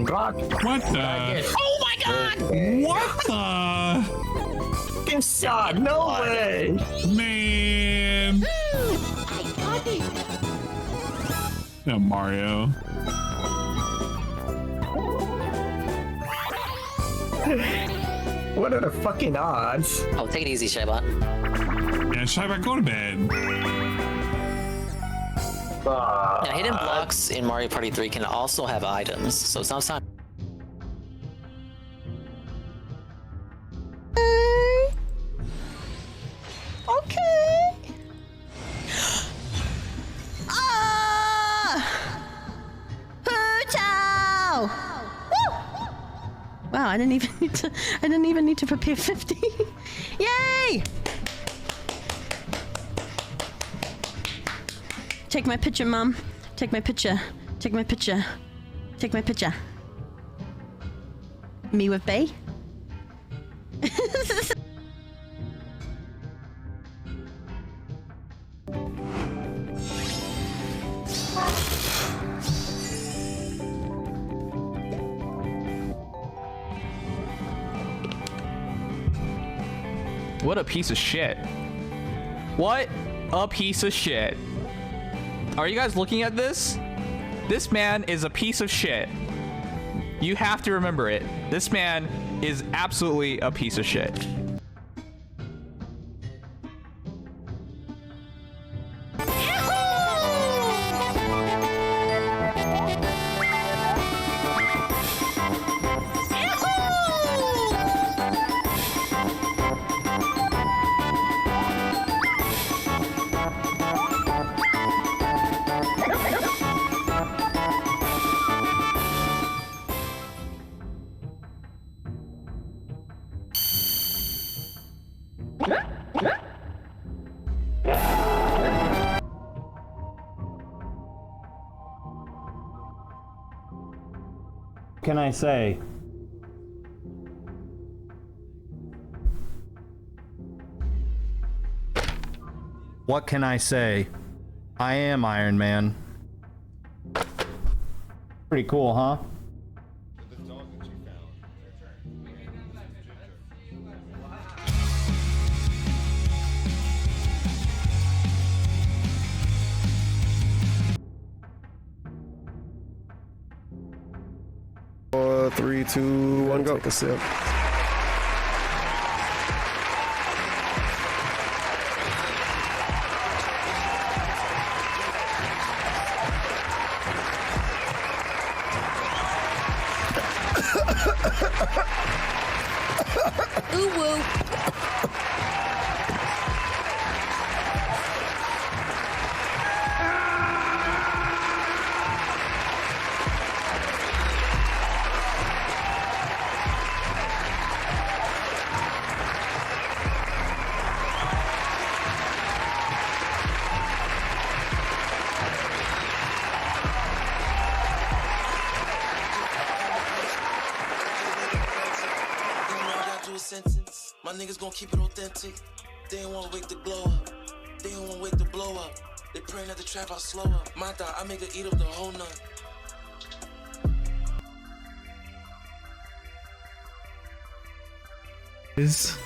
God. What the? Oh my god! What the? Fucking shot. No way. Man. I got it. Yeah, Mario. What are the fucking odds? Oh, take it easy, Shaybot. Yeah, Shaiba, go to bed. Now, hidden blocks in Mario Party 3 can also have items, so it's not time. Okay. Ah! Hoo-chow! Woo! Wow, I didn't even need to prepare 50. Yay! Take my picture, Mom. Take my picture. Take my picture. Take my picture. Me with Bay? What a piece of shit. What a piece of shit. Are you guys looking at this? This man is a piece of shit. You have to remember it. This man is absolutely a piece of shit. Can I say? What can I say? I am Iron Man. Pretty cool, huh? Three, two, one, go. Take a sip. Ooh woo. My niggas gon' keep it authentic. They ain't wanna wake the glow up. They ain't wanna wake the blow up. They praying at the trap, I slow up. My thought, I make her eat up the whole nut. Is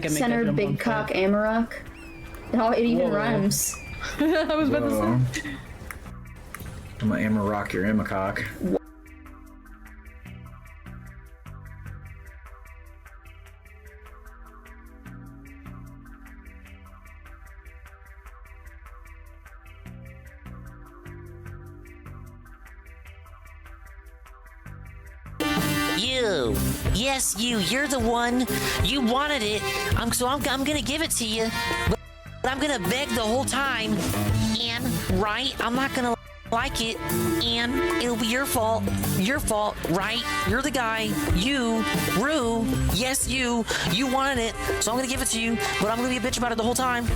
Center big cock Amarok. Oh, it even rhymes. I was about to say. I'm gonna Amarok your Amacock. You. Yes, you're the one. You wanted it. I'm gonna give it to you. But I'm gonna beg the whole time. And, right, I'm not gonna like it, and it'll be your fault. Your fault, right? You're the guy. You, Rue, yes, you wanted it, so I'm gonna give it to you, but I'm gonna be a bitch about it the whole time.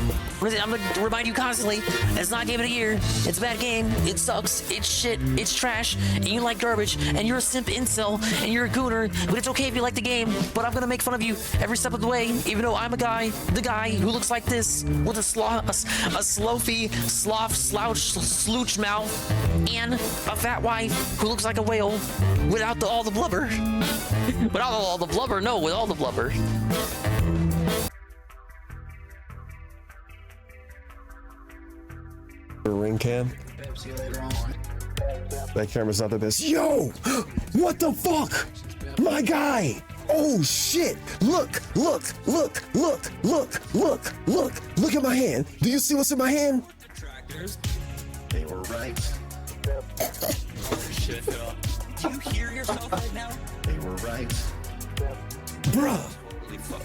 I'm gonna remind you constantly, it's not Game of the Year, it's a bad game, it sucks, it's shit, it's trash, and you like garbage, and you're a simp incel, and you're a gooner, but it's okay if you like the game, but I'm gonna make fun of you every step of the way, even though I'm the guy who looks like this, with a sloughy, sloth, slouch, slooch mouth, and a fat wife who looks like a whale, without all the blubber. Without all the blubber, no, with all the blubber. Ring cam. That camera's not the best. Yo! What the fuck? My guy! Oh shit! Look at my hand. Do you see what's in my hand? They were right. Do you hear yourself right now? They were right. Bruh,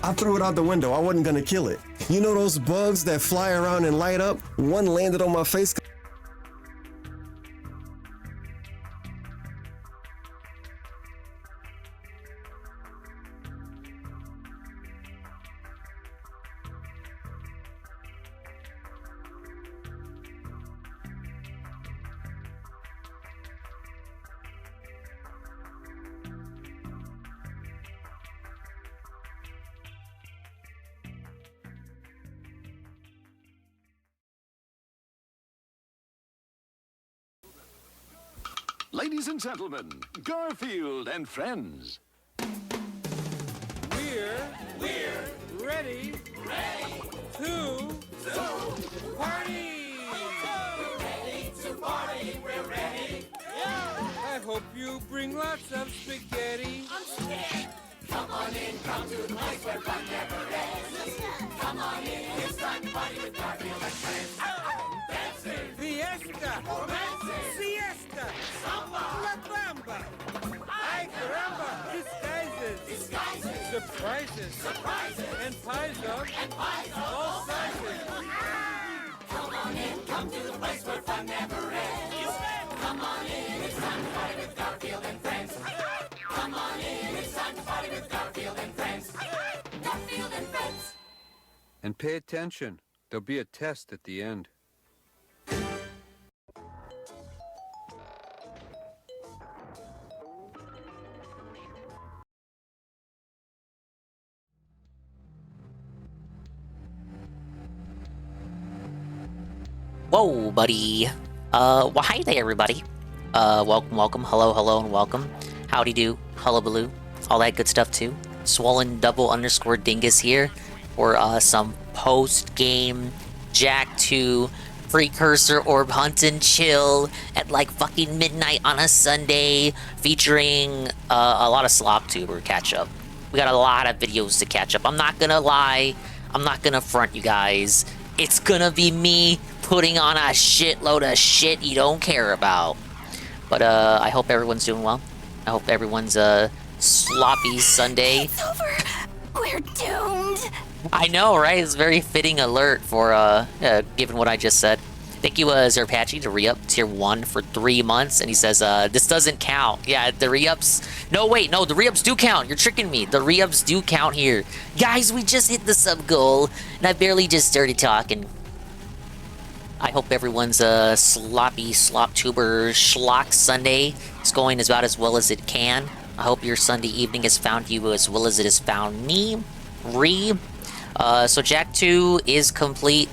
I threw it out the window. I wasn't gonna kill it. You know those bugs that fly around and light up? One landed on my face. Ladies and gentlemen, Garfield and friends. We're ready to party. We're ready to party. We're ready. I hope you bring lots of spaghetti. I'm scared. Come on in, come to the place where fun never ends. Come on in, it's time to party with Garfield and friends. Dancing, Fiesta, romancing, siesta, samba, la bamba, ay caramba, disguises, surprises, and pies of all sizes. Come on in, come to the place where fun never ends. Come on in, it's time to party with Garfield and friends. Come on in, it's time to party with Garfield and friends. Garfield and friends. And pay attention. There'll be a test at the end. Whoa, buddy. Well, hi there, everybody. Welcome, hello, and welcome. Howdy do, hullabaloo, all that good stuff too. Swollen double underscore dingus here for some post-game Jak II precursor orb hunt and chill at like fucking midnight on a Sunday, featuring a lot of sloptuber catch up. We got a lot of videos to catch up. I'm not gonna lie, I'm not gonna front you guys. It's gonna be me putting on a shitload of shit you don't care about. But I hope everyone's doing well. I hope everyone's sloppy Sunday. It's over. We're doomed. I know, right? It's a very fitting alert for given what I just said. Thank you, Zerpachi, to re-up tier 1 for 3 months, and he says this doesn't count. Yeah, the re-ups. No, wait, no, the re-ups do count. You're tricking me. The re-ups do count here, guys. We just hit the sub goal, and I barely just started talking. I hope everyone's sloppy sloptuber schlock Sunday is going about as well as it can. I hope your Sunday evening has found you as well as it has found me. So Jak II is complete,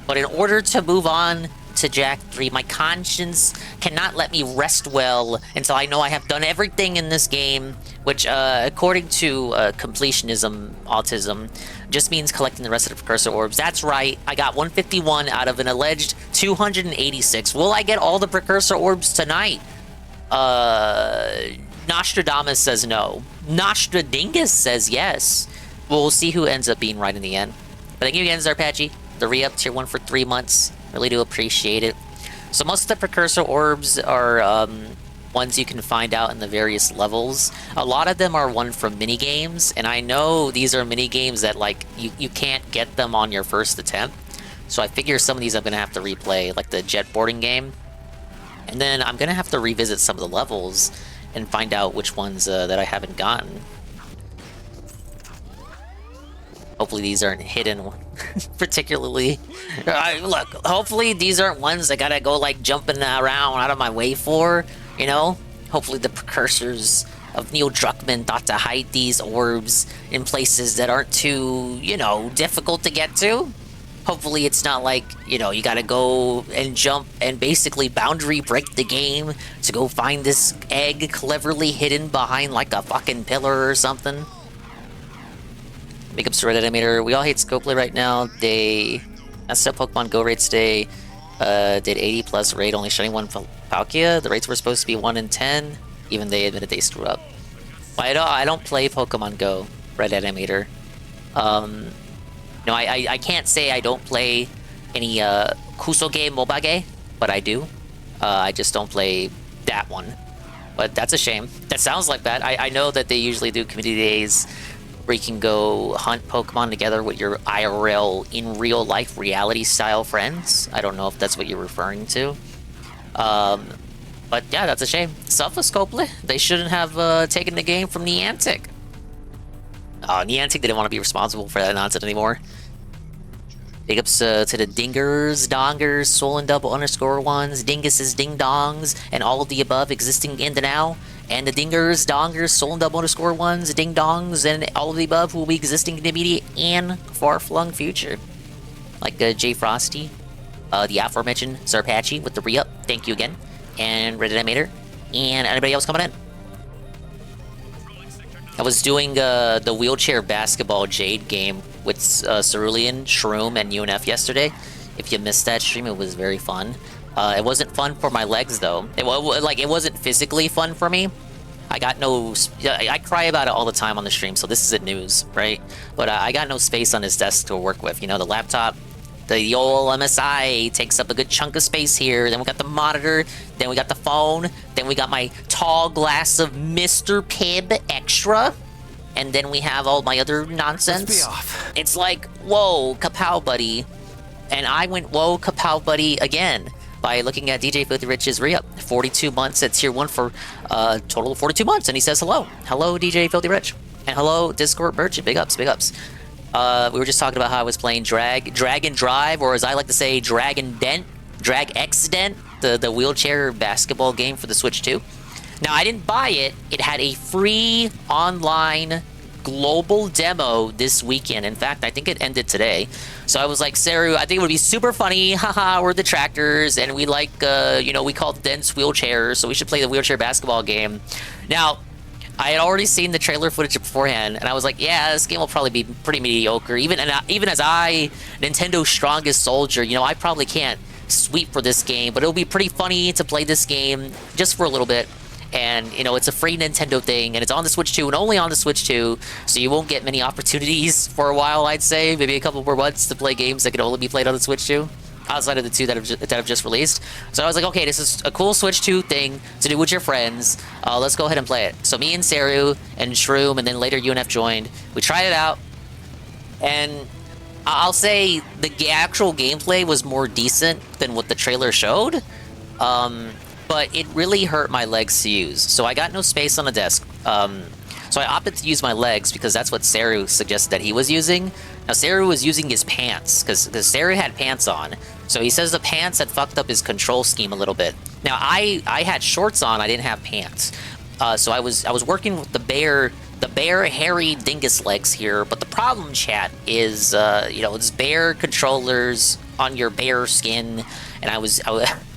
but in order to move on to Jak III, my conscience cannot let me rest well until I know I have done everything in this game, which according to completionism autism just means collecting the rest of the precursor orbs. That's right, I got 151 out of an alleged 286. Will I get all the precursor orbs tonight? Nostradamus says no. Nostradingus says yes. We'll see who ends up being right in the end. But thank you again, Zarpachi. The re-up tier 1 for 3 months. Really do appreciate it. So most of the precursor orbs are ones you can find out in the various levels. A lot of them are one from minigames, and I know these are minigames that like you can't get them on your first attempt. So I figure some of these I'm gonna have to replay, like the jetboarding game. And then I'm gonna have to revisit some of the levels and find out which ones that I haven't gotten. Hopefully these aren't hidden particularly. Look, hopefully these aren't ones I gotta go like jumping around out of my way for, you know? Hopefully the precursors of Neil Druckmann thought to hide these orbs in places that aren't too, you know, difficult to get to. Hopefully it's not like, you know, you gotta go and jump and basically boundary break the game to go find this egg cleverly hidden behind like a fucking pillar or something. Big ups to Red Animator. We all hate Scoplay right now. They messed up Pokemon Go rates today. Did 80 plus rate, only showing 1 Palkia. The rates were supposed to be 1 in 10. Even they admitted they screwed up. I don't play Pokemon Go, Red Animator. No, I can't say I don't play any Kusoge Mobage, but I do. I just don't play that one. But that's a shame. That sounds like that. I know that they usually do community days where you can go hunt Pokemon together with your IRL, in real life, reality style friends. I don't know if that's what you're referring to. But yeah, that's a shame. Selfless Copley. They shouldn't have taken the game from Niantic. Oh, Niantic didn't want to be responsible for that nonsense anymore. Big ups to the Dingers, Dongers, Swollen Double _ ones, Dinguses, Ding Dongs, and all of the above existing in the now. And the Dingers, Dongers, Swollen Double _ ones, Ding Dongs, and all of the above will be existing in the immediate and far-flung future. Like J Frosty, the aforementioned Zarpachi with the re-up. Thank you again. And Red Animator, and anybody else coming in. I was doing the wheelchair basketball Jade game with Cerulean, Shroom, and UNF yesterday. If you missed that stream, it was very fun. It wasn't fun for my legs though. It wasn't physically fun for me. I got no. I cry about it all the time on the stream, so this isn't news, right? But I got no space on this desk to work with. You know, the laptop. The old MSI takes up a good chunk of space here. Then we got the monitor. Then we got the phone. Then we got my tall glass of Mr. Pibb Extra. And then we have all my other nonsense. Let's be off. It's like, whoa, Kapow Buddy. And I went, whoa, Kapow Buddy again by looking at DJ Filthy Rich's re-up. 42 months at Tier 1 for a total of 42 months. And he says hello. Hello, DJ Filthy Rich. And hello, Discord Merchant. Big ups, big ups. We were just talking about how I was playing Drag and Drive, or as I like to say, Drag X Dent, the wheelchair basketball game for the Switch 2. Now, I didn't buy it. It had a free online global demo this weekend. In fact, I think it ended today. So I was like, Saru, I think it would be super funny. Haha, we're detractors, and we like, you know, we call dense wheelchairs, so we should play the wheelchair basketball game. Now, I had already seen the trailer footage beforehand, and I was like, yeah, this game will probably be pretty mediocre. Even as Nintendo's strongest soldier, you know, I probably can't sweep for this game, but it'll be pretty funny to play this game just for a little bit. And, you know, it's a free Nintendo thing, and it's on the Switch 2, and only on the Switch 2, so you won't get many opportunities for a while, I'd say. Maybe a couple more months to play games that can only be played on the Switch 2, outside of the two that have just released. So I was like, okay, this is a cool Switch 2 thing to do with your friends. Let's go ahead and play it. So me and Saru and Shroom, and then later UNF joined. We tried it out, and I'll say the actual gameplay was more decent than what the trailer showed. But it really hurt my legs to use. So I got no space on the desk. So I opted to use my legs because that's what Saru suggested that he was using. Now, Saru was using his pants because Saru had pants on. So he says the pants had fucked up his control scheme a little bit. Now, I had shorts on. I didn't have pants. So I was working with the bare hairy dingus legs here. But the problem, chat, is, you know, it's bare controllers on your bare skin. And I was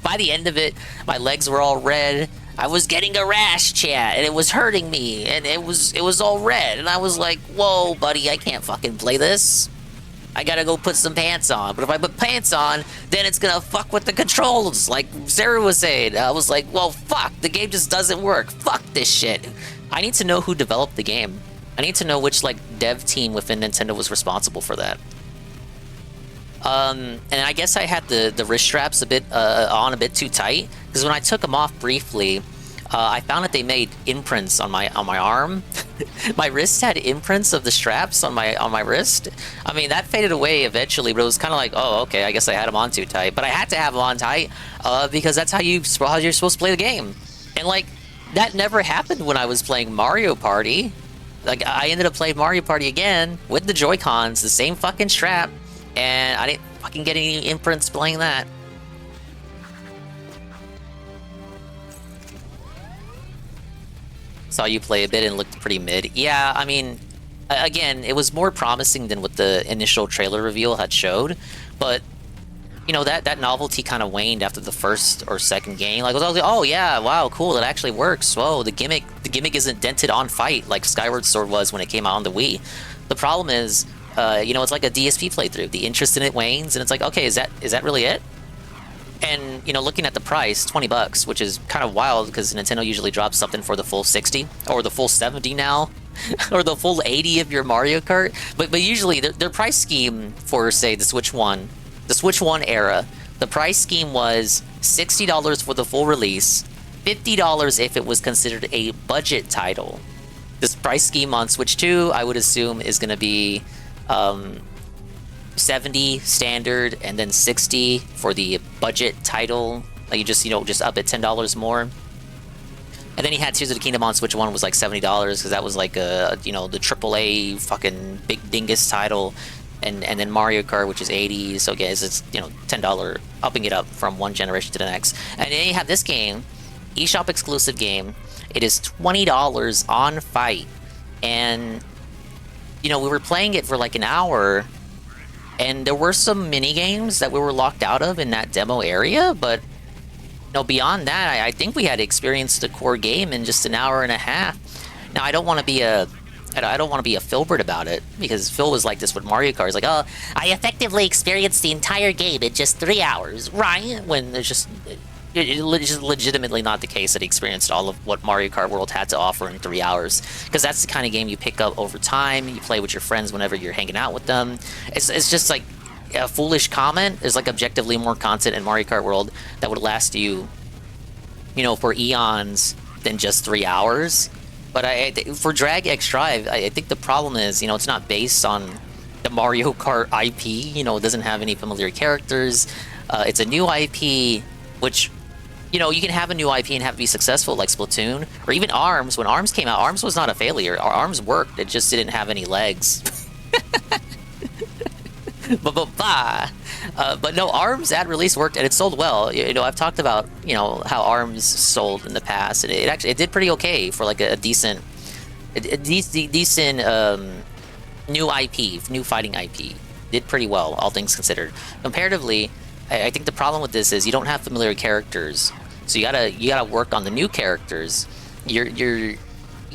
by the end of it, my legs were all red. I was getting a rash, chat, and it was hurting me, and it was all red, and I was like, whoa, buddy, I can't fucking play this. I gotta go put some pants on. But if I put pants on, then it's gonna fuck with the controls, like Sarah was saying. I was like, well, fuck, the game just doesn't work. Fuck this shit. I need to know who developed the game. I need to know which, like, dev team within Nintendo was responsible for that. And I guess I had the wrist straps a bit on a bit too tight, because when I took them off briefly, I found that they made imprints on my arm. My wrist had imprints of the straps on my wrist. I mean, that faded away eventually, but it was kind of like, oh, okay, I guess I had them on too tight. But I had to have them on tight because that's how you're supposed to play the game. And like, that never happened when I was playing Mario Party. Like, I ended up playing Mario Party again with the Joy-Cons, the same fucking strap, and I didn't fucking get any imprints playing that. Saw you play a bit and looked pretty mid. Yeah, I mean, again, it was more promising than what the initial trailer reveal had showed, but you know, that novelty kind of waned after the first or second game. Like, I was like, oh yeah, wow, cool, it actually works. Whoa, the gimmick isn't dented on fight like Skyward Sword was when it came out on the Wii. The problem is, you know, it's like a DSP playthrough. The interest in it wanes, and it's like, okay, is that really it? And, you know, looking at the price, $20, which is kind of wild because Nintendo usually drops something for the full 60 or the full 70 now, or the full 80 of your Mario Kart. But usually their price scheme for, say, the Switch 1 era, the price scheme was $60 for the full release, $50 if it was considered a budget title. This price scheme on Switch 2, I would assume, is going to be 70 standard and then 60 for the budget title. Like, you just, you know, just up at $10 more. And then you had Tears of the Kingdom on Switch 1 was like $70 because that was like a, you know, the AAA fucking big dingus title. And then Mario Kart, which is 80. So guys, it's, you know, $10, upping it up from one generation to the next. And then you have this game, eShop exclusive game. It is $20 on Fight. And, you know, we were playing it for like an hour, and there were some mini games that we were locked out of in that demo area, but you know, beyond that, I think we had experienced the core game in just an hour and a half. Now, I don't want to be a Philbert about it, because Phil was like this with Mario Kart. He's like, oh, I effectively experienced the entire game in just 3 hours, right? When there's just legitimately not the case that he experienced all of what Mario Kart World had to offer in 3 hours, because that's the kind of game you pick up over time. You play with your friends whenever you're hanging out with them. It's just like a foolish comment. There's like objectively more content in Mario Kart World that would last you, you know, for eons than just 3 hours. But for Drag X Drive, I think the problem is, you know, it's not based on the Mario Kart IP. You know, it doesn't have any familiar characters. It's a new IP, which, you know, you can have a new IP and have it be successful, like Splatoon, or even ARMS. When ARMS came out, ARMS was not a failure. ARMS worked, it just didn't have any legs. But no, ARMS at release worked, and it sold well. You know, I've talked about, you know, how ARMS sold in the past, and it did pretty okay for like a decent new IP, new fighting IP. Did pretty well, all things considered. Comparatively, I think the problem with this is you don't have familiar characters, so you gotta work on the new characters. You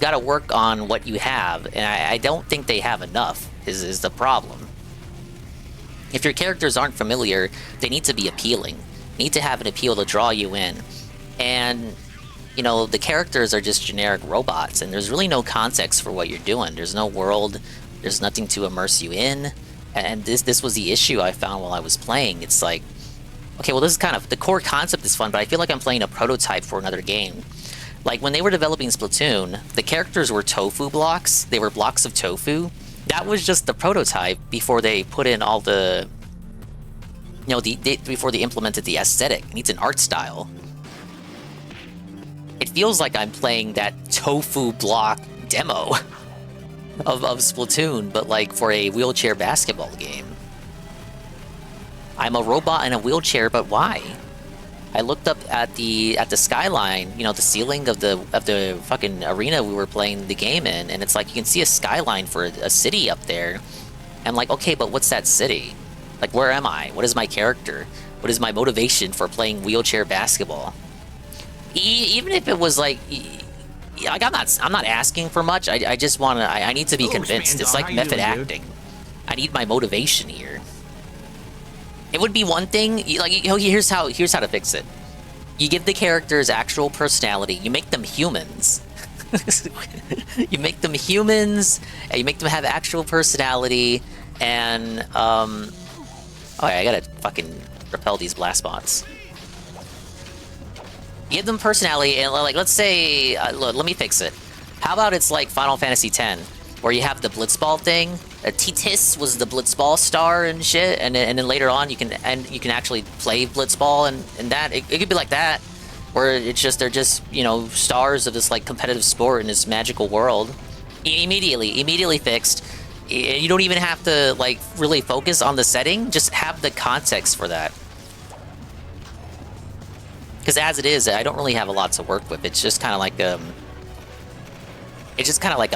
gotta work on what you have, and I don't think they have enough. Is the problem. If your characters aren't familiar, they need to be appealing. You need to have an appeal to draw you in. And, you know, the characters are just generic robots, and there's really no context for what you're doing. There's no world, there's nothing to immerse you in. And this was the issue I found while I was playing. It's like, okay, well, this is kind of, the core concept is fun, but I feel like I'm playing a prototype for another game. Like, when they were developing Splatoon, the characters were tofu blocks. They were blocks of tofu. That was just the prototype before they put in all the, you know, before they implemented the aesthetic. It needs an art style. It feels like I'm playing that tofu block demo of Splatoon, but like for a wheelchair basketball game. I'm a robot in a wheelchair, but why? I looked up at the skyline, you know, the ceiling of the fucking arena we were playing the game in, and it's like you can see a skyline for a city up there. I'm like, okay, but what's that city? Like, where am I? What is my character? What is my motivation for playing wheelchair basketball? Even if it was like I'm not asking for much. I just want to. I need to be convinced. It's like method acting. I need my motivation here. It would be one thing, like, here's how to fix it. You give the characters actual personality. You make them humans. You make them humans, and you make them have actual personality, and, okay, I gotta fucking repel these blast bots. Give them personality, and like, let's say, look, let me fix it. How about it's like Final Fantasy X, where you have the Blitzball thing. Titus was the Blitzball star and shit, and then later on you can actually play Blitzball, and that it could be like that, where it's just they're just, you know, stars of this like competitive sport in this magical world. Immediately fixed. You don't even have to like really focus on the setting, just have the context for that. Because as it is, I don't really have a lot to work with. It's just kind of like a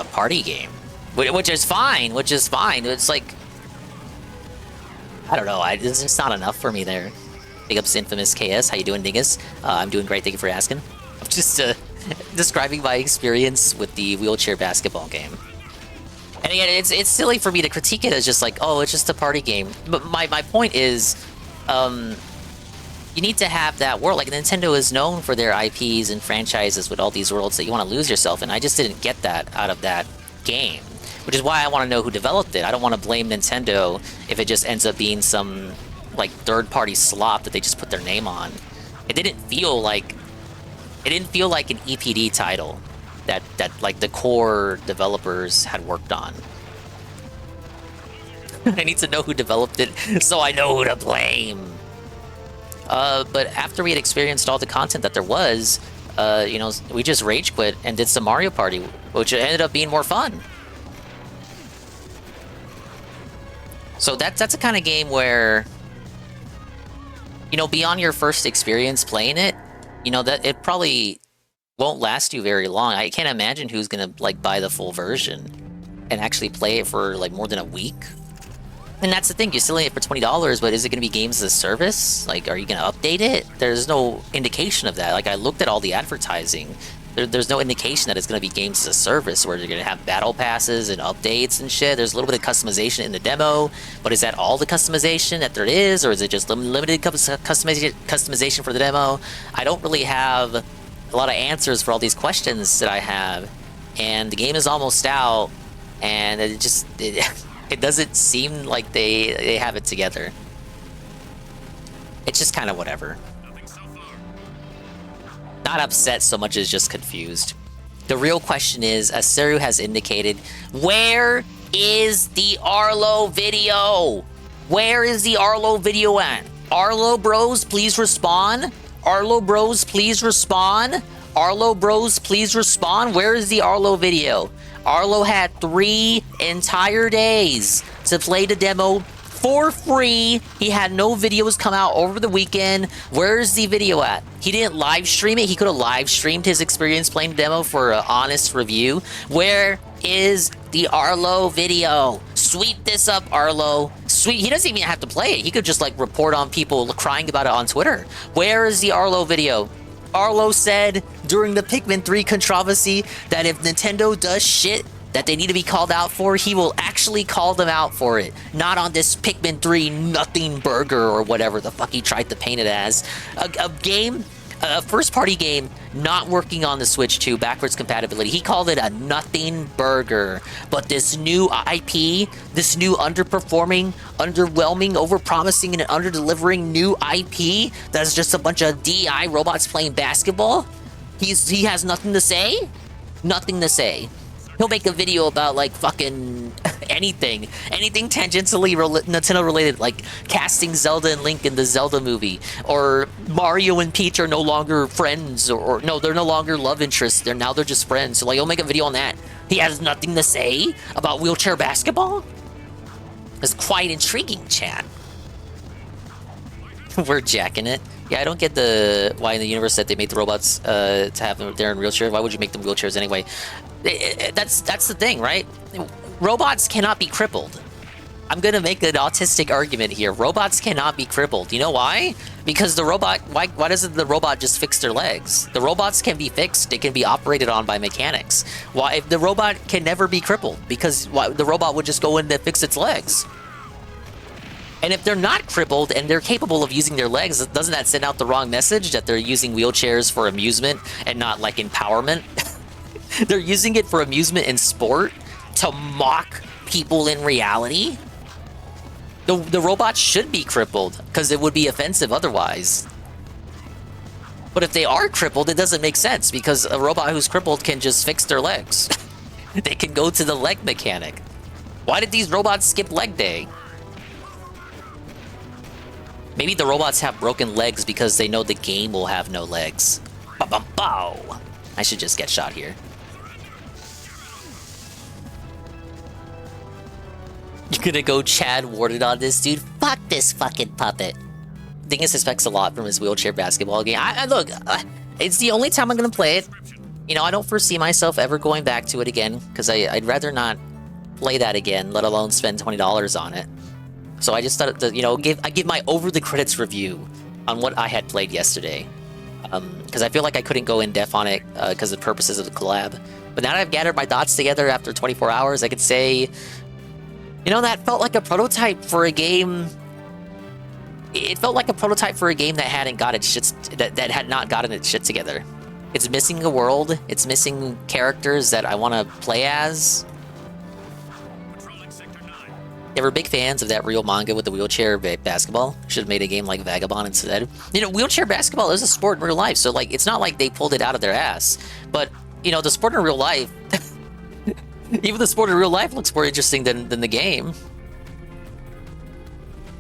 party game, which is fine. It's like, I don't know. It's just not enough for me there. Big ups, Infamous KS. How you doing, Dingus? I'm doing great. Thank you for asking. I'm just describing my experience with the wheelchair basketball game. And again, it's silly for me to critique it as just like, oh, it's just a party game. But my point is, you need to have that world. Like, Nintendo is known for their IPs and franchises with all these worlds that you want to lose yourself in. I just didn't get that out of that game, which is why I want to know who developed it. I don't want to blame Nintendo if it just ends up being some like third-party slop that they just put their name on. It didn't feel like an EPD title that like the core developers had worked on. I need to know who developed it so I know who to blame. But after we had experienced all the content that there was, you know, we just rage quit and did some Mario Party, which ended up being more fun. So that's a kind of game where, you know, beyond your first experience playing it, you know, that it probably won't last you very long. I can't imagine who's gonna like buy the full version and actually play it for like more than a week. And that's the thing, you're selling it for $20, but is it going to be games as a service? Like, are you going to update it? There's no indication of that. Like, I looked at all the advertising. There's no indication that it's going to be games as a service, where you're going to have battle passes and updates and shit. There's a little bit of customization in the demo, but is that all the customization that there is, or is it just limited customization for the demo? I don't really have a lot of answers for all these questions that I have, and the game is almost out, and it doesn't seem like they have it together. It's just kind of whatever. Not upset so much as just confused. The real question is, as Seru has indicated, where is the Arlo video? Where is the Arlo video at? Arlo bros, please respond. Arlo bros, please respond. Arlo bros, please respond. Where is the Arlo video? Arlo had 3 entire days to play the demo for free. He had no videos come out over the weekend. Where's the video at? He didn't live stream it. He could have live streamed his experience playing the demo for an honest review. Where is the Arlo video? Sweep this up, Arlo. Sweet. He doesn't even have to play it. He could just like report on people crying about it on Twitter. Where is the Arlo video? Arlo said during the Pikmin 3 controversy that if Nintendo does shit that they need to be called out for, he will actually call them out for it. Not on this Pikmin 3 nothing burger or whatever the fuck he tried to paint it as. A first-party game not working on the Switch 2 backwards compatibility. He called it a nothing burger. But this new IP, this new underperforming, underwhelming, overpromising, and underdelivering new IP that's just a bunch of DI robots playing basketball, he has nothing to say? Nothing to say. He'll make a video about like fucking anything tangentially Nintendo related, like casting Zelda and Link in the Zelda movie, or Mario and Peach are no longer friends, or no, they're no longer love interests. They're just friends. So like, he'll make a video on that. He has nothing to say about wheelchair basketball. It's quite intriguing, chat. We're jacking it. Yeah, I don't get why in the universe that they made the robots to have them there in wheelchairs. Why would you make them wheelchairs anyway? That's the thing, right? Robots cannot be crippled. I'm gonna make an autistic argument here. Robots cannot be crippled. You know why? Because the robot, why doesn't the robot just fix their legs? The robots can be fixed. They can be operated on by mechanics. Why? If the robot can never be crippled, because the robot would just go in and fix its legs. And if they're not crippled and they're capable of using their legs, doesn't that send out the wrong message that they're using wheelchairs for amusement and not like empowerment? They're using it for amusement and sport to mock people in reality. The robots should be crippled because it would be offensive otherwise. But if they are crippled, it doesn't make sense because a robot who's crippled can just fix their legs. They can go to the leg mechanic. Why did these robots skip leg day? Maybe the robots have broken legs because they know the game will have no legs. Ba-bum-bow! I should just get shot here. You're gonna go Chad Warden on this dude? Fuck this fucking puppet. Dingus expects a lot from his wheelchair basketball game. Look, it's the only time I'm gonna play it. You know, I don't foresee myself ever going back to it again because I'd rather not play that again, let alone spend $20 on it. So I just thought, you know, I give my over the credits review on what I had played yesterday, because I feel like I couldn't go in depth on it because of the purposes of the collab. But now that I've gathered my thoughts together after 24 hours, I could say, you know, that felt like a prototype for a game. It felt like a prototype for a game that hadn't got its shit, that had not gotten its shit together. It's missing a world. It's missing characters that I want to play as. They were big fans of that real manga with the wheelchair basketball. Should have made a game like Vagabond instead. You know, wheelchair basketball is a sport in real life, so like it's not like they pulled it out of their ass. But you know, the sport in real life, even the sport in real life looks more interesting than the game.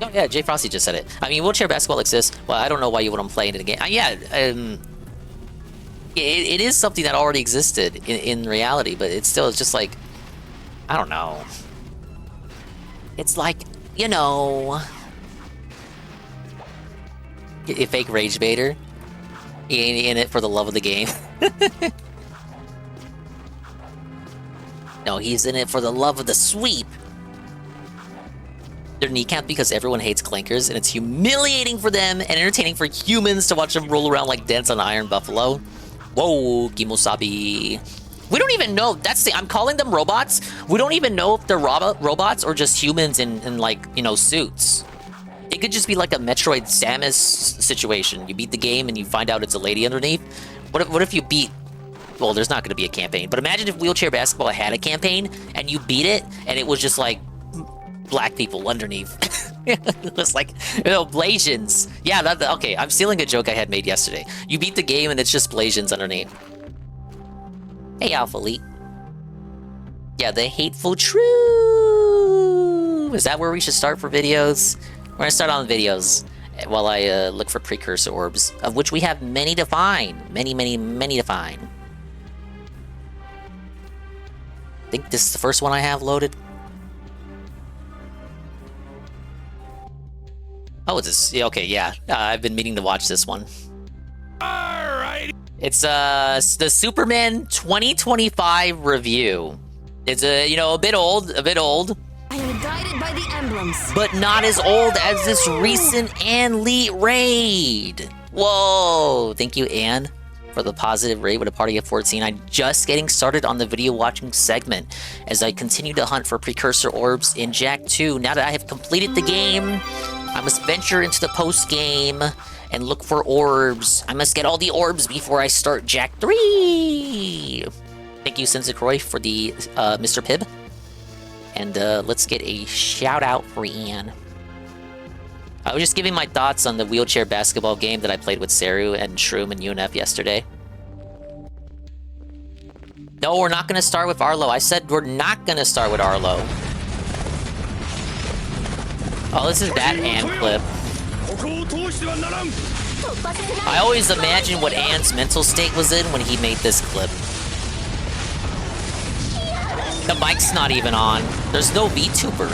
Oh yeah, Jay Frosty just said it. I mean, wheelchair basketball exists. Well, I don't know why you wouldn't play it in the game. It is something that already existed in reality, but it's still just like, I don't know. It's like, you know, a fake rage baiter. He ain't in it for the love of the game. No, he's in it for the love of the sweep. They're kneecapped because everyone hates clankers, and it's humiliating for them and entertaining for humans to watch them roll around like dents on Iron Buffalo. Whoa, Kimosabi. We don't even know. That's the. I'm calling them robots. We don't even know if they're robots or just humans in like, you know, suits. It could just be like a Metroid Samus situation. You beat the game and you find out it's a lady underneath. What if you beat? Well, there's not going to be a campaign. But imagine if wheelchair basketball had a campaign and you beat it and it was just like black people underneath. It was like, you know, Blasians. Yeah, okay. I'm stealing a joke I had made yesterday. You beat the game and it's just Blasians underneath. Hey, Alpha Elite. Yeah, the hateful true. Is that where we should start for videos? We're gonna start on videos while I look for precursor orbs, of which we have many to find. Many to find. I think this is the first one I have loaded. Oh, it's this. Okay, yeah. I've been meaning to watch this one. Alright. It's the Superman 2025 review. It's you know, a bit old. I am guided by the emblems. But not as old as this recent Ann Lee raid. Whoa! Thank you, Ann, for the positive raid with a party of 14. I'm just getting started on the video watching segment as I continue to hunt for precursor orbs in Jak II. Now that I have completed the game, I must venture into the post game and look for orbs. I must get all the orbs before I start Jak III. Thank you, Sensei for the Mr. Pibb. And let's get a shout out for Ian. I was just giving my thoughts on the wheelchair basketball game that I played with Seru and Shroom and UNF yesterday. No, we're not gonna start with Arlo. I said we're not gonna start with Arlo. Oh, this is that Ann clip. I always imagine what Ann's mental state was in when he made this clip. The mic's not even on. There's no VTuber.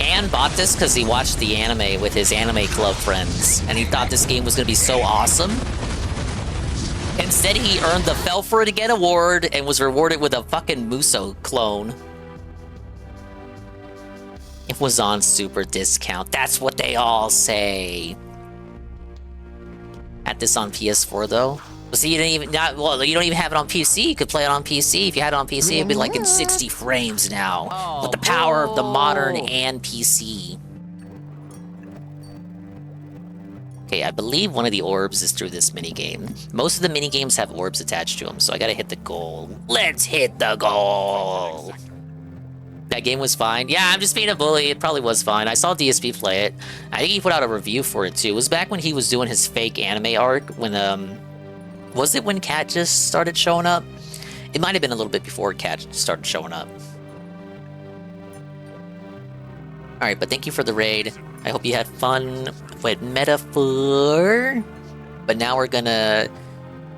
Ann bought this because he watched the anime with his anime club friends, and he thought this game was going to be so awesome. Instead, he earned the Fell for It Again award and was rewarded with a fucking Muso clone. It was on super discount. That's what they all say. Had this on PS4 though. See, you didn't even you don't even have it on PC. You could play it on PC. If you had it on PC, it'd be like in 60 frames now, with the power of the modern and PC. Okay, I believe one of the orbs is through this minigame. Most of the minigames have orbs attached to them, so I gotta hit the goal. Let's hit the goal! That game was fine. Yeah, I'm just being a bully. It probably was fine. I saw DSP play it. I think he put out a review for it too. It was back when he was doing his fake anime arc. When was it when Cat just started showing up? It might have been a little bit before Cat started showing up. All right, but thank you for the raid. I hope you had fun with Metaphor. But now we're gonna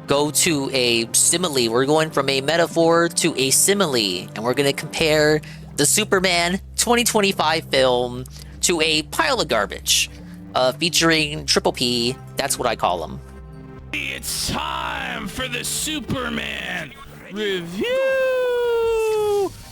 go to a simile. We're going from a metaphor to a simile, and we're gonna compare the Superman 2025 film to a pile of garbage, featuring Triple P. That's what I call him. It's time for the Superman review.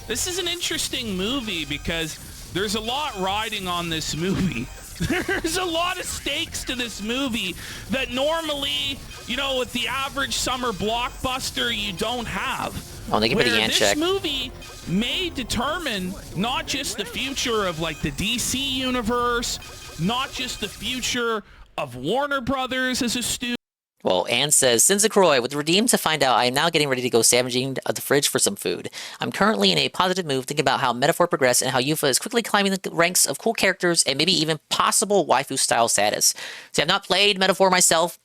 This is an interesting movie because there's a lot riding on this movie. There's a lot of stakes to this movie that normally, you know, with the average summer blockbuster, you don't have. Oh, they give me the Where hand this check. movie may determine not just the future of like the DC universe, not just the future of Warner Brothers as a studio. Well, Anne says, Sinzacroy, with Redeem to find out, I am now getting ready to go scavenging at the fridge for some food. I'm currently in a positive mood, thinking about how Metaphor progressed and how Yufa is quickly climbing the ranks of cool characters and maybe even possible waifu-style status. See, I've not played Metaphor myself,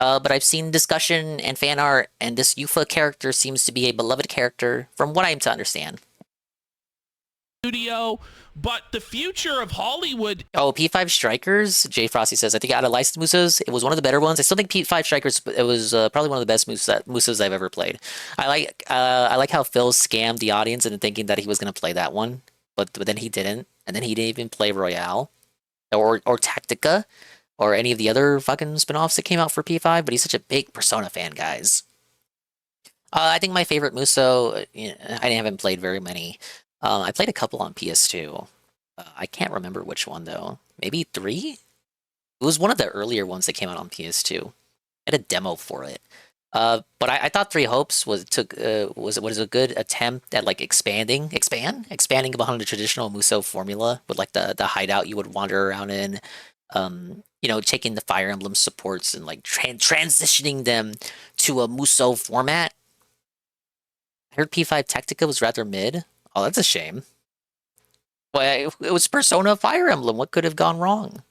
but I've seen discussion and fan art, and this Yufa character seems to be a beloved character, from what I am to understand. Studio, but the future of Hollywood. Oh, P5 Strikers? Jay Frosty says, I think out of licensed Musos, it was one of the better ones. I still think P5 Strikers, it was probably one of the best Musos I've ever played. I like how Phil scammed the audience into thinking that he was going to play that one, but then he didn't. And then he didn't even play Royale or Tactica or any of the other fucking spin-offs that came out for P5, but he's such a big Persona fan, guys. I think my favorite Muso, I haven't played very many. I played a couple on PS2. I can't remember which one, though. Maybe 3? It was one of the earlier ones that came out on PS2. I had a demo for it. But I thought Three Hopes was a good attempt at like expanding behind the traditional Muso formula with like the hideout you would wander around in. Taking the Fire Emblem supports and like transitioning them to a Muso format. I heard P5 Tactica was rather mid. Oh, that's a shame. Well, it was Persona Fire Emblem. What could have gone wrong?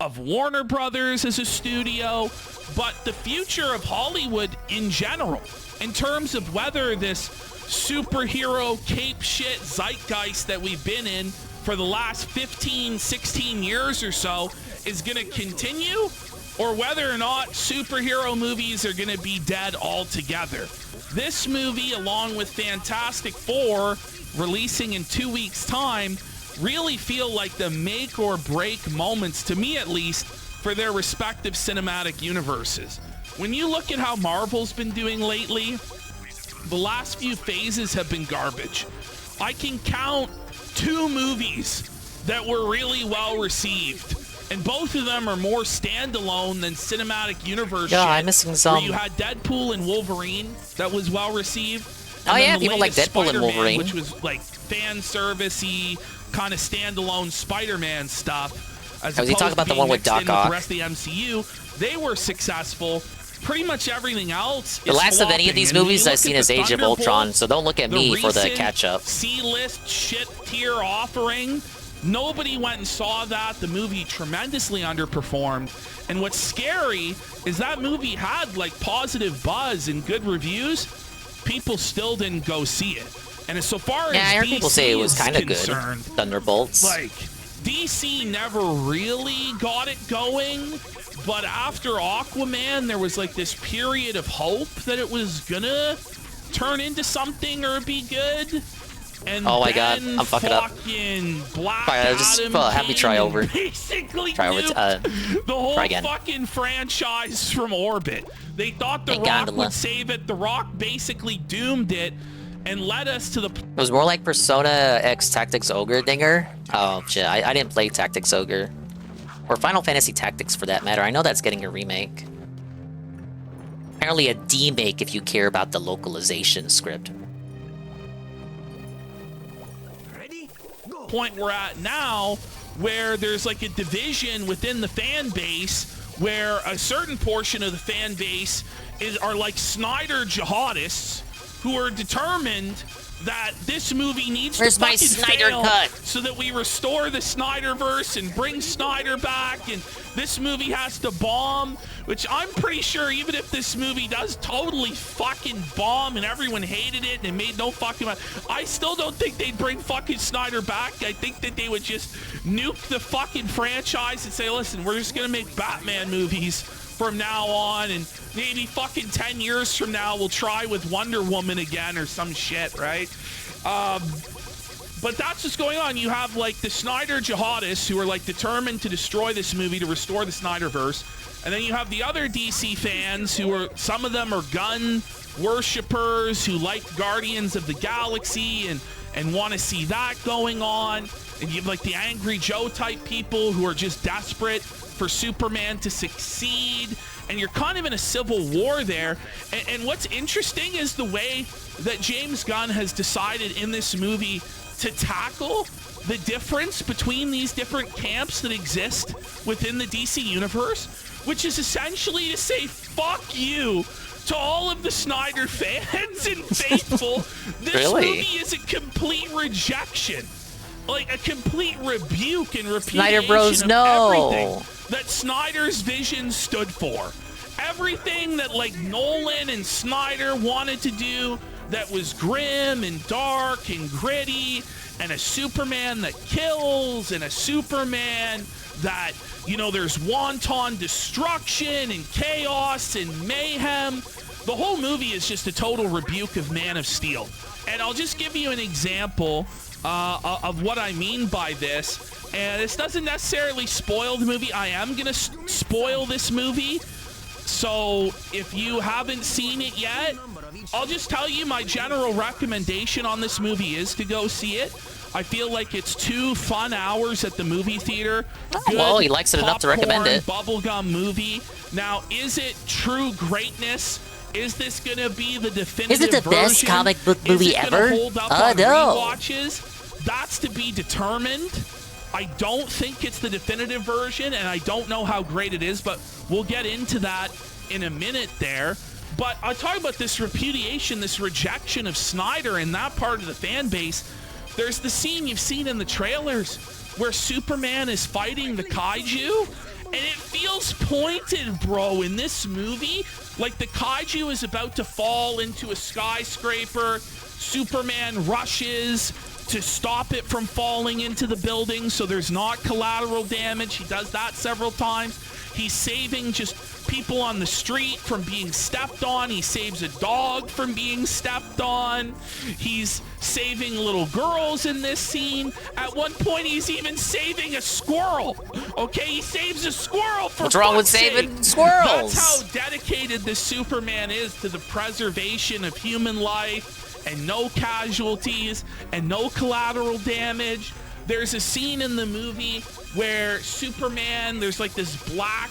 Of Warner Brothers as a studio, but the future of Hollywood in general, in terms of whether this superhero cape shit zeitgeist that we've been in for the last 15, 16 years or so is going to continue, or whether or not superhero movies are going to be dead altogether. This movie, along with Fantastic Four, releasing in 2 weeks' time, really feel like the make or break moments, to me at least, for their respective cinematic universes. When you look at how Marvel's been doing lately, the last few phases have been garbage. I can count 2 movies that were really well received, and both of them are more standalone than cinematic universe shit. I'm missing some. Where you had Deadpool and Wolverine that was well received. Oh yeah, people like Deadpool and Wolverine, which was like fan servicey kind of standalone Spider-Man stuff. As he talking about the one with Doc Ock? The rest of the MCU, they were successful. Pretty much everything else. The last of any of these movies I've seen is Age of Ultron, so don't look at me for the catch-up. C-list shit tier offering. Nobody went and saw that. The movie tremendously underperformed. And what's scary is that movie had like positive buzz and good reviews. People still didn't go see it. And as so far as I heard DC people say it was kind of good. concerned, Thunderbolts. like DC never really got it going. But after Aquaman, there was like this period of hope that it was gonna turn into something or be good. And oh my god, I'm fucking up. Black just have me try over. Basically try over. the whole try again. fucking franchise from orbit. They thought The Rock would save it. The Rock basically doomed it and led us to the... It was more like Persona X Tactics Ogre Dinger. Oh shit, I didn't play Tactics Ogre. Or Final Fantasy Tactics for that matter. I know that's getting a remake. Apparently a demake if you care about the localization script. Point we're at now, where there's like a division within the fan base, where a certain portion of the fan base are like Snyder jihadists who are determined that this movie needs Where's to my fucking Snyder fail cut? so that we restore the Snyderverse and bring Snyder back, and this movie has to bomb, which I'm pretty sure even if this movie does totally fucking bomb and everyone hated it and it made no fucking money, I still don't think they'd bring fucking Snyder back. I think that they would just nuke the fucking franchise and say, listen, we're just gonna make Batman movies from now on, and maybe fucking 10 years from now we'll try with Wonder Woman again or some shit, right? But that's what's going on. You have like the Snyder jihadists who are like determined to destroy this movie to restore the Snyderverse, and then you have the other DC fans who are, some of them are gun worshippers who like Guardians of the Galaxy and want to see that going on, and you have like the Angry Joe type people who are just desperate for Superman to succeed, and you're kind of in a civil war there. And what's interesting is the way that James Gunn has decided in this movie to tackle the difference between these different camps that exist within the DC universe, which is essentially to say fuck you to all of the Snyder fans and faithful. This movie is a complete rejection, like a complete rebuke and repudiation Snyder Bros, of everything that Snyder's vision stood for. Everything that like Nolan and Snyder wanted to do that was grim and dark and gritty, and a Superman that kills, and a Superman that, you know, there's wanton destruction and chaos and mayhem. The whole movie is just a total rebuke of Man of Steel. And I'll just give you an example of what I mean by this. And this doesn't necessarily spoil the movie. I am going to spoil this movie. So if you haven't seen it yet, I'll just tell you my general recommendation on this movie is to go see it. I feel like it's 2 fun hours at the movie theater. Good well, he likes it enough to recommend it. Bubblegum movie. Now, is it true greatness? Is this going to be the definitive version? Is it the best comic book movie ever? Hold up on No. rewatches? That's to be determined. I don't think it's the definitive version, and I don't know how great it is, but we'll get into that in a minute there. But I'll talk about this repudiation, this rejection of Snyder and that part of the fan base. There's the scene you've seen in the trailers where Superman is fighting the kaiju, and it feels pointed, bro, in this movie. Like the kaiju is about to fall into a skyscraper. Superman rushes to stop it from falling into the building so there's not collateral damage. He does that several times. He's saving just people on the street from being stepped on. He saves a dog from being stepped on. He's saving little girls in this scene. At one point, he's even saving a squirrel. Okay, he saves a squirrel for What's wrong with fuck's saving sake. squirrels? That's how dedicated this Superman is to the preservation of human life and no casualties and no collateral damage. There's a scene in the movie where Superman, there's like this black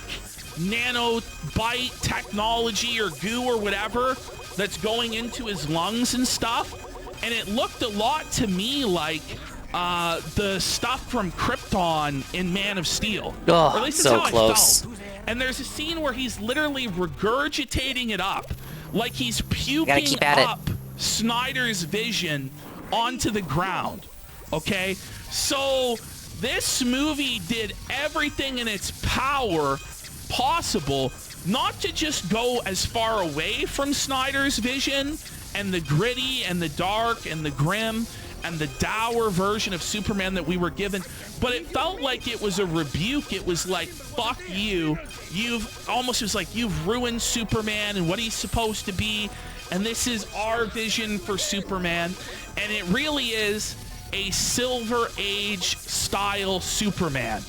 nanobite technology or goo or whatever that's going into his lungs and stuff. And it looked a lot to me like the stuff from Krypton in Man of Steel. Oh, or at least so that's how close. I felt. And there's a scene where he's literally regurgitating it up, like he's puking up Snyder's vision onto the ground. Okay? So this movie did everything in its power possible not to just go as far away from Snyder's vision and the gritty and the dark and the grim and the dour version of Superman that we were given, but it felt like it was a rebuke. It was like, fuck you. You've almost, it was like, you've ruined Superman and what he's supposed to be, and this is our vision for Superman. And it really is a Silver Age style Superman.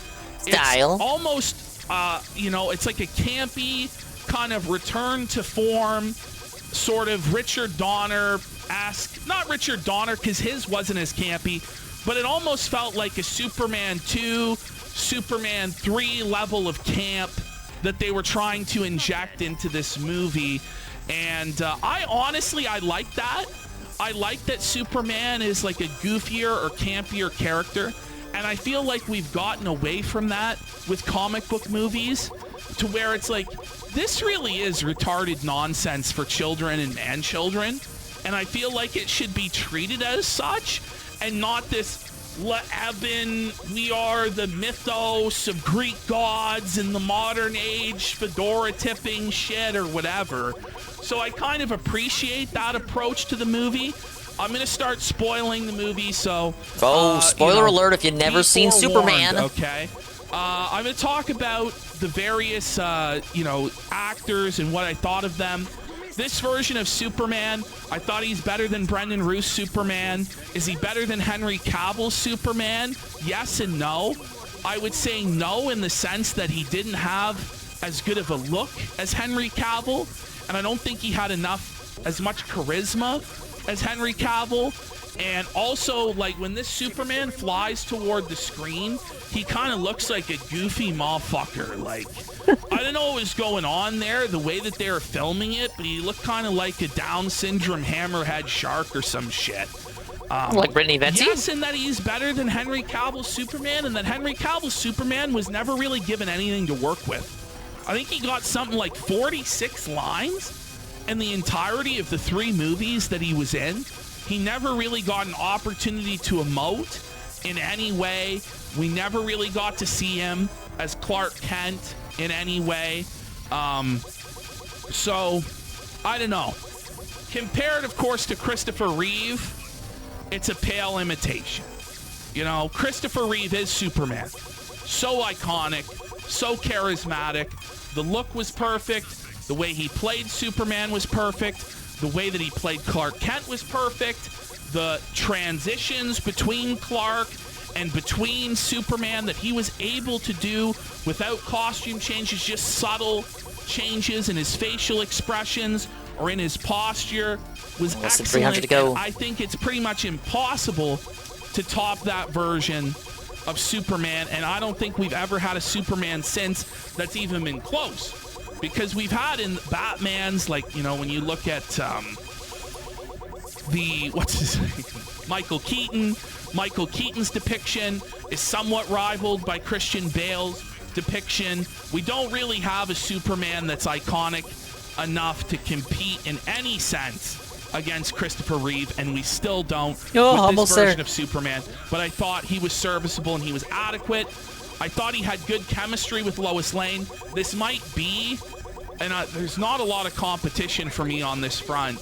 It's almost, you know, it's like a campy kind of return to form, sort of Richard Donner-esque. Not Richard Donner, because his wasn't as campy, but it almost felt like a Superman 2, Superman 3 level of camp that they were trying to inject into this movie. And I like that. I like that Superman is like a goofier or campier character. And I feel like we've gotten away from that with comic book movies to where it's like, this really is retarded nonsense for children and man children. and I feel like it should be treated as such, and not this we are the mythos of Greek gods in the modern age fedora tipping shit or whatever. So I kind of appreciate that approach to the movie. I'm gonna start spoiling the movie, so spoiler alert if you've never seen Superman. Okay, I'm gonna talk about the various actors and what I thought of them. This version of Superman, I thought he's better than Brendan Roos Superman. Is he better than Henry Cavill's Superman? Yes and no. I would say no in the sense that he didn't have as good of a look as Henry Cavill, and I don't think he had as much charisma as Henry Cavill. And also, like, when this Superman flies toward the screen, he kind of looks like a goofy motherfucker. Like, I don't know what was going on there, the way that they were filming it, but he looked kind of like a Down syndrome hammerhead shark or some shit. Like Brittany Vensey? Yes, and that he's better than Henry Cavill's Superman, and that Henry Cavill's Superman was never really given anything to work with. I think he got something like 46 lines in the entirety of the 3 movies that he was in. He never really got an opportunity to emote in any way. We never really got to see him as Clark Kent in any way. So, I don't know. Compared, of course, to Christopher Reeve, it's a pale imitation. You know, Christopher Reeve is Superman. So iconic, so charismatic. The look was perfect. The way he played Superman was perfect. The way that he played Clark Kent was perfect. The transitions between Clark and between Superman that he was able to do without costume changes, just subtle changes in his facial expressions or in his posture was excellent. 300 to go. I think it's pretty much impossible to top that version of Superman, and I don't think we've ever had a Superman since that's even been close. Because we've had in Batman's, like, you know, when you look at what's his name? Michael Keaton's depiction is somewhat rivaled by Christian Bale's depiction. We don't really have a Superman that's iconic enough to compete in any sense against Christopher Reeve, and we still don't with this version of Superman. But I thought he was serviceable and he was adequate. I thought he had good chemistry with Lois Lane. This might be, and there's not a lot of competition for me on this front,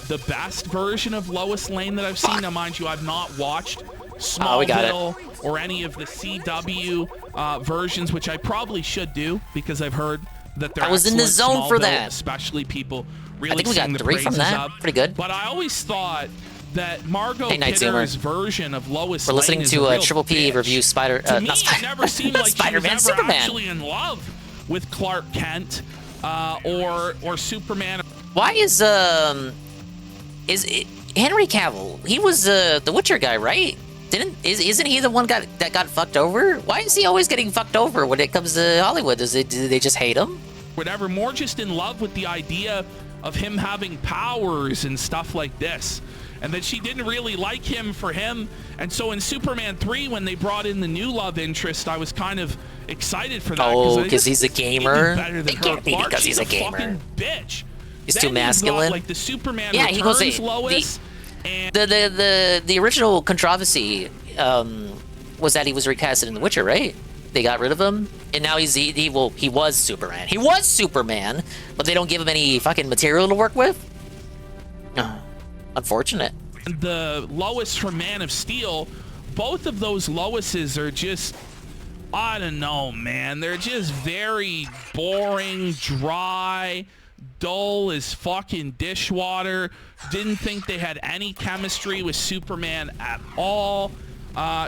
the best version of Lois Lane that I've seen. Now, mind you, I've not watched Smallville or any of the CW versions, which I probably should do because I've heard that they're I was in the zone Smallville, for that. especially people really I think we got sing the 3 from praises that. of. Pretty good. But I always thought that Margot Hey, Night Kidder's Zoomer. version of Lois We're Lane listening is to a real Triple P bitch. review Spider. To me, Not it never seemed like Spider-Man, she was ever Superman. actually in love with Clark Kent or Superman. Why is it Henry Cavill? He was the Witcher guy, right? Isn't he the one that got fucked over? Why is he always getting fucked over when it comes to Hollywood? Do they just hate him? Whatever, more just in love with the idea of him having powers and stuff like this. And that she didn't really like him for him. And so in Superman 3, when they brought in the new love interest, I was kind of excited for that. Oh, because he's a gamer? It can't be because he's a gamer. Fucking bitch. He's Then too masculine. Got, like the Superman yeah, he goes Returns Lois. The original controversy was that he was recasted in The Witcher, right? They got rid of him, and now he was Superman. He was Superman, but they don't give him any fucking material to work with. Unfortunate. The Lois from Man of Steel, both of those Loises are just, I don't know, man. They're just very boring, dry, dull as fucking dishwater. Didn't think they had any chemistry with Superman at all.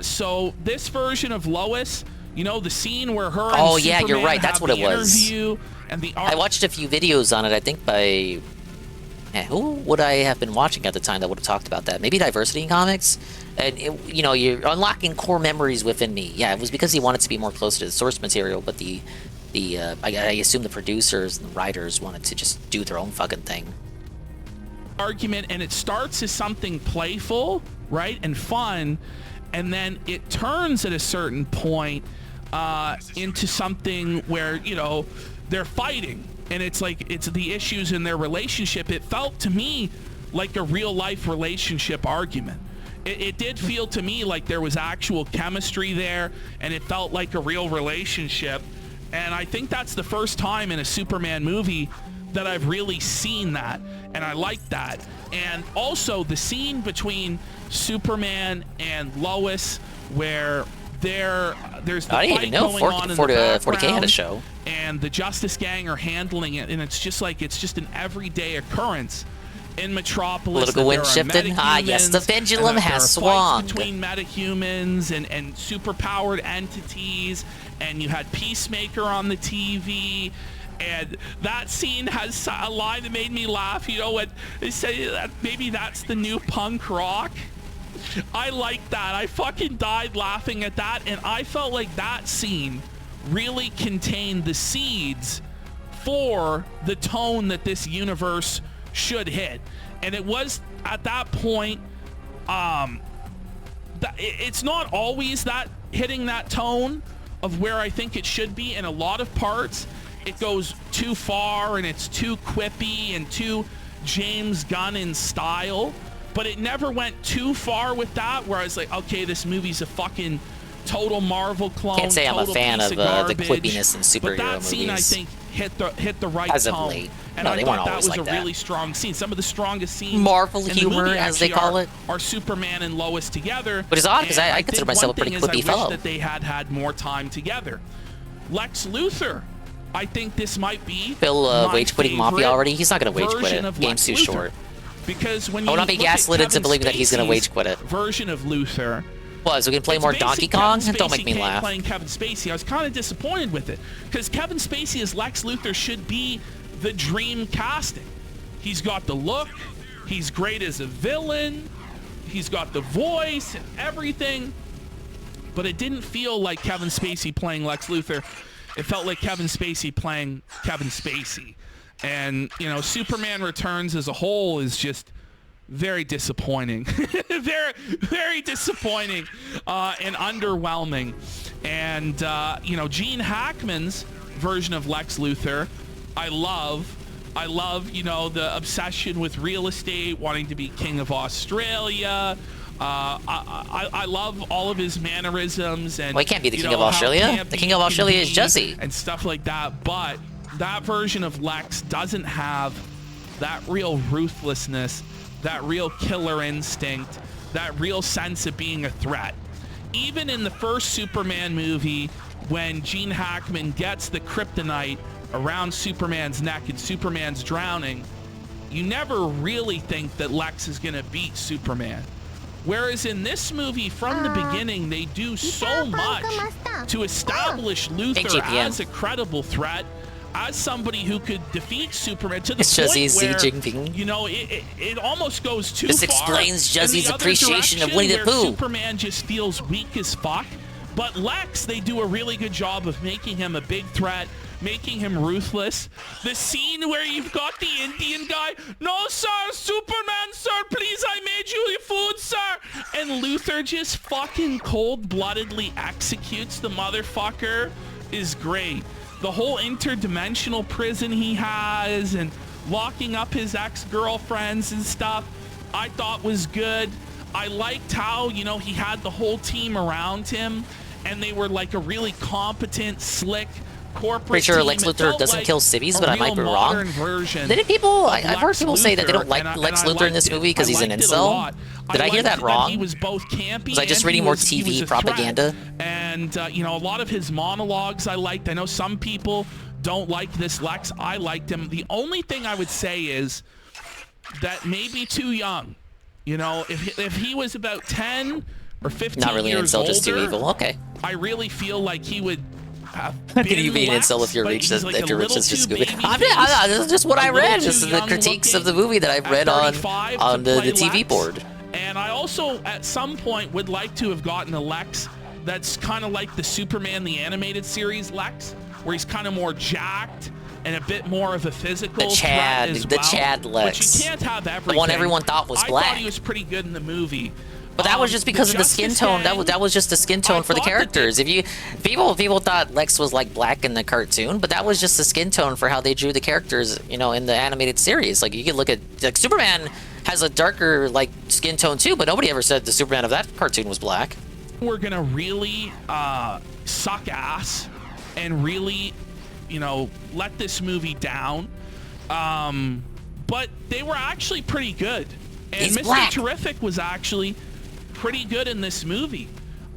So this version of Lois, you know, the scene where her and yeah, Superman you're right. That's have what it the was. interview and the I watched a few videos on it, I think by... who would I have been watching at the time that would have talked about that? Maybe Diversity in Comics? And, you know, you're unlocking core memories within me. Yeah, it was because he wanted to be more close to the source material, but I assume the producers and the writers wanted to just do their own fucking thing. Argument, and it starts as something playful, right, and fun, and then it turns at a certain point into something where, you know, they're fighting, and it's like it's the issues in their relationship. It felt to me like a real life relationship argument. It did feel to me like there was actual chemistry there, and it felt like a real relationship. And I think that's the first time in a Superman movie that I've really seen that, and I like that. And also the scene between Superman and Lois, where there's the I didn't fight even know going on in the 40K had a background, show. and the Justice Gang are handling it, and it's just an everyday occurrence in Metropolis. Political wind shifted. Ah, yes, the pendulum has swung. Between metahumans and superpowered entities, and you had Peacemaker on the TV. And that scene has a line that made me laugh. You know, when they say that maybe that's the new punk rock. I like that. I fucking died laughing at that. And I felt like that scene really contained the seeds for the tone that this universe should hit. And it was at that point, it's not always that hitting that tone of where I think it should be. In a lot of parts, it goes too far and it's too quippy and too James Gunn in style, but it never went too far with that where I was like, okay, this movie's a fucking total Marvel clone. Can't say I'm a fan of the quippiness in superhero but that scene, movies. I think, hit the right As of tone. late. And No, I they thought weren't that always was like a that. really strong scene. Some of the strongest scenes Marvel in the humor, movie as they actually call it. are Superman and Lois together. Which is odd, because I And consider think myself a one pretty thing is quippy I fellow. wish that they had more time together. Lex Luthor, I think this might be Phil my wage quitting Mafia favorite already. He's not going to wage quit version it. of Game's Lex too Luthor. short. Because when I you will not be look at gaslit into Kevin believing that he's going to Spacey's wage quit it. version of Luthor, Well, so we can play it's more basic Donkey Kong? Kevin Don't make me Spacey laugh. playing Kevin Spacey. I was kind of disappointed with it because Kevin Spacey as Lex Luthor should be the dream casting. He's got the look. He's great as a villain. He's got the voice and everything. But it didn't feel like Kevin Spacey playing Lex Luthor. It felt like Kevin Spacey playing Kevin Spacey. And, you know, Superman Returns as a whole is just very disappointing. very, very disappointing and underwhelming. And, you know, Gene Hackman's version of Lex Luthor, I love, you know, the obsession with real estate, wanting to be king of Australia. I love all of his mannerisms. And Well, he can't be the you king know, of Australia. how The campy king of he can Australia is be Jesse. and stuff like that. But that version of Lex doesn't have that real ruthlessness, that real killer instinct, that real sense of being a threat. Even in the first Superman movie, when Gene Hackman gets the kryptonite around Superman's neck and Superman's drowning, you never really think that Lex is going to beat Superman. Whereas in this movie, from the beginning, they do so much to establish Luthor as a credible threat, as somebody who could defeat Superman to the It's point Jesse's where, Xi Jinping. you know, it almost goes too This far. explains in Jesse's the other appreciation of direction Winnie the where Pooh. Superman just feels weak as fuck. But Lex, they do a really good job of making him a big threat, making him ruthless. The scene where you've got the Indian guy, no sir, Superman sir, please, I made you your food sir. And Luthor just fucking cold-bloodedly executes the motherfucker is great. The whole interdimensional prison he has and locking up his ex-girlfriends and stuff, I thought was good. I liked how, you know, he had the whole team around him and they were like a really competent, slick corporate Pretty sure team. Lex It Luthor felt doesn't like kill civvies, a but I might be real wrong. modern version Didn't people? of I've heard Lex people say that they don't Luthor, like and Lex I Luthor in this liked it. movie because he's an I liked it a incel. lot. Did I hear that liked wrong? He was both campy. Was I just and reading he more was- he TV was a threat. propaganda? And you know, a lot of his monologues I liked. I know some people don't like this Lex. I liked him. The only thing I would say is that maybe too young. You know, if he was about 10 or 15 Not really an years incel, older, just too evil. Okay. I really feel like he would have How can you been be an incel Lex, if you're but rich? he's like If a you're rich, little that's just too good. baby-faced, This is just what I a little read. too This is the young critiques of the looking movie that I've at read on 35 on to the play TV Lex. board. And I also, at some point, would like to have gotten a Lex that's kind of like the Superman the Animated Series Lex, where he's kind of more jacked and a bit more of a physical threat as well. Chad Lex. But you can't have everything. The one everyone thought was I black. thought he was pretty good in the movie. But that was just because of the skin Justice tone. Gang, That was just the skin tone for the thought that characters. If you people thought Lex was like black in the cartoon, but that was just the skin tone for how they drew the characters, you know, in the animated series. Like you could look at like Superman has a darker like skin tone too, but nobody ever said the Superman of that cartoon was black. We're gonna really suck ass and really, you know, let this movie down. But they were actually pretty good. And He's Mr. black. Terrific was actually pretty good in this movie.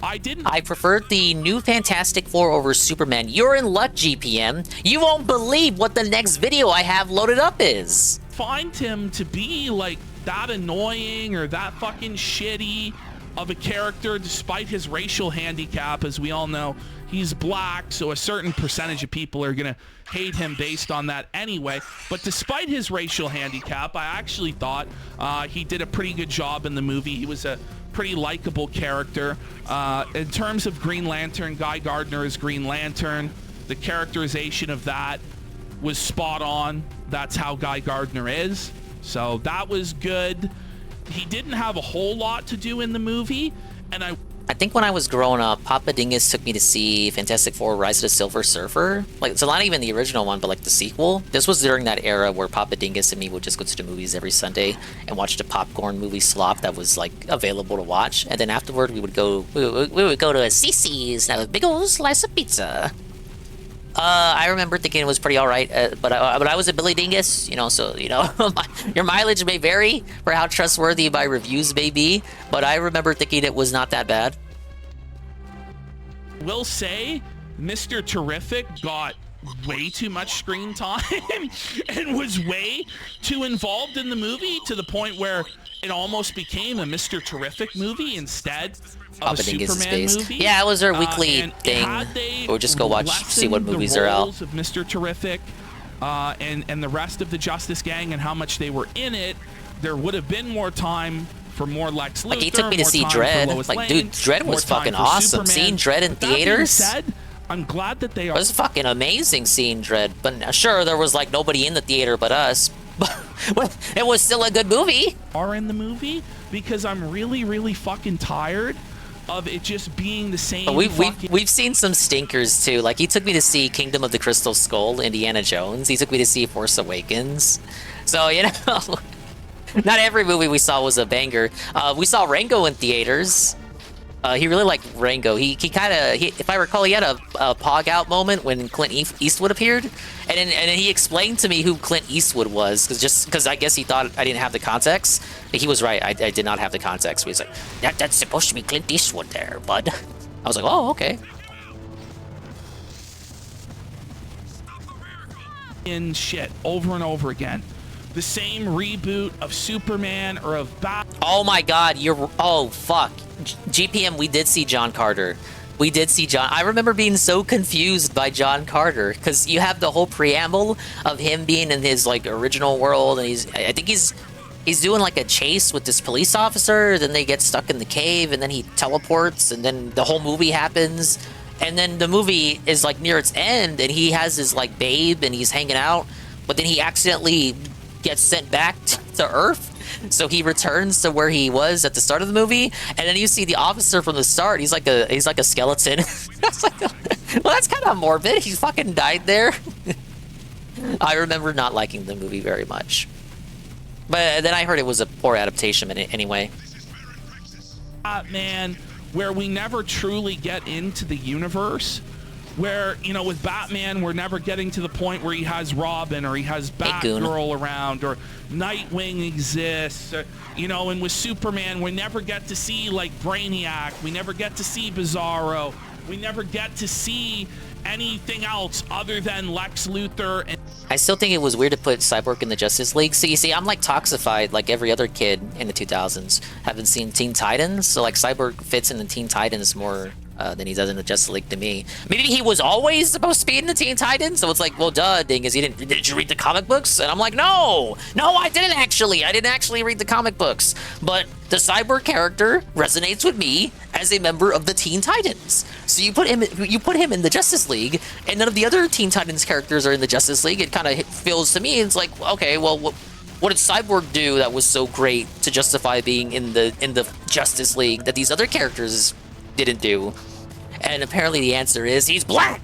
I preferred the new Fantastic Four over Superman. You're in luck, GPM. You won't believe what the next video I have loaded up is. Find him to be like that annoying or that fucking shitty of a character despite his racial handicap. As we all know, he's black, so a certain percentage of people are gonna hate him based on that anyway. But despite his racial handicap, I actually thought he did a pretty good job in the movie. He was a pretty likable character. In terms of Green Lantern, Guy Gardner is Green Lantern. The characterization of that was spot on. That's how Guy Gardner is. So that was good. He didn't have a whole lot to do in the movie, and I think when I was growing up, Papa Dingus took me to see Fantastic Four Rise of the Silver Surfer. Like, so not even the original one, but like the sequel. This was during that era where Papa Dingus and me would just go to the movies every Sunday and watch the popcorn movie slop that was like available to watch. And then afterward, we would go to a CC's and have a big old slice of pizza. I remember thinking it was pretty alright, but I was a Billy Dingus, you know, so, you know, your mileage may vary for how trustworthy my reviews may be, but I remember thinking it was not that bad. will say Mr. Terrific got way too much screen time and was way too involved in the movie to the point where it almost became a Mr. Terrific movie instead of a Superman movie. Yeah, it was our weekly thing. Or just go watch, see what movies are out. Of Mr. Terrific and the rest of the Justice Gang and how much they were in it, there would have been more time for more Lex Luthor. Like, he took me to see Dredd. Like, dude, Dredd was fucking awesome. Seeing Dredd in theaters. Said, I'm glad that they are. It was fucking amazing seeing Dredd. But sure, there was like nobody in the theater but us. But it was still a good movie. Are in the movie because I'm really, really fucking tired of it just being the same. We've seen some stinkers too. Like, he took me to see Kingdom of the Crystal Skull, Indiana Jones. He took me to see Force Awakens. So, you know, not every movie we saw was a banger. We saw Rango in theaters. He really liked Rango. He kind of, if I recall, he had a pog out moment when Clint Eastwood appeared, and then he explained to me who Clint Eastwood was, because I guess he thought I didn't have the context. He was right. I did not have the context. He was like, that's supposed to be Clint Eastwood there, bud. I was like, oh, okay. In shit over and over again. The same reboot of Superman or of Batman. Oh my God, oh fuck. GPM, we did see John Carter. We did see John. I remember being so confused by John Carter because you have the whole preamble of him being in his like original world, and I think he's doing like a chase with this police officer. Then they get stuck in the cave, and then he teleports, and then the whole movie happens. And then the movie is like near its end, and he has his like babe, and he's hanging out, but then he accidentally gets sent back to Earth. So he returns to where he was at the start of the movie, and then you see the officer from the start. He's like a skeleton. That's like, well, that's kind of morbid. He fucking died there. I remember not liking the movie very much, but then I heard it was a poor adaptation in it anyway. Batman, where we never truly get into the universe. Where, you know, with Batman, we're never getting to the point where he has Robin or he has Batgirl around or Nightwing exists, or, you know, and with Superman, we never get to see, like, Brainiac. We never get to see Bizarro. We never get to see anything else other than Lex Luthor. And I still think it was weird to put Cyborg in the Justice League. So you see, I'm like toxified like every other kid in the 2000s. Haven't seen Teen Titans, so like Cyborg fits in the Teen Titans more than he does in the Justice League to me. Maybe he was always supposed to be in the Teen Titans, so it's like, well, duh, dingus, did you read the comic books? And I'm like, no, I didn't actually read the comic books. But the Cyborg character resonates with me as a member of the Teen Titans. So you put him in the Justice League, and none of the other Teen Titans characters are in the Justice League. It kind of feels to me, it's like, okay, well, what did Cyborg do that was so great to justify being in the Justice League that these other characters didn't do? And apparently the answer is he's black.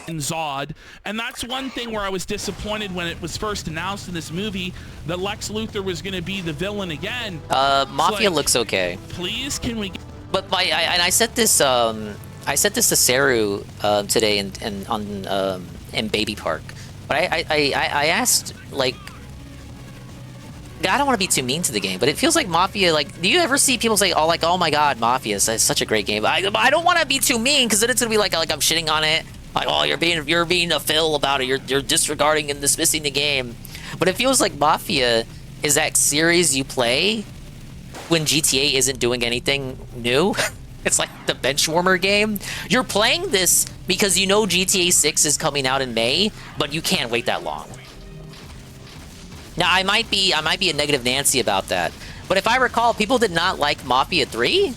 in Zod, and that's one thing where I was disappointed when it was first announced in this movie that Lex Luthor was going to be the villain again. Mafia like, looks okay. Please, can we? But I said this I said this to Saru today in Baby Park, but I asked, like, I don't want to be too mean to the game, but it feels like Mafia, like, do you ever see people say, oh, like, oh my god, Mafia is such a great game? I don't want to be too mean, because then it's gonna be like I'm shitting on it, like, oh, you're being a Phil about it, you're disregarding and dismissing the game. But it feels like Mafia is that series you play when GTA isn't doing anything new. It's like the benchwarmer game. You're playing this because you know GTA 6 is coming out in May, but you can't wait that long. Now, I might be a negative Nancy about that, but if I recall, people did not like Mafia 3,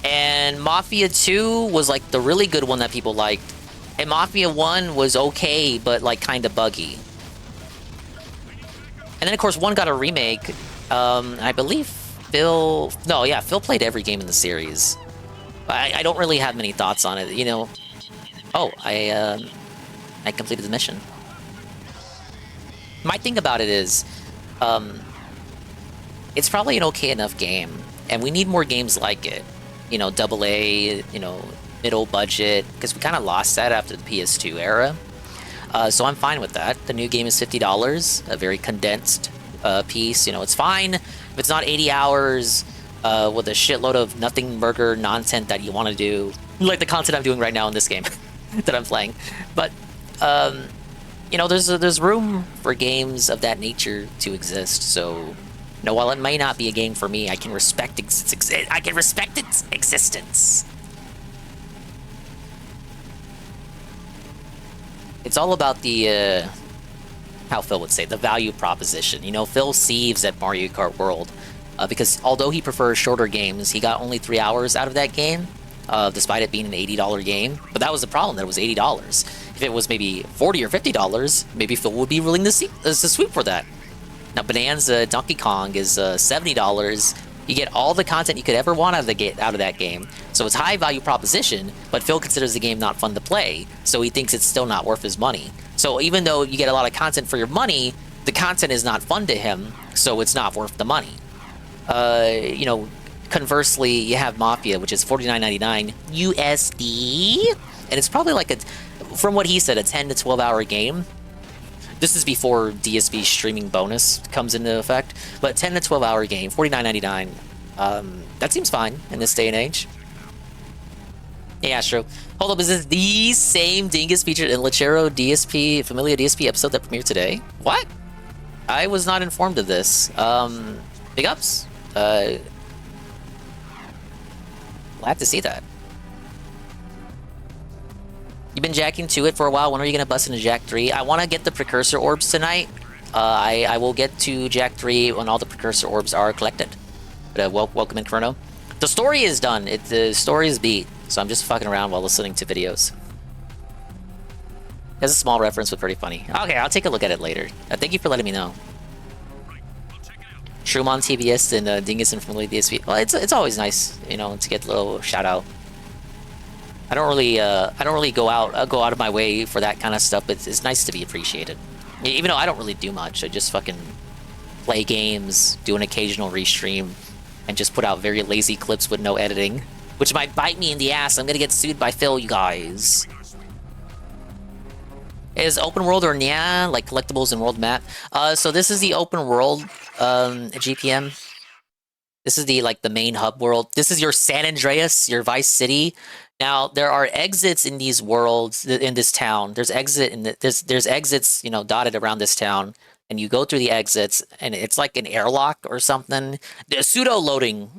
and Mafia 2 was like the really good one that people liked, and Mafia 1 was okay, but like kind of buggy. And then, of course, 1 got a remake. I believe Phil played every game in the series. I don't really have many thoughts on it, you know. Oh, I completed the mission. My thing about it is, it's probably an okay enough game, and we need more games like it. You know, AA, you know, middle budget, because we kind of lost that after the PS2 era. So I'm fine with that. The new game is $50, a very condensed piece. You know, it's fine if it's not 80 hours with a shitload of nothing burger nonsense that you want to do, like the content I'm doing right now in this game that I'm playing. But you know, there's room for games of that nature to exist. So, you know, while it may not be a game for me, I can respect its existence. It's all about the how Phil would say, the value proposition. You know, Phil sieves at Mario Kart World because although he prefers shorter games, he got only 3 hours out of that game, despite it being an $80 game. But that was the problem, that it was $80. If it was maybe $40 or $50, maybe Phil would be willing to swoop for that. Now, Bonanza Donkey Kong is $70. You get all the content you could ever want out of that game. So it's high value proposition, but Phil considers the game not fun to play, so he thinks it's still not worth his money. So even though you get a lot of content for your money, the content is not fun to him, so it's not worth the money. You know, conversely, you have Mafia, which is $49.99 USD, and it's probably like from what he said, a 10 to 12 hour game. This is before DSP streaming bonus comes into effect, but 10 to 12 hour game, $49.99. That seems fine in this day and age. Yeah, sure. Hold up, is this the same dingus featured in Lechero DSP, Familia DSP episode that premiered today? What? I was not informed of this. Big ups. Glad to see that. You've been jacking to it for a while. When are you going to bust into Jak 3? I want to get the precursor orbs tonight. I will get to Jak 3 when all the precursor orbs are collected. But welcome in, Chrono. The story is done. The story is beat. So I'm just fucking around while listening to videos. There's a small reference, but pretty funny. Okay, I'll take a look at it later. Thank you for letting me know. Shroom on TBS and Dingus and Familiar DSP. Well, it's always nice, you know, to get a little shout out. I don't really go out of my way for that kind of stuff, but it's nice to be appreciated. Even though I don't really do much, I just fucking play games, do an occasional restream, and just put out very lazy clips with no editing, which might bite me in the ass. I'm gonna get sued by Phil, you guys. Is open world or nya, like collectibles and world map? So this is the open world GPM. This is the main hub world. This is your San Andreas, your Vice City. Now there are exits in these worlds, in this town. There's exits, you know, dotted around this town, and you go through the exits, and it's like an airlock or something. The pseudo loading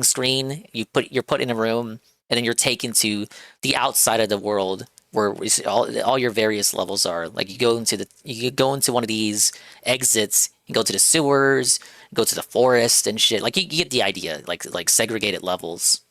screen. You're put in a room, and then you're taken to the outside of the world where all your various levels are. Like you go into one of these exits, you go to the sewers, go to the forest and shit. Like you get the idea, like segregated levels.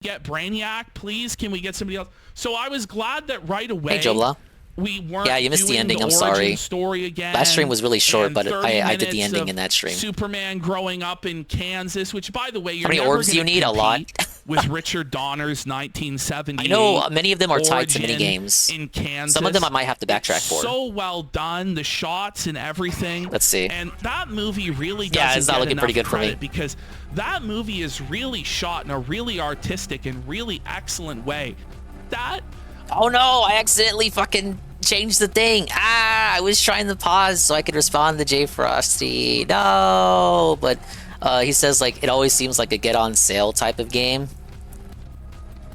Get Brainiac, please. Can we get somebody else? So I was glad that right away, hey, Jobla. we weren't. Yeah, you missed the doing ending. I'm origin sorry. Story again. Last stream was really short, and but 30 I did the minutes ending of in that stream. Superman growing up in Kansas, which, by the way, you're How many never orbs do you gonna need? A lot. compete with Richard Donner's 1978. I know many of them are tied to mini origin games. in Kansas. Some of them I might have to backtrack for. So well done, the shots and everything. Let's see. And that movie really doesn't Yeah, it's not get looking pretty enough good for me. credit because that movie is really shot in a really artistic and really excellent way. That Oh no, I accidentally fucking changed the thing. Ah, I was trying to pause so I could respond to Jay Frosty. No, but he says like it always seems like a get on sale type of game.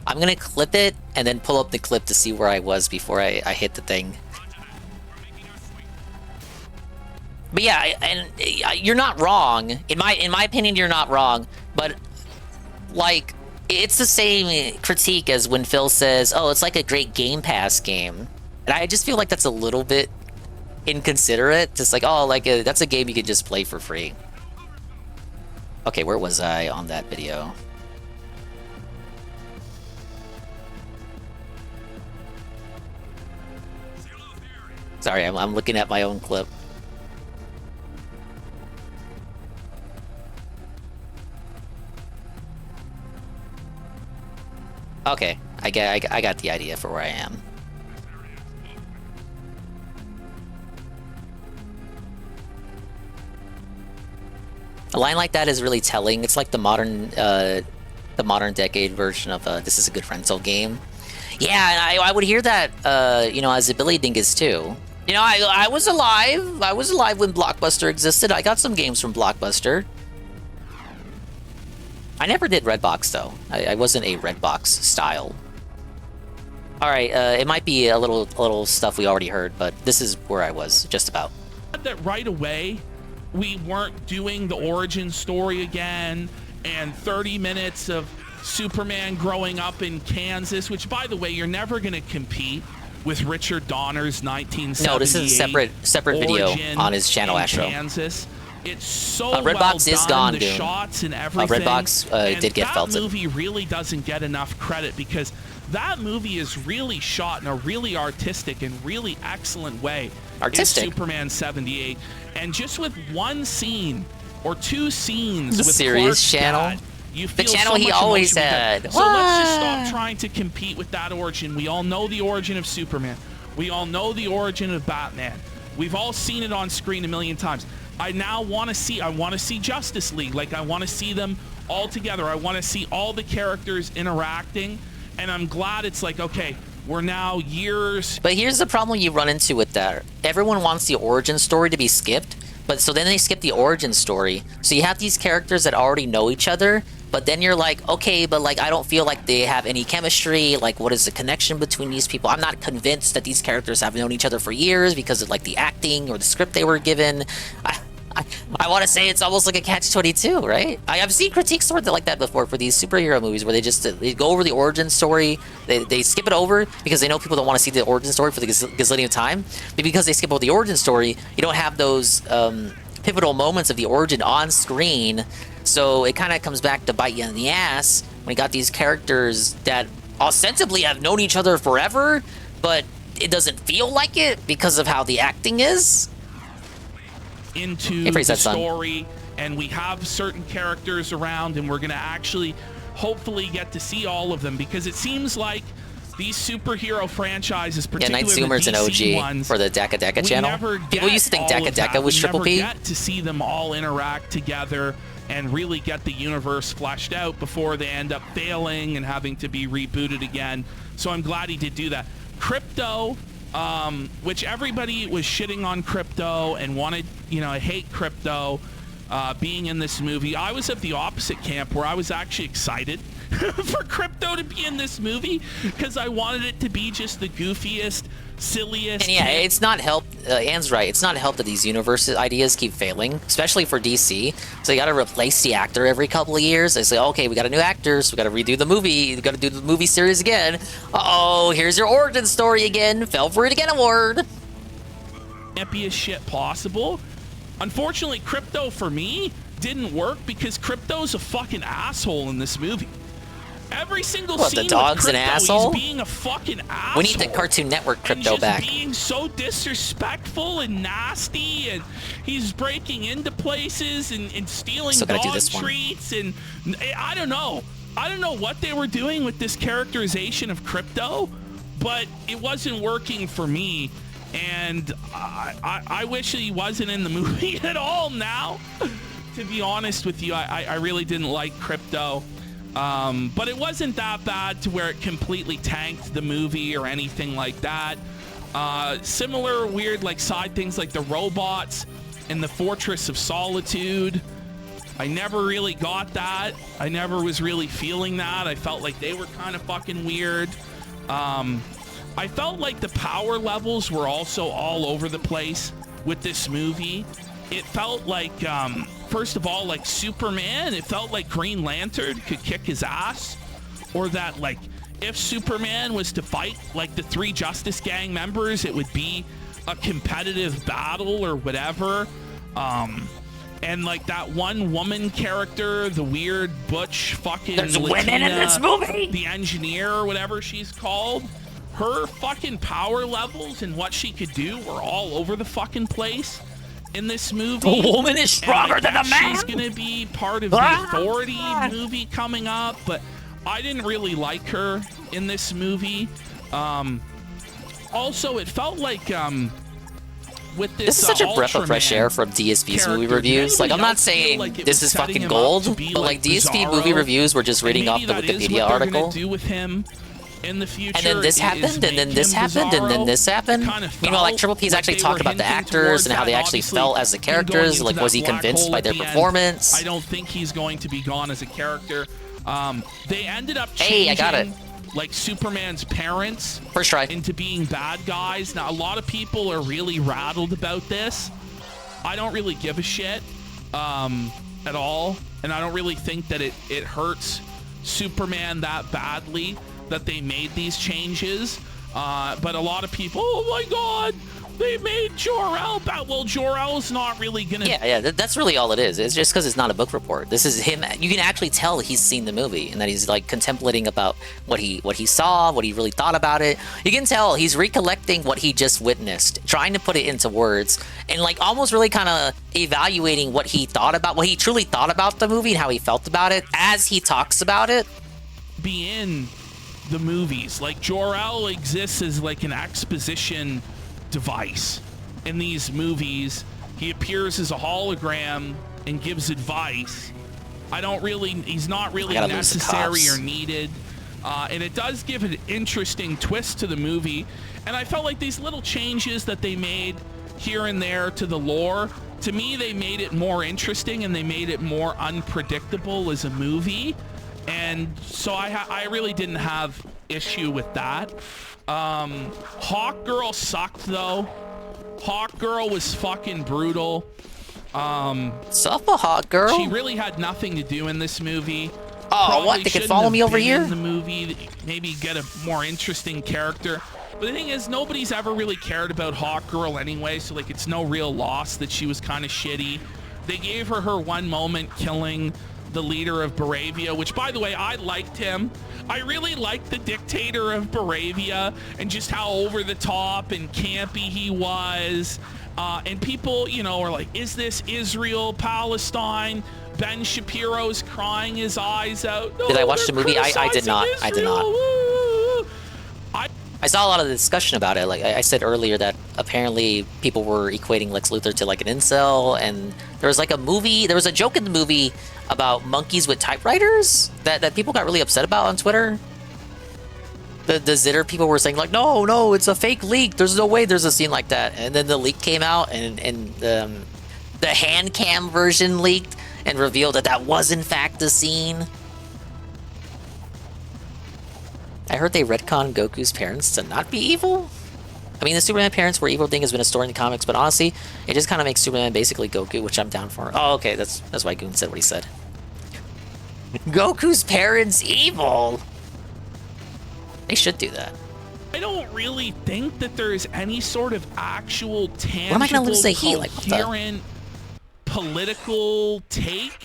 I'm gonna clip it and then pull up the clip to see where I was before I hit the thing. But yeah, and you're not wrong. In my opinion, you're not wrong. But like, it's the same critique as when Phil says, "Oh, it's like a great Game Pass game," and I just feel like that's a little bit inconsiderate. Just like, oh, like that's a game you could just play for free. Okay, where was I on that video? Sorry, I'm looking at my own clip. Okay, I got the idea for where I am. A line like that is really telling. It's like the modern decade version of "This is a good rental game." Yeah, and I would hear that, you know, as a Billy Dingus too. You know, I was alive. I was alive when Blockbuster existed. I got some games from Blockbuster. I never did Redbox though. I wasn't a Redbox style. All right, it might be a little stuff we already heard, but this is where I was just about. That right away, we weren't doing the origin story again, and 30 minutes of Superman growing up in Kansas, which, by the way, you're never going to compete with Richard Donner's 1978. No, this is a separate video on his channel, Astro. Kansas. It's so Redbox well is done, gone, the Doom. shots and everything. Redbox did get felted. That movie really doesn't get enough credit because that movie is really shot in a really artistic and really excellent way. Artistic? In Superman 78. And just with one scene or two scenes The with series Clark's channel? dad, you The feel channel so he much always emotion behind it. had. So let's just What? stop trying to compete with that origin. We all know the origin of Superman. We all know the origin of Batman. We've all seen it on screen a million times. I now want to see Justice League. Like, I want to see them all together. I want to see all the characters interacting. And I'm glad it's like, okay, we're now years. But here's the problem you run into with that. Everyone wants the origin story to be skipped, but so then they skip the origin story. So you have these characters that already know each other, but then you're like, okay, but like I don't feel like they have any chemistry. Like, what is the connection between these people? I'm not convinced that these characters have known each other for years because of like the acting or the script they were given. I want to say it's almost like a catch-22, right? I've seen critiques sort of like that before for these superhero movies where they go over the origin story, they skip it over because they know people don't want to see the origin story for the gazillion time. But because they skip over the origin story, you don't have those pivotal moments of the origin on screen. So it kind of comes back to bite you in the ass when you got these characters that ostensibly have known each other forever, but it doesn't feel like it because of how the acting is. Into the story, and we have certain characters around, and we're going to actually hopefully get to see all of them because it seems like these superhero franchises, particularly Night Zoomer's the DC an OG ones, for the Daka Daka channel. People used to think Daka Daka was Triple P. We never get to see them all interact together and really get the universe fleshed out before they end up failing and having to be rebooted again. So I'm glad he did do that. Crypto, which everybody was shitting on Crypto and wanted, you know, I hate Crypto being in this movie. I was at the opposite camp where I was actually excited for Crypto to be in this movie because I wanted it to be just the goofiest, silliest. And yeah, it's not helped. Anne's right. It's not helped that these universe ideas keep failing, especially for DC. So you got to replace the actor every couple of years. They say, okay, we got a new actor, so we got to redo the movie. We got to do the movie series again. Uh-oh, here's your origin story again. Fell for it again award. Campiest shit possible. Unfortunately, Crypto for me didn't work because Crypto's a fucking asshole in this movie. Every single What, scene the dog's with an Crypto, asshole? he's being a fucking asshole. We need the Cartoon Network and Crypto just back. being so disrespectful and nasty, and he's breaking into places and stealing Still gotta do dog this one. treats, and I don't know. I don't know what they were doing with this characterization of Crypto, but it wasn't working for me, and I wish he wasn't in the movie at all now. To be honest with you, I really didn't like Crypto. But it wasn't that bad to where it completely tanked the movie or anything like that. Similar weird like side things like the robots in the Fortress of Solitude. I never really got that. I never was really feeling that. I felt like they were kind of fucking weird. I felt like the power levels were also all over the place with this movie. It felt like, first of all, like Superman, it felt like Green Lantern could kick his ass. Or that, like, if Superman was to fight, like, the 3 Justice Gang members, it would be a competitive battle or whatever. And, like, that one woman character, the weird butch fucking There's Latina, women in this movie? the engineer or whatever she's called, her fucking power levels and what she could do were all over the fucking place in this movie. A woman is stronger than a man? She's gonna be part of the Authority movie coming up, but I didn't really like her in this movie. Also, it felt like with this, This is such a breath of fresh Ultraman air from DSP's movie character, reviews. Like, I'm not else feel saying like it this was is setting fucking him gold, up to be but like DSP Bizarro? movie reviews were just reading off Maybe the that is Wikipedia what they're article. gonna do with him in the future. And then this is happened, and then make this him happened, and then Bizarro. this happened. It kind of Meanwhile, like felt Triple P's like actually they talked were about the hinting actors towards and how that, they and actually obviously felt as the him going characters. into Like, that was he black convinced hole by at their the end. performance? I don't think he's going to be gone as a character. They ended up Hey, I got it. changing, like, Superman's parents First try. into being bad guys. Now, a lot of people are really rattled about this. I don't really give a shit at all, and I don't really think that it hurts Superman that badly that they made these changes. But a lot of people, oh my god, they made Jor-El bad. Well, Jor-El's not really gonna... Yeah, that's really all it is. It's just because it's not a book report. This is him. You can actually tell he's seen the movie and that he's like contemplating about what he saw, what he really thought about it. You can tell he's recollecting what he just witnessed, trying to put it into words, and like almost really kind of evaluating what he thought about, what he truly thought about the movie and how he felt about it as he talks about it. Be in the movies. Like, Jor-El exists as like an exposition device in these movies. He appears as a hologram and gives advice. He's not really necessary or needed. And it does give an interesting twist to the movie. And I felt like these little changes that they made here and there to the lore, to me, they made it more interesting and they made it more unpredictable as a movie. And so I really didn't have issue with that. Hawk Girl sucked though. Hawk Girl was fucking brutal. Sup, a Hawk Girl? She really had nothing to do in this movie. Oh, Probably what? They could shouldn't follow have me over been here? in the movie, maybe get a more interesting character. But the thing is, nobody's ever really cared about Hawk Girl anyway, so like it's no real loss that she was kind of shitty. They gave her one moment killing the leader of Baravia, which, by the way, I liked him. I really liked the dictator of Baravia and just how over the top and campy he was. And people, you know, are like, is this Israel, Palestine? Ben Shapiro's crying his eyes out. No, Did I watch the they're movie? I did not. criticizing I did not. Israel. I saw a lot of the discussion about it. Like I said earlier, that apparently people were equating Lex Luthor to like an incel, and there was like a movie. There was a joke in the movie about monkeys with typewriters that people got really upset about on Twitter. The Zitter people were saying like, no, it's a fake leak. There's no way there's a scene like that. And then the leak came out, and the hand cam version leaked and revealed that was in fact the scene. I heard they retconned Goku's parents to not be evil. I mean, the Superman parents were evil thing has been a story in the comics, but honestly, it just kind of makes Superman basically Goku, which I'm down for. Oh, okay, that's why Goon said what he said. Goku's parents evil. They should do that. I don't really think that there is any sort of actual tangible, What am I gonna lose the heat? Like, what the? coherent political take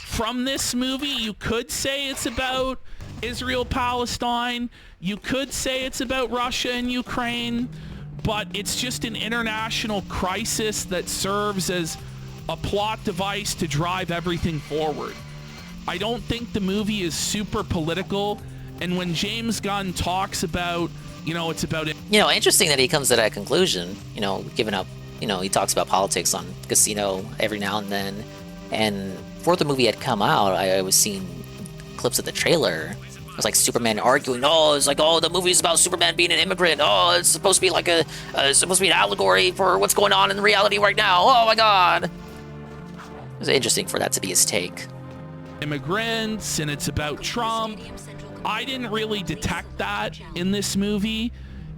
from this movie. You could say it's about Israel-Palestine. You could say it's about Russia and Ukraine, but it's just an international crisis that serves as a plot device to drive everything forward. I don't think the movie is super political, and when James Gunn talks about, it's about it. Interesting that he comes to that conclusion, giving up, he talks about politics on Casino every now and then, and before the movie had come out, I was seeing clips of the trailer. It was like Superman arguing, the movie's about Superman being an immigrant. Oh, it's supposed to be like it's supposed to be an allegory for what's going on in reality right now. Oh my God. It was interesting for that to be his take. Immigrants, and it's about Trump. I didn't really detect that in this movie,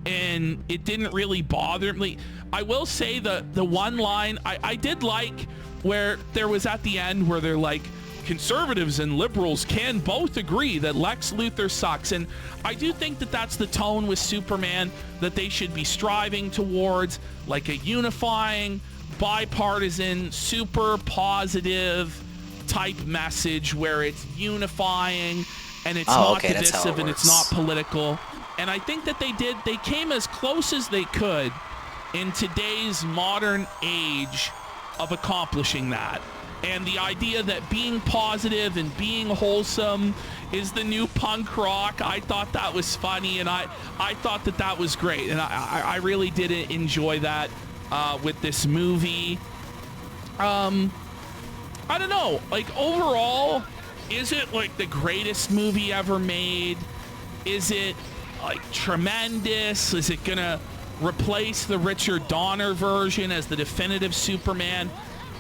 and it didn't really bother me. I will say the one line I did like, where there was at the end where they're like, conservatives and liberals can both agree that Lex Luthor sucks. And I do think that that's the tone with Superman that they should be striving towards, like a unifying, bipartisan, super positive type message where it's unifying and it's not divisive and it's not political. And I think that they came as close as they could in today's modern age of accomplishing that. And the idea that being positive and being wholesome is the new punk rock, I thought that was funny, and I thought that was great. And I really did enjoy that with this movie. I don't know. Like, overall, is it like the greatest movie ever made? Is it like tremendous? Is it gonna replace the Richard Donner version as the definitive Superman?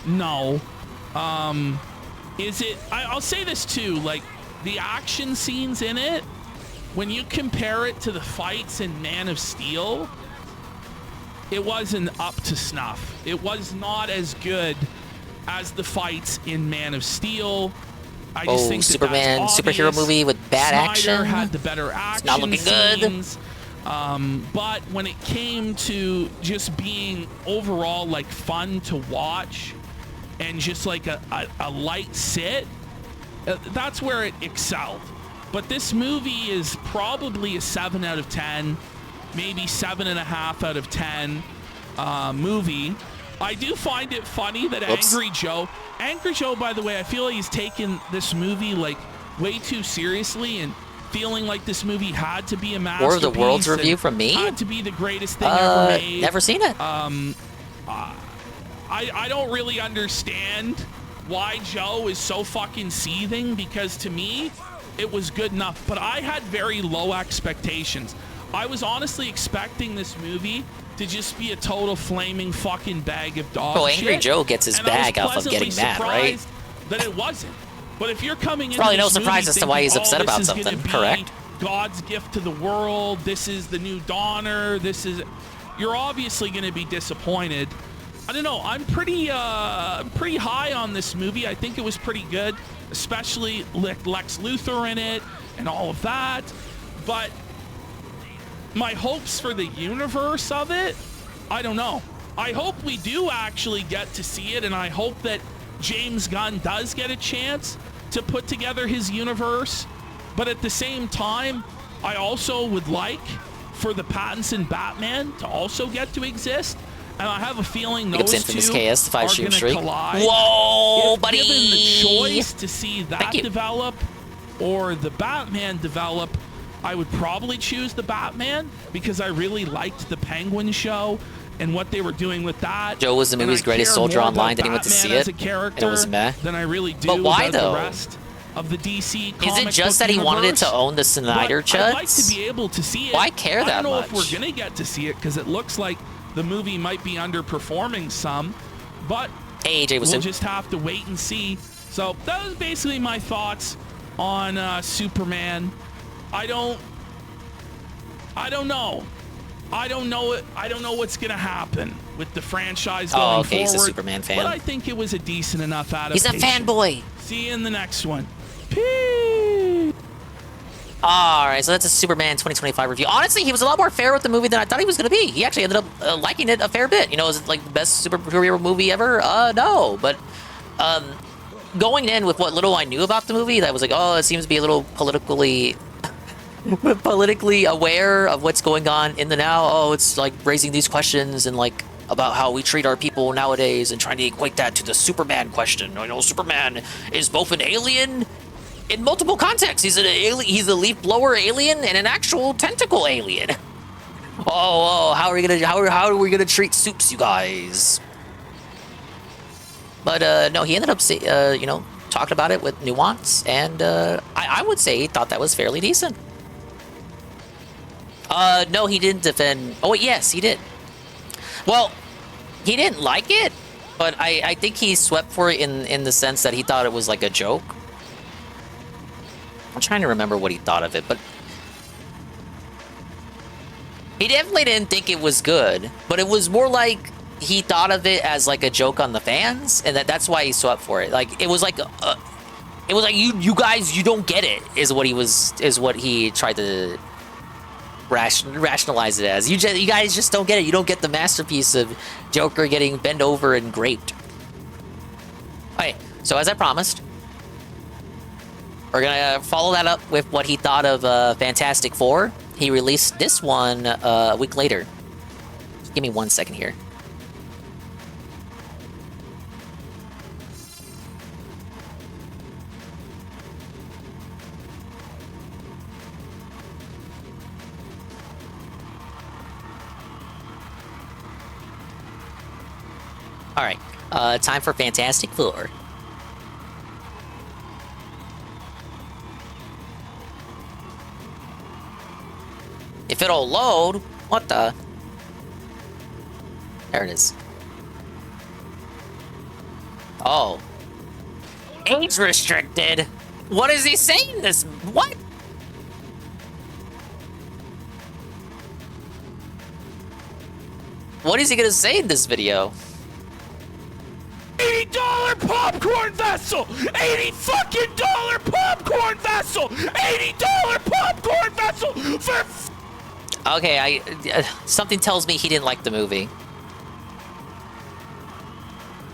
No. Is it? I'll say this too. Like, the action scenes in it, when you compare it to the fights in Man of Steel, it wasn't up to snuff. It was not as good as the fights in Man of Steel. I just think Superman that's superhero movie with bad Snyder action. Had the better action. It's not looking scenes. But when it came to just being overall like fun to watch and just like a light sit, that's where it excelled. But this movie is probably a 7 out of 10, maybe 7.5 out of 10 movie. I do find it funny that Angry Joe, by the way, I feel like he's taken this movie like way too seriously and feeling like this movie had to be a masterpiece. Or the world's review from me? Had to be the greatest thing ever made. Never seen it. I don't really understand why Joe is so fucking seething, because to me, it was good enough. But I had very low expectations. I was honestly expecting this movie to just be a total flaming fucking bag of dog shit. Angry Joe gets his bag off of getting mad, right? That it wasn't. But if you're coming in, probably no surprise as to why he's upset about something. Correct. God's gift to the world. This is the new Donner. You're obviously going to be disappointed. I don't know. I'm pretty high on this movie. I think it was pretty good, especially Lex Luthor in it and all of that. But my hopes for the universe of it, I don't know. I hope we do actually get to see it, and I hope that James Gunn does get a chance to put together his universe. But at the same time, I also would like for the Pattinson Batman to also get to exist. And I have a feeling those two are going to collide. Whoa, if buddy! Given the choice to see that develop or the Batman develop, I would probably choose the Batman because I really liked the Penguin show and what they were doing with that. Joe was the movie's greatest soldier online. Didn't he went to see it? And it was meh. Than I really do. But why though? though? The rest of the DC is it just that he wanted it to own the Snyder chuds? I'd like to be able to see it. Why care that much? I don't know if we're gonna get to see it because it looks like the movie might be underperforming some, but hey, AJ, we'll just have to wait and see. So that was basically my thoughts on Superman. I don't know. I don't know what's gonna happen with the franchise going forward. He's a Superman fan. But I think it was a decent enough adaptation. He's a fanboy. See you in the next one. Peace. All right, so that's a Superman 2025 review. Honestly, he was a lot more fair with the movie than I thought he was going to be. He actually ended up liking it a fair bit. You know, is it like the best superhero movie ever? No. But going in with what little I knew about the movie, that was like, oh, it seems to be a little politically politically aware of what's going on in the now. Oh, it's like raising these questions and like about how we treat our people nowadays and trying to equate that to the Superman question. You know, Superman is both an alien in multiple contexts. He's an alien, he's a leaf blower alien and an actual tentacle alien. Oh, how are we gonna treat Soups, you guys? But no, he ended up you know, talking about it with nuance, and I would say he thought that was fairly decent. No, he didn't defend. Oh, yes, he did. Well, he didn't like it, but I think he swept for it in the sense that he thought it was like a joke. I'm trying to remember what he thought of it, but he definitely didn't think it was good, but it was more like he thought of it as like a joke on the fans, and that's why he swept for it. Like it was like you guys, you don't get it, is what he tried to rationalize it as. You guys just don't get it. You don't get the masterpiece of Joker getting bent over and graped. Okay, so as I promised, we're gonna follow that up with what he thought of Fantastic Four. He released this one a week later. Just give me 1 second here. All right, time for Fantastic Four. If it'll load, what the? There it is. Oh. Age restricted? What is he saying this? What? What is he gonna say in this video? $80 popcorn vessel! $80 fucking popcorn vessel! $80 popcorn vessel for. Okay, something tells me he didn't like the movie.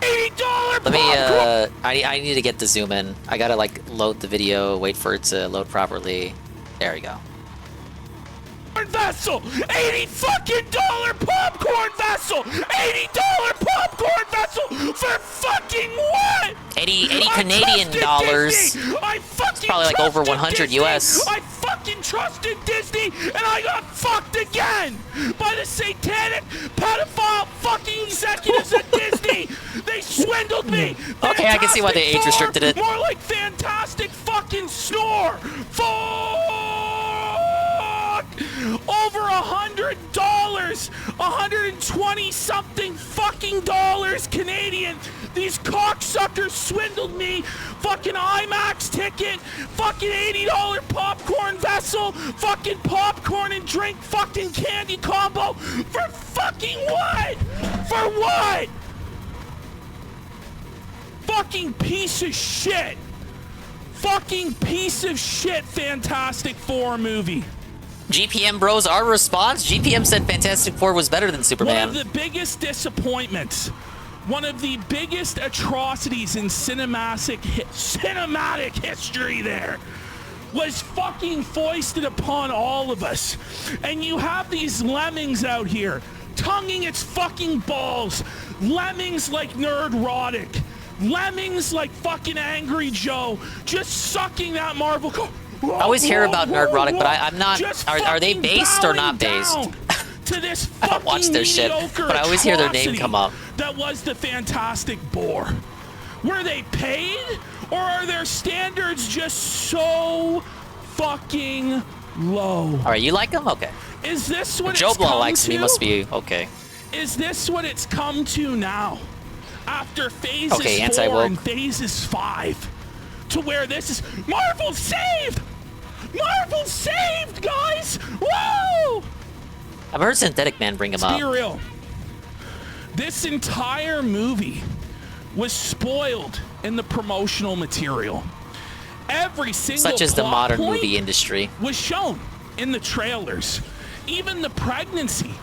$80 Let me I need to get the zoom in. I gotta like load the video, wait for it to load properly. There we go. Vessel! $80 fucking popcorn vessel! $80 popcorn vessel for fucking what? 80 Canadian dollars. It's probably like over 100 US. I fucking trusted Disney and I got fucked again by the satanic pedophile fucking executives at Disney. They swindled me. Okay, I can see why they age restricted it. More like Fantastic fucking Snore. Over $100, 120 something fucking dollars Canadian. These cocksuckers swindled me. Fucking IMAX ticket, fucking $80 popcorn vessel, fucking popcorn and drink, fucking candy combo. For fucking what? For what? Fucking piece of shit. Fucking piece of shit Fantastic Four movie. GPM bros, our response, GPM said Fantastic Four was better than Superman. One of the biggest disappointments, one of the biggest atrocities in cinematic history there was fucking foisted upon all of us. And you have these lemmings out here tonguing its fucking balls. Lemmings like Nerdrotic. Lemmings like fucking Angry Joe. Just sucking that Marvel. I always hear about Nerdrotic, but I'm not. Are they based or not based? To this I don't watch their shit, but I always hear their name come up. That was the Fantastic Four. Were they paid, or are their standards just so fucking low? All right, you like them? Okay. Is this what Joe it's Blow come likes to? me. Must be okay. Is this what it's come to now? After phases 4 anti-woke. and phases 5, to where this is Marvel saved. Marvel saved, guys! Whoa! I've heard Synthetic Man bring him up. Be real. This entire movie was spoiled in the promotional material. Every single Such as the plot modern point movie industry. was shown in the trailers. Even the pregnancy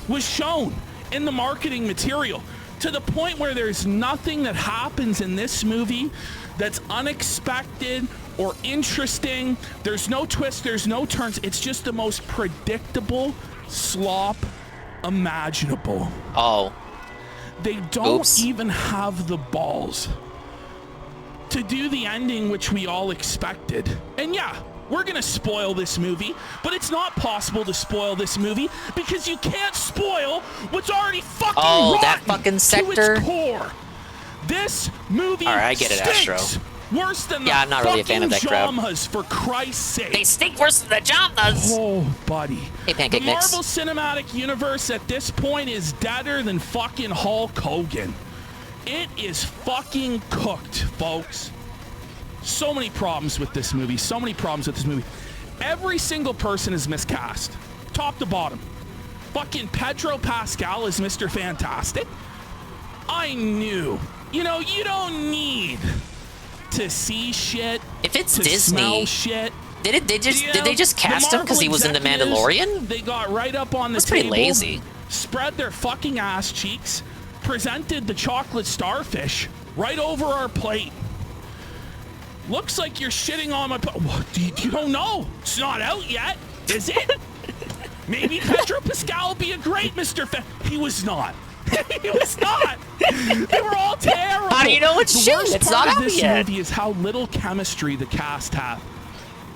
was shown in the marketing material, to the point where there's nothing that happens in this movie that's unexpected or interesting. There's no twists, there's no turns. It's just the most predictable slop imaginable. Oh. They don't Oops. even have the balls to do the ending which we all expected. And yeah, we're gonna spoil this movie, but it's not possible to spoil this movie because you can't spoil what's already fucking rotten that fucking sector. to its core. This movie All right, I get it, stinks Astro. worse than Yeah, the I'm not really a fan of that crowd. Jamas, for Christ's sake. They stink worse than the Jamas. Oh, buddy. Hey, Pancake The Mix. Marvel Cinematic Universe at this point is deader than fucking Hulk Hogan. It is fucking cooked, folks. So many problems with this movie. So many problems with this movie. Every single person is miscast. Top to bottom. Fucking Pedro Pascal is Mr. Fantastic. I knew. You know, you don't need to see shit. If it's to Disney, smell shit. Did they just cast him because he was in The Marvel Mandalorian? They got right up on the That's table. pretty lazy. Spread their fucking ass cheeks. Presented the chocolate starfish right over our plate. Looks like you're shitting on my... You don't know. It's not out yet, is it? Maybe Pedro Pascal will be a great Mr. He was not. He was not. They were all terrible. How do you know it's shit? The worst It's part not of out this yet. movie is how little chemistry the cast have.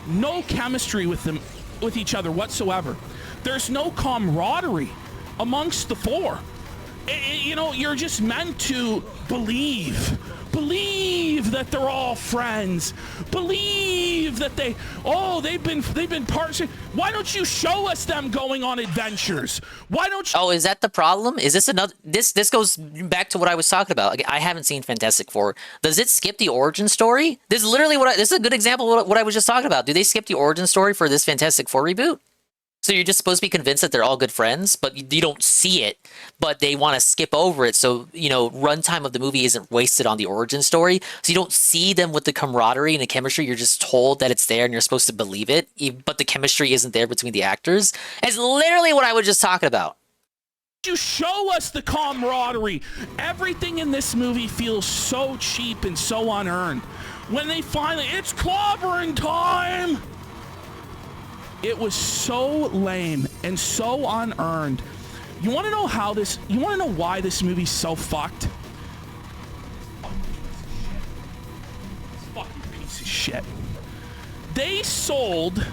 No chemistry with them, with each other whatsoever. There's no camaraderie amongst the four. You know, you're just meant to believe that they're all friends. Believe that they've been parts. Why don't you show us them going on adventures? Why don't you? Oh, is that the problem? Is this another? This goes back to what I was talking about. Like, I haven't seen Fantastic Four. Does it skip the origin story? This is literally this is a good example of what I was just talking about. Do they skip the origin story for this Fantastic Four reboot? So you're just supposed to be convinced that they're all good friends, but you don't see it, but they want to skip over it. So, you know, runtime of the movie isn't wasted on the origin story. So you don't see them with the camaraderie and the chemistry. You're just told that it's there and you're supposed to believe it, but the chemistry isn't there between the actors. It's literally what I was just talking about. You show us the camaraderie. Everything in this movie feels so cheap and so unearned. When they finally, it's clobbering time. It was so lame and so unearned. You want to know you want to know why this movie's so fucked? Fucking piece of shit. They sold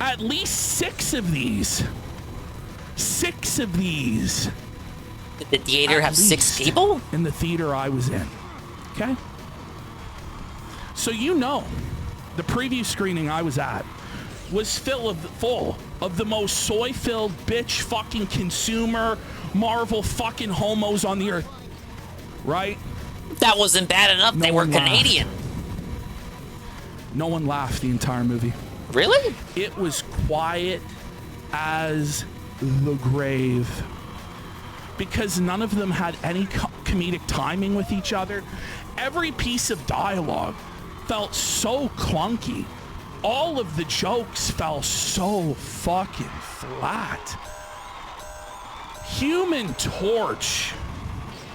at least 6 of these. 6 of these. Did the theater have 6 people? In the theater I was in. Okay? So you know, the preview screening I was at was full of the most soy-filled bitch fucking consumer Marvel fucking homos on the earth. Right? That wasn't bad enough. They were Canadian. No one laughed the entire movie. Really? It was quiet as the grave. Because none of them had any comedic timing with each other. Every piece of dialogue felt so clunky. All of the jokes fell so fucking flat. Human Torch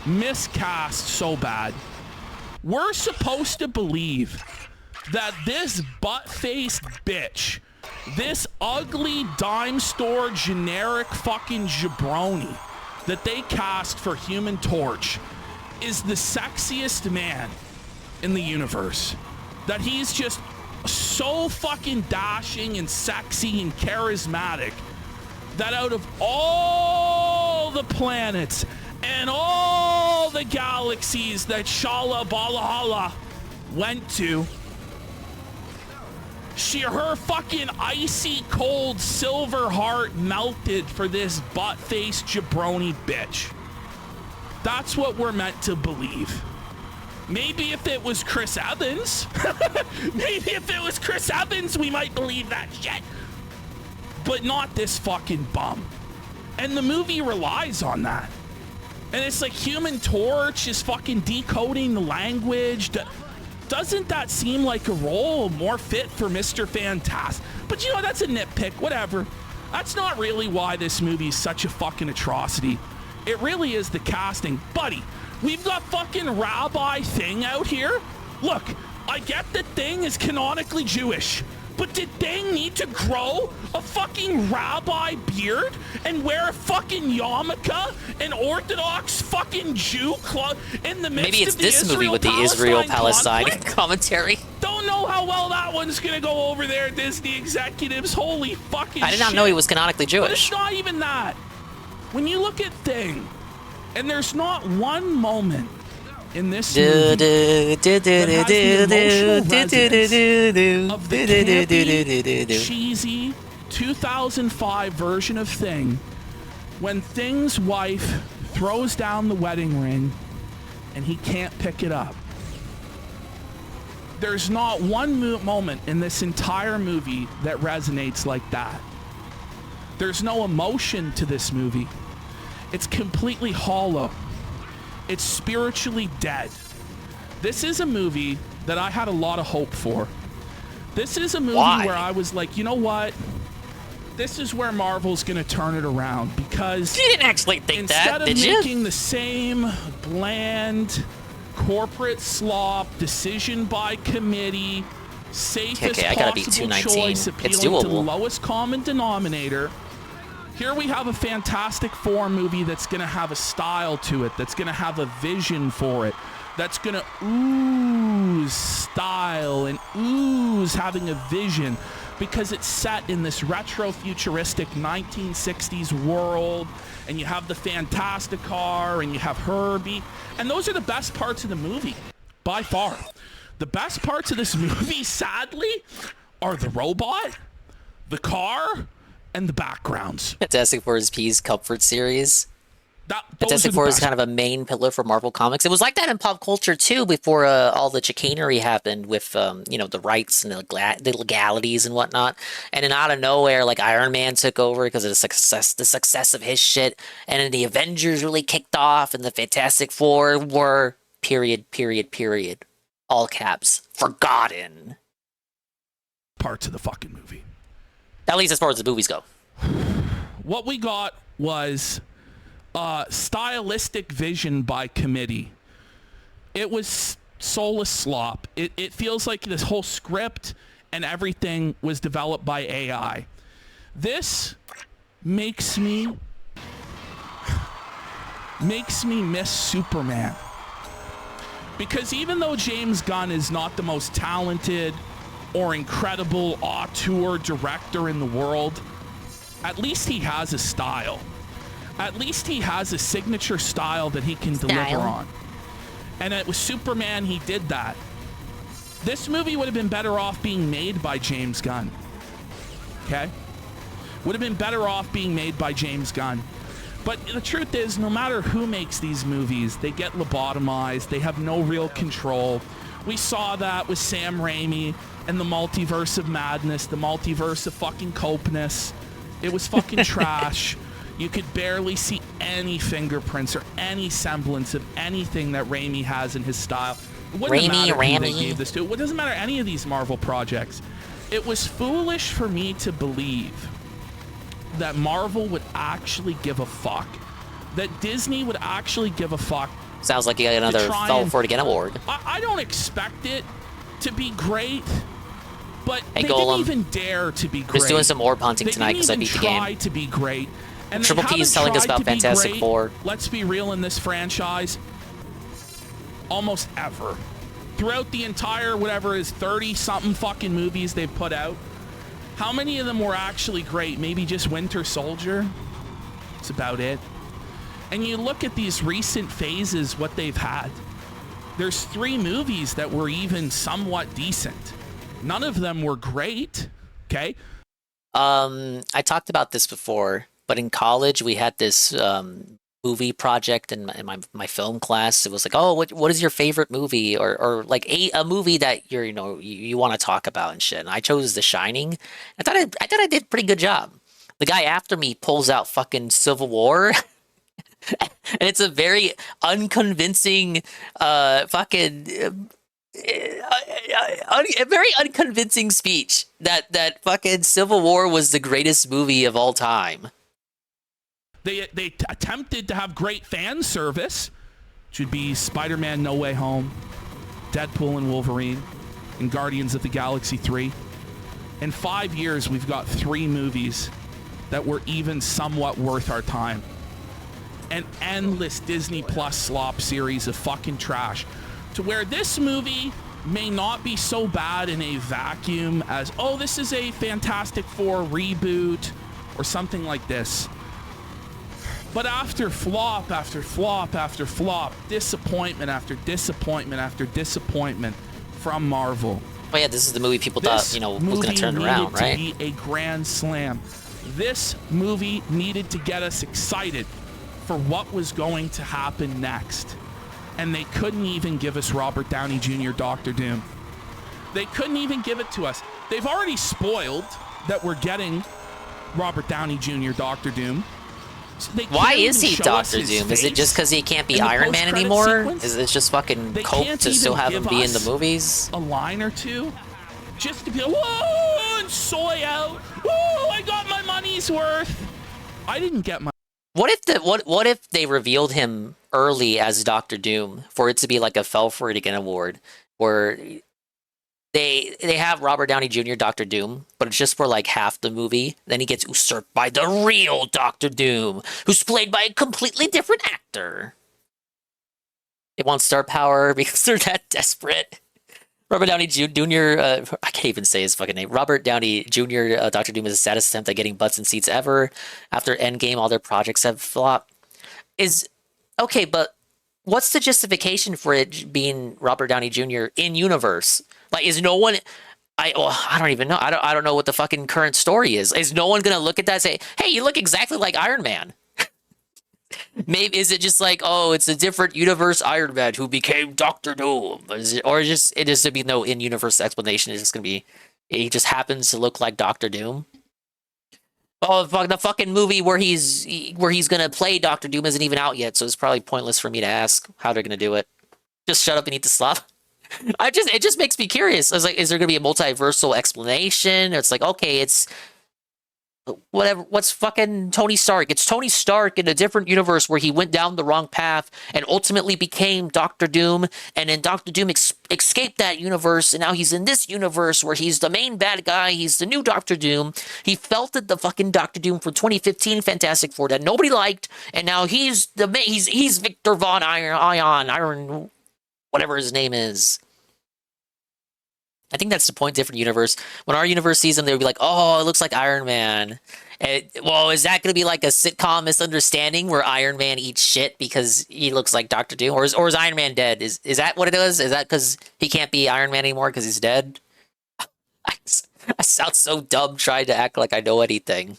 miscast so bad. We're supposed to believe that this butt-faced bitch, this ugly dime store generic fucking jabroni that they cast for Human Torch is the sexiest man in the universe. That he's just so fucking dashing and sexy and charismatic that out of all the planets and all the galaxies that Shala Balahala went to, her fucking icy cold silver heart melted for this butt-faced jabroni bitch. That's what we're meant to believe. Maybe if it was Chris Evans, we might believe that shit. But not this fucking bum. And the movie relies on that. And it's like Human Torch is fucking decoding the language. Doesn't that seem like a role more fit for Mr. Fantastic? But you know, that's a nitpick, whatever. That's not really why this movie is such a fucking atrocity. It really is the casting. Buddy, we've got fucking Rabbi Thing out here. Look, I get that Thing is canonically Jewish, but did Thing need to grow a fucking rabbi beard and wear a fucking yarmulke, an Orthodox fucking Jew club in the midst Maybe it's of the this movie with the Israel-Palestine commentary. Don't know how well that one's gonna go over there, Disney executives. Holy fucking shit. I did not know he was canonically But Jewish. it's not even that. When you look at Thing, and there's not one moment in this movie that has the emotional resonance of the campy, cheesy 2005 version of Thing, when Thing's wife throws down the wedding ring and he can't pick it up. There's not one moment in this entire movie that resonates like that. There's no emotion to this movie. It's completely hollow. It's spiritually dead. This is a movie that I had a lot of hope for. This is a movie where I was like, you know what? This is where Marvel's gonna turn it around, because you didn't actually think that, did instead you? of making the same bland corporate slop, decision by committee, safest I gotta beat possible 219. choice, It's appealing to the doable. lowest common denominator. Here we have a Fantastic Four movie that's going to have a style to it, that's going to have a vision for it, that's going to ooze style and ooze having a vision, because it's set in this retro-futuristic 1960s world, and you have the Fantastic Car, and you have Herbie, and those are the best parts of the movie, by far. The best parts of this movie, sadly, are the robot, the car, and the backgrounds. Fantastic Four's P's Comfort series. Those Fantastic are the Four is best. kind of a main pillar for Marvel Comics. It was like that in pop culture too, before all the chicanery happened with the rights and the legalities and whatnot. And then out of nowhere, like Iron Man took over because of the success of his shit, and then the Avengers really kicked off, and the Fantastic Four were period, all caps, forgotten parts of the fucking movie. At least as far as the movies go. What we got was stylistic vision by committee. It was soulless slop. It feels like this whole script and everything was developed by AI. This makes me miss Superman. Because even though James Gunn is not the most talented or incredible auteur director in the world, at least he has a style. At least he has a signature style that he can deliver on. And with Superman, he did that. This movie would have been better off being made by James Gunn. Okay? Would have been better off being made by James Gunn. But the truth is, no matter who makes these movies, they get lobotomized. They have no real control. We saw that with Sam Raimi and the Multiverse of Madness, the Multiverse of fucking Copeness. It was fucking trash. You could barely see any fingerprints or any semblance of anything that Raimi has in his style. It wouldn't matter who they gave this to. It doesn't matter any of these Marvel projects. It was foolish for me to believe that Marvel would actually give a fuck. That Disney would actually give a fuck. Sounds like you got another Fell for It Again award. I don't expect it to be great, but Hey, they Golem. didn't even dare to be great. Just doing some orb hunting They tonight because I didn't beat the even game. try to be great. And Triple they P is haven't telling us tried about to be Fantastic great, Four. Let's be real, in this franchise, almost ever. Throughout the entire, whatever it is, 30-something fucking movies they've put out, how many of them were actually great? Maybe just Winter Soldier? That's about it. And you look at these recent phases, what they've had. There's 3 movies that were even somewhat decent. None of them were great, okay? I talked about this before, but in college we had this movie project in my film class. It was like, oh, what is your favorite movie, or like a movie that you want to talk about and shit. And I chose The Shining. I thought I did a pretty good job. The guy after me pulls out fucking Civil War. And it's a very unconvincing a very unconvincing speech that fucking Civil War was the greatest movie of all time. They attempted to have great fan service, which would be Spider-Man No Way Home, Deadpool and Wolverine. and Guardians of the Galaxy 3. In 5 years, we've got 3 movies that were even somewhat worth our time. An endless Disney Plus slop series of fucking trash, to where this movie may not be so bad in a vacuum as, oh, this is a Fantastic Four reboot or something like this. But after flop after flop after flop, disappointment after disappointment after disappointment from Marvel. Oh yeah, this is the movie people thought, you know, was going to turn around, right? This movie needed to be a grand slam. This movie needed to get us excited for what was going to happen next. And they couldn't even give us Robert Downey Jr. Dr. Doom. They couldn't even give it to us. They've already spoiled that we're getting Robert Downey Jr. Dr. Doom. So why is he Dr. Doom? Is it just because he can't be Iron Man anymore? Is it just fucking cope to still have him be in the movies? A line or two? Just to be like, whoa, and soy out. Whoa, I got my money's worth. I didn't get my... What if they revealed him early as Dr. Doom for it to be like a Fell For It Again award, where they have Robert Downey Jr. Dr. Doom, but it's just for like half the movie. Then he gets usurped by the real Dr. Doom, who's played by a completely different actor. They want star power because they're that desperate. Robert Downey Jr. I can't even say his fucking name. Robert Downey Jr. Dr. Doom is the saddest attempt at getting butts in seats ever. After Endgame, all their projects have flopped. Okay, but what's the justification for it being Robert Downey Jr. in universe? Like, is no one? I don't even know. I don't know what the fucking current story is. Is no one gonna look at that and say, "Hey, you look exactly like Iron Man"? Maybe is it just like, oh, it's a different universe Iron Man who became Dr. Doom? Or just it is to be no in-universe explanation? It's just gonna be he just happens to look like Dr. Doom. Oh, the fucking movie where he's gonna play Dr. Doom isn't even out yet, so it's probably pointless for me to ask how they're gonna do it. Just shut up and eat the slop. It just makes me curious. I was like, is there gonna be a multiversal explanation? It's like, okay, it's whatever. What's fucking Tony Stark? It's Tony Stark in a different universe where he went down the wrong path and ultimately became Dr. Doom, and then Dr. Doom escaped that universe, and now he's in this universe where he's the main bad guy. He's the new Dr. Doom. He felted the fucking Dr. Doom for 2015 Fantastic Four that nobody liked, and now he's Victor Von Iron, whatever his name is. I think that's the point. Different universe. When our universe sees him, they'll be like, "Oh, it looks like Iron Man." Well, is that going to be like a sitcom misunderstanding where Iron Man eats shit because he looks like Dr. Doom, or is Iron Man dead? Is that what it is? Is that because he can't be Iron Man anymore because he's dead? I sound so dumb trying to act like I know anything.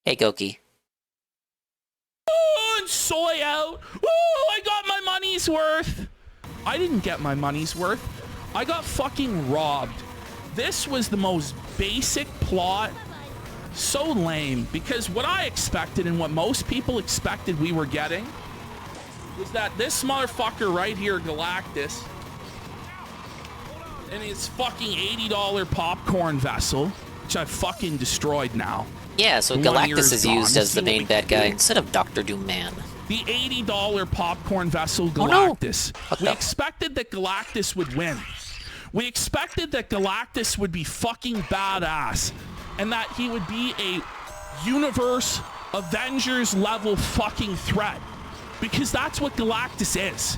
Hey, Goki. Oh, and soy out. Oh, I got my money's worth. I didn't get my money's worth. I got fucking robbed. This was the most basic plot. So lame, because what I expected and what most people expected we were getting was that this motherfucker right here, Galactus, and his fucking $80 popcorn vessel, which I've fucking destroyed now. Yeah, so Galactus is used as the main bad guy instead of Dr. Doom Man. The $80 popcorn vessel Galactus. Oh, no. We expected that Galactus would win. We expected that Galactus would be fucking badass and that he would be a universe Avengers level fucking threat, because that's what Galactus is.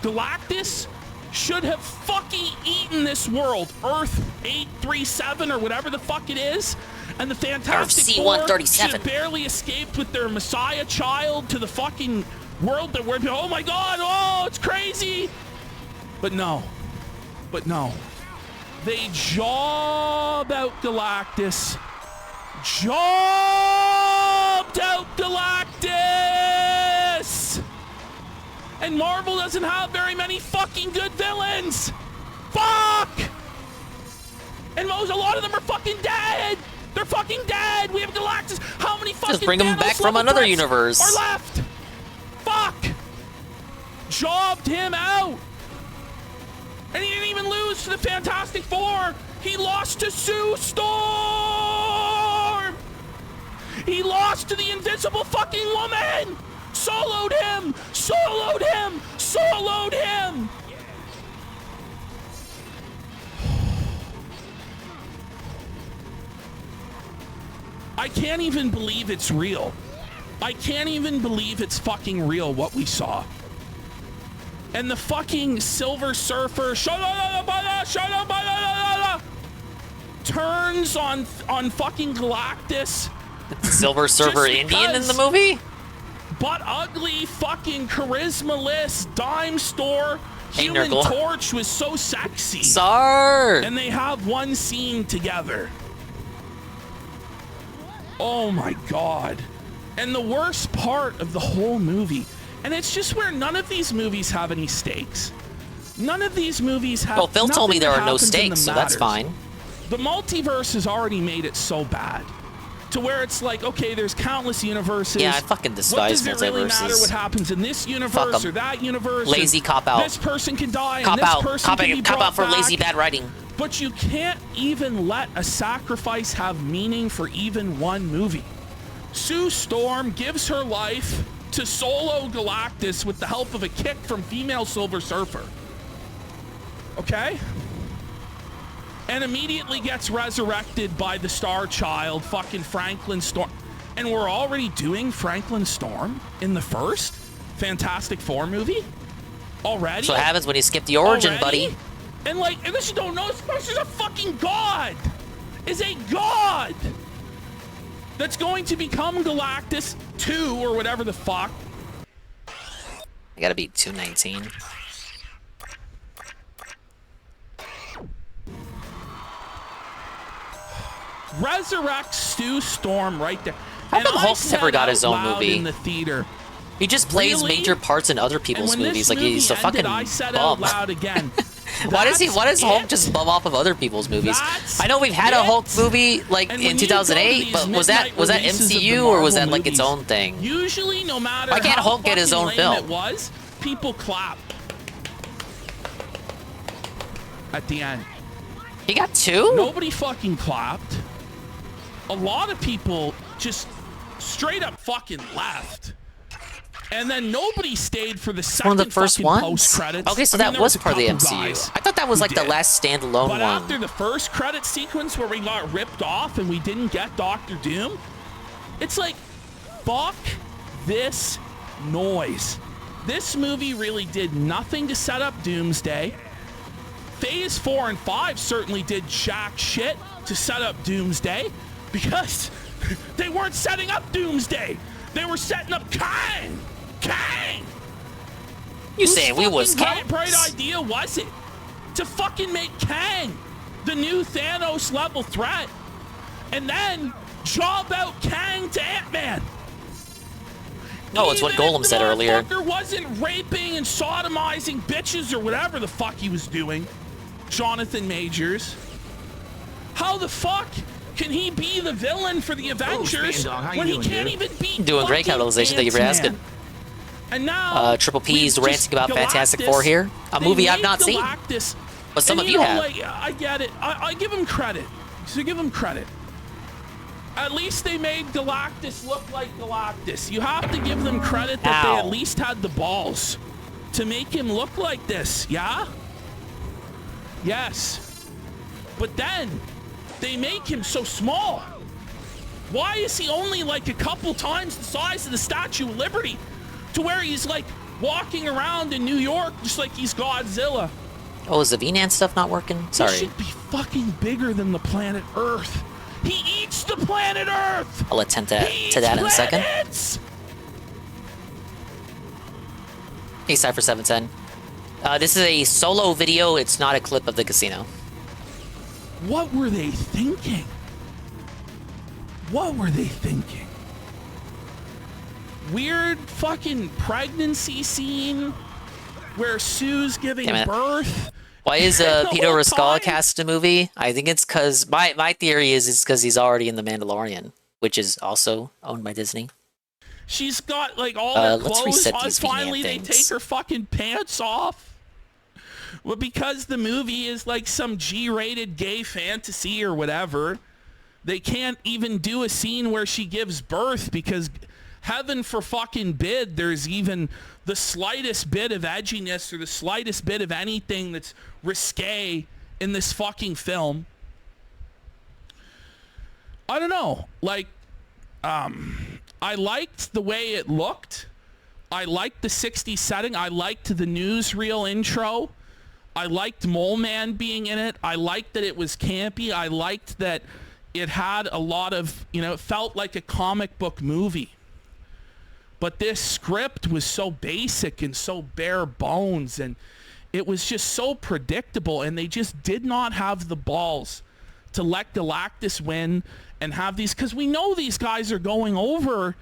Galactus should have fucking eaten this world, Earth 837 or whatever the fuck it is, and the Fantastic Four should barely escaped with their Messiah child to the fucking world that we're, oh my god, oh, it's crazy. But no. They job out Galactus. Jobbed out Galactus! And Marvel doesn't have very many fucking good villains! Fuck! And a lot of them are fucking dead! They're fucking dead! We have Galactus! How many fucking just bring them back from another universe are left? Fuck! Jobbed him out! And he didn't even lose to the Fantastic Four. He lost to Sue Storm. He lost to the Invisible fucking Woman. Soloed him. I can't even believe it's real. I can't even believe it's fucking real what we saw. And the fucking Silver Surfer turns on fucking Galactus. Silver Surfer Indian in the movie? But ugly, fucking charisma-less, dime store, Human Nurgle. Torch was so sexy. Sar! And they have one scene together. Oh my god. And the worst part of the whole movie, and it's just where none of these movies have any stakes. None of these movies have. Well, Phil told me nothing there that are no happens in them stakes, so that's matters. fine. The multiverse has already made it so bad. To where it's like, okay, there's countless universes. Yeah, I fucking despise multiverses. What does it really matter multiverses. what happens in this universe or that universe? Lazy and cop-out. This person can die Cop and this out. person can be Cop brought out for back. lazy bad writing. But you can't even let a sacrifice have meaning for even one movie. Sue Storm gives her life to solo Galactus with the help of a kick from female Silver Surfer. Okay? And immediately gets resurrected by the Star Child, fucking Franklin Storm. And we're already doing Franklin Storm in the first Fantastic Four movie? Already? That's what happens when you skip the origin, Already? buddy. And like, unless you don't know, this person's a fucking god! Is a god! That's going to become Galactus 2 or whatever the fuck. I gotta beat 219. Resurrect Stu Storm right there. How come I Hulk said never got out his own loud movie? in the theater. He just plays Really? major parts in other And people's when movies. this Like he's a movie fucking ended, I said out bum. loud again. Why does That's Hulk it. just bum off of other people's movies? That's I know we've had a Hulk it. movie like And in when you go to 2008, these but was that midnight releases of the MCU or was that Marvel like its movies, own thing? Usually, no matter Why can't how Hulk get his fucking own lame film? it was, people clap at the end. He got two? Nobody fucking clapped. A lot of people just straight up fucking left. And then nobody stayed for the second One of the first fucking ones? post-credits. Okay, so I mean, that there was a part of the couple MCU. guys I thought that was who like the did. last standalone But one. after the first credit sequence where we got ripped off and we didn't get Doctor Doom, it's like, fuck this noise. This movie really did nothing to set up Doomsday. Phase 4 and 5 certainly did jack shit to set up Doomsday because they weren't setting up Doomsday. They were setting up Kang. Kang! You saying we was What bright Kangs? idea was it to fucking make Kang the new Thanos level threat and then job out Kang to Ant-Man? No, it's what Golem said earlier. Motherfucker wasn't raping and sodomizing bitches or whatever the fuck he was doing. Jonathan Majors. How the fuck can he be the villain for the Avengers when he can't even beat Doing great fucking capitalization. Thank you for Ant-Man? asking. And now Triple P's we've ranting just- about Fantastic Galactus, Four here. A they movie I've made not seen. Galactus, But some and of you know, have. Like, I get it. I give him credit. So give him credit. At least they made Galactus look like Galactus. You have to give them credit that they Ow. at least had the balls to make him look like this, yeah? Yes. But then they make him so small. Why is he only like a couple times the size of the Statue of Liberty to where he's like walking around in New York just like he's Godzilla? Oh, is the VNAN stuff not working? He Sorry. should be fucking bigger than the planet Earth. He eats the planet Earth. I'll attend to He that in a eats second. planets! Hey, Cypher 710. This is a solo video. It's not a clip of the casino. What were they thinking? What were they thinking? Weird fucking pregnancy scene where Sue's giving Damn it. birth. Why is The Peter whole Rascal time. cast in a movie? I think it's because my theory is it's because he's already in The Mandalorian, which is also owned by Disney. She's got like all her let's clothes reset on. these Finally, VNAN they things. take her fucking pants off. Well, because the movie is like some G-rated gay fantasy or whatever, they can't even do a scene where she gives birth because heaven for fucking bid there's even the slightest bit of edginess or the slightest bit of anything that's risque in this fucking film. I don't know. Like, I liked the way it looked. I liked the 60s setting. I liked the newsreel intro. I liked Mole Man being in it. I liked that it was campy. I liked that it had a lot of, it felt like a comic book movie. But this script was so basic and so bare bones, and it was just so predictable, and they just did not have the balls to let Galactus win and have these, because we know these guys are going over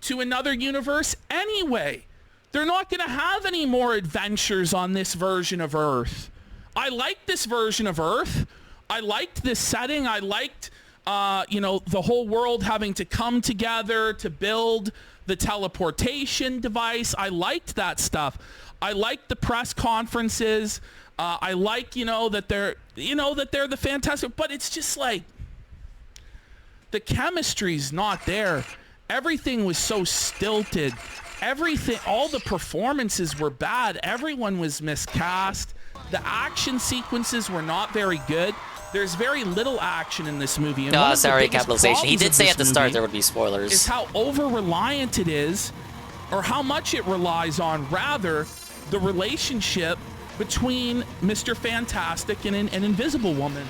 to another universe anyway. They're not going to have any more adventures on this version of Earth. I liked this version of Earth. I liked this setting. I liked, the whole world having to come together to build the teleportation device. I liked that stuff. I liked the press conferences. I like, that they're the Fantastic, but it's just like the chemistry's not there. Everything was so stilted. Everything, all the performances were bad. Everyone was miscast. The action sequences were not very good. There's very little action in this movie. And No, sorry, capitalization. He did say at the start there would be spoilers. Is how over-reliant it is, or how much it relies on, rather, the relationship between Mr. Fantastic and an Invisible Woman.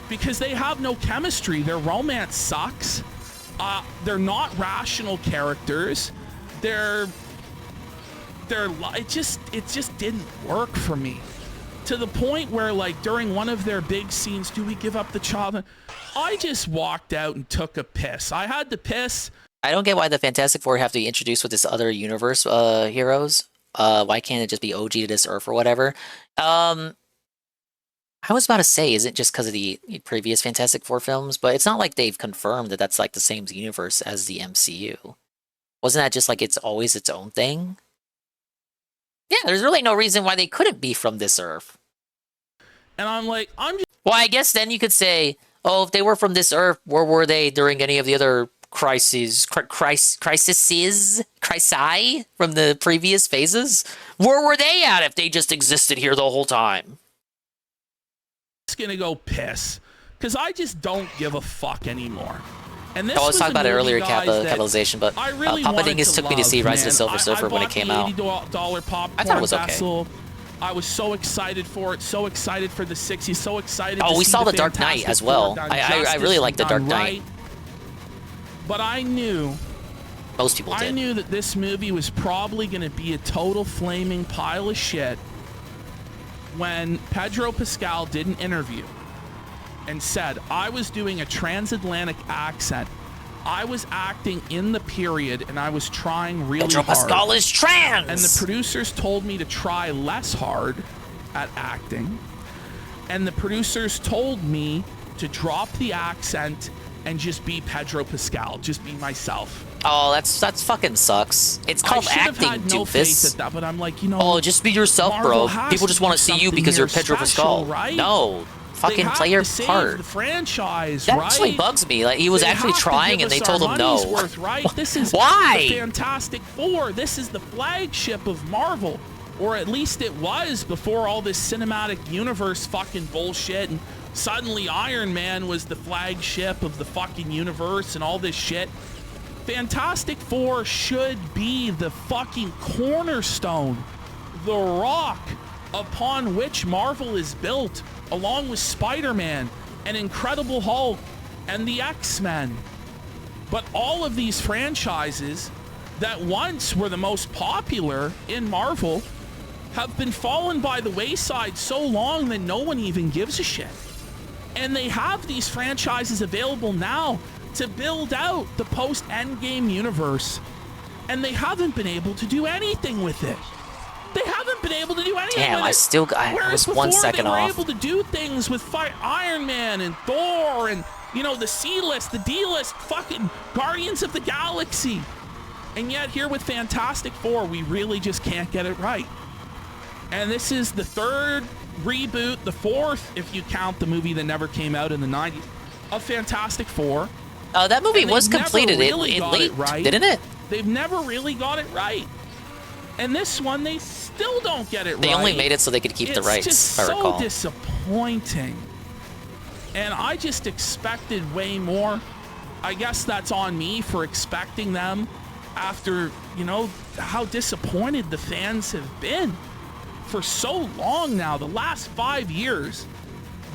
Because they have no chemistry. Their romance sucks. They're not rational characters. It just didn't work for me. To the point where, like, during one of their big scenes, do we give up the child? I just walked out and took a piss. I had to piss. I don't get why the Fantastic Four have to be introduced with this other universe heroes. Why can't it just be OG to this Earth or whatever? I was about to say, is it just because of the previous Fantastic Four films? But it's not like they've confirmed that that's like the same universe as the MCU. Wasn't that just like it's always its own thing? Yeah, there's really no reason why they couldn't be from this Earth. And I'm like, Well, I guess then you could say, oh, if they were from this Earth, where were they during any of the other crises from the previous phases? Where were they at if they just existed here the whole time? just gonna go piss, because I just don't give a fuck anymore. And this I was talking about it earlier, guys, capitalization, but I really Papa Dingus took me to see Rise of the Silver Surfer when it came out. $80 popcorn I thought it was okay. vessel. I was so excited for it, so excited for the 60s, so excited. Oh, to we see saw the The Dark Knight as well. I really like The Dark Knight. But I knew. Most people did. I knew that this movie was probably going to be a total flaming pile of shit when Pedro Pascal did an interview and said, I was doing a transatlantic accent. I was acting in the period, and I was trying really Pedro hard. Pascal is trans! And the producers told me to try less hard at acting. And the producers told me to drop the accent and just be Pedro Pascal, just be myself. Oh, that's fucking sucks. It's called acting, doofus. That, but I'm like, oh, just be yourself, Marvel bro. People just want to see you because you're Pedro Pascal. Right? No. Fucking play your part. The franchise, that right? actually bugs me. Like, he was actually trying, and they told him no. Worth, right? This is why? The Fantastic Four. This is the flagship of Marvel, or at least it was before all this cinematic universe fucking bullshit. And suddenly, Iron Man was the flagship of the fucking universe, and all this shit. Fantastic Four should be the fucking cornerstone, the rock upon which Marvel is built, along with Spider-Man and Incredible Hulk and the X-Men. But all of these franchises that once were the most popular in Marvel have been fallen by the wayside so long that no one even gives a shit. And they have these franchises available now to build out the post-Endgame universe. And they haven't been able to do anything with it. They haven't been able to do anything Damn, with it. I was 1 second off. They were able to do things with Iron Man and Thor and, the C-list, the D-list, fucking Guardians of the Galaxy. And yet here with Fantastic Four, we really just can't get it right. And this is the third reboot, the fourth, if you count the movie that never came out in the 90s, of Fantastic Four. That movie was completed. Really it leaked, right. didn't it? They've never really got it right. And this one, they still don't get it right. They only made it so they could keep the rights, it's if I recall. so disappointing. And I just expected way more. I guess that's on me for expecting them after, you know, how disappointed the fans have been for so long now, the last 5 years.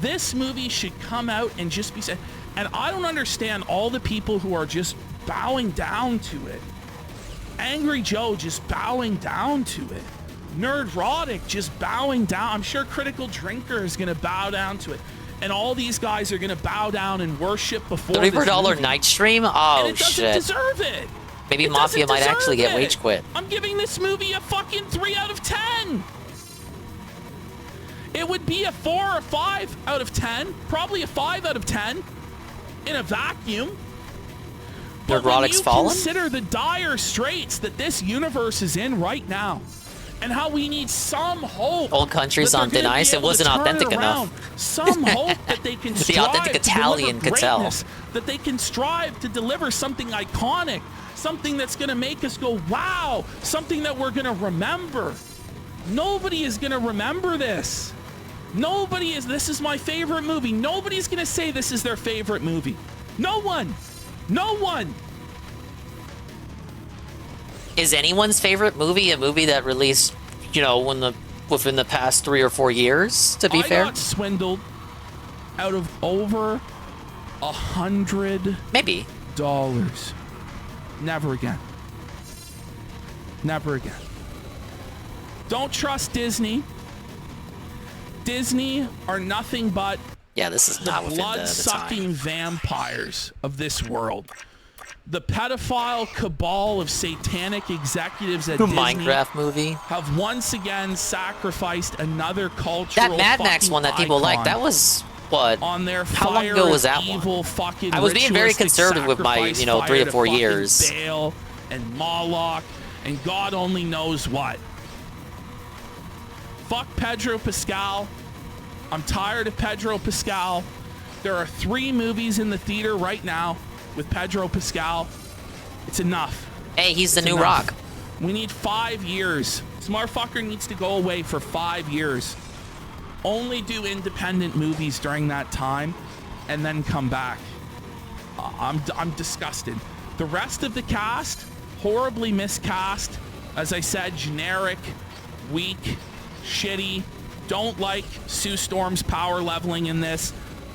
This movie should come out and just be said. And I don't understand all the people who are just bowing down to it. Angry Joe just bowing down to it. Nerdrotic just bowing down. I'm sure Critical Drinker is going to bow down to it. And all these guys are going to bow down and worship before this $34 movie. night stream? Oh, and it doesn't shit. deserve it. Maybe It Mafia doesn't might actually deserve get rage it. quit. I'm giving this movie a fucking 3 out of 10. It would be a 4 or 5 out of 10. Probably a 5 out of 10 in a vacuum. But when Nerdrotic's you fallen? consider the dire straits that this universe is in right now, and how we need some hope. Old country's that on they're thin gonna be ice. It able to wasn't turn authentic around. enough. Some hope that they can The strive authentic to Italian deliver could tell. greatness, that they can strive to deliver something iconic, something that's going to make us go, wow, something that we're going to remember. Nobody is going to remember this. Nobody is. This is my favorite movie. Nobody's going to say this is their favorite movie. No one. No one. Is anyone's favorite movie a movie that released, you know, within the past 3 or 4 years, to be fair? I got swindled out of over $100. Maybe. Never again. Never again. Don't trust Disney. Disney are nothing but yeah, this is not within the blood-sucking time. vampires of this world. The pedophile cabal of satanic executives at The Disney Minecraft movie have once again sacrificed another cultural That Mad Max fucking one that people icon like, that was what? on their How long ago was that evil one? Fucking I was being very ritualistic conservative with my, sacrifice 3 fire to 4 fucking years. Baal and Moloch and God only knows what. Fuck Pedro Pascal. I'm tired of Pedro Pascal. There are 3 movies in the theater right now with Pedro Pascal. It's enough. Hey, he's the It's new enough. Rock. We need 5 years. This motherfucker needs to go away for 5 years. Only do independent movies during that time and then come back. I'm disgusted. The rest of the cast, horribly miscast. As I said, generic, weak, shitty. Don't like Sue Storm's power leveling in this.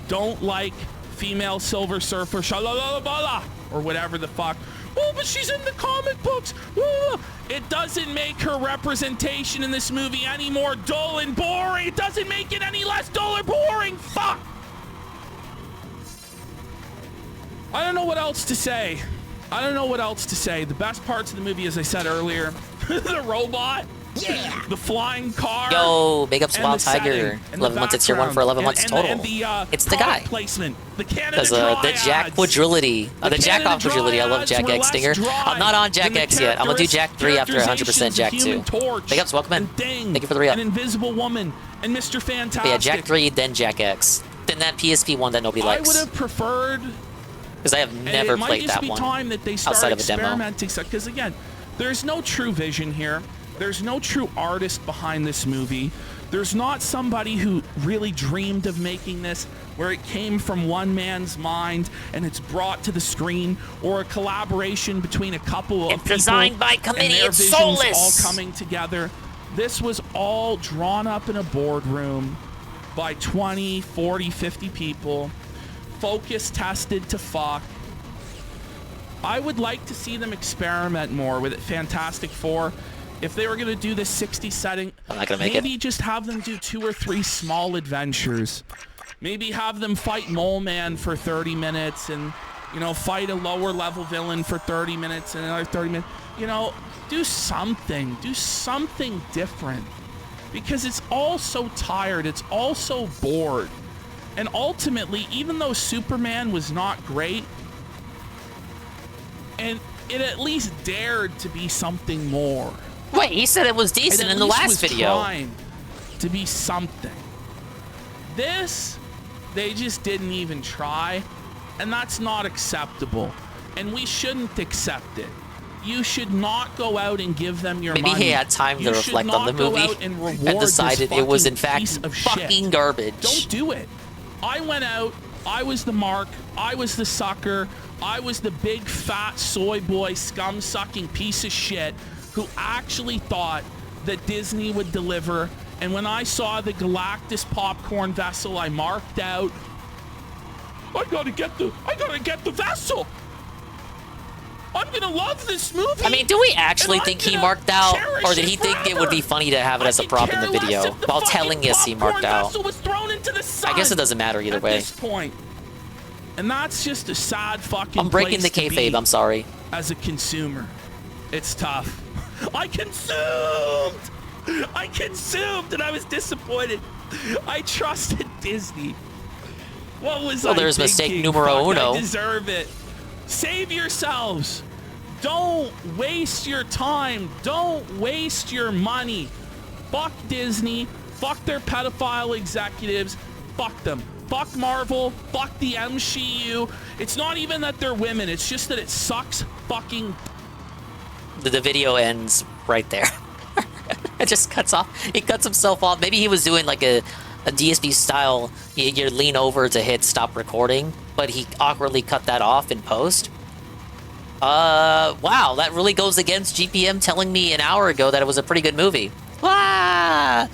Don't like female Silver Surfer, shalalala, or whatever the fuck. Oh, but she's in the comic books. Oh, it doesn't make her representation in this movie any more dull and boring. It doesn't make it any less dull or boring. Fuck. I don't know what else to say. I don't know what else to say. The best parts of the movie, as I said earlier, the robot. Yeah. The flying car. Yo, big ups and Wild the Tiger. setting, and 11 months. It's your one for 11 months total. It's the guy. Placement, the Canada Because the Jak quadrility, the Jak off quadrility. I love Jak X Stinger. I'm not on Jak X yet. I'm gonna do Jak 3 after 100% Jak 2. Big ups, welcome in. Thank you for the re-up. An Invisible Woman and Mr. Fantastic. But yeah, Jak 3, then Jak X, then that PSP one that nobody I would likes. have preferred. Because I have never played that one It might just be time that they start outside of a demo. experimenting. Because again, there's no true vision here. There's no true artist behind this movie. There's not somebody who really dreamed of making this, where it came from one man's mind and it's brought to the screen, or a collaboration between a couple of It's people designed by committee, and their it's visions soulless. all coming together. This was all drawn up in a boardroom by 20, 40, 50 people, focus tested to fuck. I would like to see them experiment more with Fantastic Four. If they were going to do this 60 setting, I'm not gonna make maybe it. just have them do 2 or 3 small adventures. Maybe have them fight Mole Man for 30 minutes and, fight a lower level villain for 30 minutes and another 30 minutes. Do something. Do something different. Because it's all so tired. It's all so bored. And ultimately, even though Superman was not great, and it at least dared to be something more. Wait, he said it was decent in the last video. Trying to be something. This, they just didn't even try, and that's not acceptable. And we shouldn't accept it. You should not go out and give them your Maybe money. he had time to You should reflect on the not go movie out and and reward decided this it was in fucking fact piece of fucking shit. garbage. Don't do it. I went out. I was the mark. I was the sucker I was the big fat soy boy scum-sucking piece of shit who actually thought that Disney would deliver. And when I saw the Galactus popcorn vessel, I marked out, I gotta get the vessel. I'm gonna love this movie. I mean, do we actually and think I'm he gonna marked out, cherish or did he think it would be funny to have it as a prop in the video while telling us he marked out? I guess it doesn't matter either way. At this point. And that's just a sad fucking I'm breaking the place to kayfabe, be I'm sorry. As a consumer. It's tough. I consumed and I was disappointed. I trusted Disney. What was Well, I there's thinking? mistake numero Fuck, uno. I deserve it. Save yourselves. Don't waste your time. Don't waste your money. Fuck Disney. Fuck their pedophile executives. Fuck them. Fuck Marvel. Fuck the MCU. It's not even that they're women. It's just that it sucks fucking. The video ends right there. It just cuts off. He cuts himself off. Maybe he was doing like a DSP style. You lean over to hit stop recording, but he awkwardly cut that off in post. Wow, that really goes against GPM telling me an hour ago that it was a pretty good movie. Ah!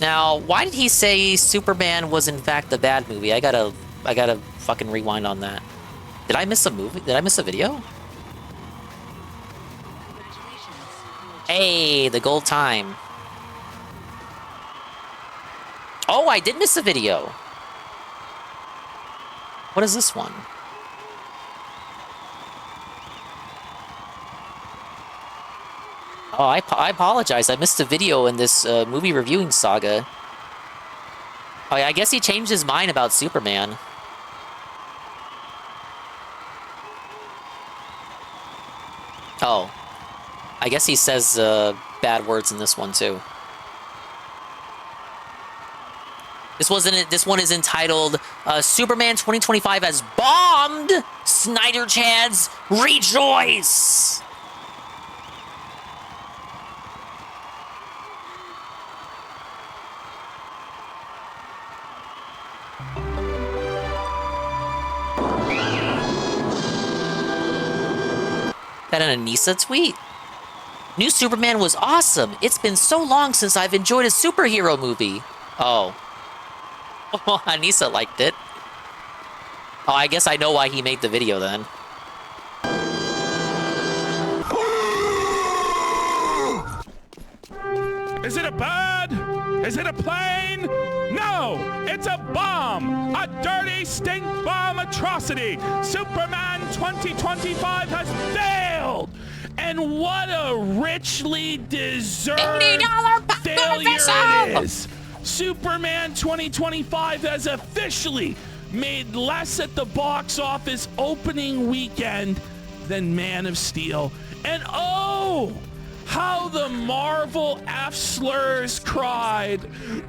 Now, why did he say Superman was in fact the bad movie? I gotta fucking rewind on that. Did I miss a movie? Did I miss a video? Hey, the gold time. Oh, I did miss a video. What is this one? Oh, I apologize. I missed a video in this movie reviewing saga. Oh, yeah, I guess he changed his mind about Superman. Oh. I guess he says bad words in this one, too. This one is entitled Superman 2025 has bombed! Snyder Chads rejoice! That an Anissa tweet? New Superman was awesome. It's been so long since I've enjoyed a superhero movie. Oh. Oh, Anissa liked it. Oh, I guess I know why he made the video then. Is it a bird? Is it a plane? No, it's a bomb. A dirty stink bomb atrocity. Superman 2025 has failed. And what a richly deserved failure it is. Superman 2025 has officially made less at the box office opening weekend than Man of Steel. And oh, how the Marvel F-slurs cried.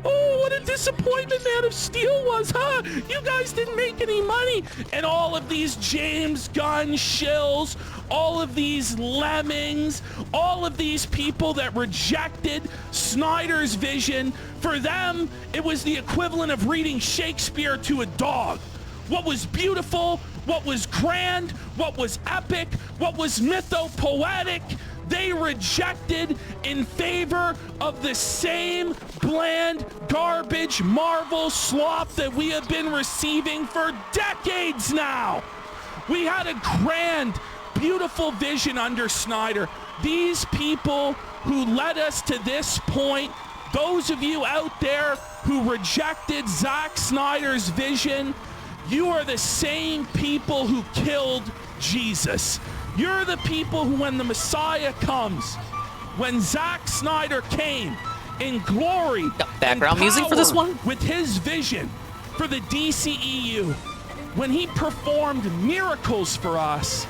Oh, what a disappointment Man of Steel was, huh? You guys didn't make any money. And all of these James Gunn shills, all of these lemmings, all of these people that rejected Snyder's vision, for them, it was the equivalent of reading Shakespeare to a dog. What was beautiful, what was grand, what was epic, what was mythopoetic, they rejected in favor of the same bland garbage Marvel slop that we have been receiving for decades now. We had a grand, beautiful vision under Snyder. These people who led us to this point, those of you out there who rejected Zack Snyder's vision, you are the same people who killed Jesus. You're the people who, when the Messiah comes, when Zack Snyder came in glory, background music for this one, with his vision for the DCEU, when he performed miracles for us,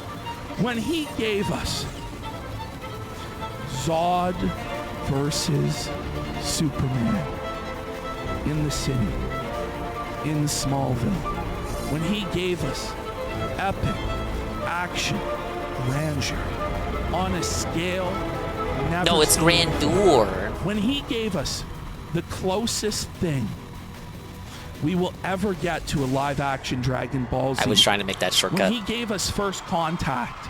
when he gave us Zod versus Superman in the city, in Smallville, when he gave us epic action grandeur on a scale never No, it's seen grandeur. before. When he gave us the closest thing we will ever get to a live-action Dragon Ball Z. I was trying to make that When shortcut. he gave us first contact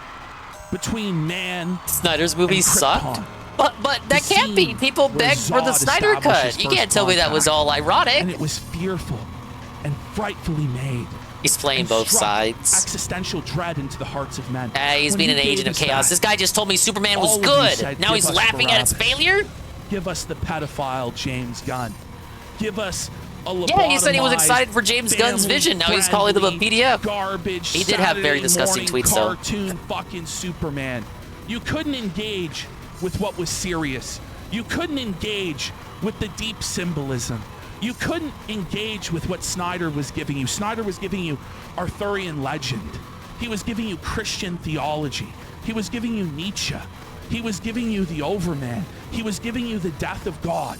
between man Snyder's movies and sucked. Krypton. But that can't be. People begged for the Snyder cut. You can't tell me that was all ironic. And it was fearful and frightfully made. He's playing and both struck sides. Existential dread into the hearts of men. He's When being he an gave agent of us chaos. that, This guy just told me Superman was all of you good. said, Now "Give he's us laughing at its Barabbas. failure? Give us the pedophile James Gunn. Give us a Yeah, he said he was lobotomized, excited for James Gunn's vision. Now he's calling them a family-friendly, PDF. Garbage. He did have very Saturday disgusting morning tweets, though. Cartoon fucking Superman. You couldn't engage with what was serious. You couldn't engage with the deep symbolism. You couldn't engage with what Snyder was giving you. Snyder was giving you Arthurian legend. He was giving you Christian theology. He was giving you Nietzsche. He was giving you the Overman. He was giving you the death of God.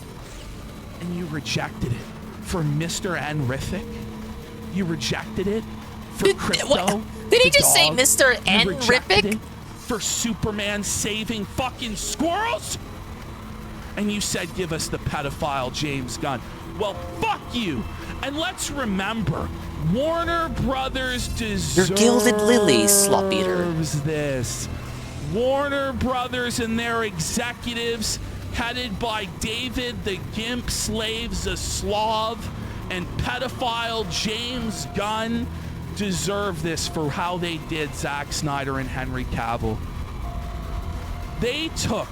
And you rejected it for Mr. Enrific. You rejected it for Crypto. Did he the just say dog. Mr. You rejected Enrific? it for Superman saving fucking squirrels? And you said, give us the pedophile James Gunn. Well, fuck you. And let's remember, Warner Brothers deserves Your gilded lily, slop eater. this. Warner Brothers and their executives, headed by David the Gimp Slave Zaslav and pedophile James Gunn, deserve this for how they did Zack Snyder and Henry Cavill. They took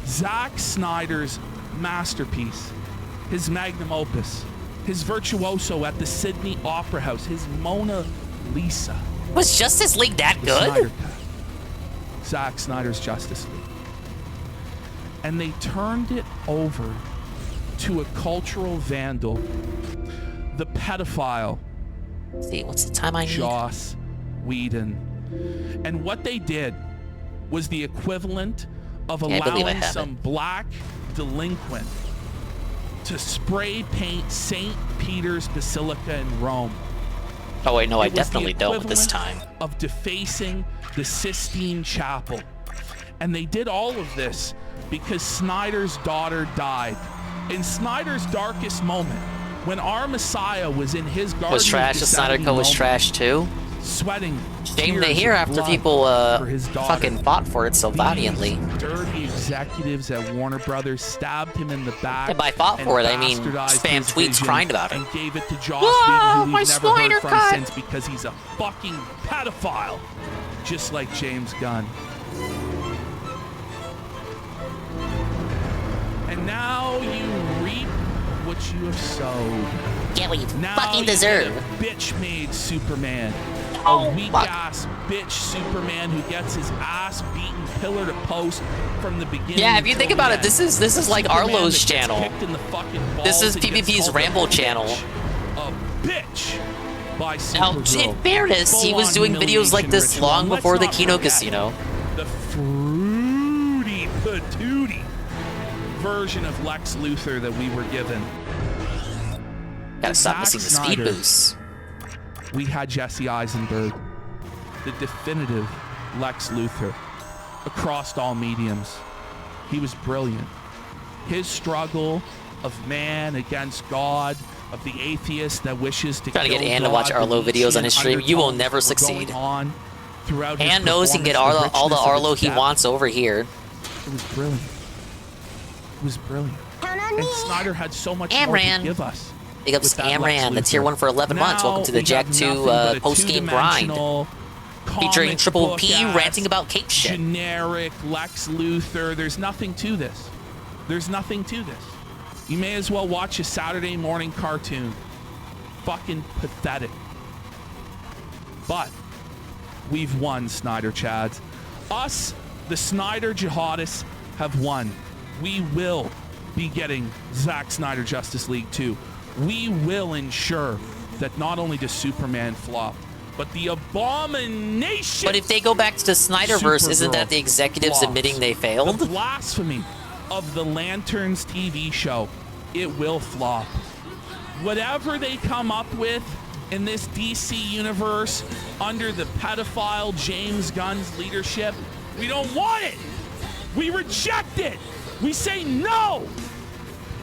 Zack Snyder's masterpiece, his magnum opus, his virtuoso at the Sydney Opera House, his Mona Lisa. Was Justice League that The good? Snyder Cut. Zack Snyder's Justice League. And they turned it over to a cultural vandal, the pedophile. See, what's the time I need? Joss Whedon. And what they did was the equivalent of Yeah, I believe I allowing have some black delinquent to spray paint St. Peter's Basilica in Rome. Oh, wait, no, I It was the definitely don't this time. equivalent of defacing the Sistine Chapel. And they did all of this because Snyder's daughter died. In Snyder's darkest moment, when our Messiah was in his garden, Was trash. of The Snyder Gethsemane Cut was moment, trash too. sweating. Shame to tears hear of after blood people for his daughter. fucking fought for it so valiantly. These dirty executives at Warner Brothers stabbed him in the back. And by fought for it, I mean bastardized spam his tweets vision crying about it. And gave it to Joss Ah, Whedon, who my we've never Snyder heard from Cut. since because he's a fucking pedophile, just like James Gunn. And now you reap what you have sowed. Get what you Now fucking you deserve. get a bitch-made Superman. Oh, A weak-ass bitch Superman who gets his ass beaten pillar to post from the beginning. Yeah, if you think until about the it, this end. is like Superman Arlo's that gets channel. kicked in the fucking This balls is and gets PvP's called a Ramble bitch. channel. A bitch by Now, Supergirl. in fairness, he was Full-on doing videos like humiliation this ritual. long Let's before the not Kino forget Casino. The fruity patootie version of Lex Luthor that we were given. Gotta stop Zack missing the speed Snyder. boosts. We had Jesse Eisenberg, the definitive Lex Luthor, across all mediums. He was brilliant. His struggle of man against God, of the atheist that wishes to Trying to get kill Ann to watch God, Arlo the videos on his stream. You will undertones never were succeed. going on throughout his Ann knows he can get performance, the all the richness of Arlo its he depth. wants over here. It was brilliant. It was brilliant. And Snyder had so much more to Amran. give us. Big ups with to that Lex Amran. That's here Luthor. one for 11 months. Welcome to the Now Jak we II have nothing but a post-game grind. two-dimensional Featuring comic Triple book P ass, ranting about cape shit. Generic Lex Luthor. There's nothing to this. There's nothing to this. You may as well watch a Saturday morning cartoon. Fucking pathetic. But we've won, Snyder Chads. Us, the Snyder jihadists, have won. We will be getting Zack Snyder Justice League 2. We will ensure that not only does Superman flop, but the abomination. But if they go back to the Snyderverse, isn't that Supergirl the executives flops. admitting they The failed? blasphemy of the Lanterns TV show, it will flop. Whatever they come up with in this DC universe under the pedophile James Gunn's leadership, we don't want it. We reject it. We say no.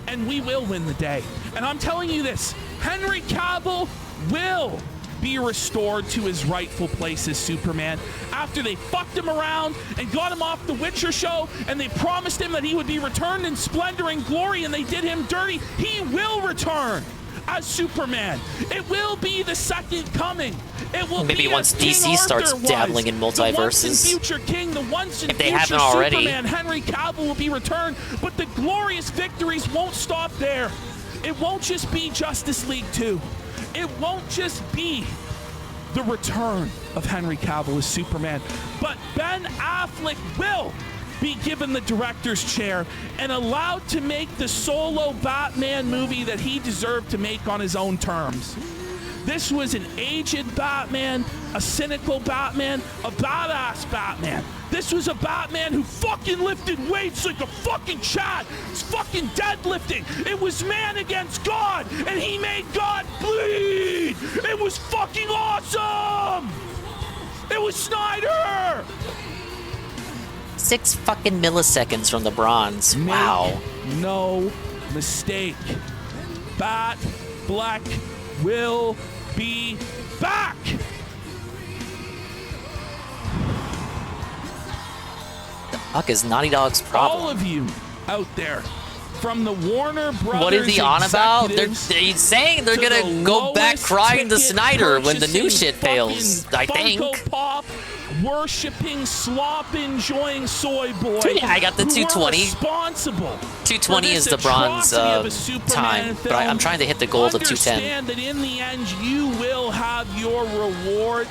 and we will win the day. And I'm telling you this, Henry Cavill will be restored to his rightful place as Superman after they fucked him around and got him off the Witcher show, and they promised him that he would be returned in splendor and glory, and they did him dirty. He will return as Superman. It will be the second coming. It will maybe be once King DC Arthur starts dabbling in was. The once multiverses. and future king, the once and If they future haven't already. Superman, Henry Cavill will be returned, but the glorious victories won't stop there. It won't just be Justice League 2. It won't just be the return of Henry Cavill as Superman, but Ben Affleck will be given the director's chair and allowed to make the solo Batman movie that he deserved to make on his own terms. This was an aged Batman, a cynical Batman, a badass Batman. This was a Batman who fucking lifted weights like a fucking Chad. It's fucking deadlifting. It was man against God, and he made God bleed. It was fucking awesome. It was Snyder. 6 fucking milliseconds from the bronze. Wow. No mistake. Bat Black will be back. The fuck is Naughty Dog's problem? All of you out there, from the Warner Brothers. What is he on about? They're executives saying they're to gonna the go back lowest crying to ticket Snyder when the new purchasing shit fails. I fucking think. Funko Pop, worshipping, slop enjoying soy boy. Yeah, I got the who were 220. Responsible. 220 is the bronze time, but I'm trying to hit the goal to 210. Understand that in the end, you will have your reward.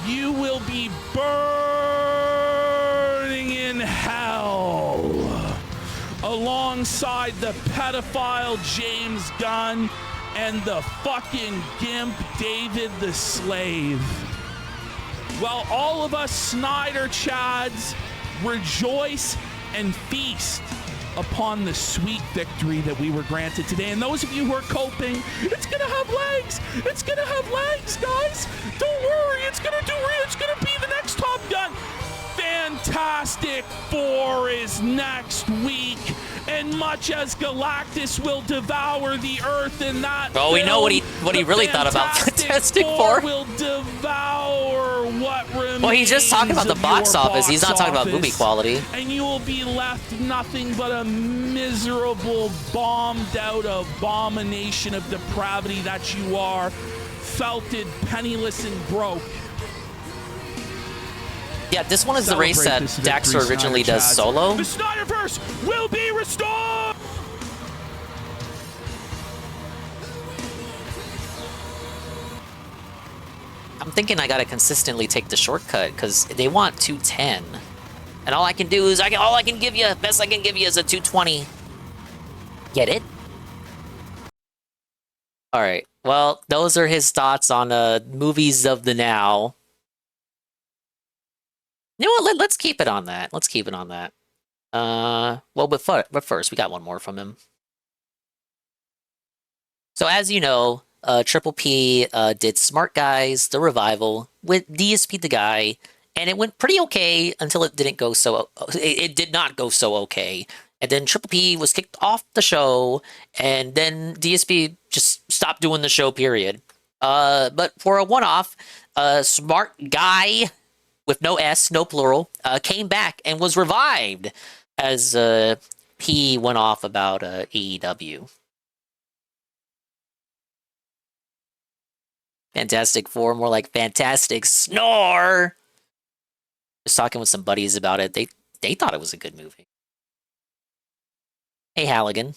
You will be burning in hell alongside the pedophile James Gunn and the fucking gimp David the Slave. While all of us Snyder Chads rejoice and feast upon the sweet victory that we were granted today. And those of you who are coping, it's gonna have legs. It's gonna have legs, guys. Don't worry, it's gonna be the next Top Gun. Fantastic Four is next week, and much as Galactus will devour the Earth in that Oh, we know what he really thought about Fantastic Four. will devour what remains. Well, he's just talking about the of box your office. He's not talking about movie office, quality. and you will be left nothing but a miserable, bombed-out abomination of depravity that you are, felted, penniless, and broke. Yeah, this one is the race that Daxter originally does solo. The Snyderverse will be restored! I'm thinking I gotta consistently take the shortcut because they want 210, and all I can do is all I can give you, best I can give you is a 220. Get it? All right. Well, those are his thoughts on movies of the now. You know what? Let's keep it on that. Let's keep it on that. Well, but first, we got one more from him. So as you know, Triple P did Smart Guys, the revival, with DSP the guy, and it went pretty okay until it didn't go so. It did not go so okay, and then Triple P was kicked off the show, and then DSP just stopped doing the show. Period. But for a one-off, Smart Guy, with no S, no plural, came back and was revived as P went off about AEW. Fantastic Four, more like Fantastic Snore. Just talking with some buddies about it. They thought it was a good movie. Hey, Halligan.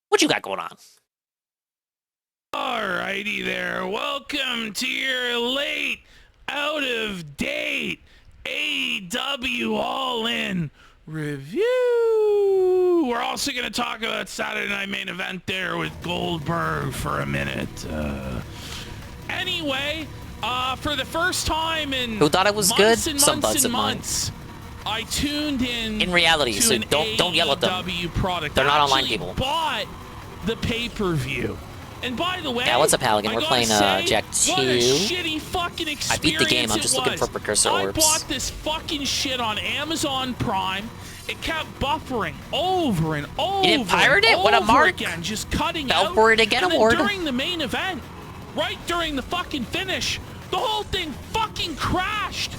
What you got going on? Alrighty there. Welcome to your late, out of date AEW All In review. We're also going to talk about Saturday Night Main Event there with Goldberg for a minute. Anyway, for the first time in who thought it was good? Some buds of mine. I tuned in reality, to so an don't yell at them. AEW product. They're not online Actually people. Bought the pay-per-view. And by the way, Yeah, what's up, Halligan? We're playing Jak II. What a shitty fucking experience I beat the game. I'm just looking for precursor I orbs. bought this fucking shit on Amazon Prime. it kept buffering over and over. You didn't pirate it? What a mark. Again, just cutting Fell out. for it again, and then award. during the main event, right during the fucking finish, the whole thing fucking crashed.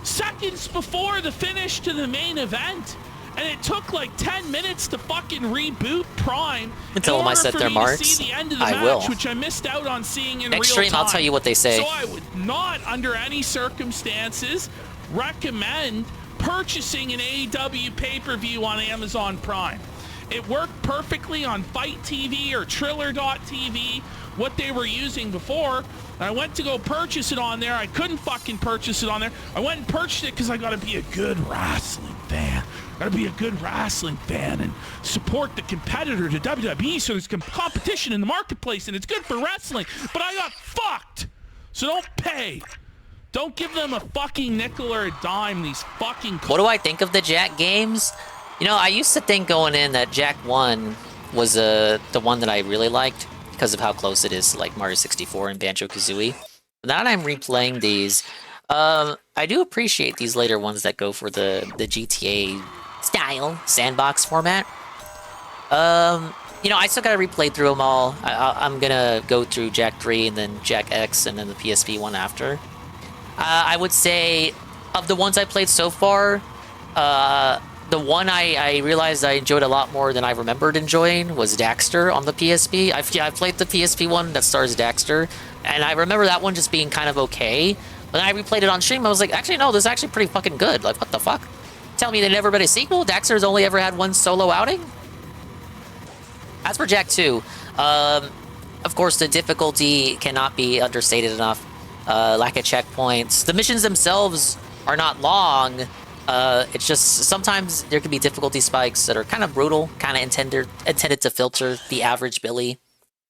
Seconds before the finish to the main event. And it took like 10 minutes to fucking reboot Prime. Tell them I set their marks. See the end of the I match, will. Which I missed out on seeing in Next real stream, time. I'll tell you what they say. So I would not, under any circumstances, recommend purchasing an AEW pay-per-view on Amazon Prime. It worked perfectly on Fight TV or Triller.tv, what they were using before. And I went to go purchase it on there. I couldn't fucking purchase it on there. I went and purchased it because I got to be a good wrestling fan. Got to be a good wrestling fan and support the competitor to WWE so there's competition in the marketplace and it's good for wrestling. But I got fucked. So don't pay. Don't give them a fucking nickel or a dime, these fucking... What do I think of the Jak games? You know, I used to think going in that Jak 1 was the one that I really liked because of how close it is to like Mario 64 and Banjo-Kazooie. Now that I'm replaying these, I do appreciate these later ones that go for the GTA style sandbox format. You know, I still gotta replay through them all. I'm gonna go through Jak 3 and then Jak X and then the PSP one after. I would say, of the ones I played so far, the one I realized I enjoyed a lot more than I remembered enjoying was Daxter on the PSP. I've played the PSP one that stars Daxter, and I remember that one just being kind of okay. When I replayed it on stream, I was like, actually, no, this is actually pretty fucking good. Like, what the fuck? Tell me they never been a sequel? Daxter's only ever had one solo outing? As for Jak II, of course, the difficulty cannot be understated enough. Lack of checkpoints. The missions themselves are not long. It's just sometimes there can be difficulty spikes that are kind of brutal, kind of intended to filter the average Billy.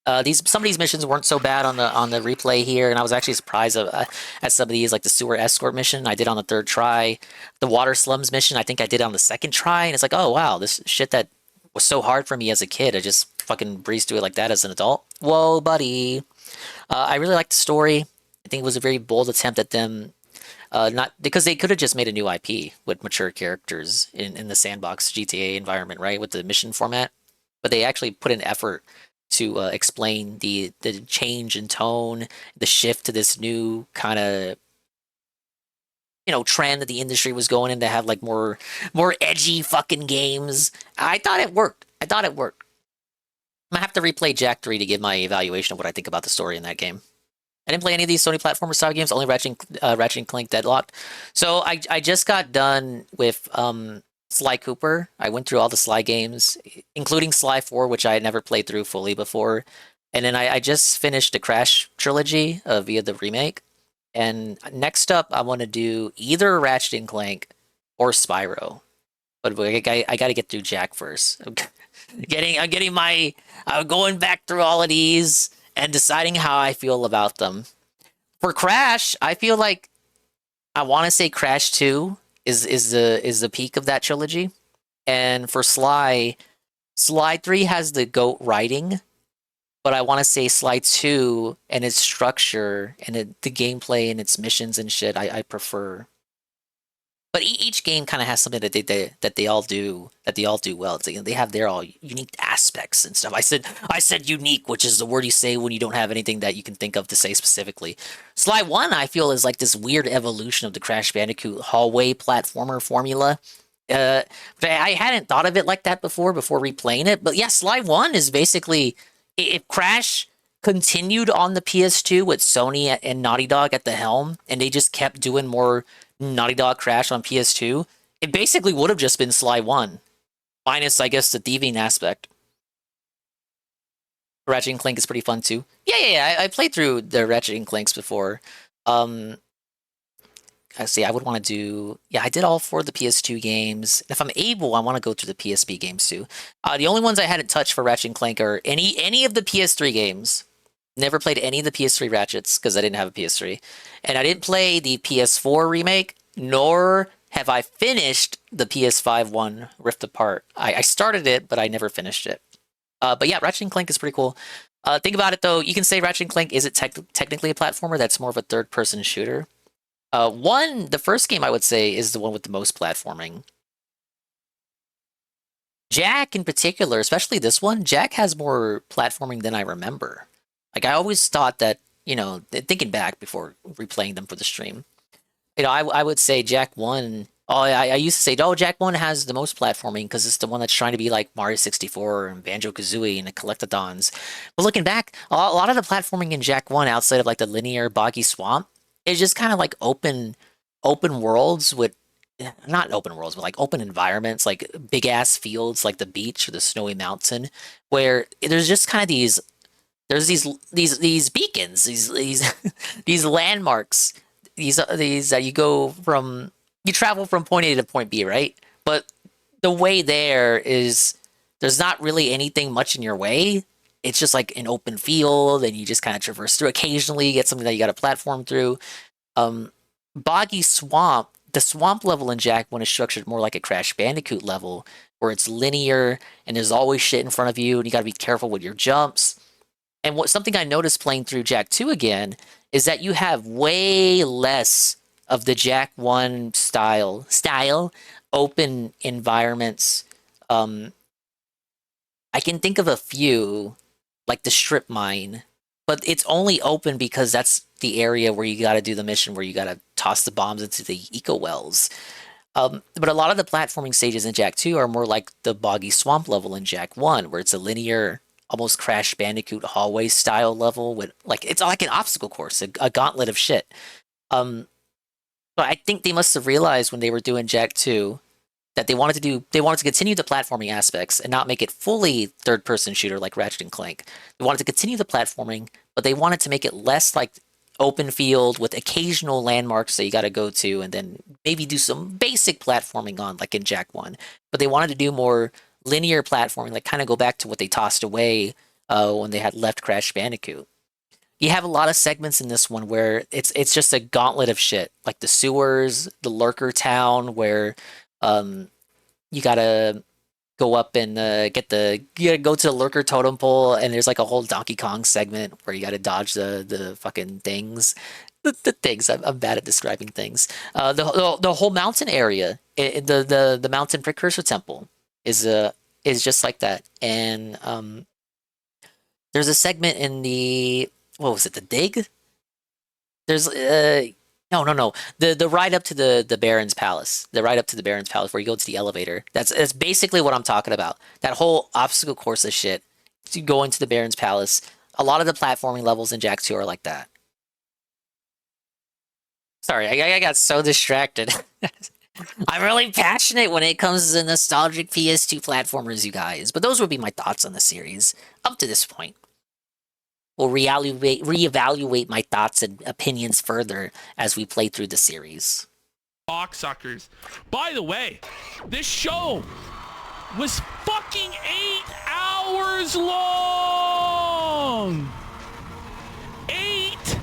Some of these missions weren't so bad on the replay here, and I was actually surprised at some of these, like the sewer escort mission I did on the 3rd try. The water slums mission I think I did on the 2nd try, and it's like, oh wow, this shit that was so hard for me as a kid, I just fucking breezed through it like that as an adult. Whoa, buddy. I really liked the story. I think it was a very bold attempt at them. Not because they could have just made a new IP with mature characters in the sandbox GTA environment, right, with the mission format. But they actually put an effort to explain the change in tone, the shift to this new kind of, you know, trend that the industry was going in to have like more edgy fucking games. I thought it worked. I'm gonna have to replay Jak 3 to give my evaluation of what I think about the story in that game. I didn't play any of these Sony platformer style games, only Ratchet and Clank Deadlocked. So I just got done with Sly Cooper. I went through all the Sly games, including Sly 4, which I had never played through fully before. And then I just finished the Crash trilogy via the remake. And next up, I want to do either Ratchet and Clank or Spyro. But I got to get through Jak first. I'm going back through all of these and deciding how I feel about them. For Crash, I feel like I want to say Crash 2 is the peak of that trilogy. And for Sly 3 has the GOAT writing, but I want to say Sly 2 and its structure and the gameplay and its missions and shit I prefer. But each game kind of has something that they all do well. It's like, they have their all unique aspects and stuff. I said unique, which is the word you say when you don't have anything that you can think of to say specifically. Sly 1, I feel, is like this weird evolution of the Crash Bandicoot hallway platformer formula. I hadn't thought of it like that before replaying it. But yeah, Sly 1 is basically, if Crash continued on the PS2 with Sony and Naughty Dog at the helm, and they just kept doing more Naughty Dog Crash on PS2, it basically would have just been Sly 1. Minus, I guess, the thieving aspect. Ratchet and Clank is pretty fun, too. Yeah, I played through the Ratchet and Clanks before. I see, I would want to do... Yeah, I did all 4 of the PS2 games. If I'm able, I want to go through the PSP games, too. The only ones I hadn't touched for Ratchet and Clank are any of the PS3 games. Never played any of the PS3 Ratchets, because I didn't have a PS3. And I didn't play the PS4 remake, nor have I finished the PS5 one, Rift Apart. I started it, but I never finished it. But yeah, Ratchet and Clank is pretty cool. Think about it, though. You can say Ratchet and Clank isn't technically a platformer. That's more of a third-person shooter. The first game I would say is the one with the most platforming. Jak in particular, especially this one, Jak has more platforming than I remember. Like I always thought that, you know, thinking back before replaying them for the stream, you know, I would say Jak 1. Oh, I used to say, oh, Jak 1 has the most platforming because it's the one that's trying to be like Mario 64 and Banjo-Kazooie and the Collectathons. But looking back, a lot of the platforming in Jak 1 outside of like the linear boggy swamp is just kind of like open worlds with, not open worlds, but like open environments, like big ass fields like the beach or the snowy mountain, where there's just kind of these beacons, these these landmarks, these you travel from point A to point B, right? But the way there is there's not really anything much in your way. It's just like an open field, and you just kind of traverse through. Occasionally, you get something that you got to platform through. Boggy swamp. The swamp level in Jak 1 is structured more like a Crash Bandicoot level, where it's linear and there's always shit in front of you, and you got to be careful with your jumps. And something I noticed playing through Jak 2 again is that you have way less of the Jak 1 style open environments. I can think of a few, like the strip mine, but it's only open because that's the area where you got to do the mission where you got to toss the bombs into the eco wells. But a lot of the platforming stages in Jak 2 are more like the boggy swamp level in Jak 1, where it's a linear, almost Crash Bandicoot hallway style level with like it's like an obstacle course, a gauntlet of shit. But I think they must have realized when they were doing Jak 2 that they wanted to continue the platforming aspects and not make it fully third-person shooter like Ratchet and Clank. They wanted to continue the platforming, but they wanted to make it less like open field with occasional landmarks that you got to go to, and then maybe do some basic platforming on, like in Jak 1. But they wanted to do more linear platforming, like kind of go back to what they tossed away when they had left Crash Bandicoot. You have a lot of segments in this one where it's just a gauntlet of shit, like the sewers, the lurker town, where you gotta go up and you gotta go to the lurker totem pole, and there's like a whole Donkey Kong segment where you gotta dodge the fucking things. The things, I'm bad at describing things. The whole mountain area, the mountain precursor temple is just like that. And there's a segment in the, what was it, the dig? There's no. The ride up to the Baron's Palace. The ride up to the Baron's Palace where you go to the elevator. That's basically what I'm talking about. That whole obstacle course of shit. You go into the Baron's Palace. A lot of the platforming levels in Jak 2 are like that. Sorry, I got so distracted. I'm really passionate when it comes to nostalgic PS2 platformers, you guys. But those would be my thoughts on the series up to this point. We'll reevaluate my thoughts and opinions further as we play through the series. Cocksuckers. By the way, this show was fucking 8 hours long! 8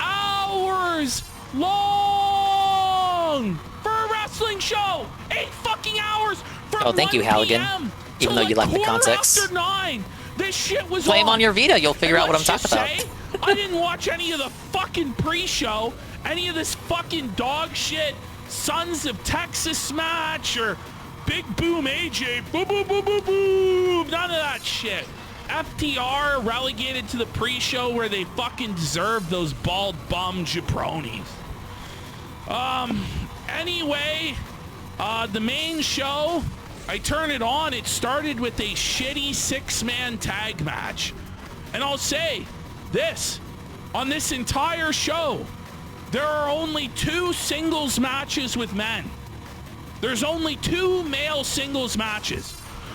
hours long! For a wrestling show! 8 fucking hours! From thank you, Halligan. Even though you lack the context. After 9. This shit was Play them on your Vita, you'll figure out what I'm talking about. I didn't watch any of the fucking pre-show, any of this fucking dog shit, Sons of Texas match, or Big Boom AJ, boom, boom, boom, boom, boom, none of that shit. FTR relegated to the pre-show where they fucking deserve those bald bum jabronis. Anyway, the main show, I turn it on, it started with a shitty 6-man tag match. And I'll say this, on this entire show, there are only 2 singles matches with men. There's only 2 male singles matches.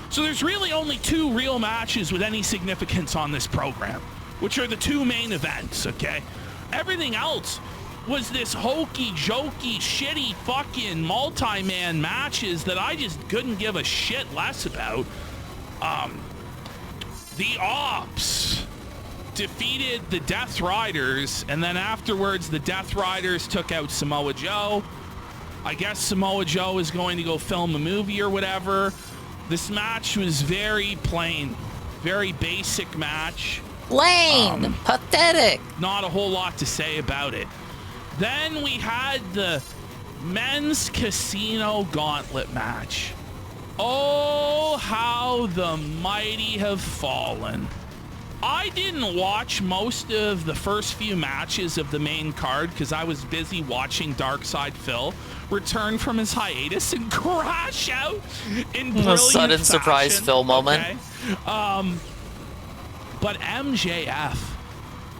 So there's really only 2 real matches with any significance on this program, which are the 2 main events, okay? Everything else was this hokey, jokey, shitty fucking multi-man matches that I just couldn't give a shit less about. The Ops defeated the Death Riders, and then afterwards the Death Riders took out Samoa Joe. I guess Samoa Joe is going to go film a movie or whatever. This match was very plain, very basic match. Lame, pathetic. Not a whole lot to say about it. Then we had the men's casino gauntlet match. Oh, how the mighty have fallen. I didn't watch most of the first few matches of the main card because I was busy watching Darkside Phil return from his hiatus and crash out in brilliant A sudden surprise fashion. Phil moment. Okay? But MJF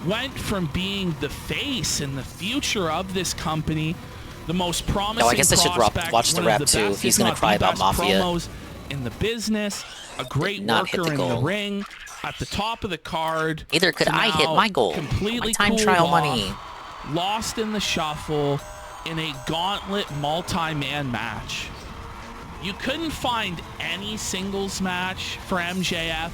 went from being the face and the future of this company, the most promising I guess I should prospect, watch the one of rap the too best, if he's if gonna not cry the about best Mafia. promos in the business, a great not hit worker the in the goal. ring, at the top of the card. Neither could to I hit now my goal. Completely My time cooled trial off, money. lost in the shuffle in a gauntlet multi-man match. You couldn't find any singles match for MJF,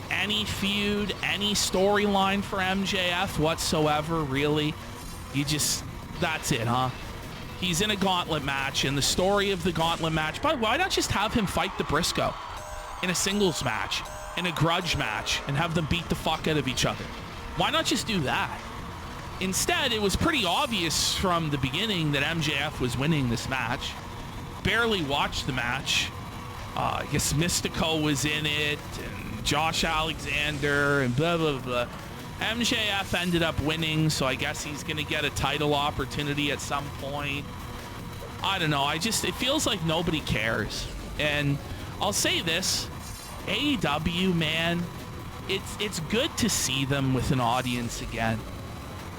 any feud, any storyline for MJF whatsoever, really. That's it, huh? He's in a gauntlet match, and the story of the gauntlet match, but why not just have him fight the Briscoe in a singles match, in a grudge match, and have them beat the fuck out of each other? Why not just do that? Instead, it was pretty obvious from the beginning that MJF was winning this match. Barely watched the match. I guess Mystico was in it, and Josh Alexander, and blah, blah, blah. MJF ended up winning, so I guess he's going to get a title opportunity at some point. I don't know. It feels like nobody cares. And I'll say this, AEW, man, it's good to see them with an audience again.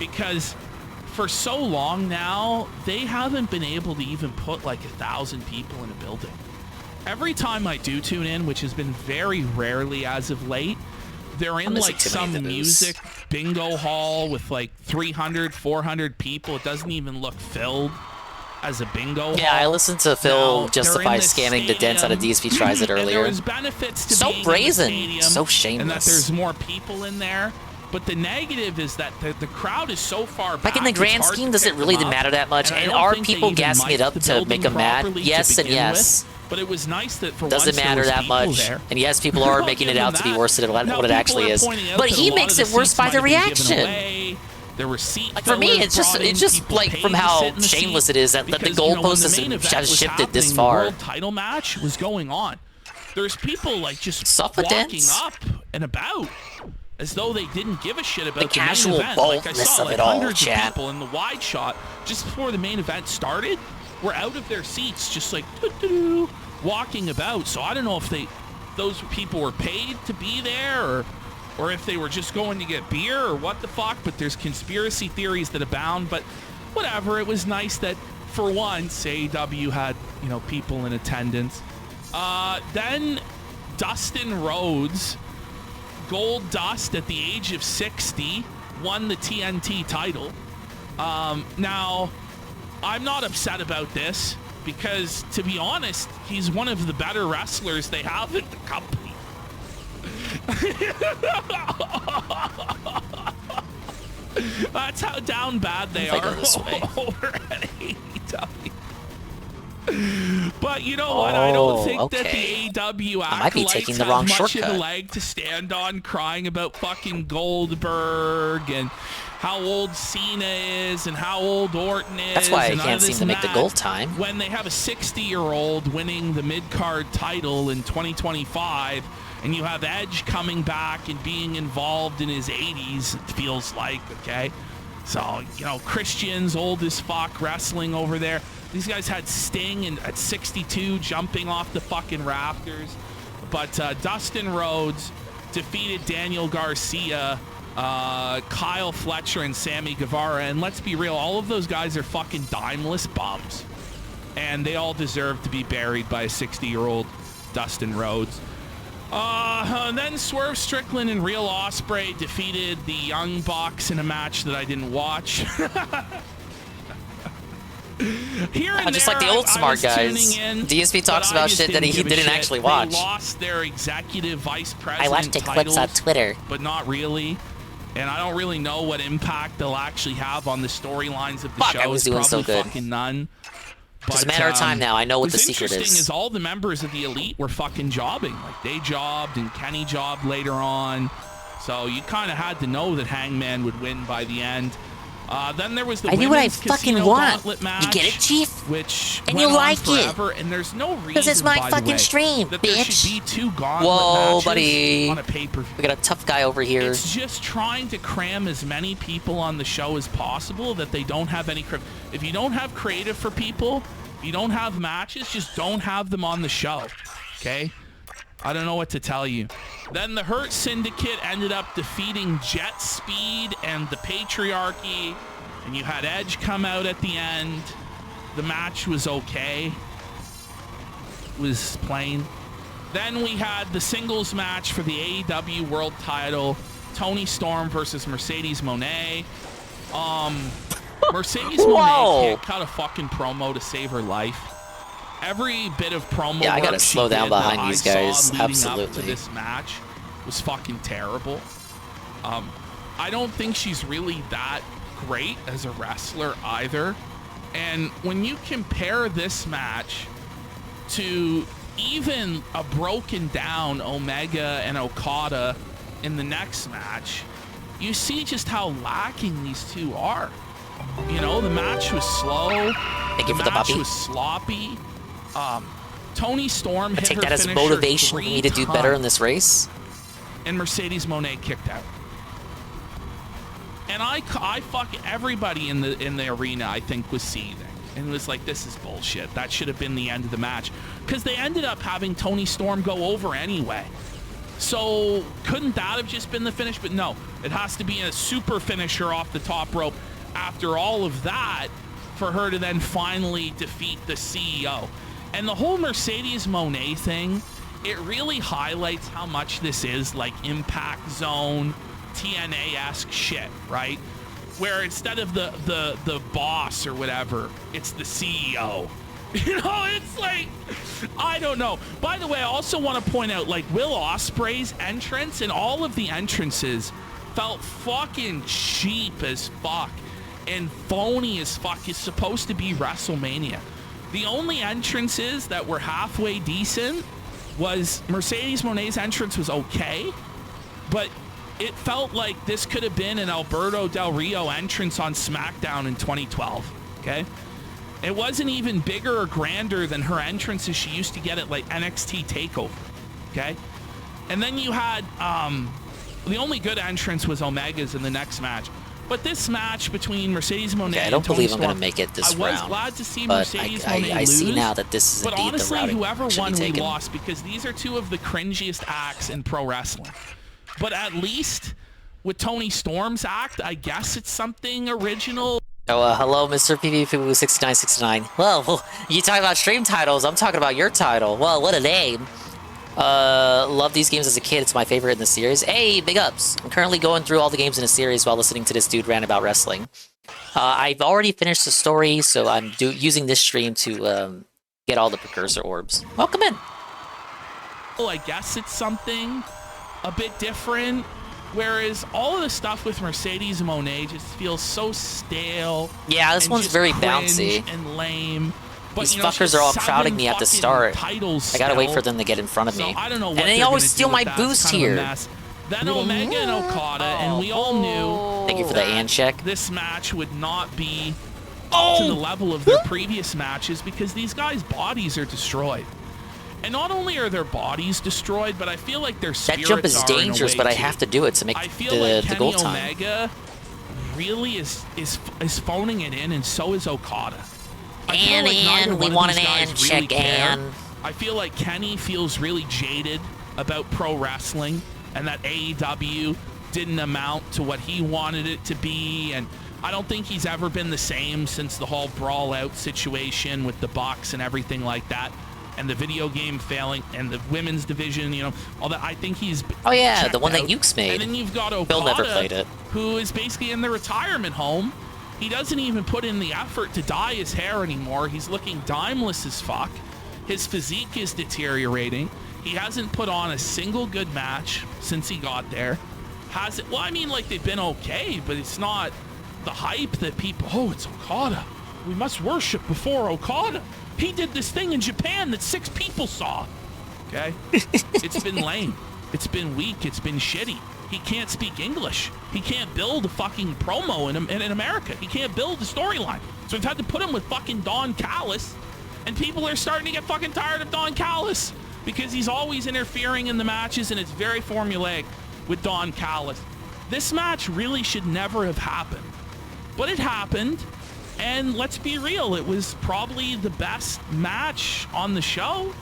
Because for so long now, they haven't been able to even put like 1,000 people in a building. Every time I do tune in, which has been very rarely as of late, they're in like some music bingo hall with like 300, 400 people. It doesn't even look filled as a bingo hall. Yeah, I listened to Phil Now, justify they're in this scamming the dents out of DSP tries it and earlier. there was benefits to So being brazen, in the stadium, so and that shameless. there's more people in there. But the negative is that the crowd is so far back. Like in the it's grand hard scheme, to does it pick really them up. matter that much? And I And don't are think they people even gassing it mic'd up the to make building them mad? properly to Yes and begin yes. with, but it was nice that for Doesn't once there matter was that people much. there. And yes, people are I'll making give it them out to be that. worse than Now, what it people actually are is. pointing out But that he a lot makes of it the worse seats by might the have been given reaction. away. There were seat Like for me, fillers it's just brought in, it's just people like paid from to how sit in the shameless seat it is that the because, goalpost when the main event has was shifted this happening, far. The world title match was going on. There's people like just Suffer walking dents. up and about as though they didn't give a shit about The the main casual event. Like I boldness saw of like it all, hundreds of chat. people in the wide shot just before the main event started were out of their seats, just like doo-doo-doo, walking about. So I don't know if those people were paid to be there or if they were just going to get beer or what the fuck. But there's conspiracy theories that abound. But whatever, it was nice that for once AEW had people in attendance. Then Dustin Rhodes, Gold Dust at the age of 60, won the TNT title. Now, I'm not upset about this because, to be honest, he's one of the better wrestlers they have in the company. That's how down bad they are over at AEW. But you know what? I don't think that the AEW might be taking acolytes the have wrong much of shortcut. a leg to stand on, crying about fucking Goldberg and how old Cena is and how old Orton is. That's why I and can't this seem to and make the that. goal time. When they have a 60-year-old winning the mid-card title in 2025, and you have Edge coming back and being involved in his 80s, it feels like, okay? So, Christian's old as fuck wrestling over there. These guys had Sting at 62 jumping off the fucking rafters. But Dustin Rhodes defeated Daniel Garcia, Kyle Fletcher, and Sammy Guevara. And let's be real, all of those guys are fucking dimeless bums. And they all deserve to be buried by a 60-year-old Dustin Rhodes. And then Swerve Strickland and Real Ospreay defeated the Young Bucks in a match that I didn't watch. Here and Just there, like the old I smart was guys. tuning in, DSP talks but I about just shit that he give a didn't shit. actually watch. They lost their executive vice president I watched the clips on titles, Twitter. but not really. And I don't really know what impact they'll actually have on the storylines of the show. I was doing so Probably good. fucking none. It's a matter of time now. I know what the what's secret interesting is. all the members of the Elite were fucking jobbing. Like, they jobbed and Kenny jobbed later on. So you kind of had to know that Hangman would win by the end. Then there was the I do what I women's fucking casino want. gauntlet match. You get it, Chief? Which And went you on like it. forever, and there's no reason, Because it's my by the fucking way, stream, that there bitch. should be 2 gauntlet Whoa, matches buddy. on a pay-per-view. We got a tough guy over here. It's just trying to cram as many people on the show as possible that they don't have any... If you don't have creative for people, if you don't have matches, just don't have them on the show, okay? I don't know what to tell you. Then the Hurt Syndicate ended up defeating Jet Speed and the Patriarchy, and you had Edge come out at the end. The match was okay. It was plain. Then we had the singles match for the AEW World Title, Toni Storm versus Mercedes Moné. Mercedes Moné can't cut a fucking promo to save her life. Every bit of promo I gotta work she slow down did that behind I these saw guys. leading Absolutely. up to this match was fucking terrible. I don't think she's really that great as a wrestler either. And when you compare this match to even a broken down Omega and Okada in the next match, you see just how lacking these two are. You know, the match was slow. Thank you for the match puppy. was sloppy. Toni Storm I hit take her that as finisher motivation for 3 me to do better in times, this race. and Mercedes Moné kicked out. And I fuck everybody in the arena, I think, was seething and was like, this is bullshit. That should have been the end of the match, because they ended up having Toni Storm go over anyway. So couldn't that have just been the finish? But no, it has to be a super finisher off the top rope after all of that for her to then finally defeat the CEO. And the whole Mercedes Moné thing, it really highlights how much this is like Impact Zone, TNA-esque shit, right? Where instead of the boss or whatever, it's the CEO. You know, it's like, I don't know. By the way, I also want to point out, like, Will Ospreay's entrance and all of the entrances felt fucking cheap as fuck and phony as fuck. It's supposed to be WrestleMania. The only entrances that were halfway decent was Mercedes Moné's entrance was okay, but it felt like this could have been an Alberto Del Rio entrance on SmackDown in 2012, okay? It wasn't even bigger or grander than her entrances she used to get at like NXT TakeOver, okay? And then you had, the only good entrance was Omega's in the next match. But this match between Mercedes Moné I don't and Toni believe I'm Storm, going to make it this round. I was glad to see but Mercedes Moné I lose. see now that this is But indeed honestly, the route whoever should won, be we taken. lost, because these are two of the cringiest acts in pro wrestling. But at least with Toni Storm's act, I guess it's something original. Oh, hello, Mr. PvP6969. Well, you talk about stream titles. I'm talking about your title. Well, what a name. Love these games as a kid. It's my favorite in the series. Hey, big ups. I'm currently going through all the games in a series while listening to this dude rant about wrestling. I've already finished the story, so I'm using this stream to get all the precursor orbs. Welcome in. Well, I guess it's something a bit different. Whereas all of the stuff with Mercedes Moné just feels so stale. Yeah, this and one's just very cringe bouncy. And lame. But, These you know, fuckers are all she's crowding 7 me at the fucking start. titles I gotta wait still. for them to get in front of me. So I don't know what and they they're always gonna steal do my with that. boost It's kind of a here. mess. Then Omega and Okada, and we all knew Thank you for the hand check. this match would not be up to the level of their previous matches, because these guys' bodies are destroyed. And not only are their bodies destroyed, but I feel like their That spirits jump is are in a dangerous, way, but I too. have to do it to make I feel the like Kenny goal time. Omega really is phoning it in, and so is Okada. I feel like neither we one of want these an guys and really check care. and. I feel like Kenny feels really jaded about pro wrestling, and that AEW didn't amount to what he wanted it to be, and I don't think he's ever been the same since the whole brawl out situation with the Bucks and everything like that, and the video game failing, and the women's division, you know, all that. I think he's Oh yeah, checked the one that out. Ukes made. And then you've got Okada, Bill never played it. who is basically in the retirement home. He doesn't even put in the effort to dye his hair anymore. He's looking dimeless as fuck. His physique is deteriorating. He hasn't put on a single good match since he got there. Well, I mean, like, they've been okay, but it's not the hype that people, oh, it's Okada. We must worship before Okada. He did this thing in Japan that 6 people saw. Okay? It's been lame. It's been weak. It's been shitty. he can't speak English. He can't build a fucking promo in America. He can't build a storyline. So we've had to put him with fucking Don Callis, and people are starting to get fucking tired of Don Callis because he's always interfering in the matches, and it's very formulaic with Don Callis. This match really should never have happened, but it happened, and let's be real, it was probably the best match on the show,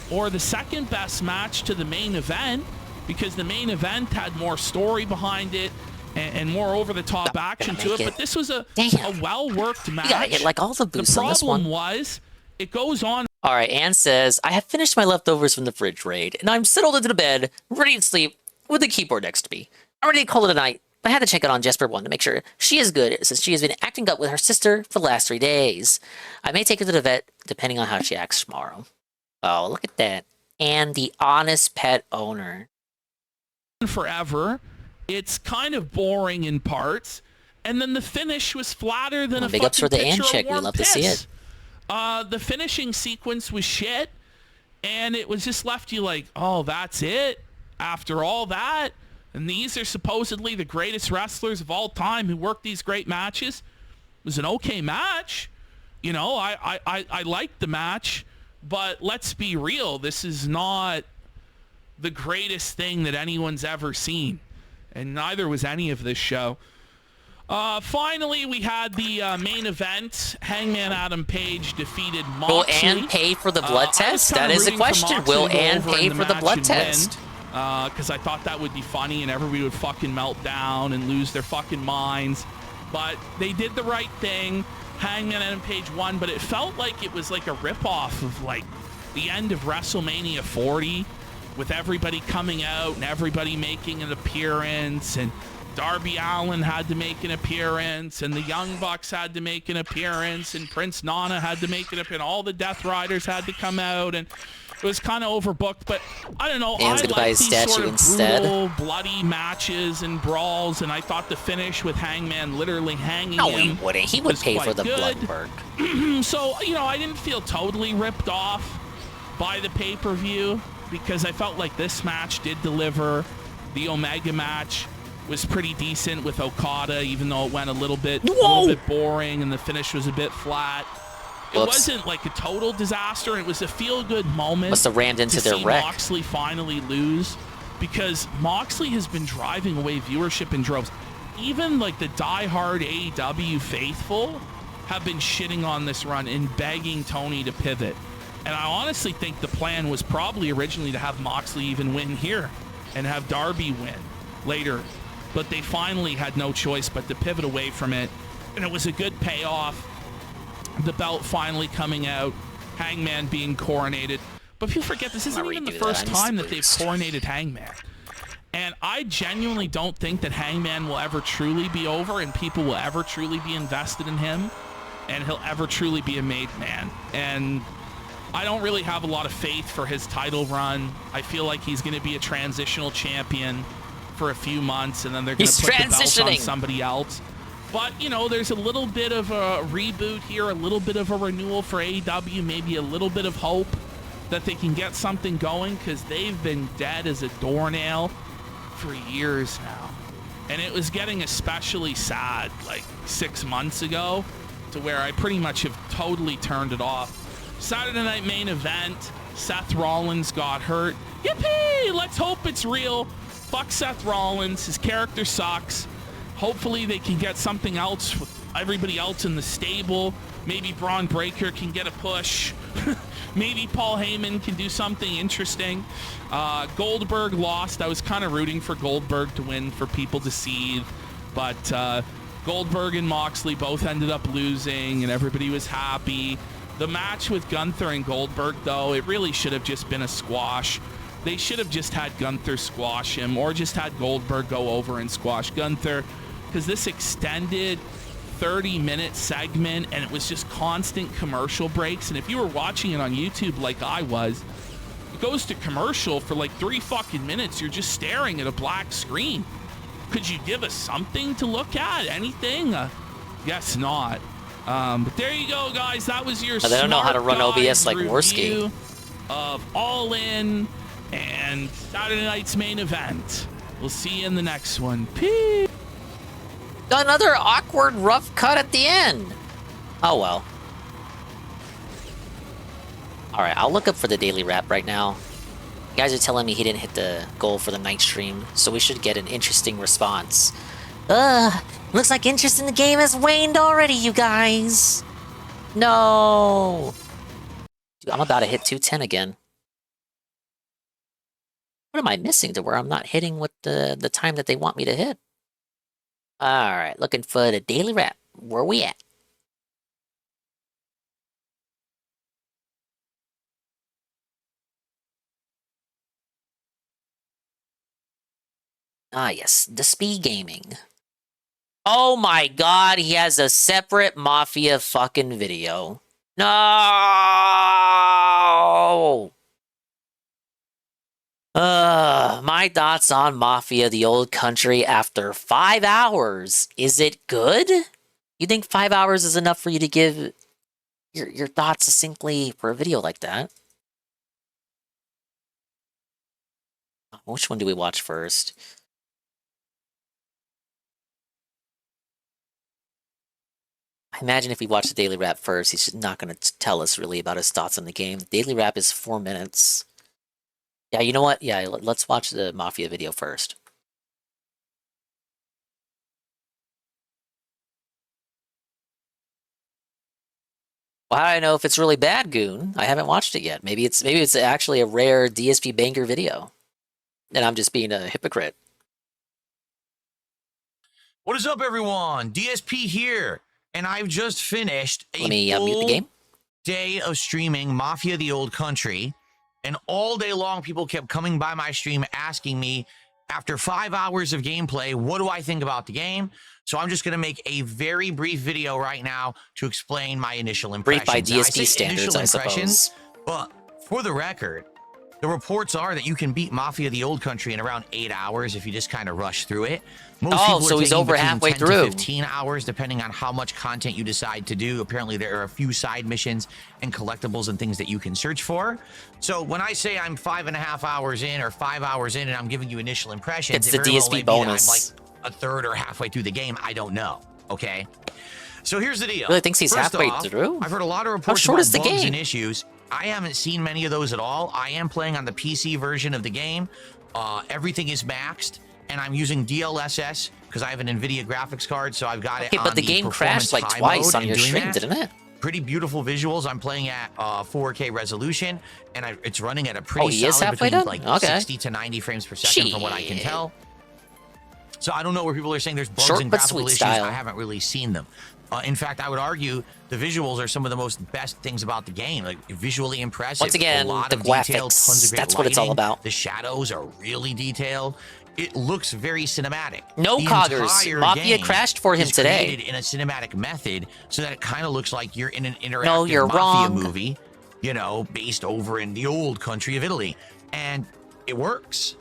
or the second best match to the main event, because the main event had more story behind it and more over-the-top action to it. But this was a well-worked match. You gotta get like all the boosts on this one. The problem was, it goes on. All right, Anne says, I have finished my leftovers from the fridge raid, and I'm settled into the bed, ready to sleep, with the keyboard next to me. I'm ready to call it a night. I had to check in on Jesper 1 to make sure she is good, since she has been acting up with her sister for the last 3 days. I may take her to the vet, depending on how she acts tomorrow. Oh, look at that. And the honest pet owner. Forever. It's kind of boring in parts. And then the finish was flatter than a big fucking ups for the pitcher Ann check. of We warm love to see piss. it. The finishing sequence was shit. And it was just left you like, oh, that's it? After all that? And these are supposedly the greatest wrestlers of all time who worked these great matches. It was an okay match. You know, I liked the match. But let's be real, this is not the greatest thing that anyone's ever seen. And neither was any of this show. Finally, we had the main event. Hangman Adam Page defeated Moxley. Will Ann pay for the blood test? That is the question. Will Ann pay for the blood test? Because I thought that would be funny and everybody would fucking melt down and lose their fucking minds. But they did the right thing. Hangman Adam Page won, but it felt like it was like a ripoff of like the end of WrestleMania 40 with everybody coming out and everybody making an appearance, and Darby Allin had to make an appearance, and the Young Bucks had to make an appearance, and Prince Nana had to make an appearance. All the Death Riders had to come out, and it was kind of overbooked, but I don't know. Anne's gonna buy a statue instead. Brutal, bloody matches and brawls, and I thought the finish with Hangman literally hanging No, him he wouldn't. He would was pay for quite the good. blood work. So, you know, I didn't feel totally ripped off by the pay-per-view because I felt like this match did deliver. The Omega match was pretty decent with Okada, even though it went a little bit boring and the finish was a bit flat. It wasn't like a total disaster. It was a feel-good moment. Must have rammed into to their see wreck. Moxley finally lose, because Moxley has been driving away viewership in droves. Even like the die-hard AEW faithful have been shitting on this run and begging Tony to pivot. And I honestly think the plan was probably originally to have Moxley even win here and have Darby win later. But they finally had no choice but to pivot away from it. And it was a good payoff. The belt finally coming out, Hangman being coronated. But people forget this isn't even the first time that they've coronated Hangman. And I genuinely don't think that Hangman will ever truly be over and people will ever truly be invested in him and he'll ever truly be a made man. And I don't really have a lot of faith for his title run. I feel like he's going to be a transitional champion for a few months and then they're going to put the belt on somebody else. But, you know, there's a little bit of a reboot here, a little bit of a renewal for AEW, maybe a little bit of hope that they can get something going, because they've been dead as a doornail for years now. And it was getting especially sad like 6 months ago, to where I pretty much have totally turned it off. Saturday night main event, Seth Rollins got hurt. Yippee! Let's hope it's real. Fuck Seth Rollins. His character sucks. Hopefully they can get something else with everybody else in the stable. Maybe Braun Breaker can get a push. Maybe Paul Heyman can do something interesting. Goldberg lost. I was kind of rooting for Goldberg to win for people to see. But Goldberg and Moxley both ended up losing, and everybody was happy. The match with Gunther and Goldberg, though, it really should have just been a squash. They should have just had Gunther squash him, or just had Goldberg go over and squash Gunther. Because this extended 30-minute segment, and it was just constant commercial breaks. And if you were watching it on YouTube like I was, it goes to commercial for like 3 fucking minutes. You're just staring at a black screen. Could you give us something to look at? Anything? Guess not. But there you go, guys. That was your They don't know how to run OBS like Worski. Of All In and Saturday night's main event. We'll see you in the next one. Peace. Another awkward, rough cut at the end. Oh well. Alright, I'll look up for the daily wrap right now. You guys are telling me he didn't hit the goal for the night stream, so we should get an interesting response. Looks like interest in the game has waned already, you guys. No. Dude, I'm about to hit 210 again. What am I missing to where I'm not hitting with the time that they want me to hit? Alright, looking for the daily wrap. Where we at? Ah, yes, the speed gaming. Oh my god, he has a separate Mafia fucking video. No! My thoughts on Mafia, the old country, after 5 hours. Is it good? You think 5 hours is enough for you to give your thoughts succinctly for a video like that? Which one do we watch first? I imagine if we watch the daily wrap first, he's not going to tell us really about his thoughts on the game. The daily wrap is 4 minutes. Yeah, you know what? Yeah, let's watch the Mafia video first. Well, how do I know if it's really bad, Goon? I haven't watched it yet. Maybe it's actually a rare DSP banger video. And I'm just being a hypocrite. What is up, everyone? DSP here. And I've just finished a Let me mute the game. Day of streaming Mafia the Old Country. And all day long, people kept coming by my stream asking me, after 5 hours of gameplay, what do I think about the game? So I'm just going to make a very brief video right now to explain my initial impressions. Brief by DSP standards, I suppose. But for the record, the reports are that you can beat Mafia the Old Country in around 8 hours if you just kind of rush through it. Most people so are he's taking over between halfway 10 to through. 15 hours, depending on how much content you decide to do. Apparently, there are a few side missions and collectibles and things that you can search for. So when I say I'm 5.5 hours in or 5 hours in and I'm giving you initial impressions, It's the it very well DSP may be that bonus. I'm like a third or halfway through the game. I don't know. Okay. So here's the deal. Really thinks he's First halfway off, through? I've heard a lot of How reports short about is the bugs game? and issues. I haven't seen many of those at all. I am playing on the PC version of the game. Everything is maxed, and I'm using DLSS because I have an NVIDIA graphics card, so I've got it on but the game crashed like high twice mode on and your doing stream, that. didn't it? Pretty beautiful visuals. I'm playing at 4K resolution, and it's running at a pretty he is solid halfway between done? like Okay. 60 to 90 frames per second from what I can Shit. tell. So I don't know where people are saying there's bugs Short and but graphical sweet issues. style. I haven't really seen them. In fact, I would argue the visuals are some of the most best things about the game. Like visually impressive. Once again, a lot the of detail, graphics, tons of great that's what it's all lighting. about. The shadows are really detailed. It looks very cinematic. No The coggers. entire Mafia game crashed for him is today. created in a cinematic method so that it kind of looks like you're in an interactive No, you're Mafia wrong. movie, you know, based over in the old country of Italy. And it works.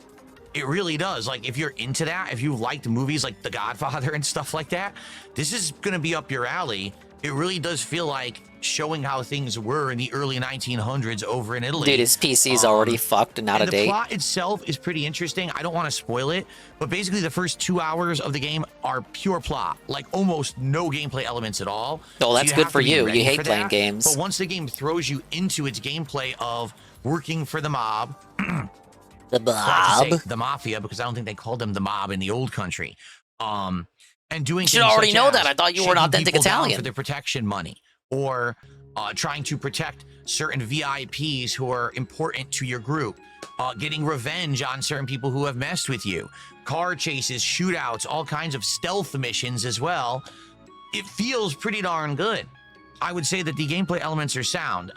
It really does. Like, if you're into that, if you liked movies like The Godfather and stuff like that, this is going to be up your alley. It really does feel like showing how things were in the early 1900s over in Italy. Dude, his PC's already fucked and out of The date. plot itself is pretty interesting. I don't want to spoil it, but basically the first 2 hours of the game are pure plot, like almost no gameplay elements at all. Oh, that's So good have for to be you. ready You hate for playing that. games. But once the game throws you into its gameplay of working for the mob, The I like to Bob. say the Mafia, because I don't think they called them the mob in the old country. And doing You should things already such know as that. I thought you were an shaking authentic people down Italian. for their protection money, or trying to protect certain VIPs who are important to your group, getting revenge on certain people who have messed with you, car chases, shootouts, all kinds of stealth missions as well. It feels pretty darn good. I would say that the gameplay elements are sound.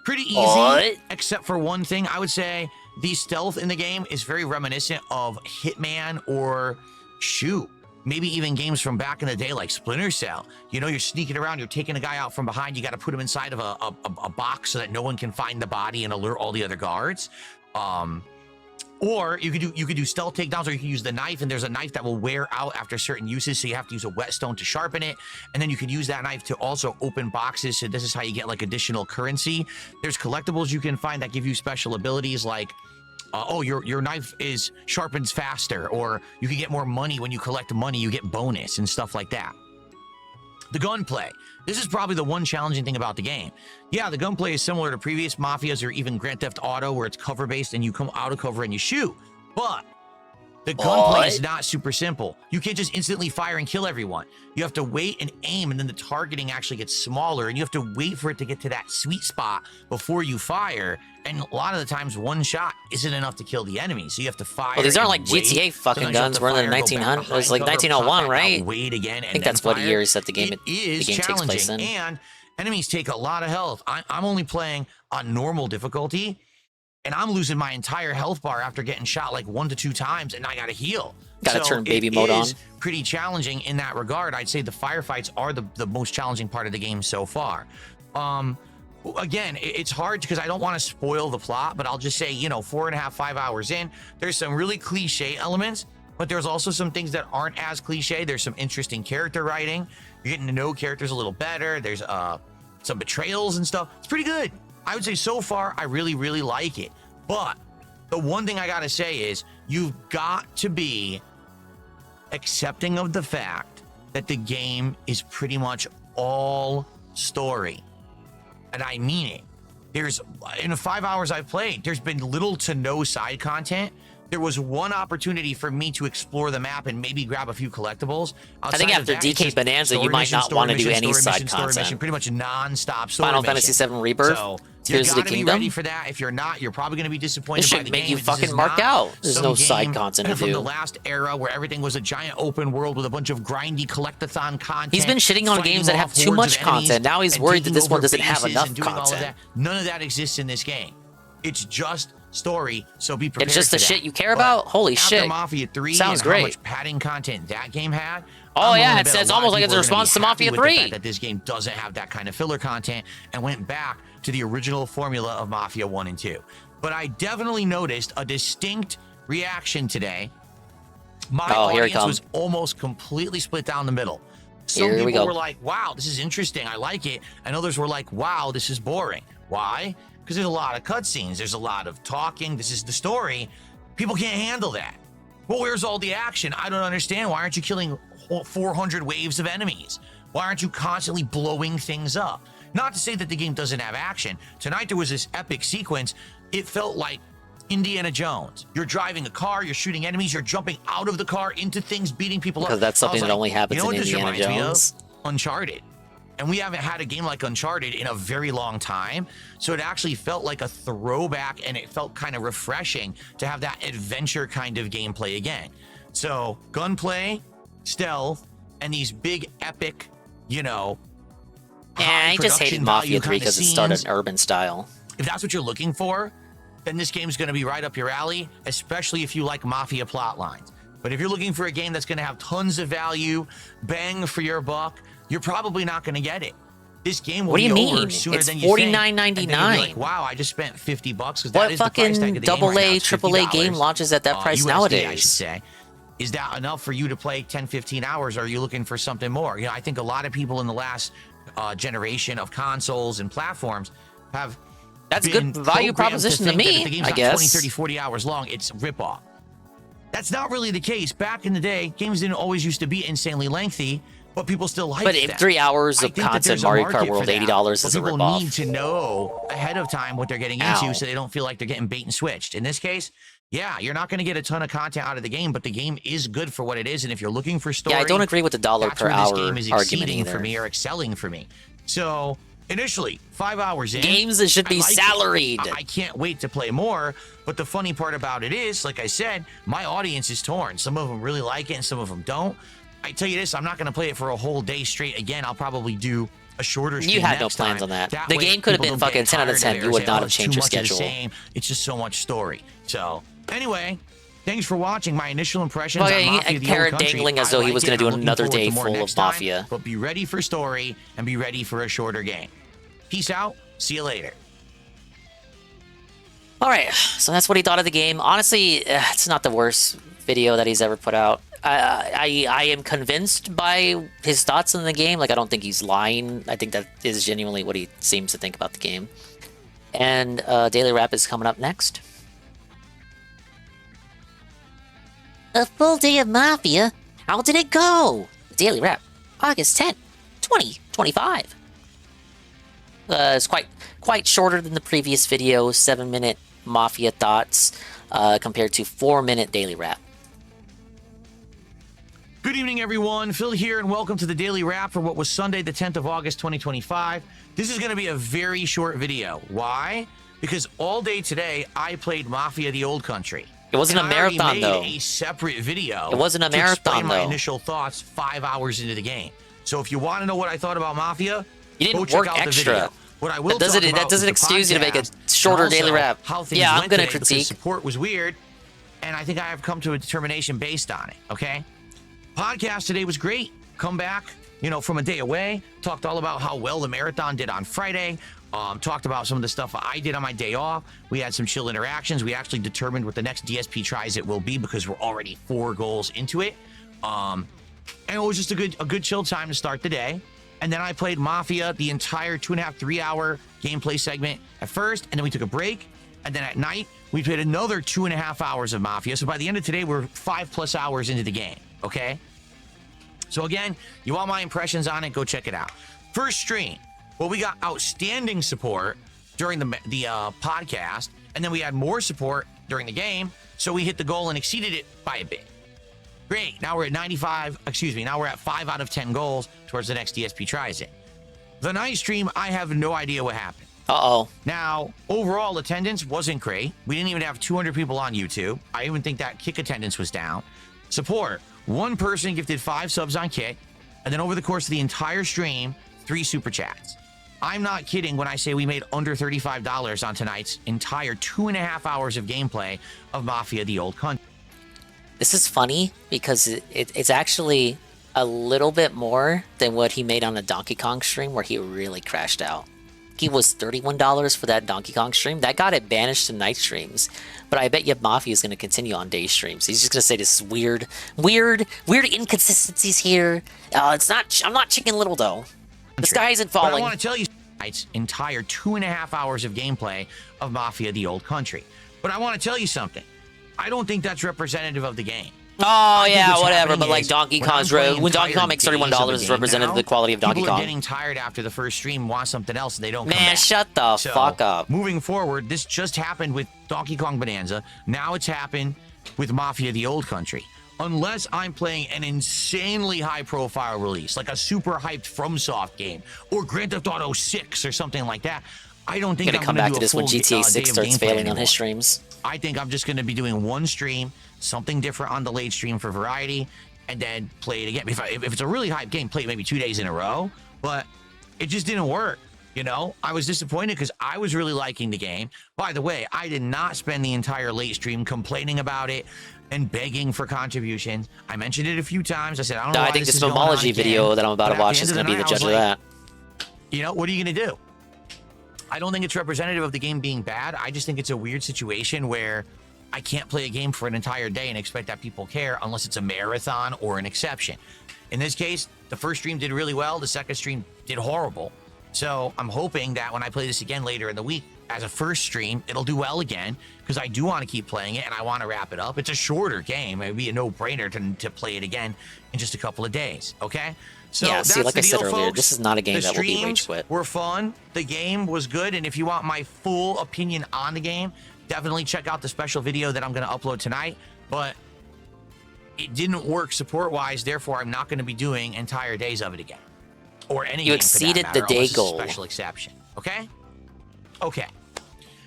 Pretty easy, What? except for one thing. I would say the stealth in the game is very reminiscent of Hitman or shoot, maybe even games from back in the day like Splinter Cell. You know, you're sneaking around, you're taking a guy out from behind, you got to put him inside of a box so that no one can find the body and alert all the other guards. Or you could do stealth takedowns, or you can use the knife, and there's a knife that will wear out after certain uses, so you have to use a whetstone to sharpen it, and then you can use that knife to also open boxes. So this is how you get like additional currency. There's collectibles you can find that give you special abilities, like oh, your knife sharpens faster, or you can get more money when you collect money, you get bonus and stuff like that. The gunplay. This is probably the one challenging thing about the game. Yeah, the gunplay is similar to previous Mafias or even Grand Theft Auto, where it's cover-based and you come out of cover and you shoot. But the gunplay is not super simple. You can't just instantly fire and kill everyone. You have to wait and aim, and then the targeting actually gets smaller, and you have to wait for it to get to that sweet spot before you fire. And a lot of the times, one shot isn't enough to kill the enemy, so you have to fire. Well, these aren't like wait. GTA fucking Sometimes you have guns. to We're in the fire, go back 1900s. It was like behind cover, 1901, pop back out, right? wait again, and I think that's then what fire. years that the game It takes place in. and enemies take a lot of health. I'm only playing on normal difficulty, and I'm losing my entire health bar after getting shot like 1 to 2 times, and I gotta heal. Gotta turn baby mode on. Pretty challenging in that regard. I'd say the firefights are the most challenging part of the game so far. Again, it's hard because I don't want to spoil the plot, but I'll just say, 4.5, 5 hours in, there's some really cliche elements, but there's also some things that aren't as cliche. There's some interesting character writing. You're getting to know characters a little better. There's some betrayals and stuff. It's pretty good. I would say so far, I really, really like it. But the one thing I gotta say is you've got to be accepting of the fact that the game is pretty much all story. And I mean it. In the 5 hours I've played, there's been little to no side content. There was one opportunity for me to explore the map and maybe grab a few collectibles. I think after DK Bonanza, you might not want to do any side content. Pretty much non-stop story Final Fantasy VII Rebirth. So Tears of the you gotta be Kingdom. ready for that. If you're not, you're probably going to be disappointed This by should the make game. you This fucking is mark not out. There's some no game side content to from do. the last era where everything was a giant open world with a bunch of grindy collectathon content. He's been shitting on games that have too much content. Now he's worried that this one doesn't have enough content. None of that exists in this game. It's just story, so be prepared. It's just the for that. shit you care about? Holy after shit. Mafia 3 Sounds and great. how much padding content that game had. Oh, I'm yeah, willing to it's bet a lot almost of like it's people a are gonna response be to happy Mafia with the 3. fact that this game doesn't have that kind of filler content and went back to the original formula of Mafia 1 and 2. But I definitely noticed a distinct reaction today. My audience was almost completely split down the middle. Some people were like, wow, this is interesting, I like it. And others were like, wow, this is boring. Why? Because there's a lot of cutscenes, there's a lot of talking, this is the story. People can't handle that. Well, where's all the action? I don't understand. Why aren't you killing 400 waves of enemies? Why aren't you constantly blowing things up? Not to say that the game doesn't have action. Tonight there was this epic sequence. It felt like Indiana Jones. You're driving a car, you're shooting enemies, you're jumping out of the car into things, beating people up. Because that's something that only happens in Indiana Jones. Uncharted. And we haven't had a game like Uncharted in a very long time. So it actually felt like a throwback, and it felt kind of refreshing to have that adventure kind of gameplay again. So gunplay, stealth, and these big epic, Yeah, I just hated Mafia 3 because it started urban style. If that's what you're looking for, then this game's going to be right up your alley, especially if you like Mafia plot lines. But if you're looking for a game that's going to have tons of value, bang for your buck, you're probably not going to get it. This game will be over sooner than you think. $49.99. And then you'll be like, wow, I just spent $50 because that What is the price tag fucking of the game right now. AA, It's AAA game $50. launches at that price USD, nowadays? I should say. Is that enough for you to play 10, 15 hours? Or are you looking for something more? I think a lot of people in the last generation of consoles and platforms have That's a good value proposition to me, the game's I not guess. 20, 30, 40 hours long. It's ripoff. That's not really the case. Back in the day, games didn't always used to be insanely lengthy, but people still liked But them. 3 hours I of think that content there's a Mario market Kart World, for that, $80 but is a people ripoff. need to know ahead of time what they're getting into so they don't feel like they're getting bait and switched. In this case, yeah, you're not going to get a ton of content out of the game, but the game is good for what it is. And if you're looking for story, Yeah, I don't agree with the dollar that's per where this hour game is argument exceeding for either. me or excelling for me. So initially, 5 hours in, Games that should be I like it. salaried. I can't wait to play more. But the funny part about it is, like I said, my audience is torn. Some of them really like it and some of them don't. I tell you this, I'm not going to play it for a whole day straight again. I'll probably do a shorter stream You had no next plans time. on that. That The way game could have people been don't fucking get 10 out of tired 10. it You or would say, not "Oh, have it's changed too your much of the schedule." same. It's just so much story. So anyway, thanks for watching my initial impressions Fucking on Mafia: The carrot Old Country. dangling as I though he like was it. gonna do I'm looking another forward day to more full of next time, Mafia. But be ready for story and be ready for a shorter game. Peace out. See you later. All right, so that's what he thought of the game. Honestly, it's not the worst video that he's ever put out. I am convinced by his thoughts on the game. Like, I don't think he's lying. I think that is genuinely what he seems to think about the game. And Daily Wrap is coming up next. A full day of Mafia? How did it go? Daily Wrap, August 10th, 2025. It's quite shorter than the previous video, 7-minute Mafia thoughts, compared to 4-minute Daily Wrap. Good evening, everyone. Phil here, and welcome to the Daily Wrap for what was Sunday, the 10th of August, 2025. This is going to be a very short video. Why? Because all day today, I played Mafia: The Old Country. It wasn't a marathon, though. I already made a separate video. It wasn't a marathon, to explain my though. initial thoughts 5 hours into the game. So if you want to know what I thought about Mafia, You didn't go check work out extra. the video. What I will That doesn't- talk about that doesn't is the excuse you to make a podcast, shorter and Daily also Wrap. How things Yeah, I'm went gonna today, because critique. support was weird, and I think I have come to a determination based on it. Okay. Podcast today was great. Come back, from a day away. Talked all about how well the marathon did on Friday. Talked about some of the stuff I did on my day off. We had some chill interactions. We actually determined what the next DSP tries it will be because we're already 4 goals into it. And it was just a good chill time to start the day. And then I played Mafia, the entire 2.5, 3-hour gameplay segment at first, and then we took a break. And then at night, we played another 2.5 hours of Mafia. So by the end of today, we're 5+ hours into the game. Okay. So again, you want my impressions on it, go check it out. First stream, well, we got outstanding support during the podcast, and then we had more support during the game, so we hit the goal and exceeded it by a bit. Great, now we're at now we're at 5 out of 10 goals towards the next DSP tries it. The night stream, I have no idea what happened. Uh-oh. Now, overall attendance wasn't great. We didn't even have 200 people on YouTube. I even think that Kick attendance was down. Support. One person gifted 5 subs on Kick, and then over the course of the entire stream, 3 super chats. I'm not kidding when I say we made under $35 on tonight's entire 2.5 hours of gameplay of Mafia: The Old Country. This is funny because it's actually a little bit more than what he made on the Donkey Kong stream where he really crashed out. He was $31 for that Donkey Kong stream. That got it banished to night streams. But I bet you Mafia is going to continue on day streams. He's just going to say this weird inconsistencies here. I'm not Chicken Little, though. The sky isn't falling. But I want to tell you tonight's entire 2.5 hours of gameplay of Mafia: The Old Country. But I want to tell you something. I don't think that's representative of the game. Oh, yeah, whatever. But like Donkey Kong's when Donkey Kong makes $31, it's representative of the quality of Donkey Kong. People are getting tired after the first stream, want something else, and they don't come Man, back. shut the fuck up. Moving forward, this just happened with Donkey Kong Bonanza. Now it's happened with Mafia: The Old Country. Unless I'm playing an insanely high-profile release, like a super hyped FromSoft game, or Grand Theft Auto 6 or something like that, I don't think I'm gonna come going back to this when GTA 6 starts failing on his streams. I think I'm just going to be doing one stream, something different on the late stream for variety, and then play it again. If it's a really hype game, play it maybe 2 days in a row, but it just didn't work. I was disappointed because I was really liking the game. By the way, I did not spend the entire late stream complaining about it and begging for contributions. I mentioned it a few times. I said, I don't know why I think this this is going on Momology again. video that I'm about But to at watch the is end going to be the night, I was judge of that. What are you going to do? I don't think it's representative of the game being bad. I just think it's a weird situation where I can't play a game for an entire day and expect that people care unless it's a marathon or an exception. In this case, the first stream did really well. The second stream did horrible. So I'm hoping that when I play this again later in the week as a first stream, it'll do well again because I do want to keep playing it and I want to wrap it up. It's a shorter game. It would be a no-brainer to play it again in just a couple of days. Okay? So Yeah, see, like I said earlier, folks. this is not a game The that will be rage streams quit. were fun. The game was good. And if you want my full opinion on the game, definitely check out the special video that I'm going to upload tonight. But it didn't work support-wise. Therefore, I'm not going to be doing entire days of it again. Or any You game for that exceeded matter, the day unless it's a goal. special exception. Okay? Okay.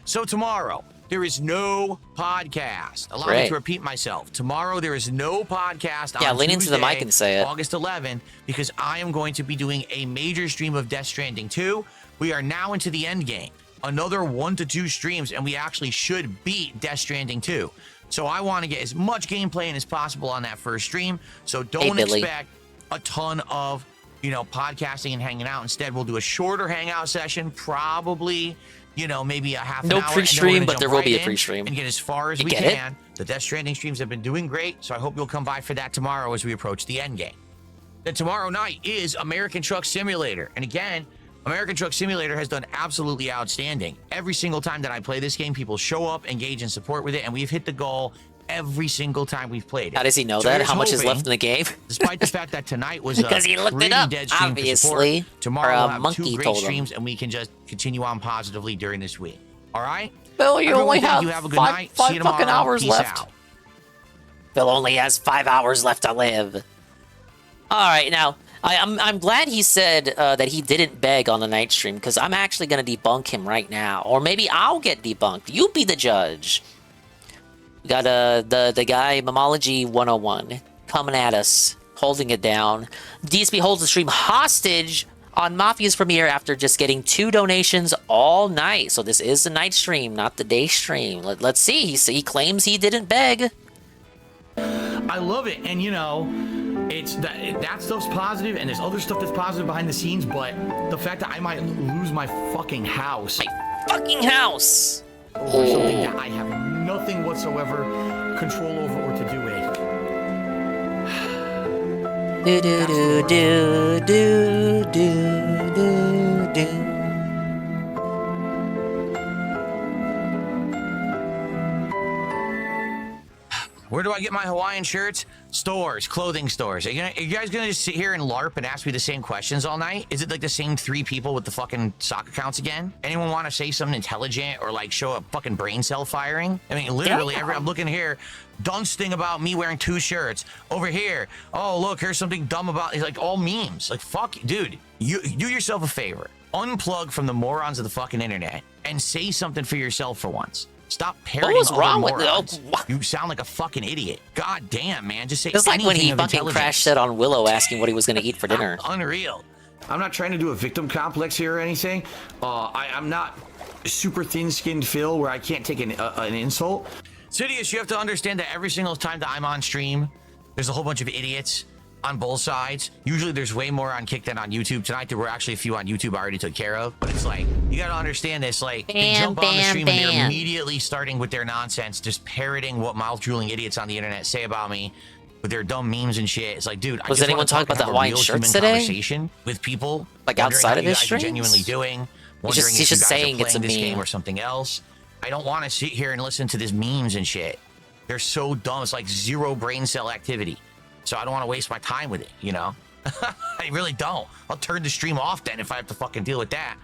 So tomorrow, there is no podcast. Allow me Great. to repeat myself. Tomorrow, there is no podcast Yeah, on lean into the mic Tuesday, and say it. August 11th, because I am going to be doing a major stream of Death Stranding 2. We are now into the end game. Another 1 to 2 streams, and we actually should beat Death Stranding 2. So I want to get as much gameplay in as possible on that first stream. So don't Billy. expect a ton of, podcasting and hanging out. Instead, we'll do a shorter hangout session, probably, maybe a half an No hour. pre-stream, and then we're but gonna there jump will be a right in pre-stream. and get as far as You we get it? can. The Death Stranding streams have been doing great, so I hope you'll come by for that tomorrow as we approach the end game. Then tomorrow night is American Truck Simulator. And again, American Truck Simulator has done absolutely outstanding. Every single time that I play this game, people show up, engage, and support with it, and we've hit the goal every single time we've played it. How does he know So that? here's How much is hoping, left in the game? despite the fact that tonight was a Because he looked it pretty up, dead stream for obviously. support, tomorrow Or, we'll have Monkey 2 great told him. streams, and we can just continue on positively during this week. All right? Bill, you Everyone, only thank have you. Have a good five night. See you tomorrow. fucking hours Peace left. out. Bill only has 5 hours left to live. All right, now I'm glad he said that he didn't beg on the night stream, because I'm actually gonna debunk him right now, or maybe I'll get debunked. You be the judge. We got the guy Mamology 101 coming at us, holding it down. DSP holds the stream hostage on Mafia's premiere after just getting 2 donations all night. So this is the night stream, not the day stream. Let's see. He claims he didn't beg. I love it, and you know, it's that stuff's positive, and there's other stuff that's positive behind the scenes. But the fact that I might lose my fucking house, fucking house, over something that I have nothing whatsoever control over or to do with. Do do do do do do do. Where do I get my Hawaiian shirts? Stores, clothing stores. Are you guys gonna just sit here and LARP and ask me the same questions all night? Is it like the same 3 people with the fucking sock accounts again? Anyone want to say something intelligent or like show a fucking brain cell firing? I mean, literally, I'm looking here, dunce thing about me wearing 2 shirts. Over here, oh look, here's something dumb about. It's like all memes. Like fuck, dude, you do yourself a favor. Unplug from the morons of the fucking internet and say something for yourself for once. Stop parroting. What was other wrong morons. with You sound like a fucking idiot. God damn, man. Just say It's like when he anything of fucking intelligence. crashed out on Willow asking what he was going to eat for dinner. Unreal. I'm not trying to do a victim complex here or anything. I'm not super thin-skinned Phil where I can't take an insult. Sidious, you have to understand that every single time that I'm on stream, there's a whole bunch of idiots on both sides. Usually there's way more on Kick than on YouTube. Tonight there were actually a few on YouTube I already took care of. But it's like, you gotta understand this. Like, they jump on the stream and they're immediately starting with their nonsense, just parroting what mouth-drooling idiots on the internet say about me with their dumb memes and shit. It's like, dude, I Was just anyone want to talking about the have a Hawaiian real shirts human today? conversation with people, Like wondering outside how of you his guys are streams? genuinely doing, wondering He's if just you guys saying are it's a playing this game meme. or something else. I don't want to sit here and listen to these memes and shit. They're so dumb. It's like 0 brain cell activity. So I don't want to waste my time with it, you know? I really don't. I'll turn the stream off then if I have to fucking deal with that.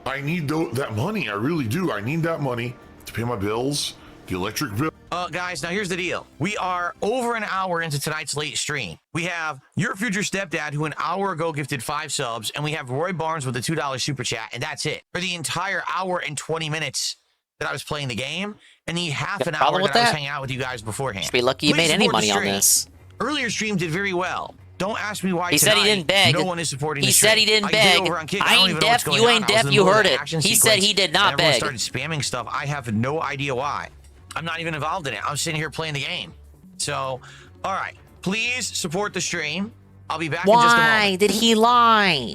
I need that money. I really do. I need that money to pay my bills, the electric bill. Guys, now here's the deal. We are over an hour into tonight's late stream. We have your future stepdad, who an hour ago gifted 5 subs, and we have Roy Barnes with a $2 super chat, and that's it. For the entire hour and 20 minutes that I was playing the game, and the half an hour that I was hanging out with you guys beforehand. Should be lucky you Please made any support the money on stream. this. Earlier stream did very well. Don't ask me why He said he tonight didn't beg. No one is supporting He the said stream. he didn't I did beg. over on Kick. I don't ain't even know deaf, what's you going ain't on. I was deaf, in the you middle of heard an it. action He said sequence, he did not and everyone beg. started spamming stuff. I have no idea why. I'm not even involved in it. I'm sitting here playing the game. So, all right. Please support the stream. I'll be back in just a moment. Why did he lie?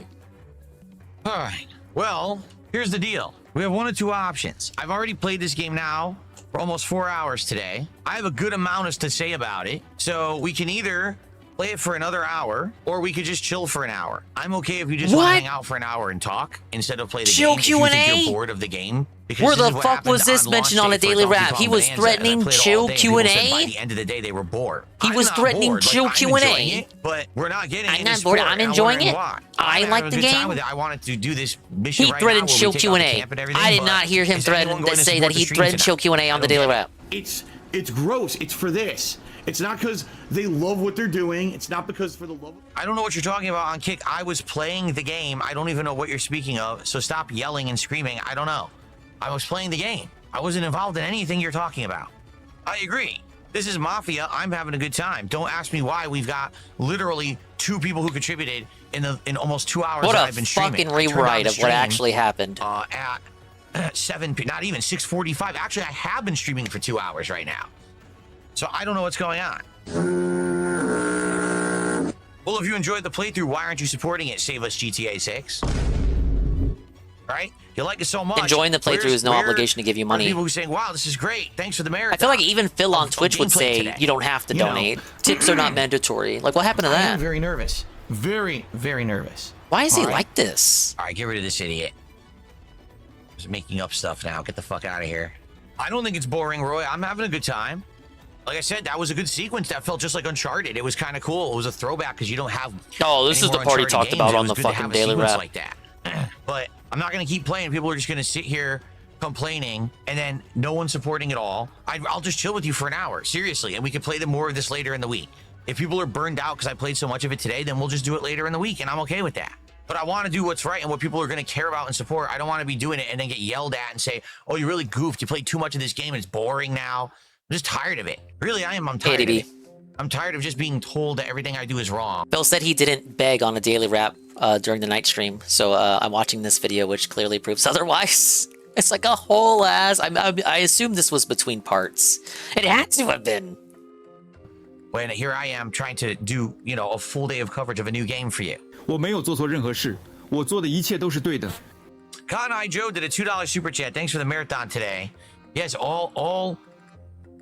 All right. Well, here's the deal. We have 1 of 2 options. I've already played this game now for almost 4 hours today. I have a good amount to say about it. So we can either play it for another hour, or we could just chill for an hour. I'm okay if you just want to hang out for an hour and talk instead of play the Chill game. If you think Q&A? you're bored of the game. Because Where this the is what fuck happened was this on mentioned launch on a day for daily Donkey wrap? Kong He was Bonanza, and I threatening played it all chill day, and people said Q&A? By the end of the day, they were bored. He was I'm not threatening bored. chill I'm Q&A. enjoying it, but we're not getting I'm any not bored. sport, I'm and enjoying wondering it. why. I I'm like having the a good time game. with it. I wanted to do this mission He right threatened now where chill we take out the Q&A. camp and everything, I did but not hear him is anyone threaten going to say support that the he stream threatened chill tonight? Q&A on the daily wrap. It's gross. It's for this. It's not because they love what they're doing. It's not because for the love. I don't know what you're talking about on Kick. I was playing the game. I don't even know what you're speaking of. So stop yelling and screaming. I don't know. I was playing the game. I wasn't involved in anything you're talking about. I agree. This is Mafia. I'm having a good time. Don't ask me why. We've got literally 2 people who contributed in almost 2 hours What that a I've been streaming. fucking I turned on rewrite the of what stream, actually happened. At 7, not even 6:45. Actually, I have been streaming for 2 hours right now. So I don't know what's going on. Well, if you enjoyed the playthrough, why aren't you supporting it? Save us GTA 6. Right? You like it so much. Enjoying the playthrough is no obligation to give you money. People who are saying, wow, this is great. Thanks for the marathon. I feel like even Phil on Twitch would say today. you don't have to You know. donate. Tips are not mandatory. Like, what happened to I that? am very nervous. Very, very nervous. Why is he All right. like this? All right, get rid of this idiot. He's making up stuff now. Get the fuck out of here. I don't think it's boring, Roy. I'm having a good time. like I said, that was a good sequence. That felt just like Uncharted. It was kind of cool. It was a throwback because you don't have. Oh, this is the part he talked about on the fucking daily wrap. Like that. But I'm not gonna keep playing. People are just gonna sit here complaining, and then no one supporting at all. I'll just chill with you for an hour, seriously, and we can play more of this later in the week. If people are burned out because I played so much of it today, then we'll just do it later in the week, and I'm okay with that. But I want to do what's right and what people are going to care about and support. I don't want to be doing it and then get yelled at and say, "Oh, you really goofed. You played too much of this game and it's boring now." I'm just tired of it. Really, I am. I'm tired of it. I'm tired of just being told that everything I do is wrong. Phil said he didn't beg on a daily wrap during the night stream, so I'm watching this video, which clearly proves otherwise. It's like a whole ass. I assume this was between parts. It had to have been. When here I am trying to do, a full day of coverage of a new game for you. 我没有做错任何事，我做的一切都是对的。 Kanai Joe did a $2 super chat. Thanks for the marathon today. Yes, all.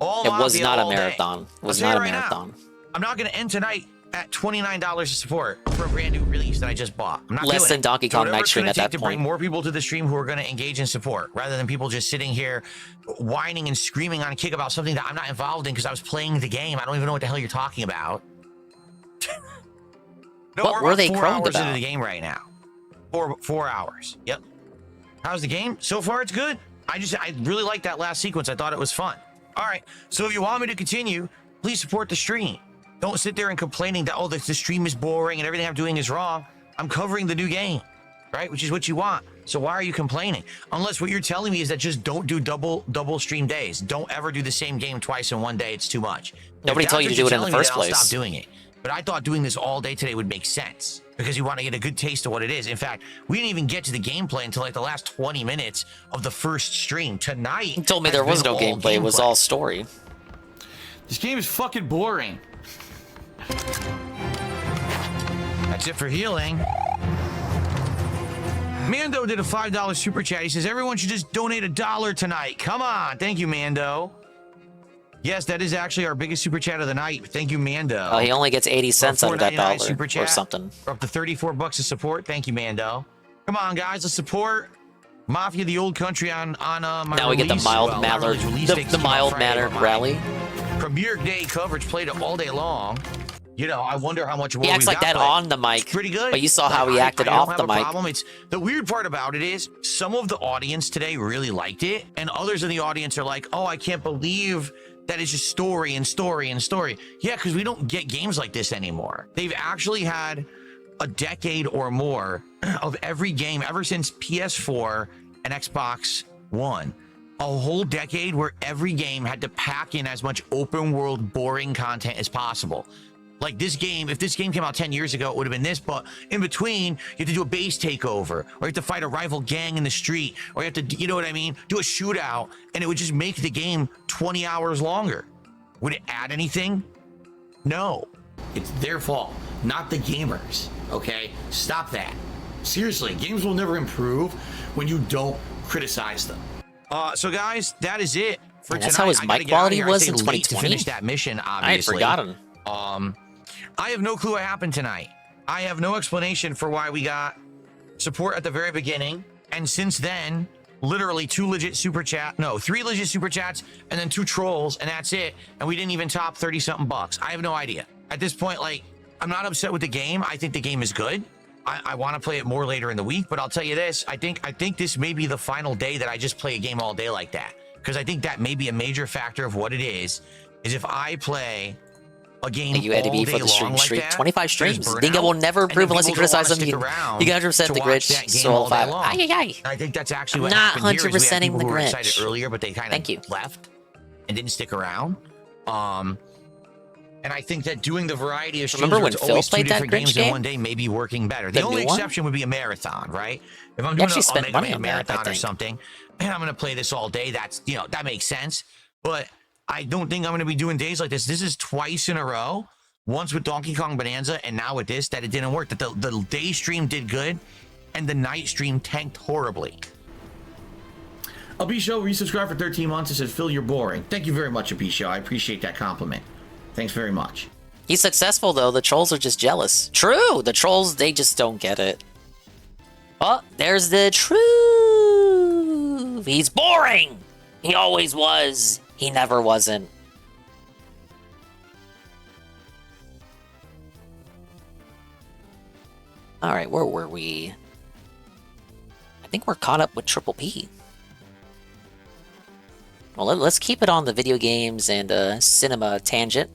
It was Mafia not a all marathon. Day. It was not a right marathon. Now, I'm not going to end tonight at $29 to support for a brand new release that I just bought. I'm not Less doing than it. Donkey Kong Night Stream at that to point. Bring more people to the stream who are going to engage in support, rather than people just sitting here whining and screaming on Kick about something that I'm not involved in because I was playing the game. I don't even know what the hell you're talking about. No, what were they 4 crowed hours about? into the game right now. 4 hours. Yep. How's the game? So far, it's good. I really like that last sequence. I thought it was fun. All right. So if you want me to continue, please support the stream. Don't sit there and complaining that, oh, the stream is boring and everything I'm doing is wrong. I'm covering the new game, right? Which is what you want. So why are you complaining? Unless what you're telling me is that just don't do double stream days. Don't ever do the same game twice in one day. It's too much. Nobody told you to do it in the first place. I'll stop doing it. But I thought doing this all day today would make sense because you want to get a good taste of what it is. In fact, we didn't even get to the gameplay until like the last 20 minutes of the first stream. Tonight, you told me there was no gameplay. It was all story. This game is fucking boring. That's it for healing. Mando did a $5 super chat. He says, everyone should just donate $1 tonight. Come on. Thank you, Mando. Yes, that is actually our biggest super chat of the night. Thank you, Mando. Oh, he only gets 80 cents out of that dollar super chat, or something. We're up to 34 bucks of support. Thank you, Mando. Come on, guys. Let's support Mafia, the old country on my now we get the mild manner, the mild mannered rally. Premiere day coverage played it all day long. I wonder how much more he acts like that on the mic. Pretty good. But you saw how he acted off the mic. It's the weird part about it is some of the audience today really liked it, and others in the audience are like, "Oh, I can't believe that it's just story and story and story." Yeah, because we don't get games like this anymore. They've actually had a decade or more of every game ever since PS4 and Xbox One. A whole decade where every game had to pack in as much open world boring content as possible. Like this game, if this game came out 10 years ago, it would have been this, but in between, you have to do a base takeover, or you have to fight a rival gang in the street, or you have to, you know what I mean, do a shootout, and it would just make the game 20 hours longer. Would it add anything? No. It's their fault, not the gamers, okay? Stop that. Seriously, games will never improve when you don't criticize them. So guys, that is it for tonight. That's how his mic quality was in 2020. To finish that mission, obviously. I had forgotten. I have no clue what happened tonight. I have no explanation for why we got support at the very beginning, and since then, literally 3 legit super chats, and then 2 trolls, and that's it. And we didn't even top 30-something bucks. I have no idea. At this point, I'm not upset with the game. I think the game is good. I want to play it more later in the week, but I'll tell you this. I think this may be the final day that I just play a game all day like that, because I think that may be a major factor of what it is if I play a game Thank you, Eddie B, for the stream. Like 25 streams. I think it will never improve unless you criticize them. You gotta represent the Grinch. So 5. I think that's actually what not happened here. 100%ing the Grinch. Grinch. Earlier, but they kind of left and didn't stick around. And I think that doing the variety of streams, remember when it's Phil always 2 played that different Grinch games game? in one day, may be working better. The only exception would be a marathon, right? If I'm You doing actually a spent Mega money Man on that, marathon or something, and I'm going to play this all day, that's that makes sense. But I don't think I'm going to be doing days like this. This is twice in a row. Once with Donkey Kong Bonanza, and now with this, that it didn't work. That the day stream did good, and the night stream tanked horribly. Abisho resubscribed for 13 months and says, Phil, you're boring. Thank you very much, Abisho. I appreciate that compliment. Thanks very much. He's successful, though. The trolls are just jealous. True! The trolls, they just don't get it. Oh, there's the truth! He's boring! He always was. He never wasn't. All right, where were we? I think we're caught up with Triple P. Well, let's keep it on the video games and cinema tangent.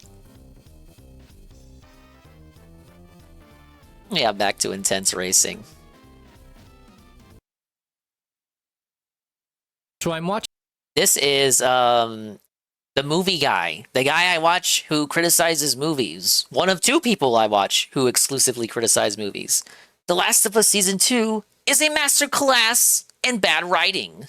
Yeah, back to intense racing. So I'm watching. This is the movie guy, the guy I watch who criticizes movies. One of two people I watch who exclusively criticize movies. The Last of Us Season 2 is a masterclass in bad writing.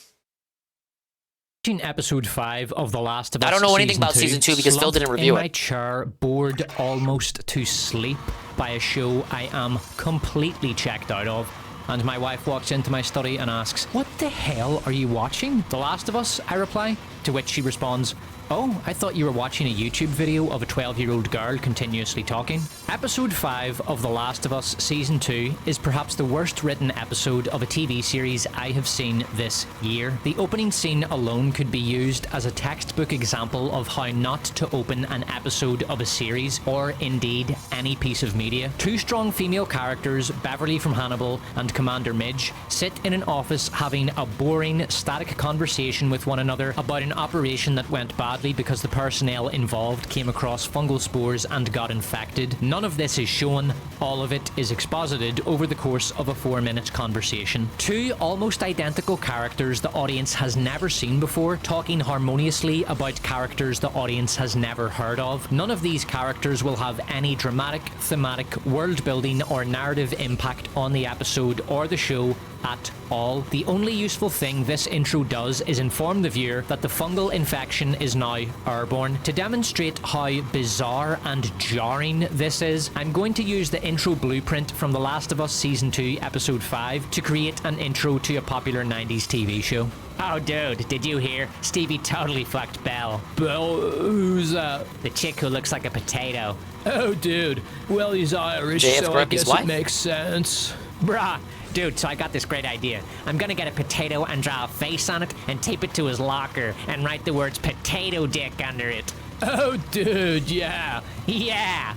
Episode 5 of The Last of Us. I don't know anything about Season 2 because Phil didn't review in my it. chair, bored almost to sleep by a show I am completely checked out of. And my wife walks into my study and asks, "What the hell are you watching? The Last of Us?" I reply, to which she responds, "Oh, I thought you were watching a YouTube video of a 12-year-old girl continuously talking." Episode 5 of The Last of Us Season 2 is perhaps the worst written episode of a TV series I have seen this year. The opening scene alone could be used as a textbook example of how not to open an episode of a series, or indeed any piece of media. Two strong female characters, Beverly from Hannibal and Commander Midge, sit in an office having a boring, static conversation with one another about an operation that went badly because the personnel involved came across fungal spores and got infected. None of this is shown, all of it is exposited over the course of a 4-minute conversation. Two almost identical characters the audience has never seen before, talking harmoniously about characters the audience has never heard of. None of these characters will have any dramatic, thematic, world building or narrative impact on the episode or the show at all. The only useful thing this intro does is inform the viewer that the fungal infection is now airborne. To demonstrate how bizarre and jarring this is, I'm going to use the intro blueprint from The Last of Us Season 2 Episode 5 to create an intro to a popular 90s TV show. Oh dude, did you hear? Stevie totally fucked Belle. Belle? Who's that? The chick who looks like a potato. Oh dude, well he's Irish, JF so I Grumpy's guess wife? it makes sense. Bruh. Dude, so I got this great idea. I'm gonna get a potato and draw a face on it and tape it to his locker and write the words potato dick under it. Oh dude, yeah. Yeah.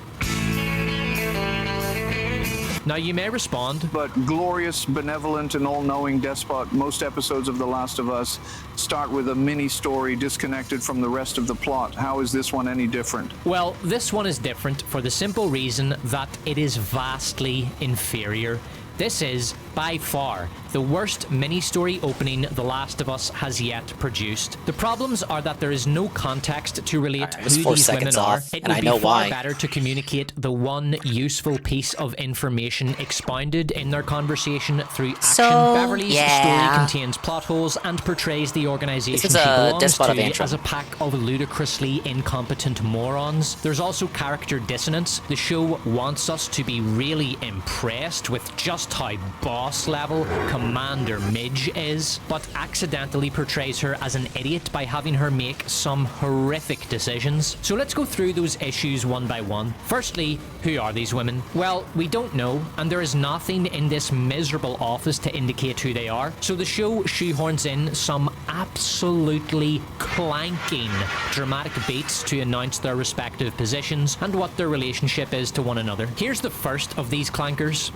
Now you may respond, but glorious, benevolent, and all-knowing despot, most episodes of The Last of Us start with a mini-story disconnected from the rest of the plot. How is this one any different? well, this one is different for the simple reason that it is vastly inferior. This is, by far, the worst mini-story opening The Last of Us has yet produced. The problems are that there is no context to relate who these 4 women seconds are. off, It and would I be know far why. better to communicate the one useful piece of information expounded in their conversation through action. So, Beverly's yeah. story contains plot holes and portrays the organization This is she a belongs Despot of to Antrim. as a pack of ludicrously incompetent morons. There's also character dissonance. The show wants us to be really impressed with just how boss level Commander Midge is, but accidentally portrays her as an idiot by having her make some horrific decisions. So let's go through those issues one by one. Firstly, who are these women? Well, we don't know, and there is nothing in this miserable office to indicate who they are, so the show shoehorns in some absolutely clanking dramatic beats to announce their respective positions and what their relationship is to one another. Here's the first of these clankers.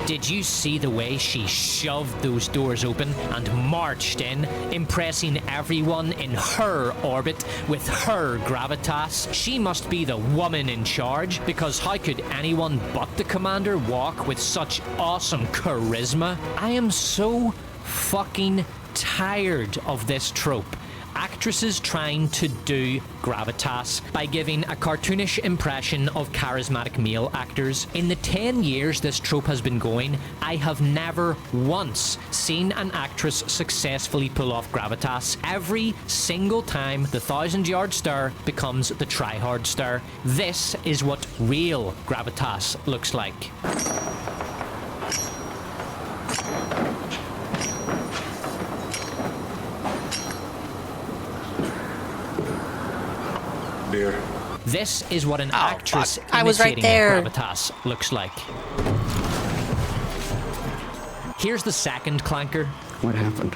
Did you see the way she shoved those doors open and marched in, impressing everyone in her orbit with her gravitas? She must be the woman in charge, because how could anyone but the commander walk with such awesome charisma? I am so fucking tired of this trope. Actresses trying to do gravitas by giving a cartoonish impression of charismatic male actors. In the 10 years this trope has been going, I have never once seen an actress successfully pull off gravitas. Every single time the 1,000-yard stare becomes the try-hard stare. This is what real gravitas looks like. Beer. This is what an actress I was right imitating there. gravitas looks like. Here's the second clanker. What happened?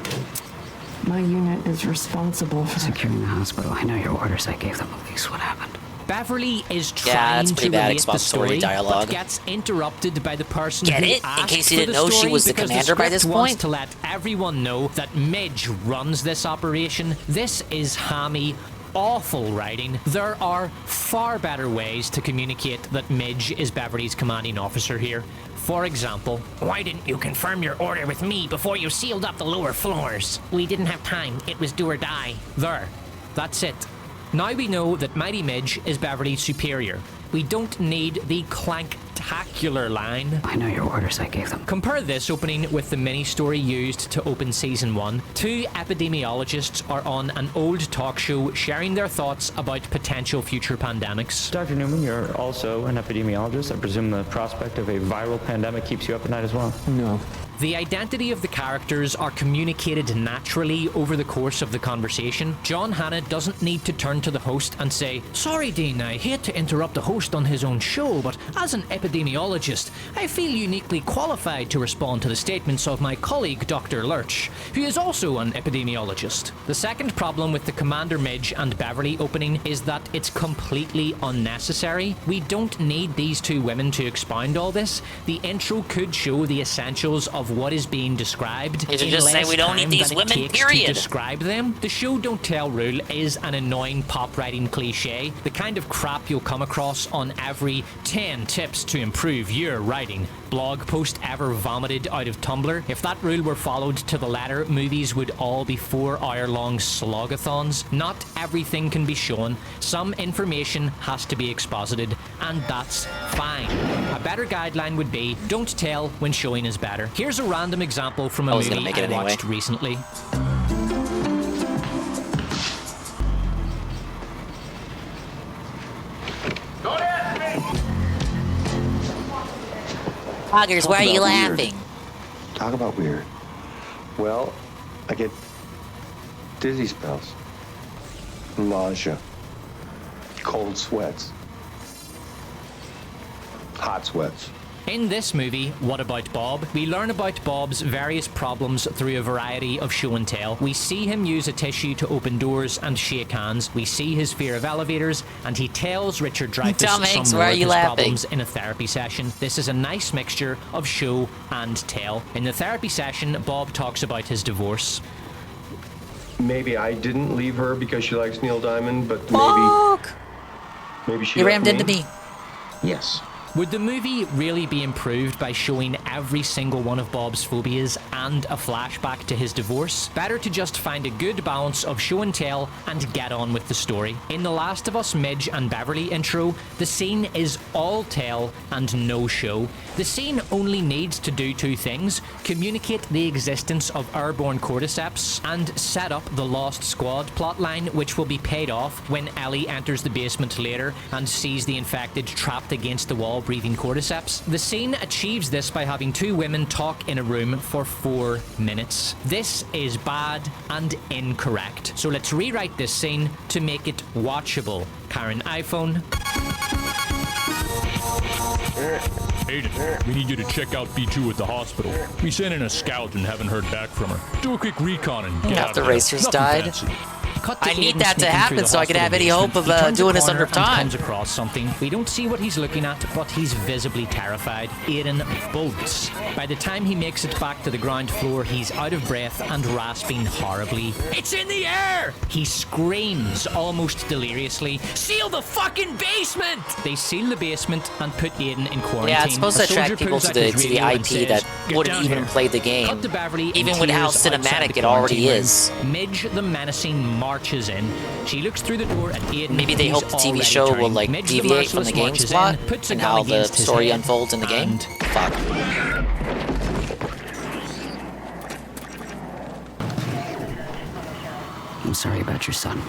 My unit is responsible for securing the hospital. I know your orders. I gave them a lease. What happened? Beverly is Yeah, trying that's pretty to bad relate the expository story, dialogue. but gets interrupted by the person Get who it? In asked case you for didn't the know she story was the because commander by this script wants point? to let everyone know that Midge runs this operation. This is hammy, awful writing. There are far better ways to communicate that Midge is Beverly's commanding officer here. For example, why didn't you confirm your order with me before you sealed up the lower floors? We didn't have time. It was do or die. There. That's it. Now we know that Mighty Midge is Beverly's superior. We don't need the clanktacular line. I know your orders I gave them. Compare this opening with the mini-story used to open Season 1. Two epidemiologists are on an old talk show sharing their thoughts about potential future pandemics. Dr. Newman, you're also an epidemiologist. I presume the prospect of a viral pandemic keeps you up at night as well? No. The identity of the characters are communicated naturally over the course of the conversation. John Hannah doesn't need to turn to the host and say, "Sorry, Dean, I hate to interrupt the host on his own show, but as an epidemiologist, I feel uniquely qualified to respond to the statements of my colleague, Dr. Lurch, who is also an epidemiologist." The second problem with the Commander Midge and Beverly opening is that it's completely unnecessary. We don't need these two women to expound all this. The intro could show the essentials of what is being described. You should in just say less we don't need time these than it women, takes period. to describe them. The show don't tell rule is an annoying pop writing cliche, the kind of crap you'll come across on every 10 tips to improve your writing blog post ever vomited out of Tumblr. If that rule were followed to the letter, movies would all be 4-hour-long slogathons. Not everything can be shown. Some information has to be exposited, and that's fine. A better guideline would be, don't tell when showing is better. Here's a random example from a movie I watched recently. Poggers, why are you laughing? Talk about weird. Well, I get dizzy spells, nausea, cold sweats, hot sweats. In this movie, What About Bob? We learn about Bob's various problems through a variety of show and tell. We see him use a tissue to open doors and shake hands. We see his fear of elevators, and he tells Richard Dreyfuss Tom Hanks, some why more are of you his laughing? problems in a therapy session. This is a nice mixture of show and tell. In the therapy session, Bob talks about his divorce. Maybe I didn't leave her because she likes Neil Diamond, but maybe she. You rammed into me. Yes. Would the movie really be improved by showing every single one of Bob's phobias and a flashback to his divorce? Better to just find a good balance of show and tell and get on with the story. In The Last of Us Midge and Beverly intro, the scene is all tell and no show. The scene only needs to do two things: communicate the existence of airborne cordyceps and set up the Lost Squad plotline, which will be paid off when Ellie enters the basement later and sees the infected trapped against the wall breathing cordyceps. The scene achieves this by having two women talk in a room for 4 minutes. This is bad and incorrect. So let's rewrite this scene to make it watchable. Karen iPhone. Aiden, we need you to check out B2 at the hospital. We sent in a scout and haven't heard back from her. Do a quick recon and get out the of there. racers Nothing died. fancy. I need that to happen so I can have any hope of doing this under time. Comes across something. We don't see what he's looking at, but he's visibly terrified. Aiden bolts. By the time he makes it back to the ground floor, he's out of breath and rasping horribly. It's in the air! He screams almost deliriously. Seal the fucking basement! They seal the basement and put Aiden in quarantine. Yeah, it's supposed to A soldier attract people pulls to out the his to the radio and IP says, that "Get wouldn't down even here." play the game. Cut to Beverly Even in with how tears outside cinematic the it already quarantine room. is. Midge the Menacing marches in. She looks through the door at Aiden. Maybe they who's hope the TV already show will turned. like Midge deviate from the Merciless game's marches plot in, puts a and gun how the against his story head, unfolds in the game. and Fuck. I'm sorry about your son.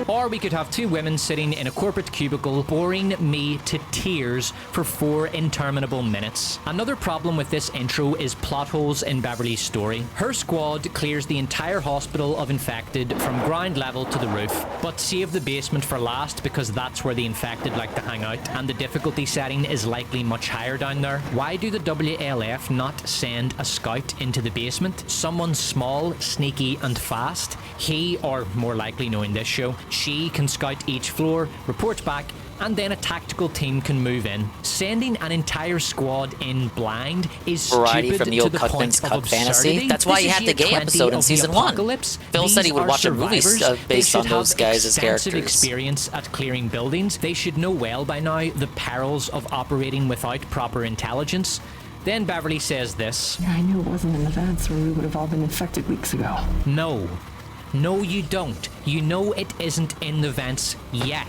Or we could have two women sitting in a corporate cubicle boring me to tears for 4 interminable minutes. Another problem with this intro is plot holes in Beverly's story. Her squad clears the entire hospital of infected from ground level to the roof, but save the basement for last because that's where the infected like to hang out, and the difficulty setting is likely much higher down there. Why do the WLF not send a scout into the basement? Someone small, sneaky and fast. He, or more likely knowing this show, she can scout each floor, report back, and then a tactical team can move in. Sending an entire squad in blind is Variety stupid from Neil to the Cuckman's point of Cuck Fantasy. absurdity. That's why This you is had the year gay 20 episode in of the season 1. apocalypse. Phil said he These would are watch a movie survivors. based They on should those have guys as extensive characters. experience at clearing buildings. They should know well by now the perils of operating without proper intelligence. Then Beverly says this. I knew it wasn't in the vents or we would have all been infected weeks ago. No. No, you don't. You know it isn't in the vents yet.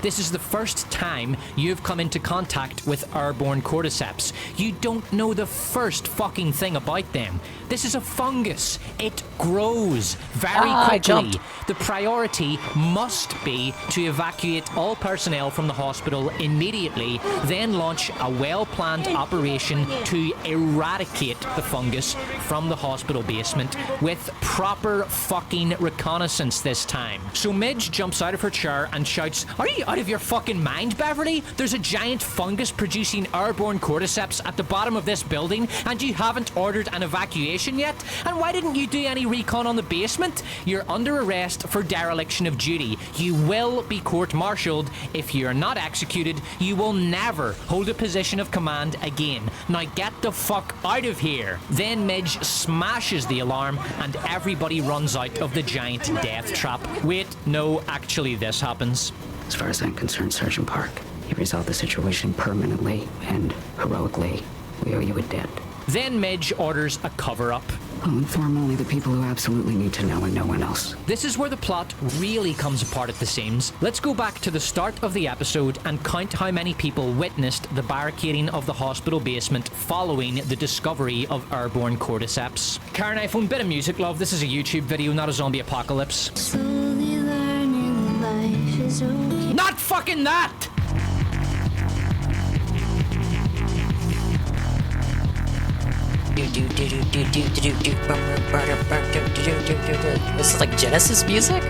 This is the first time you've come into contact with airborne cordyceps. You don't know the first fucking thing about them. This is a fungus. It grows very quickly. The priority must be to evacuate all personnel from the hospital immediately, then launch a well-planned operation to eradicate the fungus from the hospital basement with proper fucking reconnaissance this time. So Midge jumps out of her chair and shouts, "Are you out of your fucking mind, Beverly? There's a giant fungus producing airborne cordyceps at the bottom of this building and you haven't ordered an evacuation yet? And why didn't you do any recon on the basement? You're under arrest for dereliction of duty. You will be court-martialed. If you're not executed, you will never hold a position of command again. Now get the fuck out of here." Then Midge smashes the alarm and everybody runs out of the giant death trap. Wait, no, actually this happens. As far as I'm concerned, Sergeant Park, you resolved the situation permanently and heroically. We owe you a debt. Then Midge orders a cover-up. I'll inform only the people who absolutely need to know and no one else. This is where the plot really comes apart at the seams. Let's go back to the start of the episode and count how many people witnessed the barricading of the hospital basement following the discovery of airborne cordyceps. Karen iPhone, bit of music, love. This is a YouTube video, not a zombie apocalypse. Slowly learning life is okay. Not fucking that! This is like Genesis music?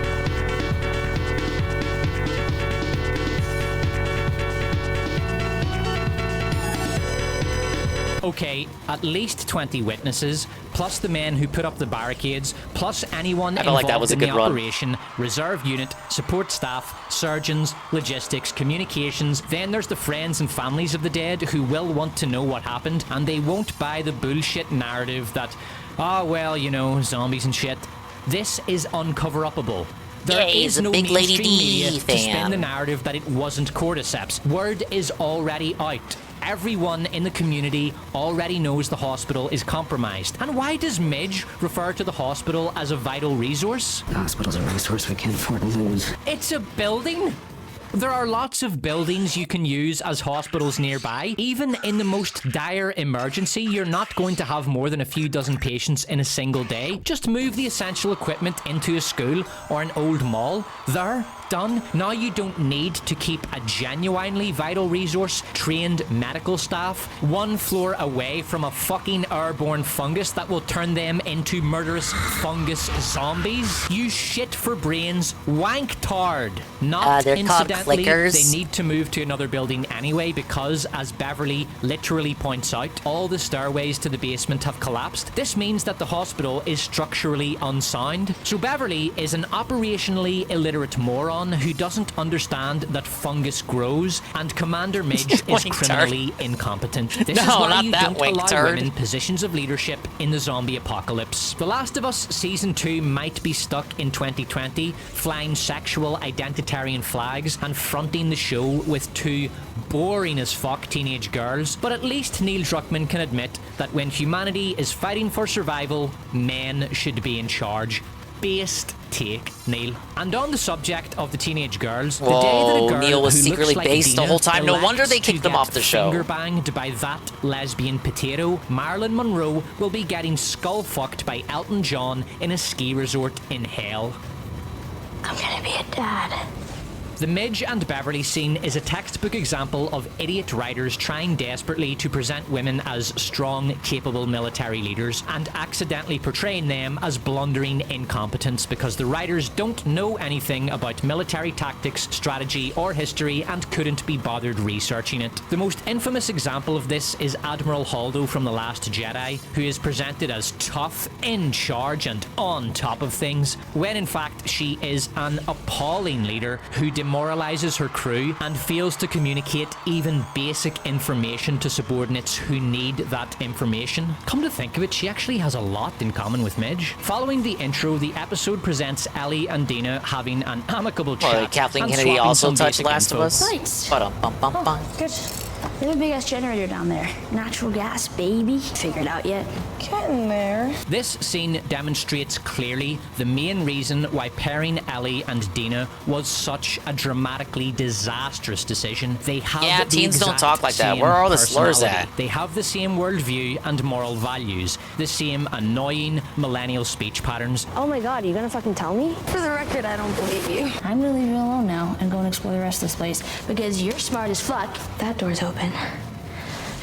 Okay, at least 20 witnesses, plus the men who put up the barricades, plus anyone involved in the operation, reserve unit, support staff, surgeons, logistics, communications. Then there's the friends and families of the dead who will want to know what happened, and they won't buy the bullshit narrative that, well, you know, zombies and shit. This is uncover-upable. There is no mainstream media to spin the narrative that it wasn't cordyceps. Word is already out. Everyone in the community already knows the hospital is compromised. And why does Midge refer to the hospital as a vital resource? The hospital's a resource we can't afford to lose. It's a building? There are lots of buildings you can use as hospitals nearby. Even in the most dire emergency, you're not going to have more than a few dozen patients in a single day. Just move the essential equipment into a school or an old mall. There, done. Now you don't need to keep a genuinely vital resource, trained medical staff, one floor away from a fucking airborne fungus that will turn them into murderous fungus zombies. You shit for brains, wank-tard. Not incidentally, they need to move to another building anyway because, as Beverly literally points out, all the stairways to the basement have collapsed. This means that the hospital is structurally unsound. So Beverly is an operationally illiterate moron who doesn't understand that fungus grows, and Commander Midge is criminally incompetent. This is why you don't allow women positions of leadership in the zombie apocalypse. The Last of Us Season 2 might be stuck in 2020, flying sexual identitarian flags and fronting the show with two boring as fuck teenage girls, but at least Neil Druckmann can admit that when humanity is fighting for survival, men should be in charge. Based take, Neil. And on the subject of the teenage girls, the day that a girl Neil was who secretly looks like based the Dina whole time. No wonder they elects kicked to them off get the show. Finger banged by that lesbian potato, Marilyn Monroe will be getting skull fucked by Elton John in a ski resort in hell. I'm gonna be a dad. The Midge and Beverly scene is a textbook example of idiot writers trying desperately to present women as strong, capable military leaders and accidentally portraying them as blundering incompetents because the writers don't know anything about military tactics, strategy, or history and couldn't be bothered researching it. The most infamous example of this is Admiral Holdo from The Last Jedi, who is presented as tough, in charge, and on top of things, when in fact she is an appalling leader who demoralizes her crew and fails to communicate even basic information to subordinates who need that information. Come to think of it, she actually has a lot in common with Midge. Following the intro, the episode presents Ellie and Dina having an amicable chat. Kathleen and Kennedy swapping also some touched basic Last of info. Us. Nice. Ba-dum-bum-bum-bum. Good. There's a big ass generator down there. Natural gas, baby. Figured out yet? Getting there. This scene demonstrates clearly the main reason why pairing Ellie and Dina was such a dramatically disastrous decision. They have Yeah, the teens don't exact talk like that. same Where are all the slurs personality. at? They have the same worldview and moral values, the same annoying millennial speech patterns. Oh my god, you gonna fucking tell me? For the record, I don't believe you. I'm gonna leave you alone now and go and explore the rest of this place because you're smart as fuck. That door's open.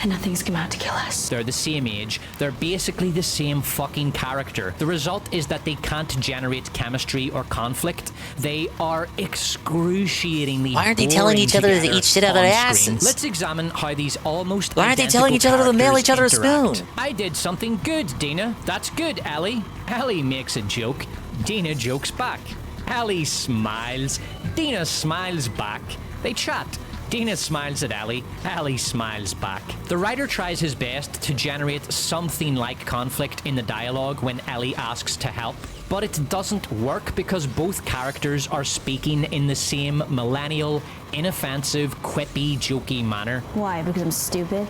And nothing's come out to kill us. They're the same age. They're basically the same fucking character. The result is that they can't generate chemistry or conflict. They are excruciatingly Why aren't they telling each other to together eat shit out of their on screen. asses? Let's examine how these almost Why aren't they telling each other to mail each other a spoon? I did something good, Dina. That's good, Ellie. Ellie makes a joke. Dina jokes back. Ellie smiles. Dina smiles back. They chat. Dina smiles at Ellie. Ellie smiles back. The writer tries his best to generate something like conflict in the dialogue when Ellie asks to help, but it doesn't work because both characters are speaking in the same millennial, inoffensive, quippy, jokey manner. Why? Because I'm stupid?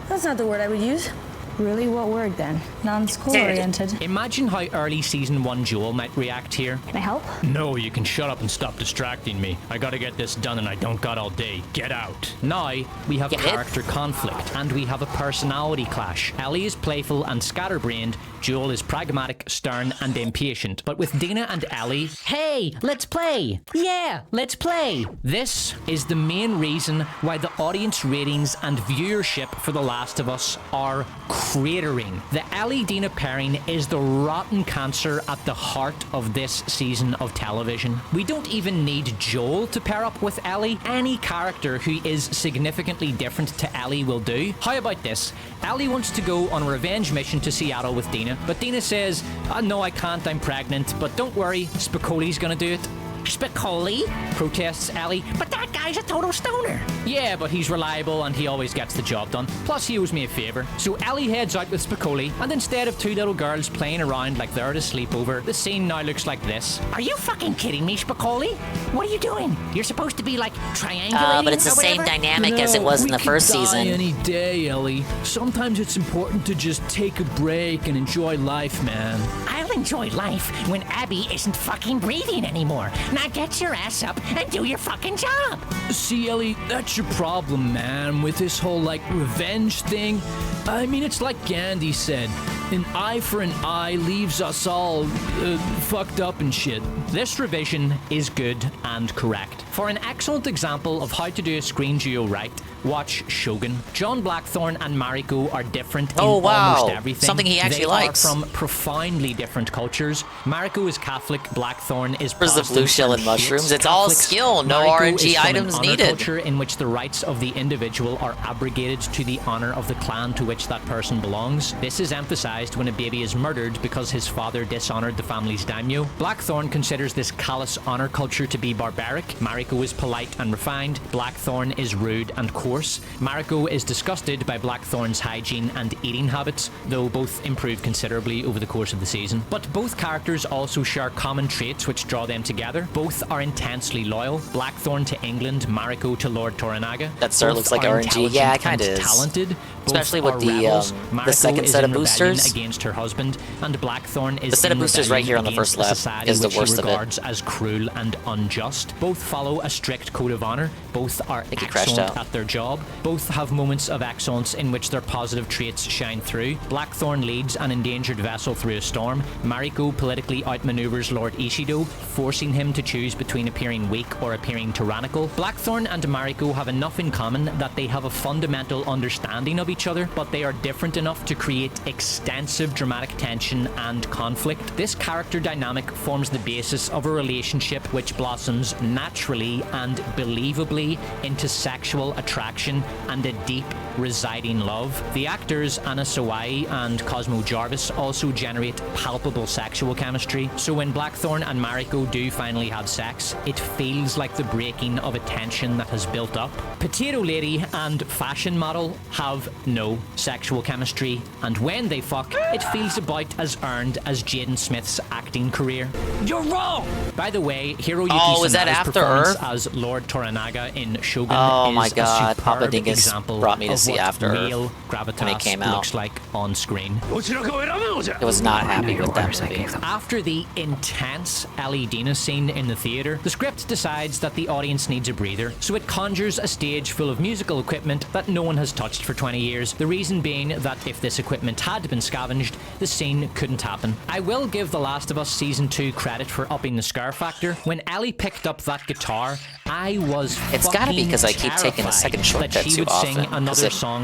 That's not the word I would use. Really? What word then? Non-school oriented. Imagine how early season 1 Joel might react here. Can I help? No, you can shut up and stop distracting me. I gotta get this done and I don't got all day. Get out. Now, we have character conflict and we have a personality clash. Ellie is playful and scatterbrained. Joel is pragmatic, stern, and impatient. But with Dina and Ellie, hey, let's play. Yeah, let's play. This is the main reason why the audience ratings and viewership for The Last of Us are cratering. The Ellie-Dina pairing is the rotten cancer at the heart of this season of television. We don't even need Joel to pair up with Ellie. Any character who is significantly different to Ellie will do. How about this? Ellie wants to go on a revenge mission to Seattle with Dina, but Dina says, no, I can't, I'm pregnant, but don't worry, Spicoli's gonna do it. Spicoli? Protests Ellie. But that guy's a total stoner. Yeah, but he's reliable and he always gets the job done. Plus, he owes me a favour. So Ellie heads out with Spicoli, and instead of two little girls playing around like they're at a sleepover, the scene now looks like this. Are you fucking kidding me, Spicoli? What are you doing? You're supposed to be like triangulating. But it's the same dynamic as it was in the first season. Any day, Ellie. Sometimes it's important to just take a break and enjoy life, man. I'll enjoy life when Abby isn't fucking breathing anymore. Now get your ass up and do your fucking job. See, Ellie, that's your problem, man, with this whole, like, revenge thing. I mean, it's like Gandhi said, an eye for an eye leaves us all fucked up and shit. This revision is good and correct. For an excellent example of how to do a screen duo right, watch Shogun. John Blackthorne and Mariko are different in almost everything. Something he actually they likes. Are from profoundly different cultures. Mariko is Catholic, Blackthorne is Where's the blue shell and mushrooms? It's all skill, no Mariko RNG is from items an honor needed. Culture in which the rights of the individual are abrogated to the honor of the clan to which that person belongs. This is emphasized when a baby is murdered because his father dishonored the family's daimyo. Blackthorne considers this callous honor culture to be barbaric. Mariko is polite and refined. Blackthorne is rude and coarse. Mariko is disgusted by Blackthorne's hygiene and eating habits, though both improve considerably over the course of the season. But both characters also share common traits which draw them together. Both are intensely loyal. Blackthorne to England, Mariko to Lord Toranaga. That sort of looks like RNG. Yeah, it kind of is. Talented. Especially with the second set of boosters. Against her husband, and Blackthorne is the set of boosters right here on the first left is the worst of it. Regards as cruel and unjust. Both follow follow a strict code of honor. Both are excellent at their job. Both have moments of excellence in which their positive traits shine through. Blackthorn leads an endangered vessel through a storm. Mariko politically outmaneuvers Lord Ishido, forcing him to choose between appearing weak or appearing tyrannical. Blackthorn and Mariko have enough in common that they have a fundamental understanding of each other, but they are different enough to create extensive dramatic tension and conflict. This character dynamic forms the basis of a relationship which blossoms naturally and believably into sexual attraction and a deep, residing love. The actors Anna Sawai and Cosmo Jarvis also generate palpable sexual chemistry, so when Blackthorn and Mariko do finally have sex, it feels like the breaking of a tension that has built up. Potato Lady and Fashion Model have no sexual chemistry, and when they fuck, it feels about as earned as Jaden Smith's acting career. You're wrong! By the way, Hiroyuki Sanade's performance as Lord Toranaga in Shogun Oh is my a god, superb Papa Dingus example brought me to of see what After real Earth gravitas when it came out. looks like on screen. I was not happy with that movie. After the intense Ellie Dina scene in the theater, the script decides that the audience needs a breather, so it conjures a stage full of musical equipment that no one has touched for 20 years. The reason being that if this equipment had been scavenged, the scene couldn't happen. I will give The Last of Us Season 2 credit for upping the scare factor. When Ellie picked up that guitar, I was It's gotta be because I keep taking the second shortcut too often.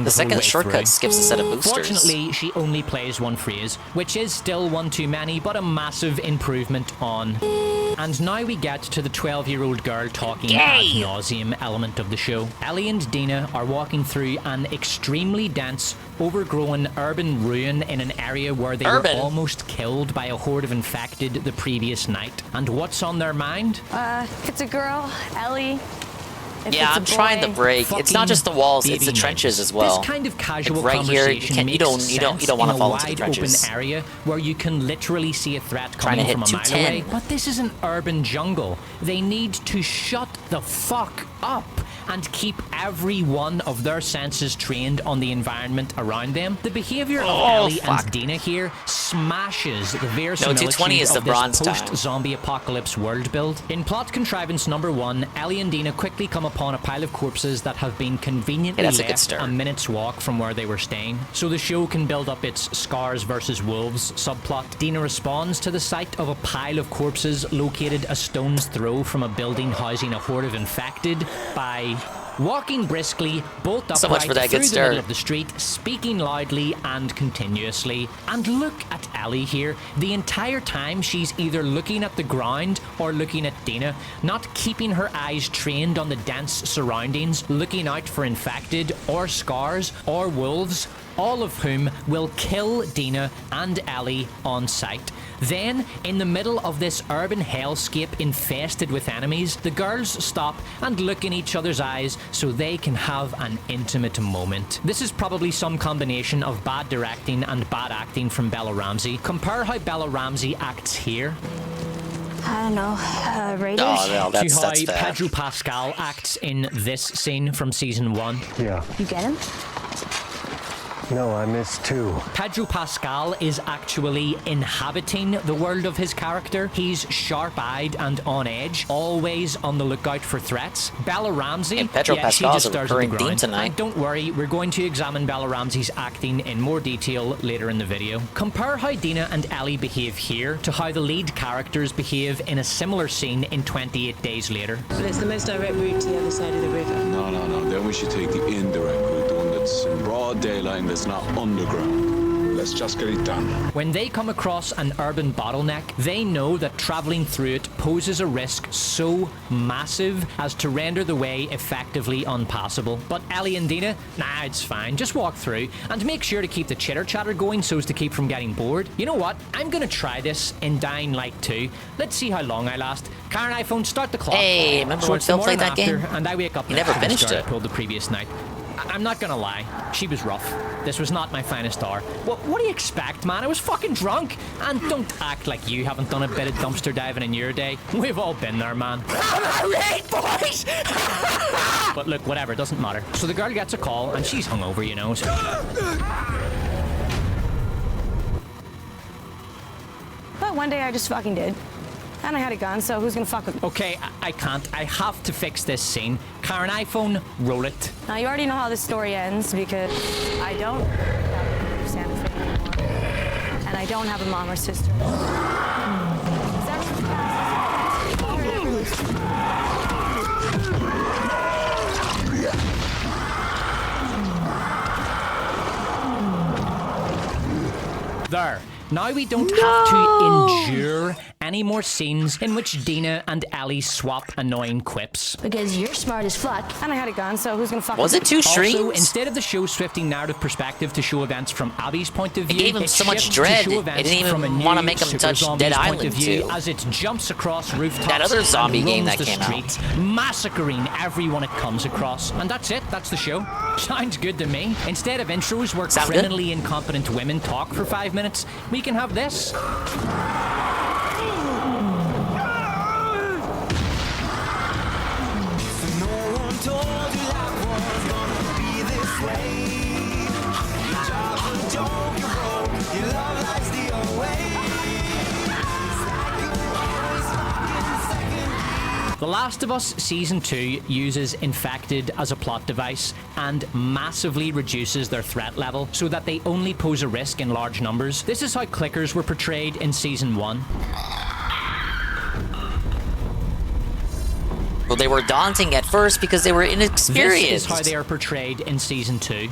The second shortcut skips a set of boosters. Fortunately, she only plays one phrase, which is still one too many, but a massive improvement on. And now we get to the 12-year-old girl talking ad nauseum element of the show. Ellie and Dina are walking through an extremely dense, overgrown urban ruin in an area where they were almost killed by a horde of infected the previous night. And what's on their mind? If it's a girl, Ellie. If Yeah, it's a I'm trying to boy, break. It's not just the walls; it's the trenches as well. This kind of casual Like right here, conversation you don't want to fall into the in a trenches. wide open area where you can literally see a threat Trying to coming hit from a mile 210. away. But this is an urban jungle. They need to shut the fuck up and keep every one of their senses trained on the environment around them. The behavior of Ellie and Dina here smashes the verisimilitude 220 is the of this bronze time. post-zombie apocalypse world build. In plot contrivance number 1, Ellie and Dina quickly come upon a pile of corpses that have been conveniently left a minute's walk from where they were staying. So the show can build up its scars versus wolves subplot. Dina responds to the sight of a pile of corpses located a stone's throw from a building housing a horde of infected by walking briskly, bolt upright So much for that through good the start. middle of the street, speaking loudly and continuously. And look at Ellie here. The entire time she's either looking at the ground or looking at Dina, not keeping her eyes trained on the dense surroundings, looking out for infected or scars or wolves, all of whom will kill Dina and Ellie on sight. Then, in the middle of this urban hellscape infested with enemies, the girls stop and look in each other's eyes so they can have an intimate moment. This is probably some combination of bad directing and bad acting from Bella Ramsey. Compare how Bella Ramsey acts here I don't know, Raiders? to how Pedro Pascal acts in this scene from season 1. Yeah. You get him? No, I missed 2. Pedro Pascal is actually inhabiting the world of his character. He's sharp-eyed and on edge, always on the lookout for threats. Bella Ramsey, And Pedro she Pascal's just a stares at the recurring theme ground. tonight. And don't worry, we're going to examine Bella Ramsey's acting in more detail later in the video. Compare how Dina and Ellie behave here to how the lead characters behave in a similar scene in 28 Days Later. But it's the most direct route to the other side of the river. No. Then we should take the indirect route, the one that's in broad daylight and that's not underground. Let's just get it done. When they come across an urban bottleneck, they know that traveling through it poses a risk so massive as to render the way effectively unpassable. But Ellie and Dina, nah, it's fine. Just walk through and make sure to keep the chitter-chatter going so as to keep from getting bored. You know what? I'm gonna try this in Dying Light 2. Let's see how long I last. Karen iPhone, start the clock. Hey, remember when it's the Phil played morning that after, game? And I wake up You next never to the finished start it. I pulled the previous night. I'm not gonna lie, she was rough. This was not my finest hour. What do you expect, man? I was fucking drunk. And don't act like you haven't done a bit of dumpster diving in your day. We've all been there, man. Alright, boys! But look, whatever, doesn't matter. So the girl gets a call, and she's hungover, you know. But one day I just fucking did. And I had a gun, so who's gonna fuck with me? Okay, I can't. I have to fix this scene. Karen, iPhone, roll it. Now, you already know how this story ends because I don't understand the thing anymore. And I don't have a mom or sister. There. Now we don't have to endure any more scenes in which Dina and Ellie swap annoying quips. Because you're smart as fuck. And I had a gun, so who's gonna fuck Was it too streams? Also, instead of the show's swifting narrative perspective to show events from Abby's point of view, It gave him so much shifts dread, to show it events didn't from a even new want to make him super touch zombies Dead point Island of view 2. as it jumps across rooftops That other zombie and game roams that the came out. street, massacring everyone it comes across. And that's it. That's the show. Sounds good to me. Instead of intros where Sound good? criminally incompetent women talk for 5 minutes, we can have this. The Last of Us Season 2 uses infected as a plot device and massively reduces their threat level so that they only pose a risk in large numbers. This is how clickers were portrayed in Season 1. Well, they were daunting at first because they were inexperienced. This is how they are portrayed in Season 2.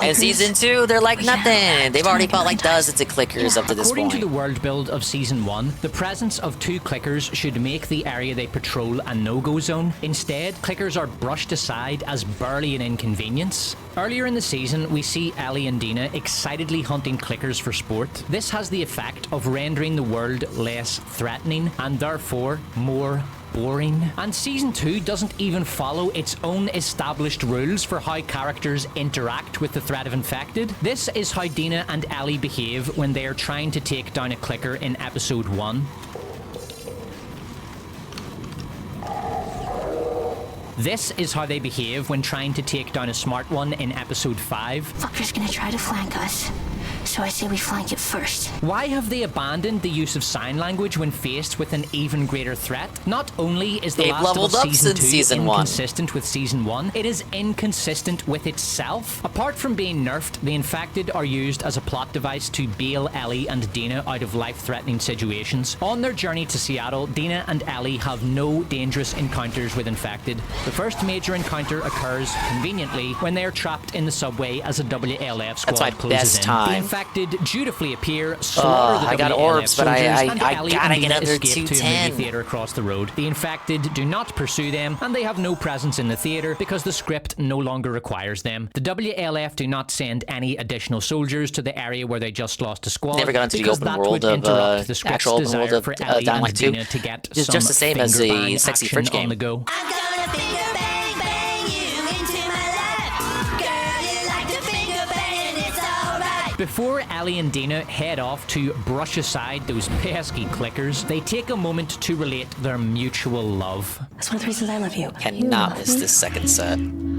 And Season 2, they're like nothing. They've already fought like dozens of clickers up to this According point. to the world build of Season 1, the presence of 2 clickers should make the area they patrol a no-go zone. Instead, clickers are brushed aside as barely an inconvenience. Earlier in the season, we see Ellie and Dina excitedly hunting clickers for sport. This has the effect of rendering the world less threatening and therefore more boring. And Season 2 doesn't even follow its own established rules for how characters interact with the threat of infected. This is how Dina and Ellie behave when they are trying to take down a clicker in Episode 1. This is how they behave when trying to take down a smart one in Episode 5. Fucker's gonna try to flank us. So I say we flank it first. Why have they abandoned the use of sign language when faced with an even greater threat? Not only is The They've Last of leveled Us up Season since 2 Season 1. inconsistent with Season 1, it is inconsistent with itself. Apart from being nerfed, the infected are used as a plot device to bail Ellie and Dina out of life-threatening situations. On their journey to Seattle, Dina and Ellie have no dangerous encounters with infected. The first major encounter occurs, conveniently, when they are trapped in the subway as a WLF squad That's my closes best in. time. The infected dutifully appear, slaughter the I got WLF orbs, but soldiers, I and Ellie gotta and get Dina under escape to a 210. movie theater across the road. The infected do not pursue them, and they have no presence in the theater because the script no longer requires them. The WLF do not send any additional soldiers to the area where they just lost a squad. Never got into the because open that world would of interrupt the script's actual open desire world of for Ellie Dying and Light 2. Dina to get It's just the same as finger the bang Sexy action Fridge on game. the go. Before Ellie and Dina head off to brush aside those pesky clickers, they take a moment to relate their mutual love. That's one of the reasons I love you. Cannot miss this second set.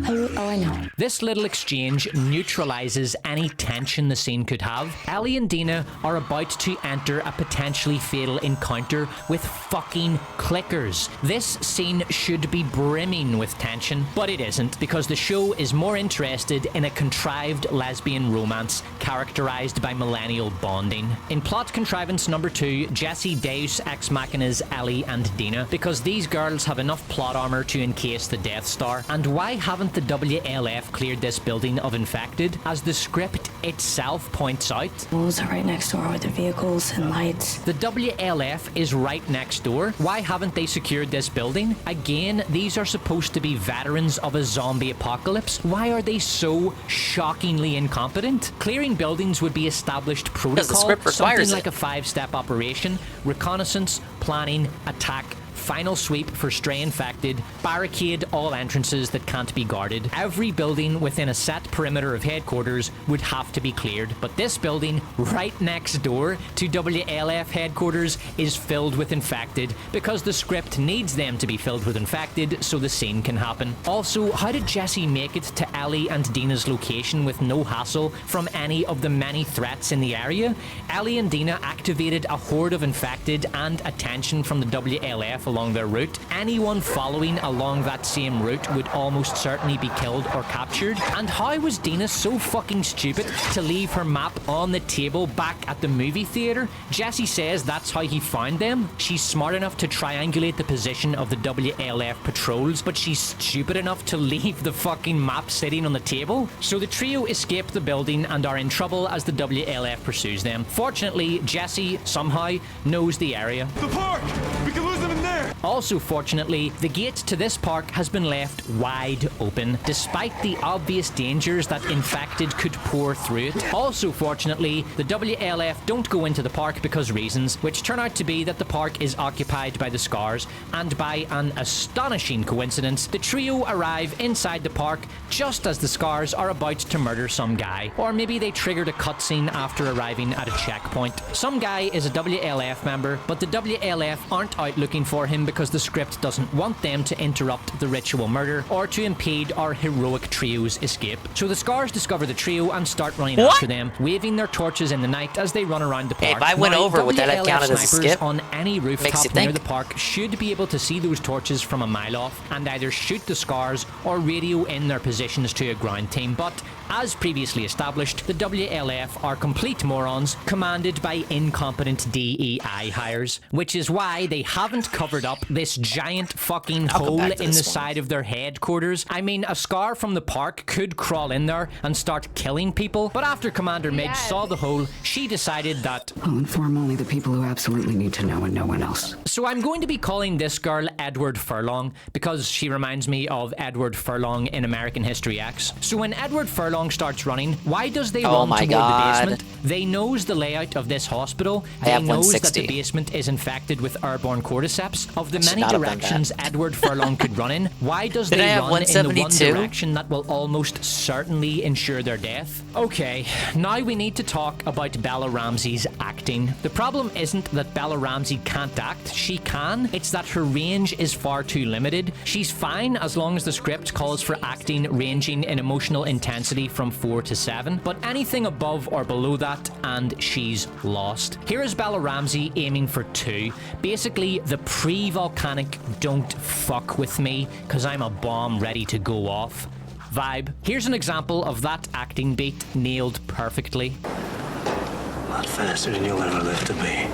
I know. This little exchange neutralizes any tension the scene could have. Ellie and Dina are about to enter a potentially fatal encounter with fucking clickers. This scene should be brimming with tension, but it isn't, because the show is more interested in a contrived lesbian romance characterized by millennial bonding. In plot contrivance number 2, Jesse Deus Ex Machina's Ellie and Dina, because these girls have enough plot armor to encase the Death Star. And why haven't the WLF cleared this building of infected? As the script itself points out, Wolves are right next door with their vehicles and lights. the WLF is right next door. Why haven't they secured this building? Again, these are supposed to be veterans of a zombie apocalypse. Why are they so shockingly incompetent? Clearing buildings would be established protocol, script requires something it. like a 5-step operation: reconnaissance, planning, attack, final sweep for stray infected, barricade all entrances that can't be guarded. Every building within a set perimeter of headquarters would have to be cleared, but this building right next door to WLF headquarters is filled with infected because the script needs them to be filled with infected so the scene can happen. Also, how did Jesse make it to Ellie and Dina's location with no hassle from any of the many threats in the area? Ellie and Dina activated a horde of infected and attention from the WLF along their route. Anyone following along that same route would almost certainly be killed or captured. And how was Dina so fucking stupid to leave her map on the table back at the movie theater? Jesse says that's how he found them. She's smart enough to triangulate the position of the WLF patrols, but she's stupid enough to leave the fucking map sitting on the table. So the trio escape the building and are in trouble as the WLF pursues them. Fortunately, Jesse somehow knows the area. The park! We can lose them in there! Also, fortunately, the gate to this park has been left wide open, despite the obvious dangers that infected could pour through it. Also, fortunately, the WLF don't go into the park because reasons, which turn out to be that the park is occupied by the Scars, and by an astonishing coincidence, the trio arrive inside the park just as the Scars are about to murder some guy. Or maybe they triggered a cutscene after arriving at a checkpoint. Some guy is a WLF member, but the WLF aren't out looking for him because the script doesn't want them to interrupt the ritual murder or to impede our heroic trio's escape. So the Scars discover the trio and start running after them, waving their torches in the night as they run around the park. Hey, if I went over, would that have counted as a snipers skip? on any Makes rooftop you near think. the park should be able to see those torches from a mile off and either shoot the Scars or radio in their positions to a ground team. But as previously established, the WLF are complete morons commanded by incompetent DEI hires, which is why they haven't covered up this giant fucking hole in the side of their headquarters. I mean, a Scar from the park could crawl in there and start killing people, but after Commander Midge saw the hole, she decided that I'll inform only the people who absolutely need to know and no one else. So I'm going to be calling this girl Edward Furlong because she reminds me of Edward Furlong in American History X. So when Edward Furlong starts running, why does they run toward the basement? They knows the layout of this hospital. They knows that the basement is infected with airborne cordyceps. Of the many directions Edward Furlong could run in, why does they run in the one direction that will almost certainly ensure their death? Okay, now we need to talk about Bella Ramsey's acting. The problem isn't that Bella Ramsey can't act. She can. It's that her range is far too limited. She's fine as long as the script calls for acting ranging in emotional intensity from 4 to 7, but anything above or below that and she's lost. Here is Bella Ramsey aiming for 2. Basically, the pre-volcanic don't fuck with me because I'm a bomb ready to go off vibe. Here's an example of that acting beat nailed perfectly. A lot faster than you'll ever live to be.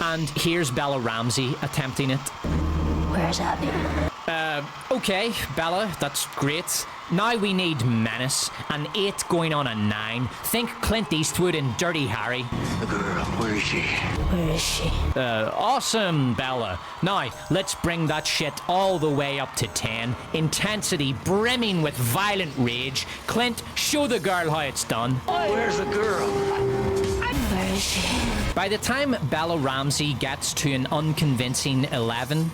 And here's Bella Ramsey attempting it. Where's Abby? Okay, Bella, that's great. Now we need menace. An 8 going on a 9. Think Clint Eastwood and Dirty Harry. The girl, where is she? Where is she? Awesome, Bella. Now, let's bring that shit all the way up to 10. Intensity brimming with violent rage. Clint, show the girl how it's done. Where's the girl? Where is she? By the time Bella Ramsey gets to an unconvincing 11...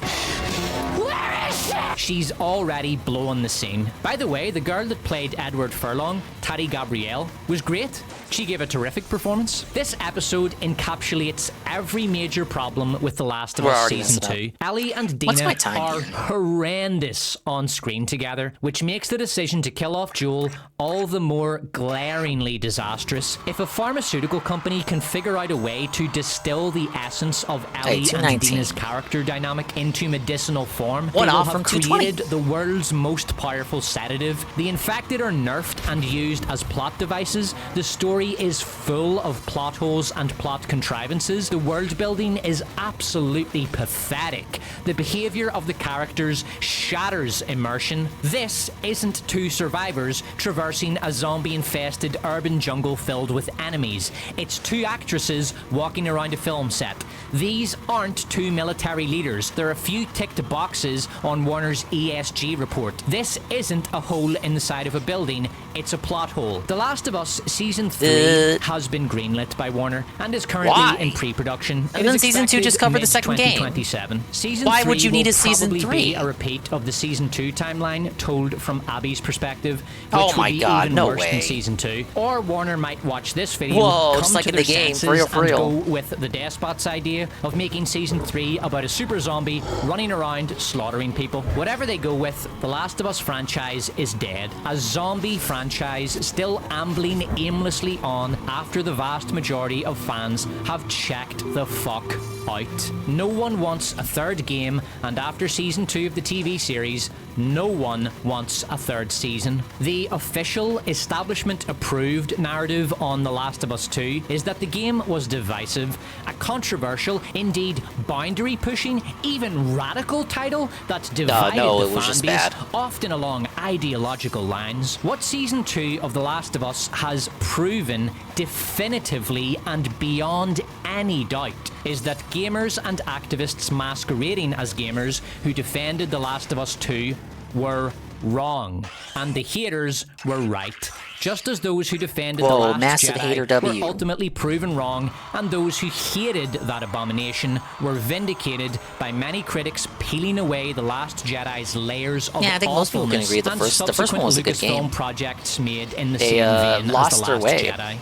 she's already blowing the scene. By the way, the girl that played Edward Furlong, Tati Gabrielle, was great. She gave a terrific performance. This episode encapsulates every major problem with The Last of Us Season 2. Ellie and Dina are horrendous on screen together, which makes the decision to kill off Joel all the more glaringly disastrous. If a pharmaceutical company can figure out a way to distill the essence of Ellie and Dina's character dynamic into medicinal form, they will have created the world's most powerful sedative. The infected are nerfed and used as plot devices. The story is full of plot holes and plot contrivances. The world building is absolutely pathetic. The behavior of the characters shatters immersion. This isn't 2 survivors traversing a zombie-infested urban jungle filled with enemies. It's 2 actresses walking around a film set. These aren't 2 military leaders. There are a few ticked boxes on Warner's ESG report. This isn't a hole in the side of a building. it's a plot hole. The Last of Us Season 3 has been greenlit by Warner and is currently in pre-production. And then Season 2 just covered the second game. 2027. Season Why 3 would you need will a Season probably 3? be a repeat of the Season 2 timeline told from Abby's perspective, which Oh would my be God, even no worse way. than Season 2. Or Warner might watch this video, Whoa, come just like to in their the game, for senses real, and go with the Despot's idea of making Season 3 about a super zombie running around slaughtering people. Whatever they go with, the Last of Us franchise is dead. A zombie franchise still ambling aimlessly on after the vast majority of fans have checked the fuck out. No one wants a third game, and after Season 2 of the TV series, no one wants a third season. The official establishment-approved narrative on The Last of Us 2 is that the game was divisive, a controversial, indeed boundary-pushing, even radical title that divided it the was fan just base, bad. often along ideological lines. What Season 2 of The Last of Us has proven definitively and beyond any doubt is that gamers and activists masquerading as gamers who defended The Last of Us 2 were wrong, and the haters were right. Just as those who defended The Last massive Jedi hater W. were ultimately proven wrong, and those who hated that abomination were vindicated by many critics peeling away The Last Jedi's layers of Yeah, I think most people can awfulness agree the and first one was a good subsequent game. Lucasfilm projects made in the They, same vein lost as The their Last way. Jedi.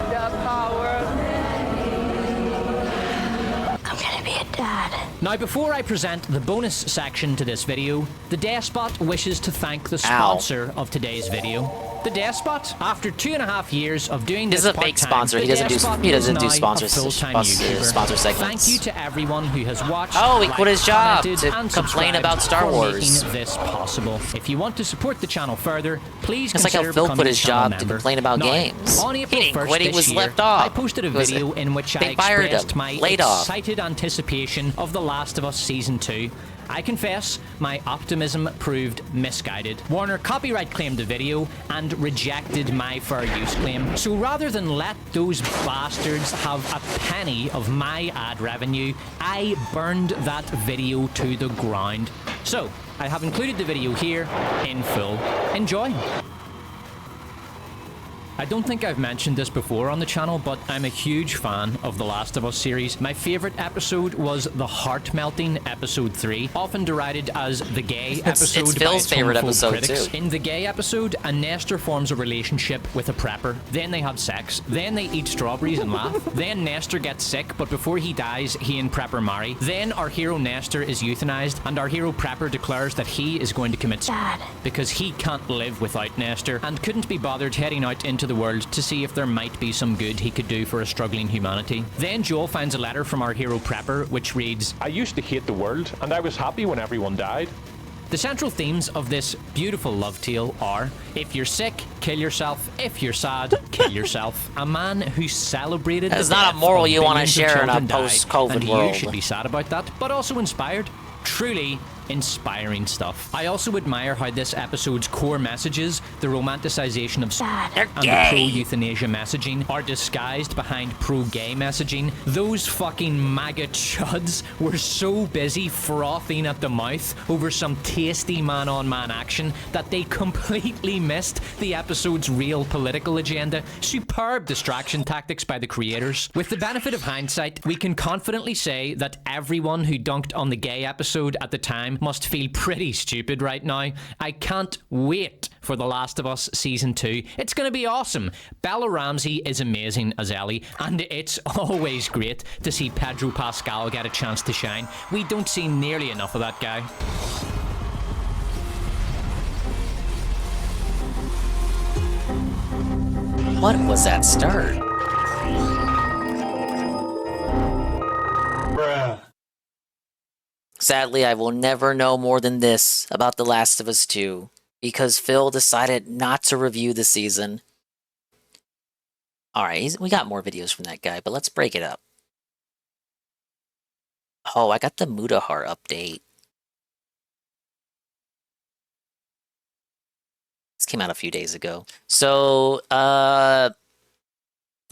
I'm gonna be a dad. Now, before I present the bonus section to this video, the Despot wishes to thank the sponsor of today's video. The Despot, after 2.5 years of doing this This is a fake part-time, sponsor. He the doesn't do Despot he doesn't is do now a sponsors full-time sponsor YouTuber. segments. Thank you to everyone who has watched. Oh, he quit his job commented, to and complain subscribed about Star for Wars. making this possible. If you want to support the channel further, please It's like how consider Phil becoming quit a his channel job to member. complain about Now, games. On He April didn't 1st quit, he this was year, left off. I posted a It was- video in which I they fired expressed him. my Laid off. excited anticipation of The Last of Us Season 2. I confess, my optimism proved misguided. Warner copyright claimed the video and rejected my fair use claim. So rather than let those bastards have a penny of my ad revenue, I burned that video to the ground. So, I have included the video here in full. Enjoy. I don't think I've mentioned this before on the channel, but I'm a huge fan of the Last of Us series. My favourite episode was the heart-melting episode 3, often derided as the gay episode it's by Phil's its favorite homophobe episode, critics. too. In the gay episode, a Nestor forms a relationship with a prepper, then they have sex, then they eat strawberries and laugh, then Nestor gets sick, but before he dies, he and prepper marry. Then our hero Nestor is euthanized, and our hero prepper declares that he is going to commit suicide because he can't live without Nestor, and couldn't be bothered heading out into the world to see if there might be some good he could do for a struggling humanity. Then Joel finds a letter from our hero Prepper, which reads, I used to hate the world, and I was happy when everyone died. The central themes of this beautiful love tale are: if you're sick, kill yourself. If you're sad, kill yourself. A man who celebrated That's the not a death moral of you wanna billions of share in a children died, post-COVID and world. you should be sad about that, but also inspired. Truly inspiring stuff. I also admire how this episode's core messages, the romanticization of and the pro-euthanasia messaging, are disguised behind pro-gay messaging. Those fucking MAGA chuds were so busy frothing at the mouth over some tasty man-on-man action that they completely missed the episode's real political agenda. Superb distraction tactics by the creators. With the benefit of hindsight, we can confidently say that everyone who dunked on the gay episode at the time must feel pretty stupid right now. I can't wait for The Last of Us Season 2. It's gonna be awesome. Bella Ramsey is amazing as Ellie, and it's always great to see Pedro Pascal get a chance to shine. We don't see nearly enough of that guy. What was that start? Bruh. Sadly, I will never know more than this about The Last of Us 2, because Phil decided not to review the season. Alright, we got more videos from that guy, but let's break it up. Oh, I got the Mudahar update. This came out a few days ago. So, the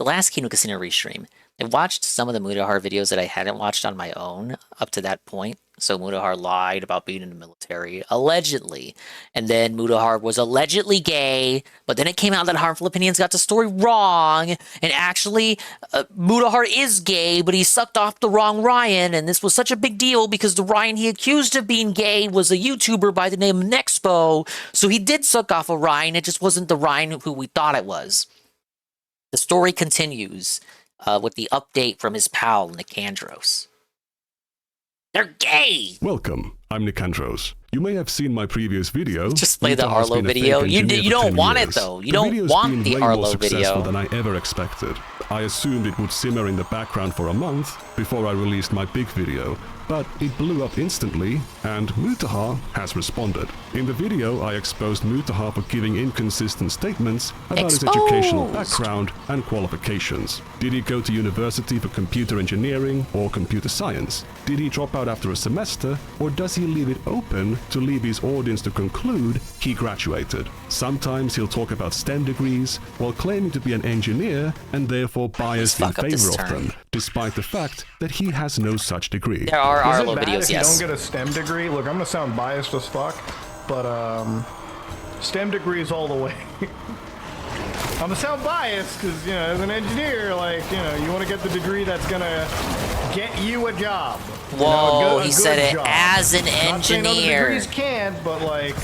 last Kino Casino restream. I watched some of the Mudahar videos that I hadn't watched on my own up to that point. So Mutahar lied about being in the military, allegedly. And then Mutahar was allegedly gay, but then it came out that Harmful Opinions got the story wrong. And actually, Mutahar is gay, but he sucked off the wrong Ryan. And this was such a big deal because the Ryan he accused of being gay was a YouTuber by the name of Nexpo. So he did suck off a Ryan. It just wasn't the Ryan who we thought it was. The story continues with the update from his pal, Nicandros. They're gay! Welcome, I'm Nicandros. You may have seen my previous video. Just play the Arlo video. You don't want it though. You don't want the Arlo video. Than I ever expected. I assumed it would simmer in the background for a month before I released my big video, but it blew up instantly, and Mutahar has responded. In the video, I exposed Mutahar for giving inconsistent statements about his educational background and qualifications. Did he go to university for computer engineering or computer science? Did he drop out after a semester, or does he leave it open to leave his audience to conclude he graduated? Sometimes he'll talk about STEM degrees while claiming to be an engineer and therefore biased in favor of them, despite the fact that he has no such degree. There are Arlo bad videos, if yes. You don't get a STEM degree. Look, I'm gonna sound biased as fuck, but STEM degrees all the way. I'm gonna sound biased because, you know, as an engineer, like, you know, you want to get the degree that's gonna get you a job. Whoa, he said it as an Not saying other engineer. degrees can't, but like,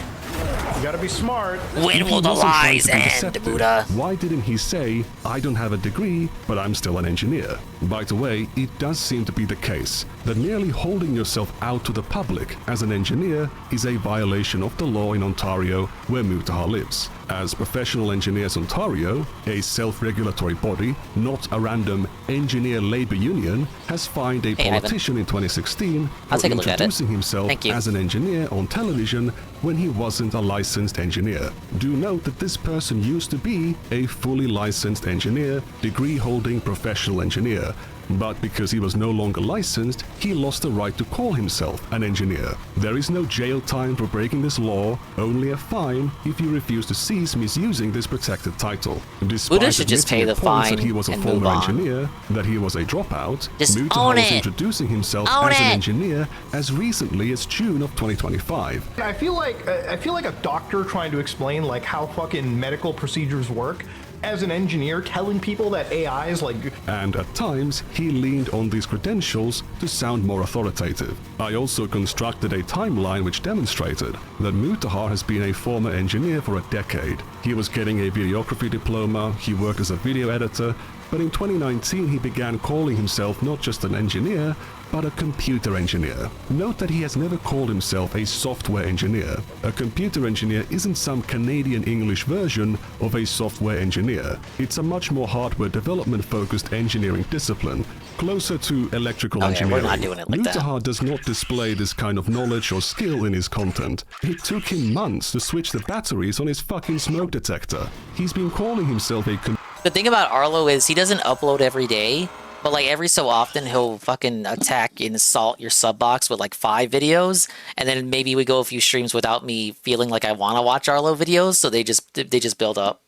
you gotta be smart. When will the lies end, Buddha? Why didn't he say, I don't have a degree, but I'm still an engineer? By the way, it does seem to be the case that merely holding yourself out to the public as an engineer is a violation of the law in Ontario where Mutahar lives. As Professional Engineers Ontario, a self-regulatory body, not a random engineer labor union, has fined a politician in 2016 for introducing himself as an engineer on television when he wasn't a licensed engineer. Do note that this person used to be a fully licensed engineer, degree-holding professional engineer, but because he was no longer licensed, he lost the right to call himself an engineer. There is no jail time for breaking this law, only a fine if you refuse to cease misusing this protected title. Despite Buddha should just pay the fine that he was a and former move on. engineer, that he was a dropout, Just Mutahar own was it. introducing himself Own as an it. engineer as recently as June of 2025. I feel like a doctor trying to explain like how fucking medical procedures work. As an engineer, telling people that AI is like... And at times, he leaned on these credentials to sound more authoritative. I also constructed a timeline which demonstrated that Mutahar has been a former engineer for a decade. He was getting a videography diploma, he worked as a video editor, but in 2019 he began calling himself not just an engineer, but a computer engineer. Note that he has never called himself a software engineer. A computer engineer isn't some Canadian English version of a software engineer. It's a much more hardware development focused engineering discipline, closer to electrical engineering. We're not doing it like that. Mutahar does not display this kind of knowledge or skill in his content. It took him months to switch the batteries on his fucking smoke detector. He's been calling himself a The thing about Arlo is he doesn't upload every day, but like every so often he'll fucking attack and assault your sub box with like 5 videos, and then maybe we go a few streams without me feeling like I want to watch Arlo videos, so they just build up.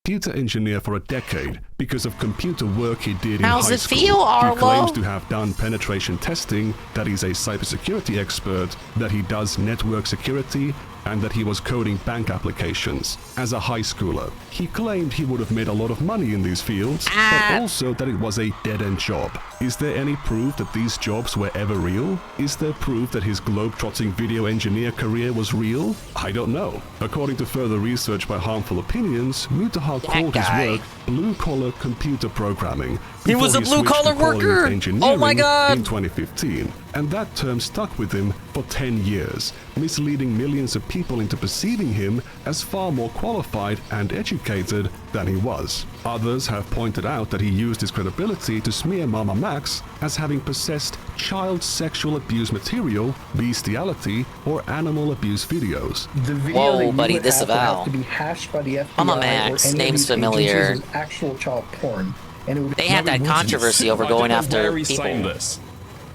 Computer engineer for a decade because of computer work he did in How's high it school. feel, Arlo? He claims to have done penetration testing, that he's a cybersecurity expert, that he does network security, and that he was coding bank applications. As a high schooler, he claimed he would have made a lot of money in these fields, but also that it was a dead-end job. Is there any proof that these jobs were ever real? Is there proof that his globe-trotting video engineer career was real? I don't know. According to further research by Harmful Opinions, Mutahar called his work blue-collar computer programming. He was a blue-collar worker! Oh my god! In 2015, and that term stuck with him for 10 years, misleading millions of people into perceiving him as far more qualified and educated than he was. Others have pointed out that he used his credibility to smear Mama Max as having possessed child sexual abuse material, bestiality, or animal abuse videos. The video that you would have to be hashed by the FBI Mama Max, or any name's of these familiar. agencies is actual child porn. And it would They had that controversy over going after people.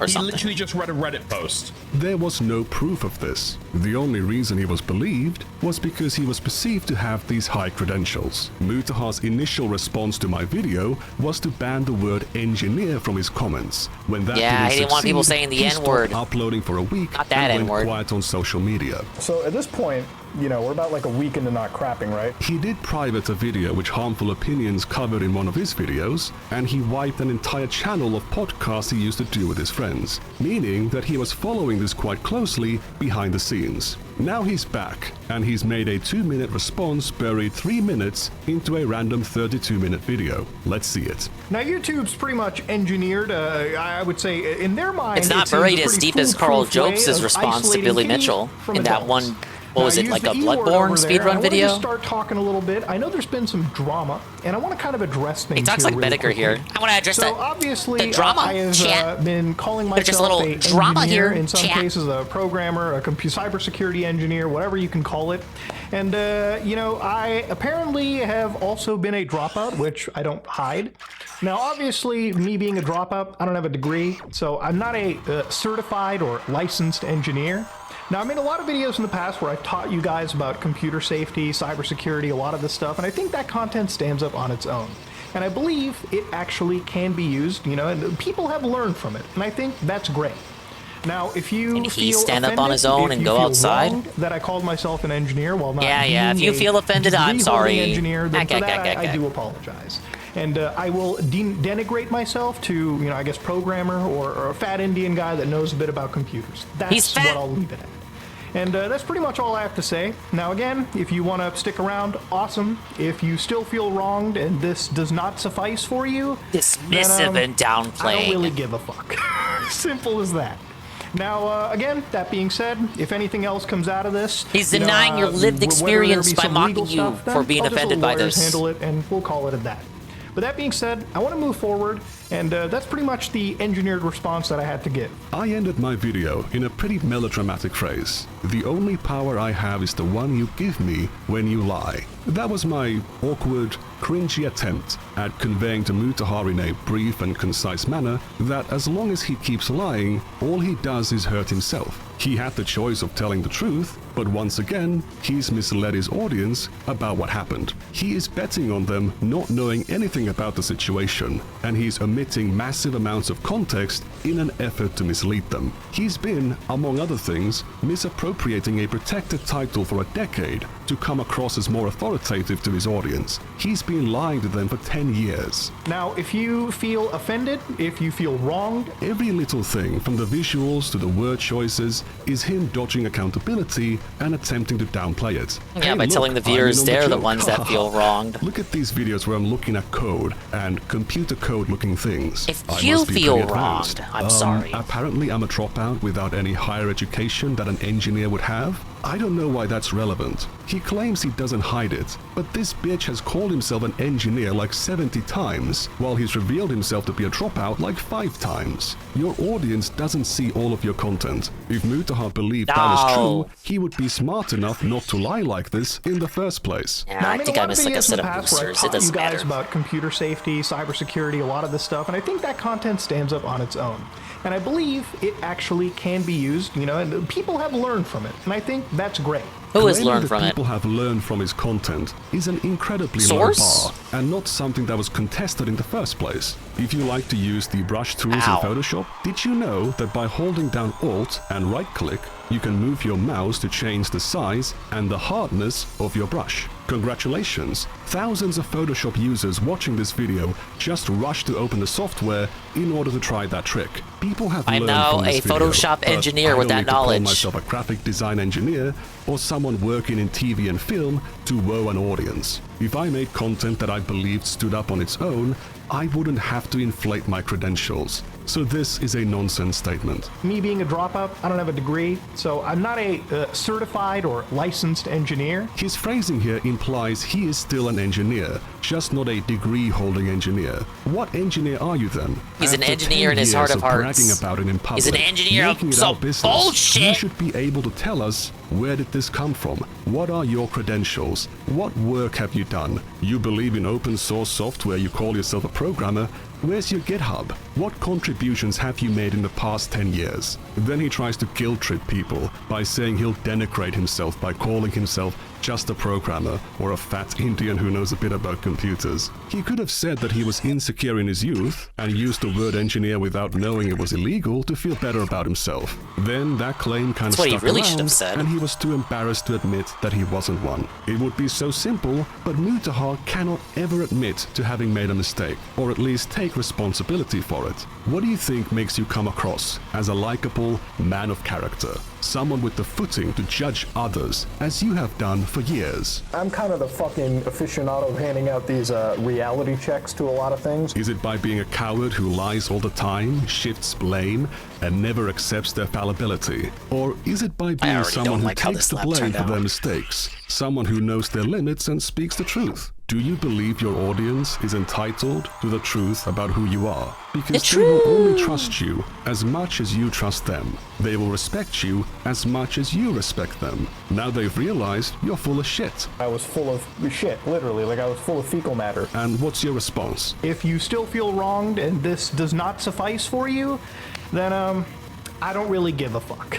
or he something. literally just read a Reddit post. There was no proof of this. The only reason he was believed was because he was perceived to have these high credentials. Mutahar's initial response to my video was to ban the word engineer from his comments. When that Yeah, he didn't want succeed, people saying the he N-word. stopped uploading for a week Not that and N-word. went quiet on social media. So at this point, you know, we're about like a week into not crapping, right? He did private a video which harmful opinions covered in one of his videos, and he wiped an entire channel of podcasts he used to do with his friends, meaning that he was following this quite closely behind the scenes. Now he's back, and he's made a 2-minute response buried 3 minutes into a random 32-minute video. Let's see it. Now YouTube's pretty much engineered, I would say, in their mind. It's not it seems buried a as pretty deep as Carl foolproof way Jokes' of response to isolating Billy kids Mitchell from in that adults. one, what was Now, it, use like the a E-word Bloodborne over there. speedrun I want to video? just start talking a little bit. I know there's been some drama, and I want to kind of address things. He talks here like really Bedecker quickly. here. I want to address So that. obviously, The drama, I have chat. been calling There's just a myself little a drama engineer, here, in some chat. cases a programmer, a cybersecurity engineer, whatever you can call it. And you know, I apparently have also been a dropout, which I don't hide. Now, obviously, me being a dropout, I don't have a degree, so I'm not a certified or licensed engineer. Now, I made a lot of videos in the past where I've taught you guys about computer safety, cybersecurity, a lot of this stuff, and I think that content stands up on its own. And I believe it actually can be used, you know, and people have learned from it, and I think that's great. Now, if you Can he feel stand up offended, on his own if and you go feel outside? wronged that I called myself an engineer while not Yeah, if being you feel a offended, I'm degree-holding sorry. engineer, then for that, I Okay. do apologize. And I will denigrate myself to, you know, I guess programmer or a fat Indian guy that knows a bit about computers. That's what I'll leave it at. And that's pretty much all I have to say. Now again, if you want to stick around, awesome. If you still feel wronged and this does not suffice for you, Dismissive then, and downplaying. I don't really give a fuck. Simple as that. Now, again, that being said, if anything else comes out of this, He's you know, denying your lived whether there experience be by some mocking legal you stuff, then for being I'll just let offended by lawyers this. handle it, and we'll call it at that. But that being said, I want to move forward, and that's pretty much the engineered response that I had to give. I ended my video in a pretty melodramatic phrase. The only power I have is the one you give me when you lie. That was my awkward, cringy attempt at conveying to Mutahar in a brief and concise manner that as long as he keeps lying, all he does is hurt himself. He had the choice of telling the truth, but once again, he's misled his audience about what happened. He is betting on them not knowing anything about the situation, and he's omitting massive amounts of context in an effort to mislead them. He's been, among other things, misappropriating a protected title for a decade to come across as more authoritative to his audience. He's been lying to them for 10 years. Now, if you feel offended, if you feel wronged, every little thing from the visuals to the word choices is him dodging accountability and attempting to downplay it. Yeah, by telling the viewers I'm in on they're the joke. ones that feel wronged. Look at these videos where I'm looking at code and computer code looking things. If I you must be feel pretty advanced. wronged, I'm sorry. Apparently I'm a dropout without any higher education that an engineer would have. I don't know why that's relevant. He claims he doesn't hide it, but this bitch has called himself an engineer like 70 times, while he's revealed himself to be a dropout like 5 times. Your audience doesn't see all of your content. If Mutahar believed that was true, he would be smart enough not to lie like this in the first place. Yeah, I think I missed like a set of boosters. It taught you doesn't guys matter. about computer safety, cybersecurity, a lot of this stuff, and I think that content stands up on its own. And I believe it actually can be used, you know, and people have learned from it, and I think that's great. Who has Claiming learned that from it? people have learned from his content is an incredibly Source? low bar, and not something that was contested in the first place. If you like to use the brush tools Ow. in Photoshop, did you know that by holding down Alt and right-click, you can move your mouse to change the size and the hardness of your brush? Congratulations! Thousands of Photoshop users watching this video just rushed to open the software in order to try that trick. People have I'm learned now from this a video, Photoshop but engineer I with don't that need to call knowledge. myself a graphic design engineer or someone working in TV and film to woe an audience. If I made content that I believed stood up on its own, I wouldn't have to inflate my credentials. So this is a nonsense statement. Me being a dropout, I don't have a degree, so I'm not a certified or licensed engineer. His phrasing here implies he is still an engineer, just not a degree-holding engineer. What engineer are you then? He's an After engineer 10 in his heart years of hearts. bragging about it in public, He's an engineer of making it some our business, bullshit. You should be able to tell us, where did this come from? What are your credentials? What work have you done? You believe in open source software, you call yourself a programmer, Where's your GitHub? What contributions have you made in the past 10 years? Then he tries to guilt trip people by saying he'll denigrate himself by calling himself just a programmer or a fat Indian who knows a bit about computers. He could have said that he was insecure in his youth and used the word engineer without knowing it was illegal to feel better about himself. Then that claim kind of stuck around, and he was too embarrassed to admit that he wasn't one. It would be so simple, but Mutahar cannot ever admit to having made a mistake, or at least take responsibility for it. What do you think makes you come across as a likable man of character? Someone with the footing to judge others, as you have done for years. I'm kind of the fucking aficionado of handing out these reality checks to a lot of things. Is it by being a coward who lies all the time, shifts blame, and never accepts their fallibility? Or is it by being someone who takes the blame for their mistakes? Someone who knows their limits and speaks the truth? Do you believe your audience is entitled to the truth about who you are? Because they will only trust you as much as you trust them. They will respect you as much as you respect them. Now they've realized you're full of shit. I was full of shit, literally, like I was full of fecal matter. And what's your response? If you still feel wronged and this does not suffice for you, then I don't really give a fuck.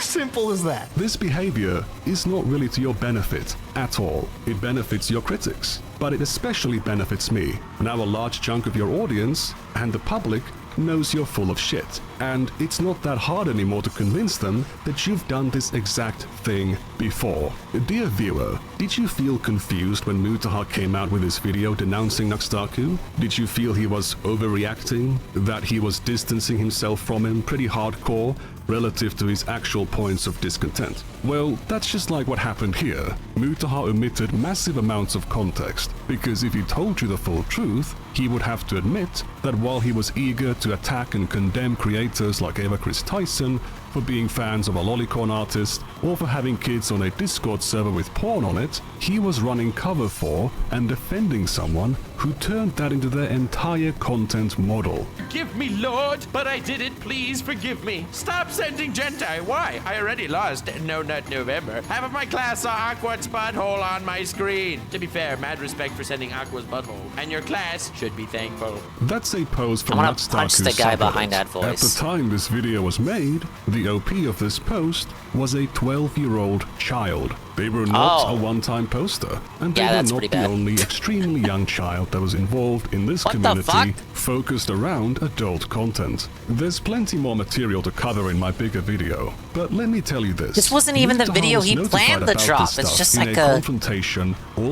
Simple as that. This behavior is not really to your benefit at all. It benefits your critics, but it especially benefits me. Now a large chunk of your audience and the public knows you're full of shit, and it's not that hard anymore to convince them that you've done this exact thing before. Dear viewer, did you feel confused when Mutahar came out with his video denouncing Nuxtaku? Did you feel he was overreacting? That he was distancing himself from him pretty hardcore relative to his actual points of discontent? Well, that's just like what happened here. Mutahar omitted massive amounts of context, because if he told you the full truth, he would have to admit that while he was eager to attack and condemn creators like Eva Chris Tyson for being fans of a lolicon artist or for having kids on a Discord server with porn on it, he was running cover for and defending someone who turned that into their entire content model. Forgive me, Lord, but I did it. Please forgive me. Stop sending Gentai. Why? I already lost. No, not November. Half of my class saw Aqua's butthole on my screen. To be fair, mad respect for sending Aqua's butthole. And your class should be thankful. That's a pose from I want to punch the guy behind that voice. At the time this video was made, the OP of this post was a 12-year-old child. They were not a one-time poster, and they were not the only extremely young child that was involved in this community focused around adult content. There's plenty more material to cover in my bigger video, but let me tell you this. This wasn't even the video he planned to drop. It's just like a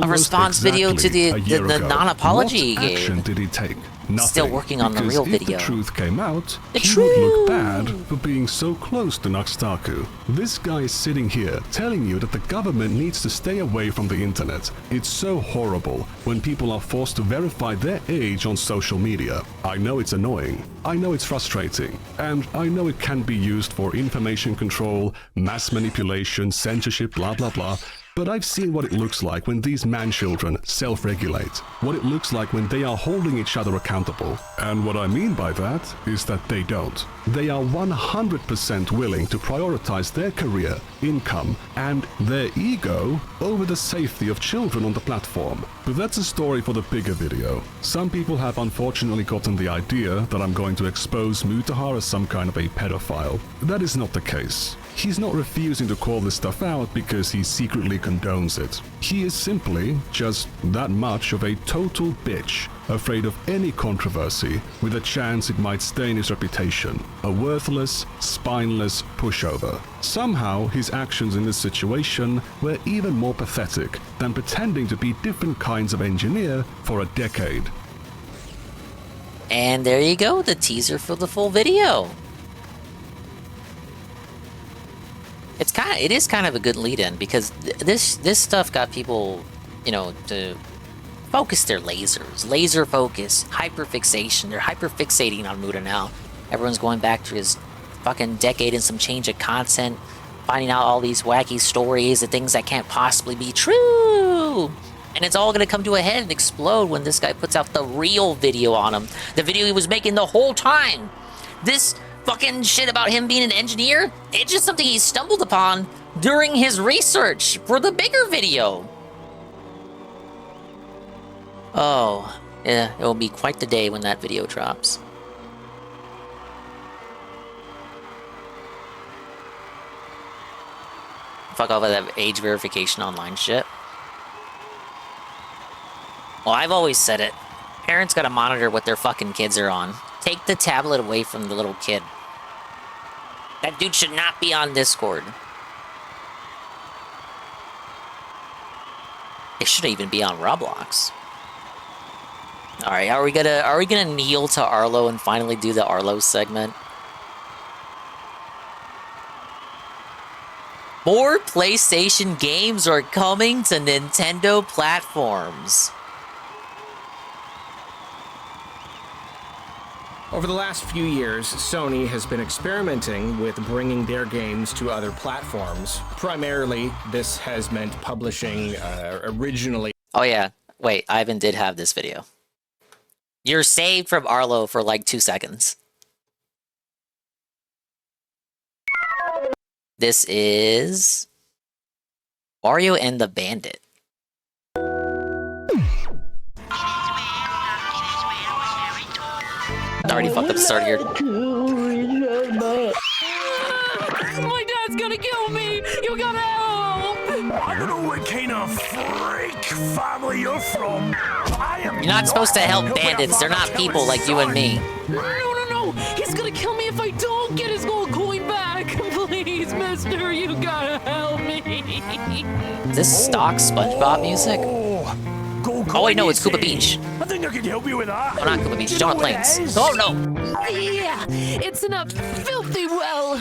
response video to the non-apology he gave. What action did he take? Nothing. Still working on the real video. If the truth came out, he would look bad for being so close to Nuxtaku. This guy is sitting here telling you that the government needs to stay away from the internet. It's so horrible when people are forced to verify their age on social media. I know it's annoying, I know it's frustrating, and I know it can be used for information control, mass manipulation, censorship, blah blah blah. But I've seen what it looks like when these man-children self-regulate, what it looks like when they are holding each other accountable. And what I mean by that is that they don't. They are 100% willing to prioritize their career, income, and their ego over the safety of children on the platform. But that's a story for the bigger video. Some people have unfortunately gotten the idea that I'm going to expose Mutahar as some kind of a pedophile. That is not the case. He's not refusing to call this stuff out because he secretly condones it. He is simply just that much of a total bitch, afraid of any controversy with a chance it might stain his reputation. A worthless, spineless pushover. Somehow, his actions in this situation were even more pathetic than pretending to be different kinds of engineer for a decade. And there you go, the teaser for the full video. It is kind of a good lead-in because this stuff got people, you know, to focus their lasers, laser focus, hyperfixation. They're hyperfixating on Muta now. Everyone's going back to his fucking decade and some change of content, finding out all these wacky stories and things that can't possibly be true. And it's all gonna come to a head and explode when this guy puts out the real video on him, the video he was making the whole time. This fucking shit about him being an engineer, it's just something he stumbled upon during his research for the bigger video. Oh, Yeah, it will be quite the day when that video drops. Fuck off with that age verification online shit. Well, I've always said it. Parents gotta monitor what their fucking kids are on. Take the tablet away from the little kid. That dude should not be on Discord. It shouldn't even be on Roblox. Alright, are we gonna kneel to Arlo and finally do the Arlo segment? More PlayStation games are coming to Nintendo platforms. Over the last few years, Sony has been experimenting with bringing their games to other platforms. Primarily, this has meant publishing originally... Oh yeah, wait, Ivan did have this video. You're saved from Arlo for like 2 seconds. This is... Wario and the Bandit. Already fucked up the start here. My dad's gonna kill me! You gotta help! I don't know what kind of freak family you're from. You're not supposed to help bandits. They're not people like you and me. No! He's gonna kill me if I don't get his gold coin back! Please, mister, you gotta help me! Is this stock SpongeBob music? Oh wait, no, it's Koopa Beach. I think I can help you with that. Oh, not Koopa Beach, it's Donut Plains. Oh no! Yeah, it's in a filthy well.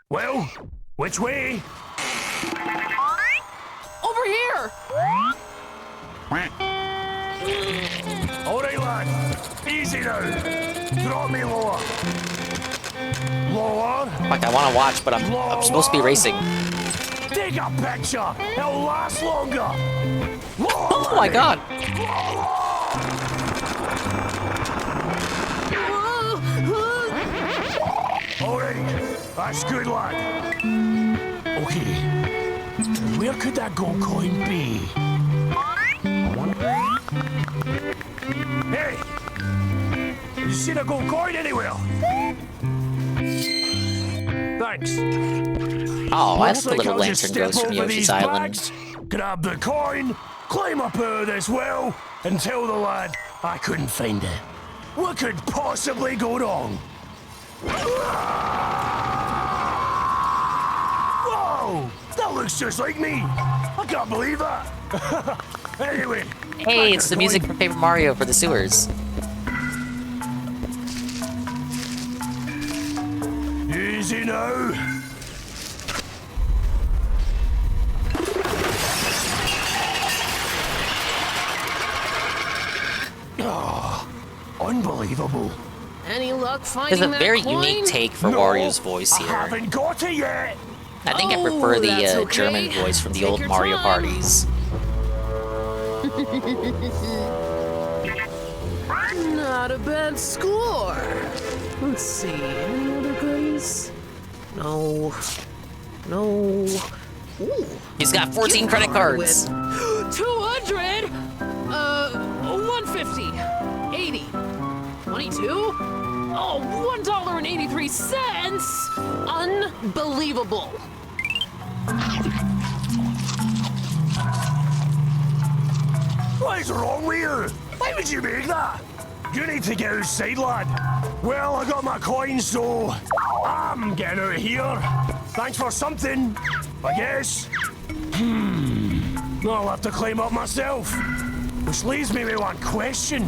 Well, which way? Over here. All right, lad. Easy now. Drop me lower. Lower. Fuck, I want to watch, but I'm supposed to be racing. Take a picture. It'll last longer. Oh my god. Alright, that's good, lad. Okay, where could that gold coin be? Hey, you seen a gold coin anywhere? Thanks. Oh, I hope the little lantern goes from Yoshi's Island. Grab the coin, climb up out of this well, and tell the lad I couldn't find it. What could possibly go wrong? Whoa! That looks just like me! I can't believe that! Anyway... Hey, it's the music from Paper Mario for the sewers. Easy now! Oh, unbelievable. Any luck finding There's a that very coin? unique take for Wario's voice here. I haven't got it yet. I think I prefer the that's okay. German voice from the Take old your Mario time. parties. Not a bad score. Let's see, any other goodies? No. Ooh. He's got 14 credit cards. 200? 150. 80. 22? Oh, $1.83. Unbelievable. What is wrong with you? Why would you make that? You need to get outside, lad. Well, I got my coins, so I'm getting out of here. Thanks for something, I guess. I'll have to climb up myself. Which leaves me with one question.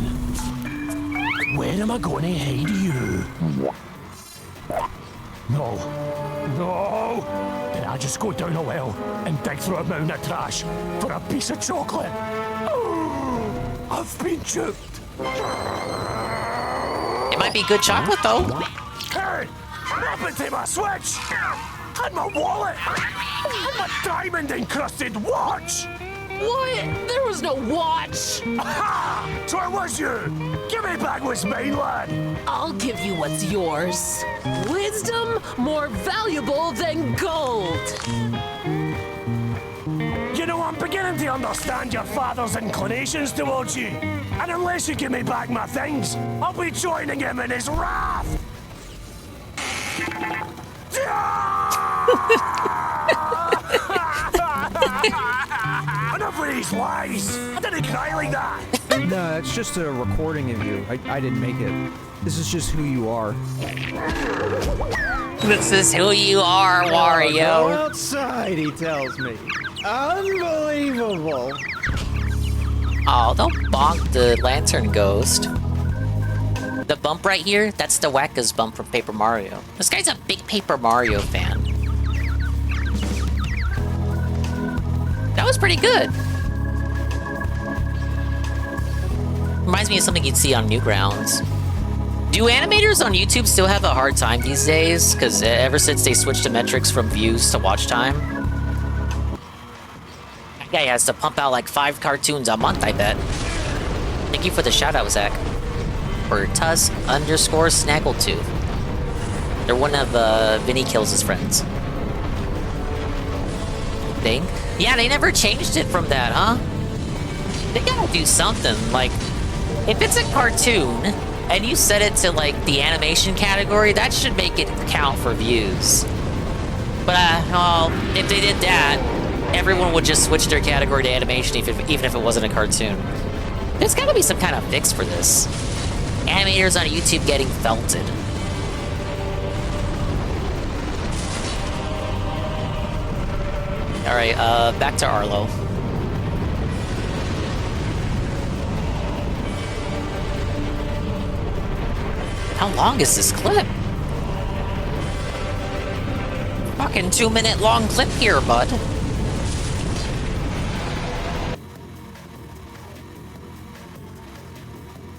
Where am I going to hide you? No. Did I just go down a well and dig through a mountain of trash for a piece of chocolate? Oh, I've been duped. It might be good chocolate, though. Hey, what happened to my switch? And my wallet? And my diamond-encrusted watch? What? There was no watch. Aha! So it was you. Give me back what's mine, lad. I'll give you what's yours. Wisdom more valuable than gold. Give You know, I'm beginning to understand your father's inclinations towards you. And unless you give me back my things, I'll be joining him in his wrath. Enough of these lies! I didn't cry like that! No, it's just a recording of you. I didn't make it. This is just who you are. This is who you are, Wario. Go outside, he tells me. Unbelievable. Oh, don't bonk the lantern ghost. The bump right here, that's the Wacka's bump from Paper Mario. This guy's a big Paper Mario fan. That was pretty good. Reminds me of something you'd see on Newgrounds. Do animators on YouTube still have a hard time these days? Because ever since they switched to metrics from views to watch time, that guy has to pump out like 5 cartoons a month, I bet. Thank you for the shout out, Zach. For Tusk_Snaggletooth. They're one of Vinny Kills' friends. I think. Yeah, they never changed it from that, huh? They gotta do something. Like, if it's a cartoon and you set it to like the animation category, that should make it count for views. But well, if they did that, everyone would just switch their category to animation, even if it wasn't a cartoon. There's gotta be some kind of fix for this. Animators on YouTube getting felted. All right, back to Arlo. How long is this clip? Fucking 2-minute long clip here, bud.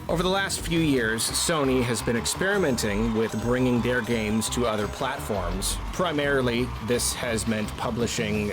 Over the last few years, Sony has been experimenting with bringing their games to other platforms. Primarily, this has meant publishing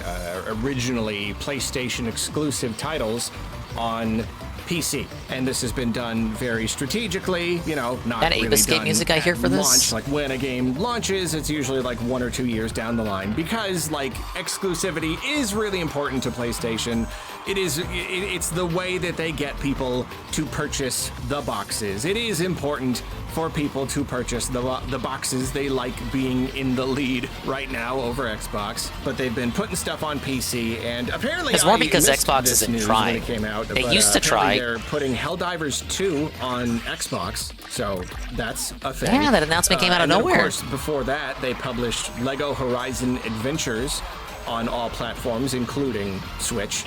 originally PlayStation exclusive titles on PC. And this has been done very strategically, you know, not that really Ape-escape done music I hear for this? launch. Like when a game launches, it's usually like 1 or 2 years down the line because like exclusivity is really important to PlayStation. It's the way that they get people to purchase the boxes. It is important for people to purchase the boxes. They like being in the lead right now over Xbox, but they've been putting stuff on PC, and apparently it's more because Xbox isn't trying. It came out, they used to try. They're putting Helldivers 2 on Xbox, so that's a thing. Yeah, that announcement came out of nowhere. Of course, before that, they published Lego Horizon Adventures on all platforms, including Switch.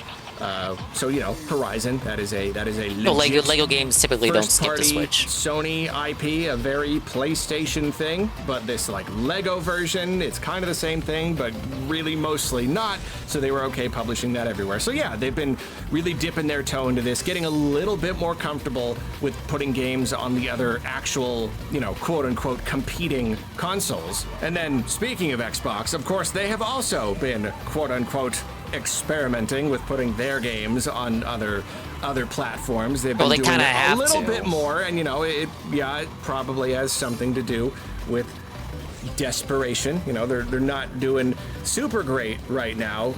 So you know, Horizon. That is a legit Lego games typically don't skip the Switch. Sony IP, a very PlayStation thing, but this like Lego version, it's kind of the same thing, but really mostly not. So they were okay publishing that everywhere. So yeah, they've been really dipping their toe into this, getting a little bit more comfortable with putting games on the other actual, you know, quote unquote competing consoles. And then speaking of Xbox, of course, they have also been quote unquote experimenting with putting their games on other platforms. They've been doing it a little bit more, and you know, it probably has something to do with desperation. You know, they're not doing super great right now.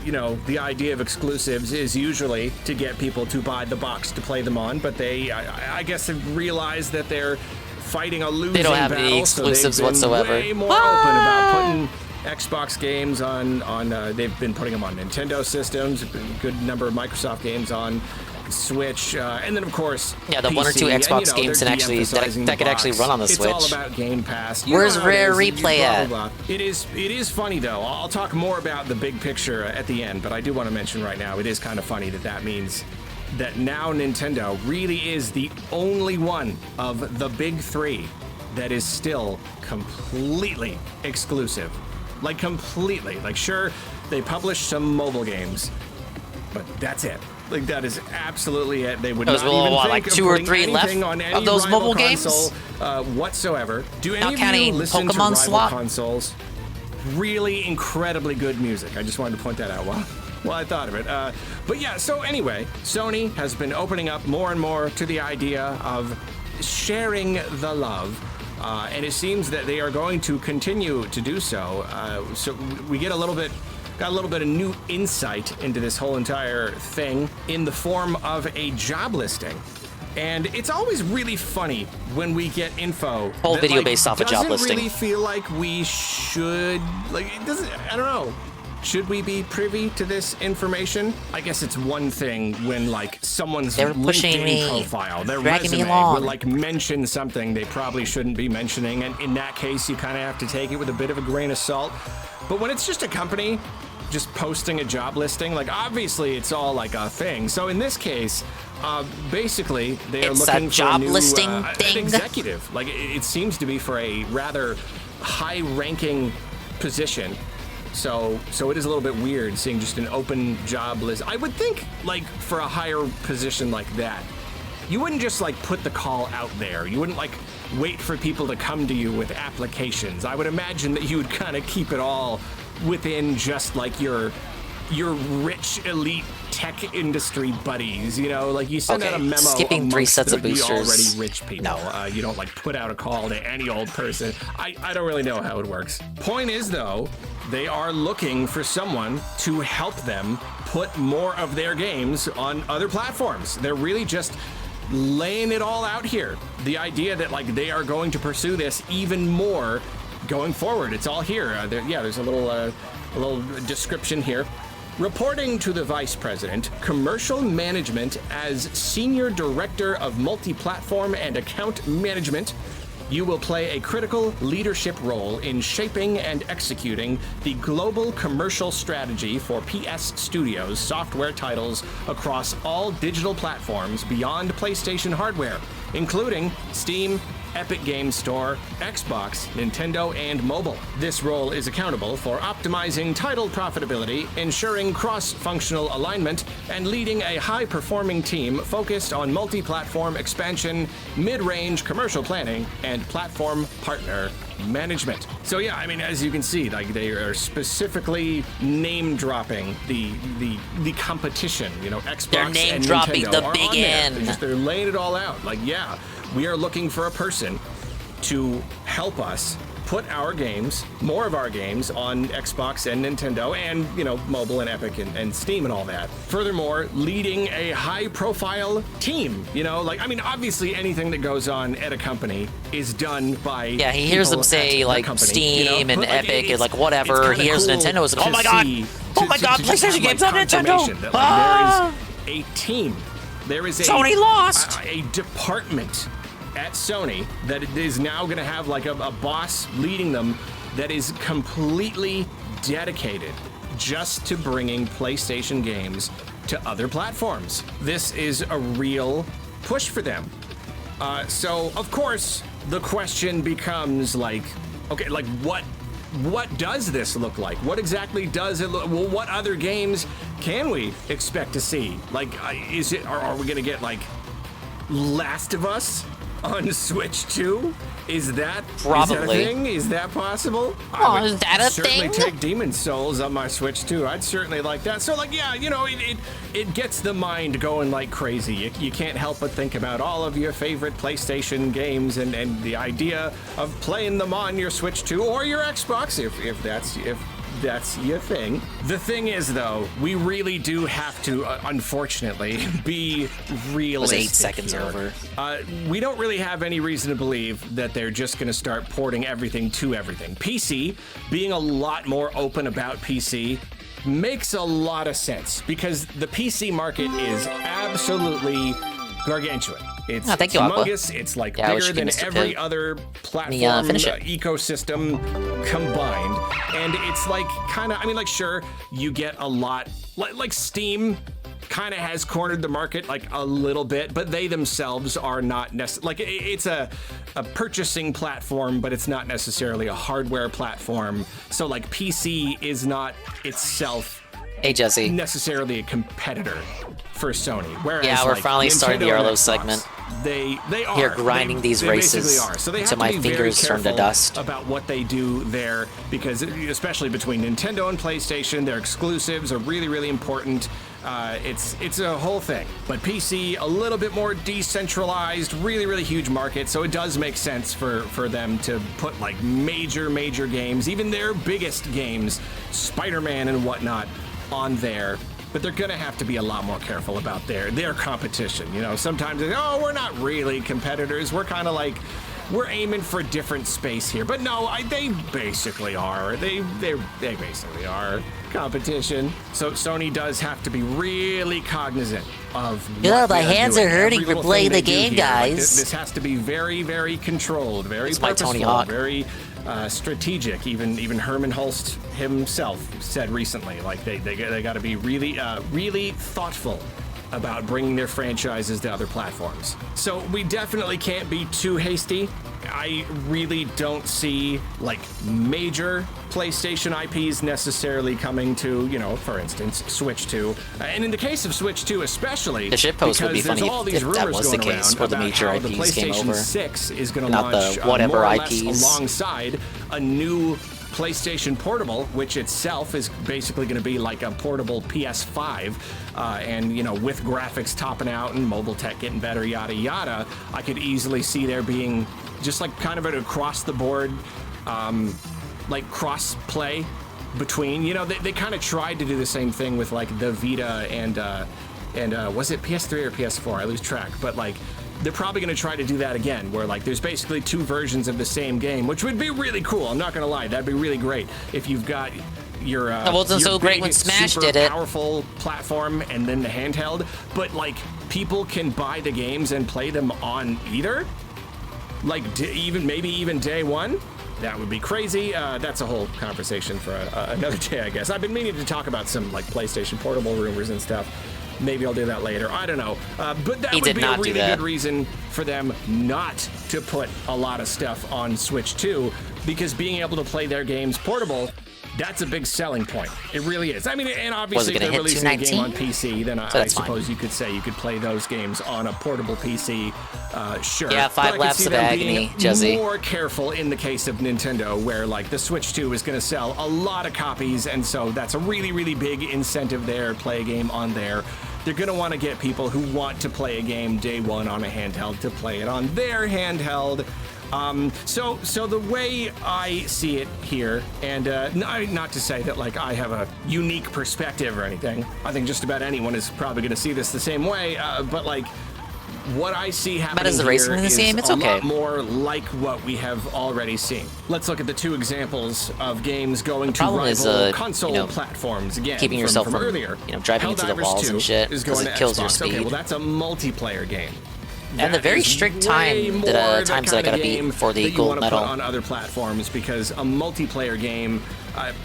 You know, the idea of exclusives is usually to get people to buy the box to play them on, but they, I guess, have realized that they're fighting a losing battle. They don't have any exclusives whatsoever. Way more open about putting Xbox games on they've been putting them on Nintendo systems, a good number of Microsoft games on Switch, and then of course the PC, 1 or 2 Xbox and, you know, games that actually that could actually run on the Switch. It's all about Game Pass. Where's Rare Replay at? It is funny though. I'll talk more about the big picture at the end, but I do want to mention right now it is kind of funny that means that now Nintendo really is the only one of the big 3 that is still completely exclusive. Like completely. Like sure, they publish some mobile games, but that's it. Like that is absolutely it. They would not even think like of 2 or putting 3 left anything on any of those rival mobile console, games whatsoever. Do not any of counting you listen to Pokemon rival Swap consoles? Really incredibly good music. I just wanted to point that out while I thought of it. But yeah, so anyway, Sony has been opening up more and more to the idea of sharing the love. And it seems that they are going to continue to do so. So we get a little bit got a little bit of new insight into this whole entire thing in the form of a job listing. And it's always really funny when we get info. Whole that, video like, based off a job listing. Doesn't really feel like we should, like, it doesn't, I don't know. Should we be privy to this information? I guess it's one thing when, like, someone's LinkedIn profile, their resume will, like, mention something they probably shouldn't be mentioning, and in that case, you kind of have to take it with a bit of a grain of salt. But when it's just a company just posting a job listing, like, obviously it's all, like, a thing. So in this case, basically, they are looking for a new an executive. Like, it seems to be for a rather high-ranking position. So it is a little bit weird seeing just an open job list. I would think, like, for a higher position like that, you wouldn't just, like, put the call out there. You wouldn't, like, wait for people to come to you with applications. I would imagine that you would kind of keep it all within just, like, your rich elite tech industry buddies, you know, like you send out a memo skipping 3 sets of boosters. Already rich people. No. You don't, like, put out a call to any old person. I don't really know how it works. Point is, though, they are looking for someone to help them put more of their games on other platforms. They're really just laying it all out here. The idea that, like, they are going to pursue this even more going forward. It's all here. There's a little description here. Reporting to the Vice President, Commercial Management as Senior Director of Multi-Platform and Account Management, you will play a critical leadership role in shaping and executing the global commercial strategy for PS Studios software titles across all digital platforms beyond PlayStation hardware, including Steam, Epic Games Store, Xbox, Nintendo, and mobile. This role is accountable for optimizing title profitability, ensuring cross-functional alignment, and leading a high-performing team focused on multi-platform expansion, mid-range commercial planning, and platform partner management. So yeah, I mean, as you can see, like, they are specifically name-dropping the competition. You know, Xbox They're and name-dropping Nintendo the are big on there. N. They're laying it all out. Like, yeah, we are looking for a person to help us put our games, more of our games, on Xbox and Nintendo and, you know, mobile and Epic and Steam and all that. Furthermore, leading a high-profile team, you know, like, I mean, obviously anything that goes on at a company is done by he hears them say, like, company, Steam and Epic and, like, whatever. He hears Nintendo. It's like, oh my god! Oh my god, PlayStation games on Nintendo! That, like, there is a team. There is Sony lost! A department at Sony that is now going to have, like, a boss leading them that is completely dedicated just to bringing PlayStation games to other platforms. This is a real push for them. So, of course, the question becomes, like, okay, like, what does this look like? What exactly does it look? Well, what other games can we expect to see? Like, are we going to get, like, Last of Us on Switch 2? Is that probably a thing? Is that possible? Oh, is that a certainly thing? Take Demon's Souls on my Switch 2. I'd certainly like that. So, like, yeah, you know, it gets the mind going like crazy. You can't help but think about all of your favorite PlayStation games and the idea of playing them on your Switch 2 or your Xbox if that's your thing. The thing is, though, we really do have to, unfortunately, be realistic. It was 8 seconds here. over. We don't really have any reason to believe that they're just going to start porting everything to everything. PC, being a lot more open about PC, makes a lot of sense because the PC market is absolutely gargantuan. It's humongous. It's like bigger than every other platform ecosystem combined. And it's like kind of, I mean, like, sure, you get a lot, like Steam kind of has cornered the market like a little bit, but they themselves are not like, it's a purchasing platform, but it's not necessarily a hardware platform. So, like, PC is not itself necessarily a competitor for Sony. Whereas, we're like, finally starting the Arlo Xbox, segment. They are. You're grinding these races So they have until my to be fingers very turn to careful dust. about what they do there, because especially between Nintendo and PlayStation, their exclusives are really, really important. It's a whole thing. But PC, a little bit more decentralized, really, really huge market, so it does make sense for them to put like major games, even their biggest games, Spider-Man and whatnot, on there. But they're gonna have to be a lot more careful about their competition. You know, sometimes they, oh, we're not really competitors. We're kind of like, we're aiming for a different space here. But no, they basically are. They basically are competition. So Sony does have to be really cognizant of. Yeah, my hands are hurting for playing the game, guys. Like, this has to be very, very controlled, very it's purposeful, my Tony Hawk. Very strategic. Even Herman Hulst himself said recently, like they got to be really thoughtful about bringing their franchises to other platforms. So we definitely can't be too hasty. I really don't see like major PlayStation IPs necessarily coming to, you know, for instance, Switch 2. And in the case of Switch 2 especially, the shitpost would be funny if that was the case where the major IPs the PlayStation came over. 6 is going to Not launch the whatever more or IPs. less alongside a new PlayStation Portable, which itself is basically going to be like a portable PS5, and you know, with graphics topping out and mobile tech getting better, yada yada. I could easily see there being just like kind of an across the board, like cross play between. You know, they kind of tried to do the same thing with like the Vita and was it PS3 or PS4? I lose track, but like. They're probably going to try to do that again, where like there's basically two versions of the same game, which would be really cool. I'm not going to lie, that'd be really great if you've got your it wasn't your so great big, when Smash super did it. Powerful platform and then the handheld, but like people can buy the games and play them on either, like maybe even day one. That would be crazy. That's a whole conversation for another day, I guess. I've been meaning to talk about some like PlayStation Portable rumors and stuff. Maybe I'll do that later. I don't know. But that would be a really good reason for them not to put a lot of stuff on Switch 2, because being able to play their games portable, that's a big selling point. It really is. I mean, and obviously if they're releasing a game on PC, then I suppose you could say you could play those games on a portable PC. Sure. Yeah, 5 laps of agony, Jesse. More careful in the case of Nintendo, where like the Switch 2 is going to sell a lot of copies, and so that's a really, really big incentive there. Play a game on there. They're going to want to get people who want to play a game day one on a handheld to play it on their handheld. So the way I see it here, and not to say that like I have a unique perspective or anything. I think just about anyone is probably going to see this the same way. But like what I see happening here is a lot more like what we have already seen. Let's look at the two examples of games going to rival console platforms again. Keeping yourself from earlier, driving into the walls and shit, because it kills your speed. Okay, well that's a multiplayer game. And the very strict times that I gotta beat for the gold medal on other platforms, because a multiplayer game,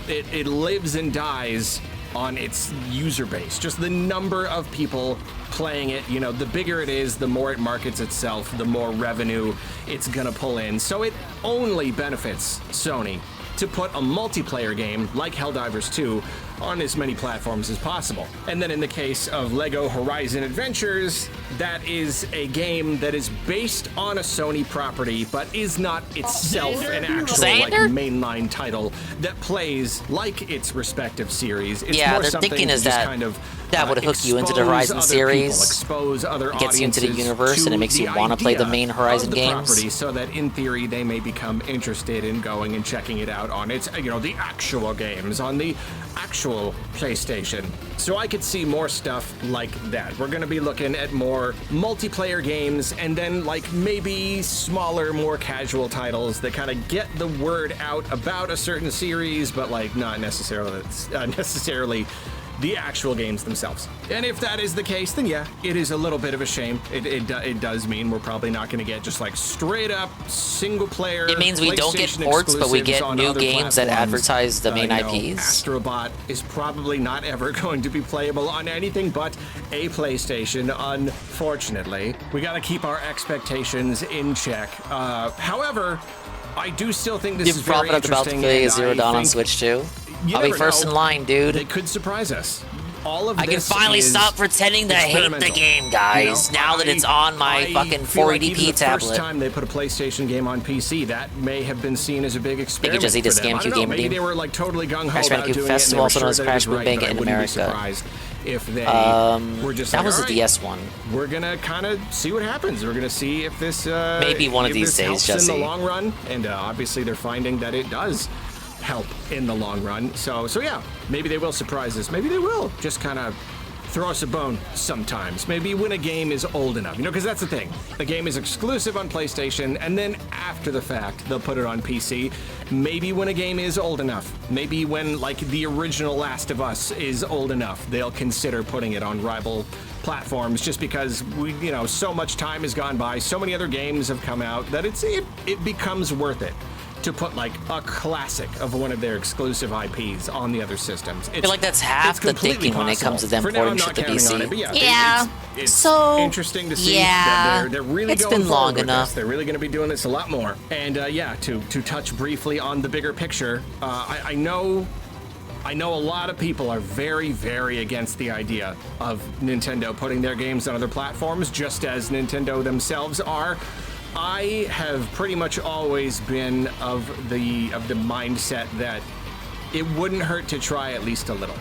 it lives and dies on its user base. Just the number of people playing it, you know, the bigger it is, the more it markets itself, the more revenue it's gonna pull in. So it only benefits Sony to put a multiplayer game like Helldivers 2 on as many platforms as possible. And then in the case of Lego Horizon Adventures, that is a game that is based on a Sony property, but is not itself an actual like mainline title that plays like its respective series. It's more they're something thinking is just that kind of that would hook you into the Horizon series, expose other it gets you into the universe, and it makes you want to play the main Horizon games. Property, so that in theory they may become interested in going and checking it out on its, you know, the actual games on the actual PlayStation. So I could see more stuff like that. We're going to be looking at more multiplayer games, and then like maybe smaller, more casual titles that kind of get the word out about a certain series, but like not necessarily the actual games themselves. And if that is the case, then yeah, it is a little bit of a shame. It does mean we're probably not going to get just like straight up single player. It means we don't get ports, but we get new games that advertise the main IPs. Astrobot is probably not ever going to be playable on anything but a PlayStation, unfortunately. We got to keep our expectations in check. However, I do still think this is very interesting. About to play Zero Dawn on Switch 2. I'll be first in line, dude. They could surprise us. All of I can finally stop pretending to hate the game, guys. You know, now that it's on my fucking 480p like tablet. The first time they put a PlayStation game on PC, that may have been seen as a big experiment. They just for them. I don't know, maybe they were like totally gung ho about doing Festival, it, and they were sure that it was right, but I in wouldn't America. be surprised if they were just that like, was all the right, DS one. We're gonna kind of see what happens. We're gonna see if this maybe one of these days, helps Jesse. in the long run, and obviously they're finding that it does help in the long run. So yeah, maybe they will surprise us. Maybe they will just kind of throw us a bone sometimes. Maybe when a game is old enough, because that's the thing. The game is exclusive on PlayStation, and then after the fact, they'll put it on PC. Maybe when a game is old enough, maybe when like the original Last of Us is old enough, they'll consider putting it on rival platforms, just because so much time has gone by, so many other games have come out that it becomes worth it to put like a classic of one of their exclusive IPs on the other systems. I feel like that's half the thinking when it comes to them porting shit to PC. It, but Yeah. it's So interesting to see yeah, that they're really it's going been forward long with enough. this. They're really going to be doing this a lot more. And to touch briefly on the bigger picture, I know a lot of people are very, very against the idea of Nintendo putting their games on other platforms, just as Nintendo themselves are. I have pretty much always been of the mindset that it wouldn't hurt to try at least a little.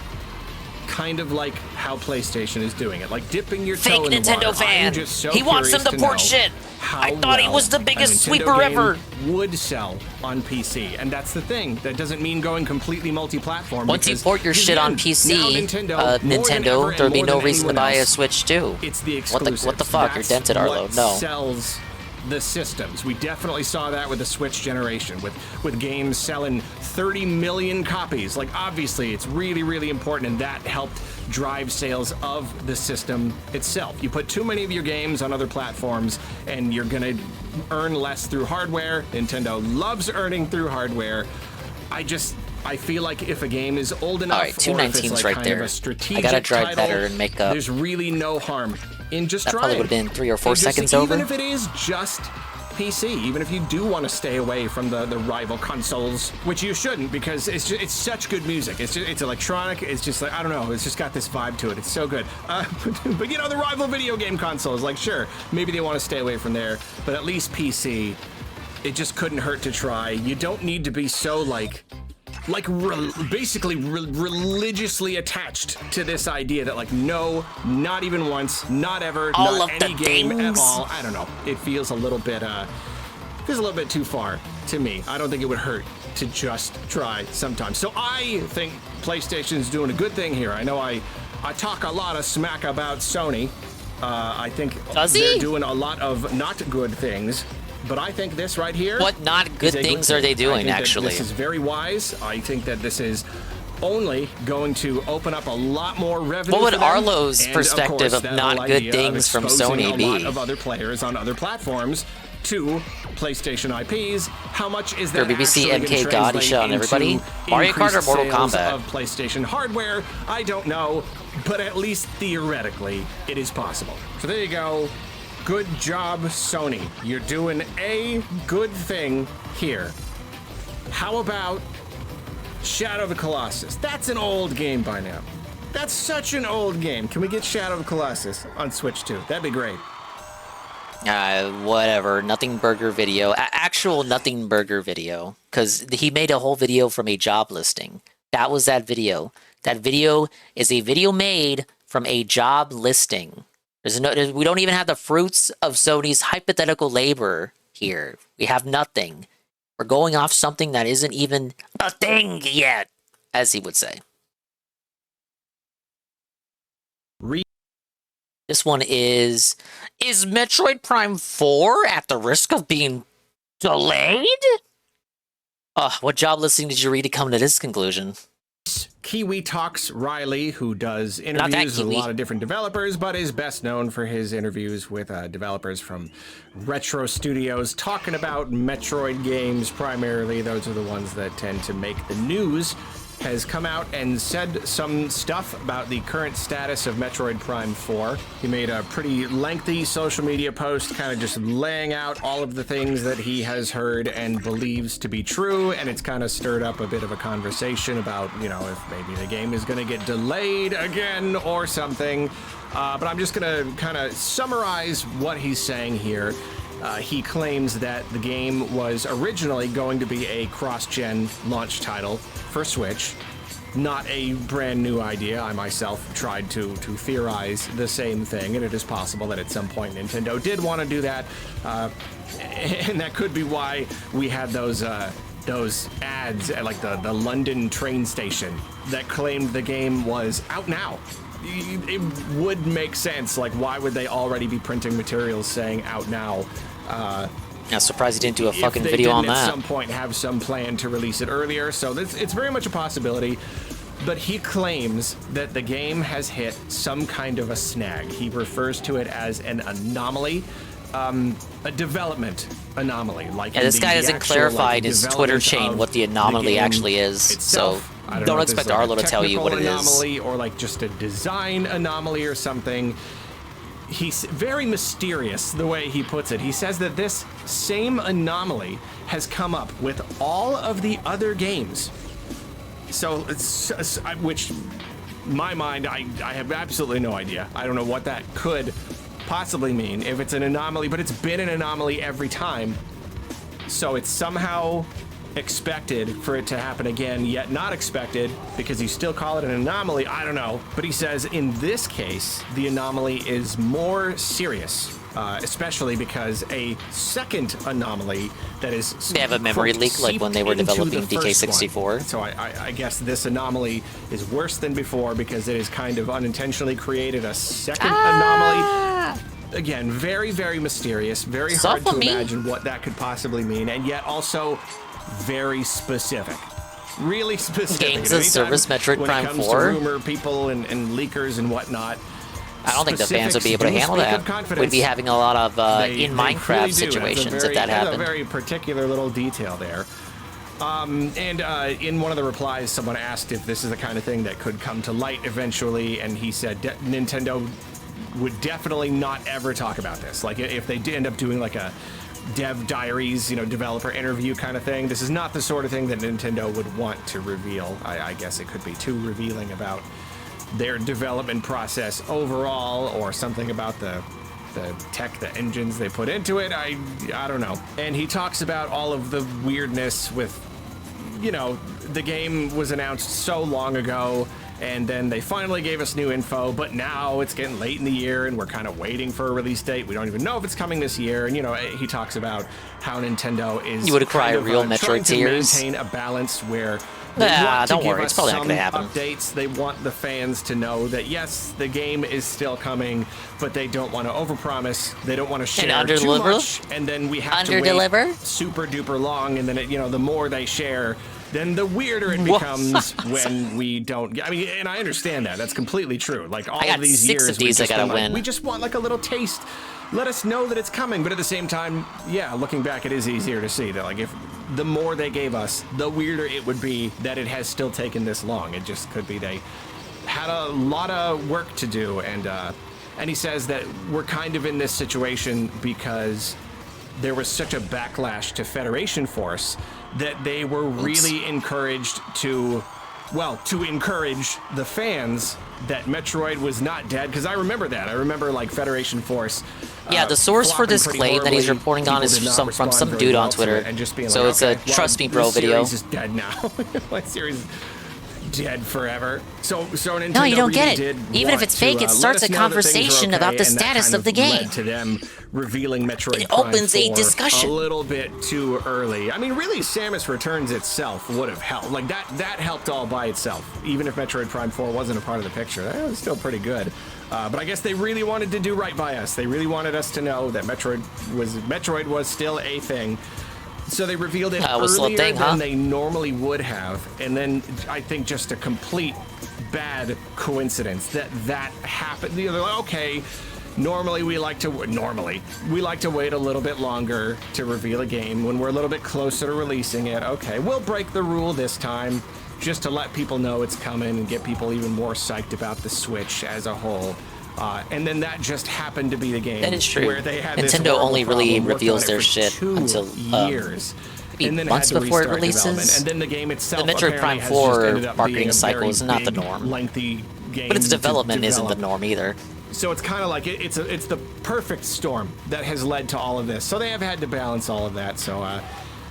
Kind of like how PlayStation is doing it, like dipping your toe in the Nintendo water. fan. I'm just so He wants them curious to port know shit. how I thought he well was the a biggest Nintendo sweeper game ever. would sell on PC, and that's the thing. That doesn't mean going completely multi-platform. Once you port your shit on PC, Nintendo, there'll be no reason to buy a Switch 2. It's the exclusives. What the fuck? You're dented, Arlo. What No. sells the systems. We definitely saw that with the Switch generation, with games selling 30 million copies. Like, obviously, it's really, really important, and that helped drive sales of the system itself. You put too many of your games on other platforms, and you're gonna earn less through hardware. Nintendo loves earning through hardware. I feel like if a game is old enough, All right, 219's like right kind there. of a strategic I gotta drive title, better and make up. There's really no harm in just That trying. probably would have been 3 or 4 And just, seconds over. Even if it is just PC, even if you do want to stay away from the rival consoles, which you shouldn't, because it's such good music. It's electronic. It's just like, I don't know. It's just got this vibe to it. It's so good. But the rival video game consoles, like, sure, maybe they want to stay away from there, but at least PC, it just couldn't hurt to try. You don't need to be so basically religiously attached to this idea that no, not even once, not ever, all not of any the game things. at all. I don't know. It feels a little bit too far to me. I don't think it would hurt to just try sometimes. So I think PlayStation's doing a good thing here. I know I talk a lot of smack about Sony. I think they're doing a lot of not good things. But I think this right here. What not good things are they doing, I think actually? This is very wise. I think that this is only going to open up a lot more revenue. What would for them. Arlo's And, perspective of, course, of that not whole good idea things of from exposing Sony a be? lot of other players on other platforms to PlayStation IPs. How much is that For BBC actually MK gonna God, he translate shit on everybody? into Mario Kart or increased Mortal sales Kombat? of PlayStation hardware? I don't know, but at least theoretically, it is possible. So there you go. Good job, Sony. You're doing a good thing here. How about Shadow of the Colossus? That's an old game by now. That's such an old game. Can we get Shadow of the Colossus on Switch 2? That'd be great. Whatever. Nothing Burger video. Actual Nothing Burger video. Because he made a whole video from a job listing. That was that video. That video is a video made from a job listing. We don't even have the fruits of Sony's hypothetical labor here. We have nothing. We're going off something that isn't even a thing yet, as he would say. This one is Metroid Prime 4 at the risk of being delayed? What job listing did you read to come to this conclusion? Kiwi Talks Riley, who does interviews with a lot of different developers, but is best known for his interviews with developers from retro studios, talking about Metroid games primarily. Those are the ones that tend to make the news. Has come out and said some stuff about the current status of Metroid Prime 4. He made a pretty lengthy social media post kind of just laying out all of the things that he has heard and believes to be true, and it's kind of stirred up a bit of a conversation about, if maybe the game is going to get delayed again or something. But I'm just going to kind of summarize what he's saying here. He claims that the game was originally going to be a cross-gen launch title for Switch, not a brand new idea. I myself tried to theorize the same thing, and it is possible that at some point Nintendo did want to do that, and that could be why we had those ads at like the London train station that claimed the game was out now. It would make sense. Like, why would they already be printing materials saying out now? I'm surprised he didn't do a fucking video on that. At some point have some plan to release it earlier, so it's very much a possibility. But he claims that the game has hit some kind of a snag. He refers to it as an anomaly, a development anomaly. Like, yeah, this guy hasn't clarified his Twitter chain what the anomaly actually is, itself. So don't expect Arlo to tell you what it is. Anomaly or like just a design anomaly or something. He's very mysterious the way he puts it. He says that this same anomaly has come up with all of the other games. So, which, in my mind, I have absolutely no idea. I don't know what that could possibly mean if it's an anomaly, but it's been an anomaly every time. So it's somehow expected for it to happen again, yet not expected because you still call it an anomaly. I don't know. But he says in this case, the anomaly is more serious, especially because a second anomaly that is... They have a memory leak like when they were developing DK64. So I guess this anomaly is worse than before because it has kind of unintentionally created a second anomaly. Again, very, very mysterious, very hard to imagine what that could possibly mean, and yet also very specific. Really specific. Games as service Metroid Prime 4. When it comes to rumor people and leakers and whatnot, I don't think the fans would be able to handle that. We'd be having a lot of in Minecraft situations if that happened. A very particular little detail there. In one of the replies, someone asked if this is the kind of thing that could come to light eventually, and he said Nintendo would definitely not ever talk about this. Like, if they end up doing like a dev diaries, developer interview kind of thing, this is not the sort of thing that Nintendo would want to reveal. I guess it could be too revealing about their development process overall, or something about the tech, the engines they put into it. I don't know. And he talks about all of the weirdness with, the game was announced so long ago, and then they finally gave us new info, but now it's getting late in the year and we're kind of waiting for a release date. We don't even know if it's coming this year. And, he talks about how Nintendo is... You would cry real Metroid tears. Trying to maintain a balance where... Don't worry, it's probably not going to happen. Updates. They want the fans to know that, yes, the game is still coming, but they don't want to overpromise. They don't want to share too much, and then we have to wait super duper long, and then, the more they share, then the weirder it becomes when we don't get... I mean, and I understand that. That's completely true. Like, all of these years, I gotta win. We just want, like, a little taste. Let us know that it's coming, but at the same time, yeah, looking back, it is easier to see that, like, if the more they gave us, the weirder it would be that it has still taken this long. It just could be they had a lot of work to do, and he says that we're kind of in this situation because there was such a backlash to Federation Force that they were really encouraged to encourage the fans that Metroid was not dead, because I remember that. I remember, like, Federation Force. Yeah, the source for this claim that he's reporting on is from some dude on Twitter. And just being so like, it's a trust me, bro video. Series is dead now. My series is dead forever. So Nintendo no, you don't really get it. Even if it's fake, it starts a conversation about the status of the game. Led to them revealing Metroid it Prime opens 4 a discussion a little bit too early. I mean, really, Samus Returns itself would have helped. Like, that helped all by itself. Even if Metroid Prime 4 wasn't a part of the picture, that was still pretty good. But I guess they really wanted to do right by us. They really wanted us to know that Metroid was still a thing. So they revealed it earlier than they normally would have, and then I think just a complete bad coincidence that happened. They're like, okay, normally we like to wait a little bit longer to reveal a game when we're a little bit closer to releasing it. Okay, we'll break the rule this time just to let people know it's coming and get people even more psyched about the Switch as a whole. And then that just happened to be the game. That is true. Where they had Nintendo only really reveals their shit until years. And then months before it releases. And then the game itself, the Metroid Prime 4 marketing cycle is not the norm. Lengthy game, but its development isn't the norm either. So it's kind of like it's the perfect storm that has led to all of this. So they have had to balance all of that. So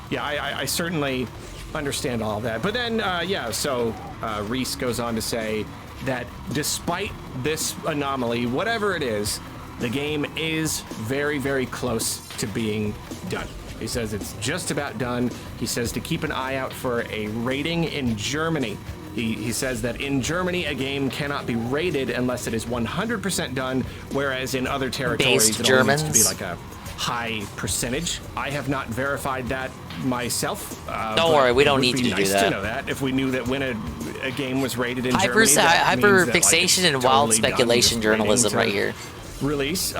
yeah, I certainly understand all of that. But then, so Reese goes on to say that despite this anomaly, whatever it is, the game is very, very close to being done. He says it's just about done. He says to keep an eye out for a rating in Germany. He says that in Germany, a game cannot be rated unless it is 100% done, whereas in other territories, it only needs to be like a high percentage. I have not verified that myself. Don't worry, we don't need to do nice that. To know that if we knew that when a game was rated in Germany, hyper fixation and wild totally speculation journalism right here. Release.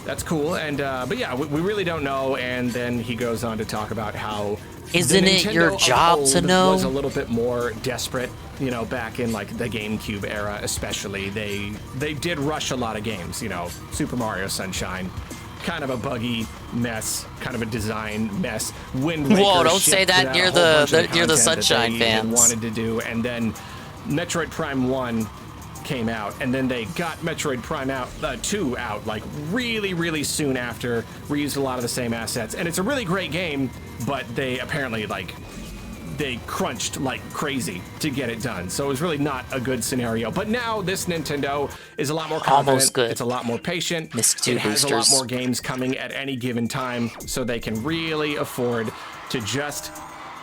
That's cool. And but yeah, we really don't know. And then he goes on to talk about how isn't it your job to know? Was a little bit more desperate, you know, back in like the GameCube era, especially. They did rush a lot of games, you know, Super Mario Sunshine. Kind of a buggy mess, kind of a design mess. Wind Waker. Whoa! Don't say that near the Sunshine fans. Wanted to do, and then Metroid Prime 1 came out, and then they got Metroid Prime 2 out like really, really soon after. Reused a lot of the same assets, and it's a really great game. But they apparently they crunched like crazy to get it done. So it was really not a good scenario. But now this Nintendo is a lot more confident. Almost good. It's a lot more patient. MISC 2 it has boosters. a lot more games coming at any given time, so they can really afford to just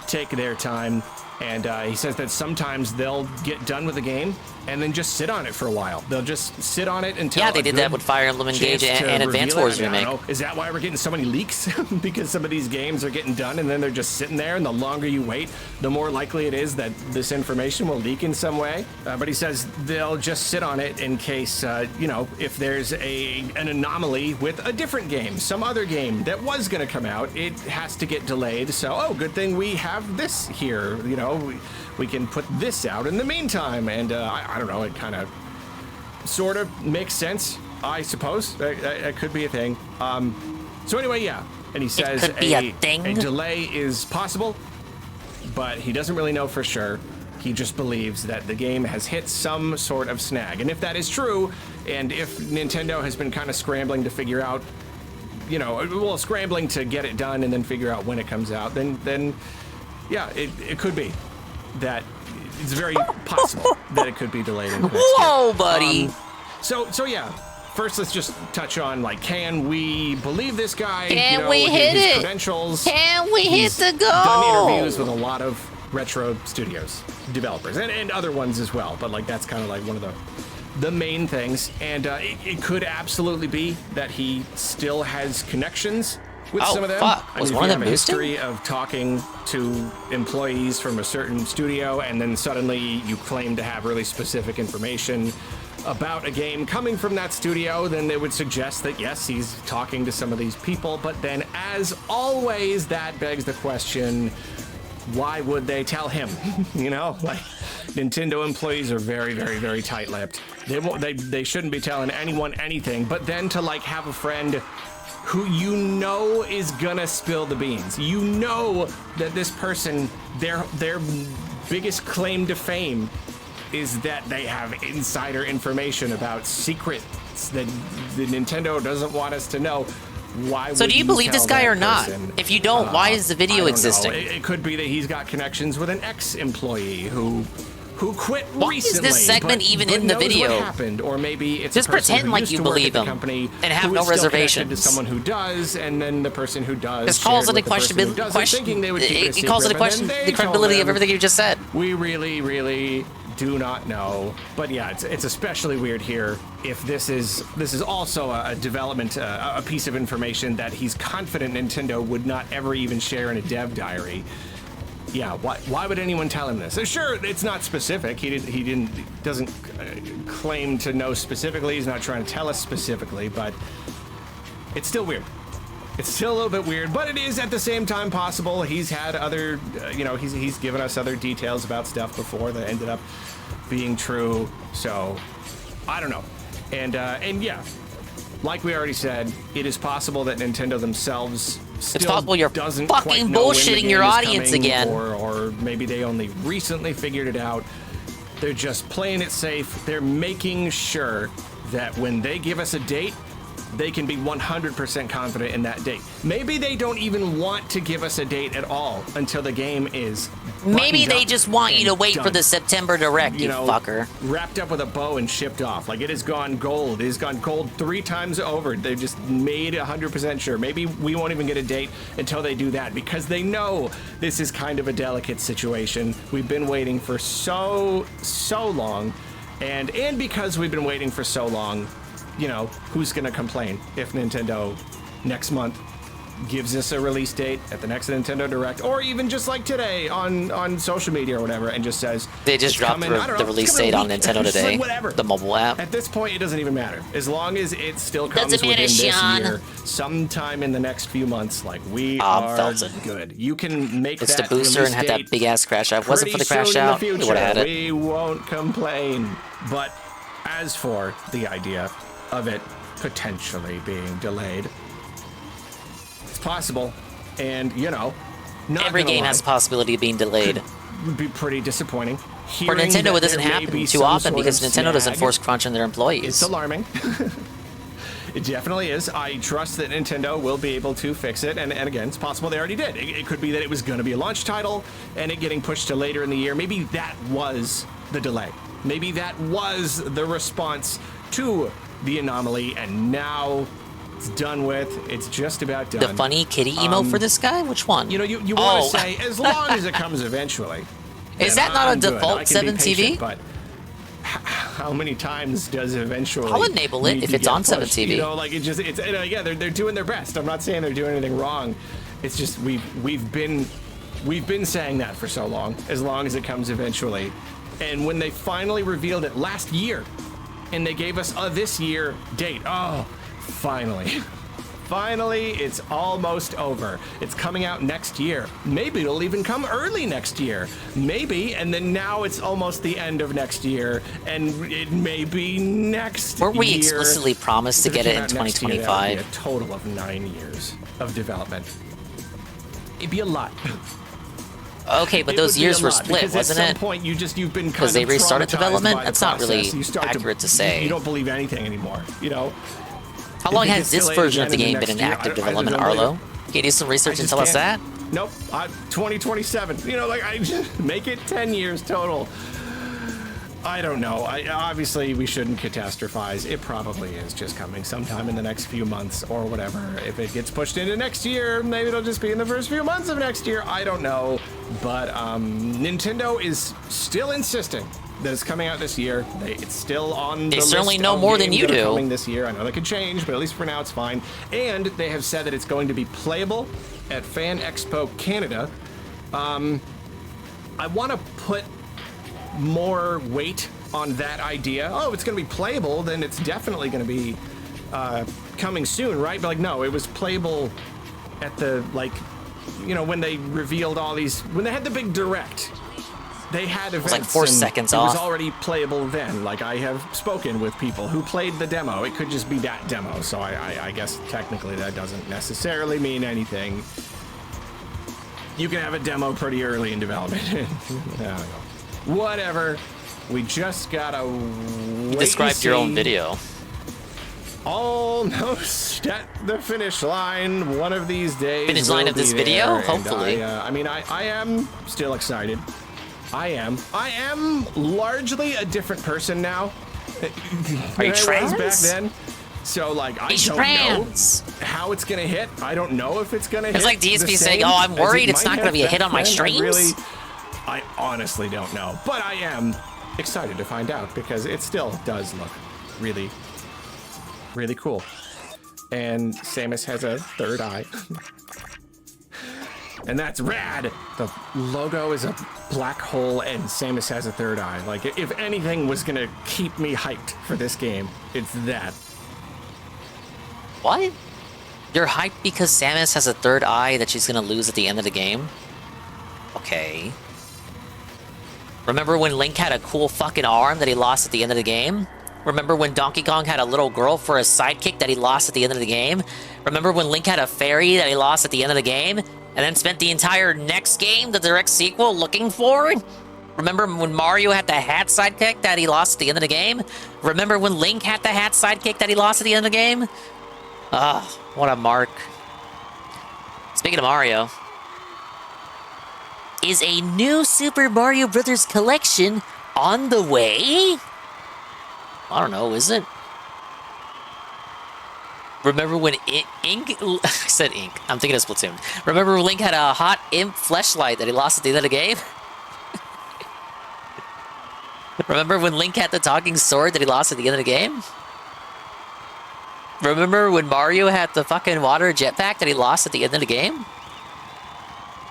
take their time. And he says that sometimes they'll get done with a game and then just sit on it for a while. They'll just sit on it until they did that with Fire Emblem Engage and Advance Wars Remake. Is that why we're getting so many leaks? Because some of these games are getting done and then they're just sitting there, and the longer you wait, the more likely it is that this information will leak in some way. But he says they'll just sit on it in case, if there's an anomaly with a different game, some other game that was going to come out, it has to get delayed. So, good thing we have this here, we can put this out in the meantime. And I don't know, it kind of sort of makes sense, I suppose. That could be a thing. So anyway, yeah. And he says a delay is possible, but he doesn't really know for sure. He just believes that the game has hit some sort of snag. And if that is true, and if Nintendo has been kind of scrambling to figure out, scrambling to get it done and then figure out when it comes out, then yeah, it could be that it's very possible that it could be delayed into next year. Whoa, buddy. So yeah. First, let's just touch on can we believe this guy? Can we hit his it? Credentials. Can we hit the goal? Done interviews with a lot of retro studios, developers, and other ones as well. But that's kind of one of the main things. And it could absolutely be that he still has connections with some of them. Fuck. Was one of them a history of talking to employees from a certain studio, and then suddenly you claim to have really specific information about a game coming from that studio, then they would suggest that yes, he's talking to some of these people. But then, as always, that begs the question, why would they tell him? Nintendo employees are very, very, very tight-lipped. They shouldn't be telling anyone anything. But then to have a friend who is gonna spill the beans. That this person, their biggest claim to fame is that they have insider information about secrets that the Nintendo doesn't want us to know. Why? So do you believe this guy or not? If you don't, why is the video existing? It could be that he's got connections with an ex-employee who quit why recently. Is this segment even in the video? What happened, or maybe it's just a person pretend who like used you to work believe at the him company and have who no is still connected reservations. to someone who does, and then the person who does. This calls into question. It calls into question the credibility of everything you just said. We really, really do not know. But yeah, it's especially weird here if this is also a development, a piece of information that he's confident Nintendo would not ever even share in a dev diary. Yeah, why would anyone tell him this? Sure, it's not specific. He doesn't claim to know specifically. He's not trying to tell us specifically, but it's still weird. It's still a little bit weird, but it is at the same time possible. He's had other, he's given us other details about stuff before that ended up being true. So I don't know. And yeah, like we already said, it is possible that Nintendo themselves it's possible you're doesn't fucking bullshitting your audience again. Or maybe they only recently figured it out. They're just playing it safe. They're making sure that when they give us a date, they can be 100% confident in that date. Maybe they don't even want to give us a date at all until the game is Maybe they up just want you to and wait for done. the September Direct, you fucker. Wrapped up with a bow and shipped off. Like, it has gone gold. It has gone gold 3 times over. They've just made 100% sure. Maybe we won't even get a date until they do that, because they know this is kind of a delicate situation. We've been waiting for so long, and because we've been waiting for so long, you know, who's gonna complain if Nintendo next month gives us a release date at the next Nintendo Direct, or even just like today on social media or whatever, and just says they just dropped the release date on Nintendo today. Whatever. The mobile app. At this point, it doesn't even matter. As long as it still comes Doesn't within matter, this Sean. year, sometime in the next few months, like we are good. You can make it's that the booster release and had date that big ass crash out. If it wasn't for the pretty crash soon in the out, we future. would have had it. We won't complain. But as for the idea of it potentially being delayed, it's possible. And, you know, not every game lie, has the possibility of being delayed. would be pretty disappointing. For Hearing Nintendo, that it doesn't there may happen be too some often sort because of Nintendo doesn't snag. force crunch on their employees. It's alarming. It definitely is. I trust that Nintendo will be able to fix it. And again, it's possible they already did. It could be that it was going to be a launch title and it getting pushed to later in the year. Maybe that was the delay. Maybe that was the response to the anomaly, and now it's done with. It's just about done. The funny kitty emo for this guy? Which one? You know, you want to say, as long as it comes eventually. Is then that not a I'm good. default I can be 7 patient, TV? But how many times does eventually? I'll enable it need if to it's get on 7 pushed? TV. You know, like yeah, they're doing their best. I'm not saying they're doing anything wrong. It's just we've been saying that for so long as it comes eventually. And when they finally revealed it last year, and they gave us a this year date, oh, finally. Finally, it's almost over. It's coming out next year. Maybe it'll even come early next year. Maybe, and then now it's almost the end of next year, and it may be next year. Weren't we explicitly promised to If it get it came in out next year, that would be 2025? a total of 9 years of development. It'd be a lot. Okay, but It those would be years a were lot, split, because wasn't at it? some point you've been Because they restarted development? That's not really accurate to say. You don't believe anything anymore, you know? How long If it has gets this delayed version of the again game in the been in next year, active I development, just don't Arlo? believe Can you do some research I and just tell us that? can't. Nope. 2027. You know, like, I just make it 10 years total. I don't know. Obviously, we shouldn't catastrophize. It probably is just coming sometime in the next few months or whatever. If it gets pushed into next year, maybe it'll just be in the first few months of next year. I don't know. But Nintendo is still insisting that it's coming out this year. It's still on the They certainly list know of more than games you that are do. coming this year. I know they could change, but at least for now it's fine. And they have said that it's going to be playable at Fan Expo Canada. I want to put more weight on that idea. Oh, if it's going to be playable, then it's definitely going to be coming soon, right? But like, no, it was playable at the, like, you know, when they revealed all these, when they had the big direct. They had events. It was like 4 and seconds it off. was already playable then. Like, I have spoken with people who played the demo. It could just be that demo. So I guess technically that doesn't necessarily mean anything. You can have a demo pretty early in development. I don't know. Whatever. We just gotta wait. You described your own video. Almost at the finish line. One of these days. Finish line we'll of this be video? there, and Hopefully. I am still excited. I am largely a different person now. Are you than I trans? was back then. So, like, I He's don't trans. know how it's gonna hit. I don't know if it's gonna hit. It's like DSP the saying, same "Oh, I'm as worried it it's might not gonna have be a hit back on my then." streams. I honestly don't know, but I am excited to find out because it still does look really, really cool. And Samus has a third eye. And that's rad. The logo is a black hole and Samus has a third eye. Like, if anything was gonna keep me hyped for this game, it's that. What? You're hyped because Samus has a third eye that she's gonna lose at the end of the game? Okay. Remember when Link had a cool fucking arm that he lost at the end of the game? Remember when Donkey Kong had a little girl for a sidekick that he lost at the end of the game? Remember when Link had a fairy that he lost at the end of the game? And then spent the entire next game, the direct sequel, looking for? Remember when Mario had the hat sidekick that he lost at the end of the game? Remember when Link had the hat sidekick that he lost at the end of the game? Ah, what a mark. Speaking of Mario, is a new Super Mario Brothers collection on the way? I don't know, is it? Remember when Ink... I said Ink. I'm thinking of Splatoon. Remember when Link had a hot imp fleshlight that he lost at the end of the game? Remember when Link had the talking sword that he lost at the end of the game? Remember when Mario had the fucking water jetpack that he lost at the end of the game?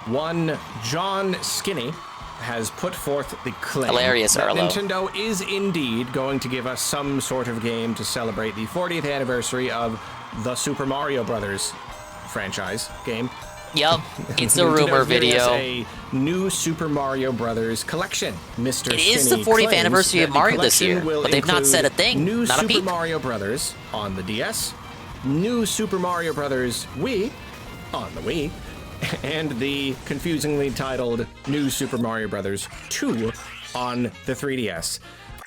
One John Skinny has put forth the claim Hilarious, that Arlo. Nintendo is indeed going to give us some sort of game to celebrate the 40th anniversary of the Super Mario Brothers franchise game. Yep, it's a Nintendo's rumor giving us video. a new Super Mario Brothers collection. Mr. It is Skinny the 40th claims anniversary of that the Mario this collection year, will but they've not said a include thing, New not a Super peep. Mario Brothers on the DS, new Super Mario Brothers Wii on the Wii, and the confusingly titled New Super Mario Brothers 2 on the 3DS.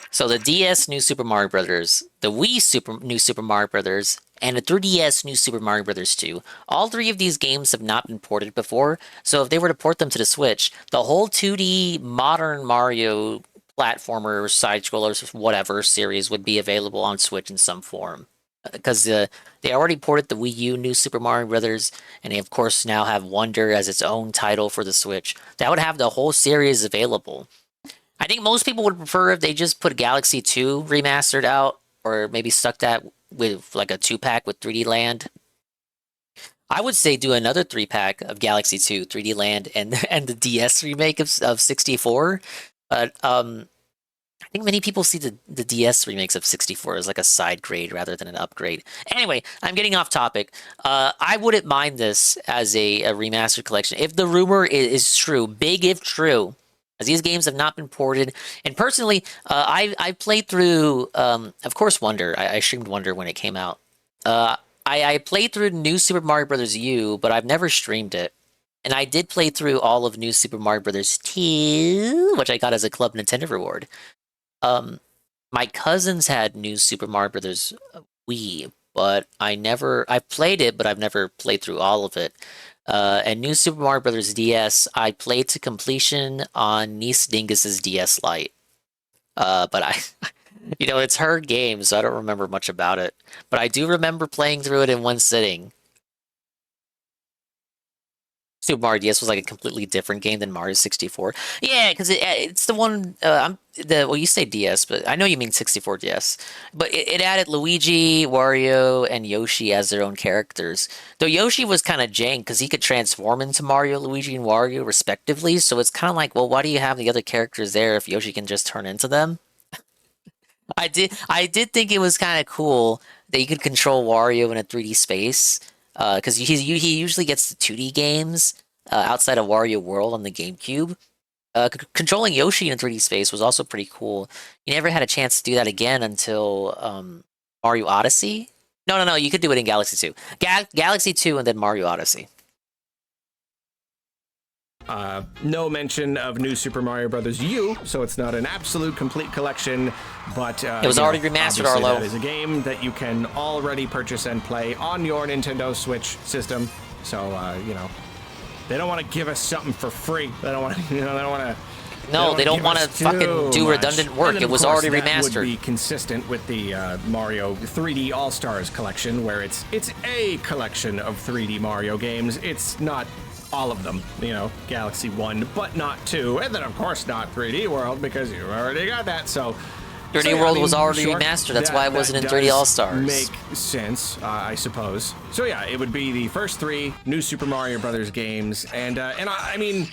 So the DS New Super Mario Brothers, the Wii New Super Mario Brothers, and the 3DS New Super Mario Brothers 2. All three of these games have not been ported before, so if they were to port them to the Switch, the whole 2D modern Mario platformer, side-scrollers, whatever series would be available on Switch in some form. Because they already ported the Wii U New Super Mario Brothers, and they of course now have Wonder as its own title for the Switch. That would have the whole series available. I think most people would prefer if they just put Galaxy 2 remastered out, or maybe stuck that with like a 2-pack with 3D Land. I would say do another 3-pack of Galaxy 2, 3D Land, and the DS remake of 64. But I think many people see the DS remakes of 64 as like a side grade rather than an upgrade. Anyway, I'm getting off topic. I wouldn't mind this as a remastered collection. If the rumor is true, big if true, as these games have not been ported. And personally, I played through, of course, Wonder. I streamed Wonder when it came out. I played through New Super Mario Bros. U, but I've never streamed it. And I did play through all of New Super Mario Bros. 2, which I got as a Club Nintendo reward. My cousins had New Super Mario Bros. Wii, but I played it, but I've never played through all of it. And New Super Mario Bros. DS, I played to completion on Niece Dingus's DS Lite. But it's her game, so I don't remember much about it. But I do remember playing through it in one sitting. Super Mario DS was like a completely different game than Mario 64. Yeah, because it's the one. Well, you say DS, but I know you mean 64 DS. But it added Luigi, Wario, and Yoshi as their own characters. Though Yoshi was kind of jank because he could transform into Mario, Luigi, and Wario respectively. So it's kind of like, well, why do you have the other characters there if Yoshi can just turn into them? I did think it was kind of cool that you could control Wario in a 3D space. Because he usually gets the 2D games outside of Wario World on the GameCube. Controlling Yoshi in a 3D space was also pretty cool. You never had a chance to do that again until Mario Odyssey. No, you could do it in Galaxy 2. Galaxy 2 and then Mario Odyssey. No mention of New Super Mario Bros. U, so it's not an absolute complete collection, but it was already remastered, Arlo. Arlo. That is a game that you can already purchase and play on your Nintendo Switch system. So they don't want to give us something for free. They don't want to. They don't want to. No, they don't want to fucking do redundant work. It was already remastered. That would be consistent with the Mario 3D All Stars collection, where it's a collection of 3D Mario games. It's not all of them, Galaxy 1, but not 2, and then of course not 3D World, because you already got that, so... 3D World was already remastered, that's why it wasn't in 3D All-Stars. Make sense, I suppose. So yeah, it would be the first 3 New Super Mario Brothers games, and I mean,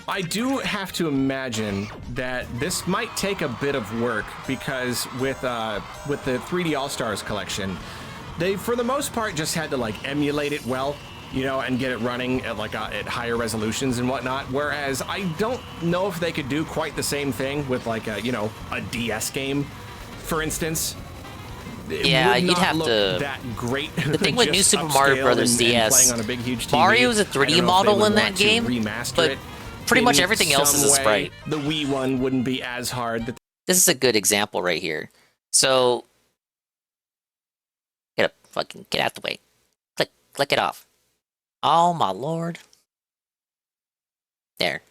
I do have to imagine that this might take a bit of work, because with the 3D All-Stars collection, they, for the most part, just had to, emulate it well, and get it running at at higher resolutions and whatnot. Whereas I don't know if they could do quite the same thing with a DS game, for instance. Yeah, you'd have to. That great. The thing with New Super Mario Bros. DS, on a big, huge TV, Mario's a 3D model in that game, but pretty much everything else is a sprite. The Wii one wouldn't be as hard. This is a good example right here. So, get out the way. Click it off. Oh my lord. There.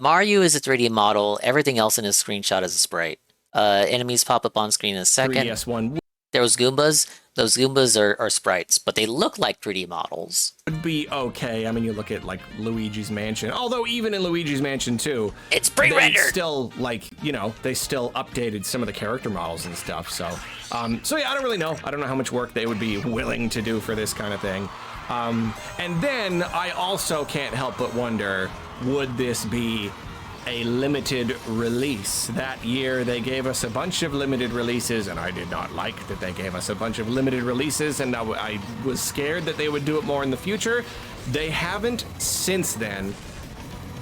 Mario is a 3D model. Everything else in his screenshot is a sprite. Enemies pop up on screen in a second. 3DS one Those Goombas. Those Goombas are sprites, but they look like 3D models. would be okay. I mean, you look at like Luigi's Mansion. Although even in Luigi's Mansion 2, it's pre-rendered. They still like, you know, they still updated some of the character models and stuff. So, so yeah, I don't really know. I don't know how much work they would be willing to do for this kind of thing. And then I also can't help but wonder, would this be a limited release? That year they gave us a bunch of limited releases, and I did not like that they gave us a bunch of limited releases, and I was scared that they would do it more in the future. They haven't since then,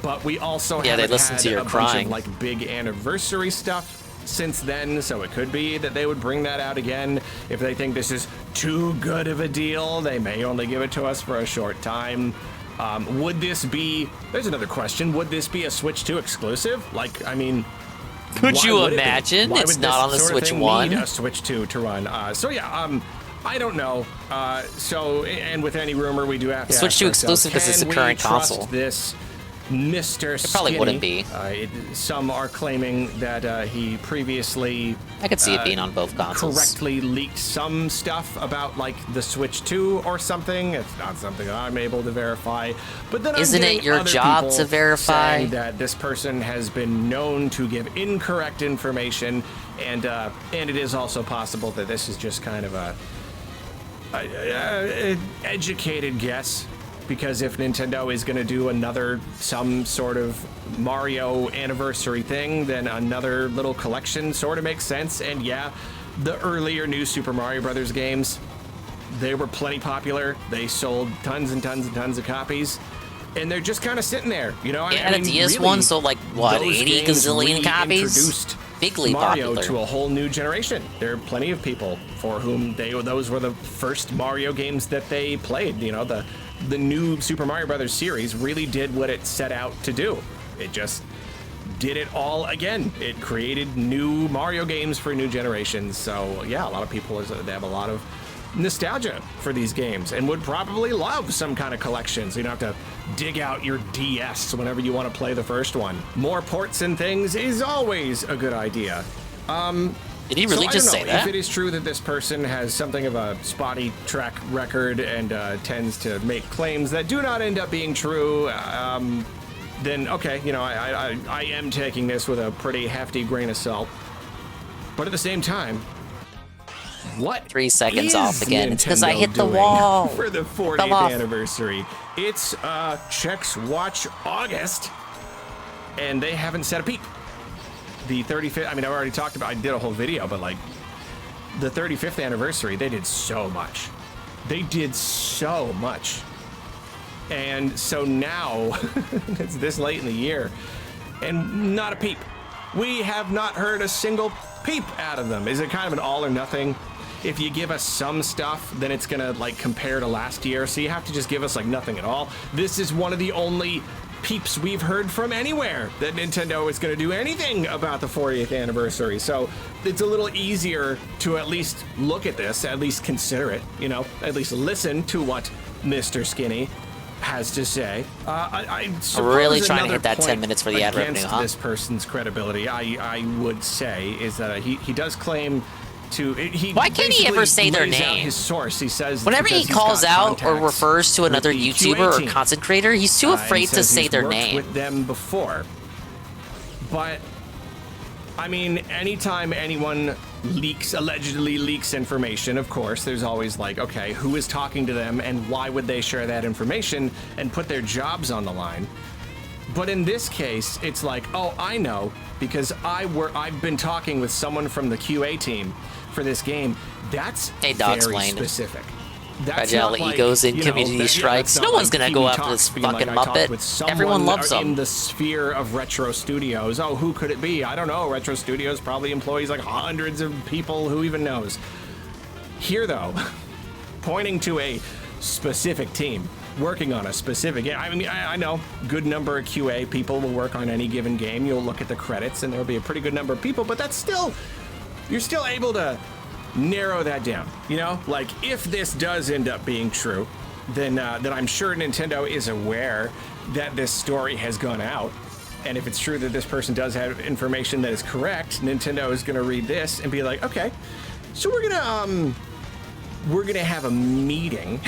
but we also they haven't listened had to your a bunch crying. of like big anniversary stuff since then, so it could be that they would bring that out again. If they think this is too good of a deal, they may only give it to us for a short time. Would this be, there's another question, would this be a Switch 2 exclusive? Like, I mean, Could you would it be? imagine? Why It's would not this on the sort of Switch thing 1. need a Switch 2 to run. So yeah, I don't know. So, and with any rumor, we do have to Switch ask 2 ourselves, exclusive 'cause it's can the current we trust console. This Mr. It probably Skinny? wouldn't be. Some are claiming that he previously I could see it being on both consoles. correctly leaked some stuff about like the Switch 2 or something. It's not something I'm able to verify. But then Isn't I'm it getting your other job people to verify? saying that this person has been known to give incorrect information, and it is also possible that this is just kind of a educated guess. Because if Nintendo is going to do some sort of Mario anniversary thing, then another little collection sort of makes sense. And yeah, the earlier new Super Mario Brothers games, they were plenty popular. They sold tons and tons and tons of copies. And they're just kind of sitting there, you know? Yeah, the DS one sold like, what, 80 gazillion copies? Introduced Bigly Mario popular. to a whole new generation. There are plenty of people for whom those were the first Mario games that they played. You know, the new Super Mario Brothers series really did what it set out to do. It just did it all again. It created new Mario games for new generations. So yeah, a lot of people, they have a lot of nostalgia for these games and would probably love some kind of collection. So you don't have to dig out your DS whenever you want to play the first one. More ports and things is always a good idea. Did he really just say that? If it is true that this person has something of a spotty track record and tends to make claims that do not end up being true, then okay, you know, I am taking this with a pretty hefty grain of salt. But at the same time, what 3 seconds is off again? It's because I Nintendo hit the doing wall. for the Fell 40th off. anniversary. It's Chex Watch August, and they haven't said a peep. The 35th, I mean, I've already talked about, I did a whole video, but like the 35th anniversary, they did so much. They did so much. And so now, it's this late in the year, and not a peep. We have not heard a single peep out of them. Is it kind of an all or nothing? If you give us some stuff, then it's gonna like compare to last year, so you have to just give us like nothing at all. This is one of the only peeps we've heard from anywhere that Nintendo is going to do anything about the 40th anniversary. So it's a little easier to at least look at this, at least consider it, you know, at least listen to what Mr. Skinny has to say. I really trying to hit that 10 minutes for the ad revenue, huh? This person's credibility, I would say, is that he does claim to. Why can't he ever say their lays out name? His source. He says Whenever he calls out or refers to another the YouTuber QA or team. content creator, he's too afraid And to says say he's their worked name. with them before. But I mean, anytime anyone allegedly leaks information, of course, there's always like, okay, who is talking to them and why would they share that information and put their jobs on the line? But in this case, it's like, oh, I know, because I've been talking with someone from the QA team for this game. That's Hey, dog very explained. specific. Fragile egos and community strikes. No one's gonna go after this fucking Muppet. Everyone loves in him. the sphere of Retro Studios. Oh, who could it be? I don't know. Retro Studios probably employs like hundreds of people. Who even knows? Here, though, pointing to a specific team working on a specific game. I mean, I know good number of QA people will work on any given game. You'll look at the credits and there'll be a pretty good number of people, but that's still, you're still able to narrow that down, you know? Like, if this does end up being true, then I'm sure Nintendo is aware that this story has gone out. And if it's true that this person does have information that is correct, Nintendo is going to read this and be like, okay, so we're gonna have a meeting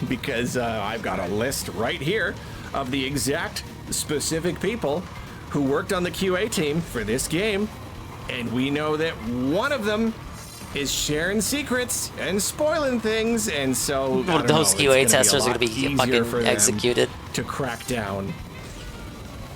because I've got a list right here of the exact specific people who worked on the QA team for this game, and we know that one of them is sharing secrets and spoiling things, and so those QA testers are gonna be fucking executed to crack down.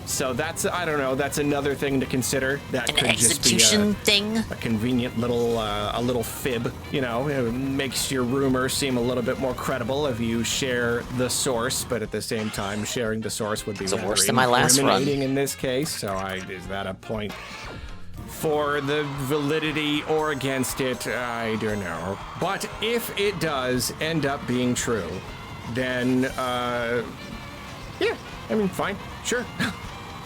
So that's, I don't know, that's another thing to consider. That could just be a convenient little, a little fib, you know. It makes your rumor seem a little bit more credible if you share the source, but at the same time, sharing the source would be worse than my last run in this case. So is that a point for the validity or against it? I don't know. But if it does end up being true, then, yeah, I mean, fine, sure.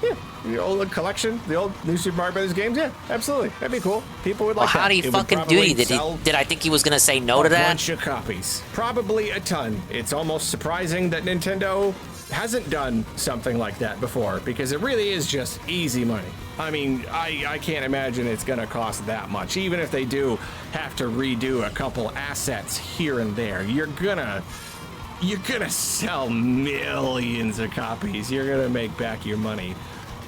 Yeah, the old collection, the old New Super Mario Brothers games, yeah, absolutely. That'd be cool. People would like that. How did he fucking do it? Did I think he was going to say no to that? A bunch of copies. Probably a ton. It's almost surprising that Nintendo hasn't done something like that before, because it really is just easy money. I mean, I can't imagine it's going to cost that much. Even if they do have to redo a couple assets here and there, you're gonna sell millions of copies. You're gonna make back your money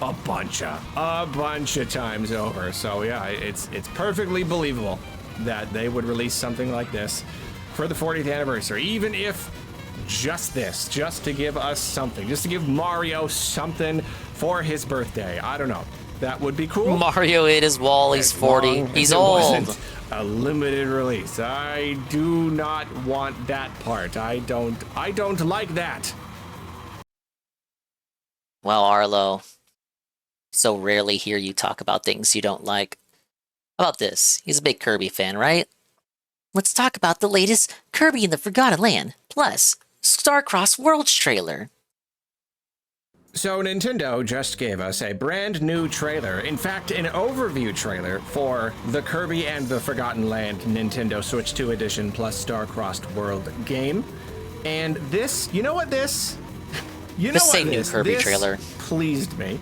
a bunch of times over. So yeah, it's perfectly believable that they would release something like this for the 40th anniversary, even if just to give us something, just to give Mario something for his birthday. I don't know. That would be cool. Mario hit his wall. He's 40. He's old. A limited release. I do not want that part. I don't like that. Well, Arlo, so rarely hear you talk about things you don't like. How about this? He's a big Kirby fan, right? Let's talk about the latest Kirby in the Forgotten Land, plus Starcross Worlds trailer. So Nintendo just gave us a brand new trailer, in fact an overview trailer for the Kirby and the Forgotten Land Nintendo Switch 2 Edition plus Star-Crossed World game. And this, you know what this? You know what new Kirby trailer pleased me.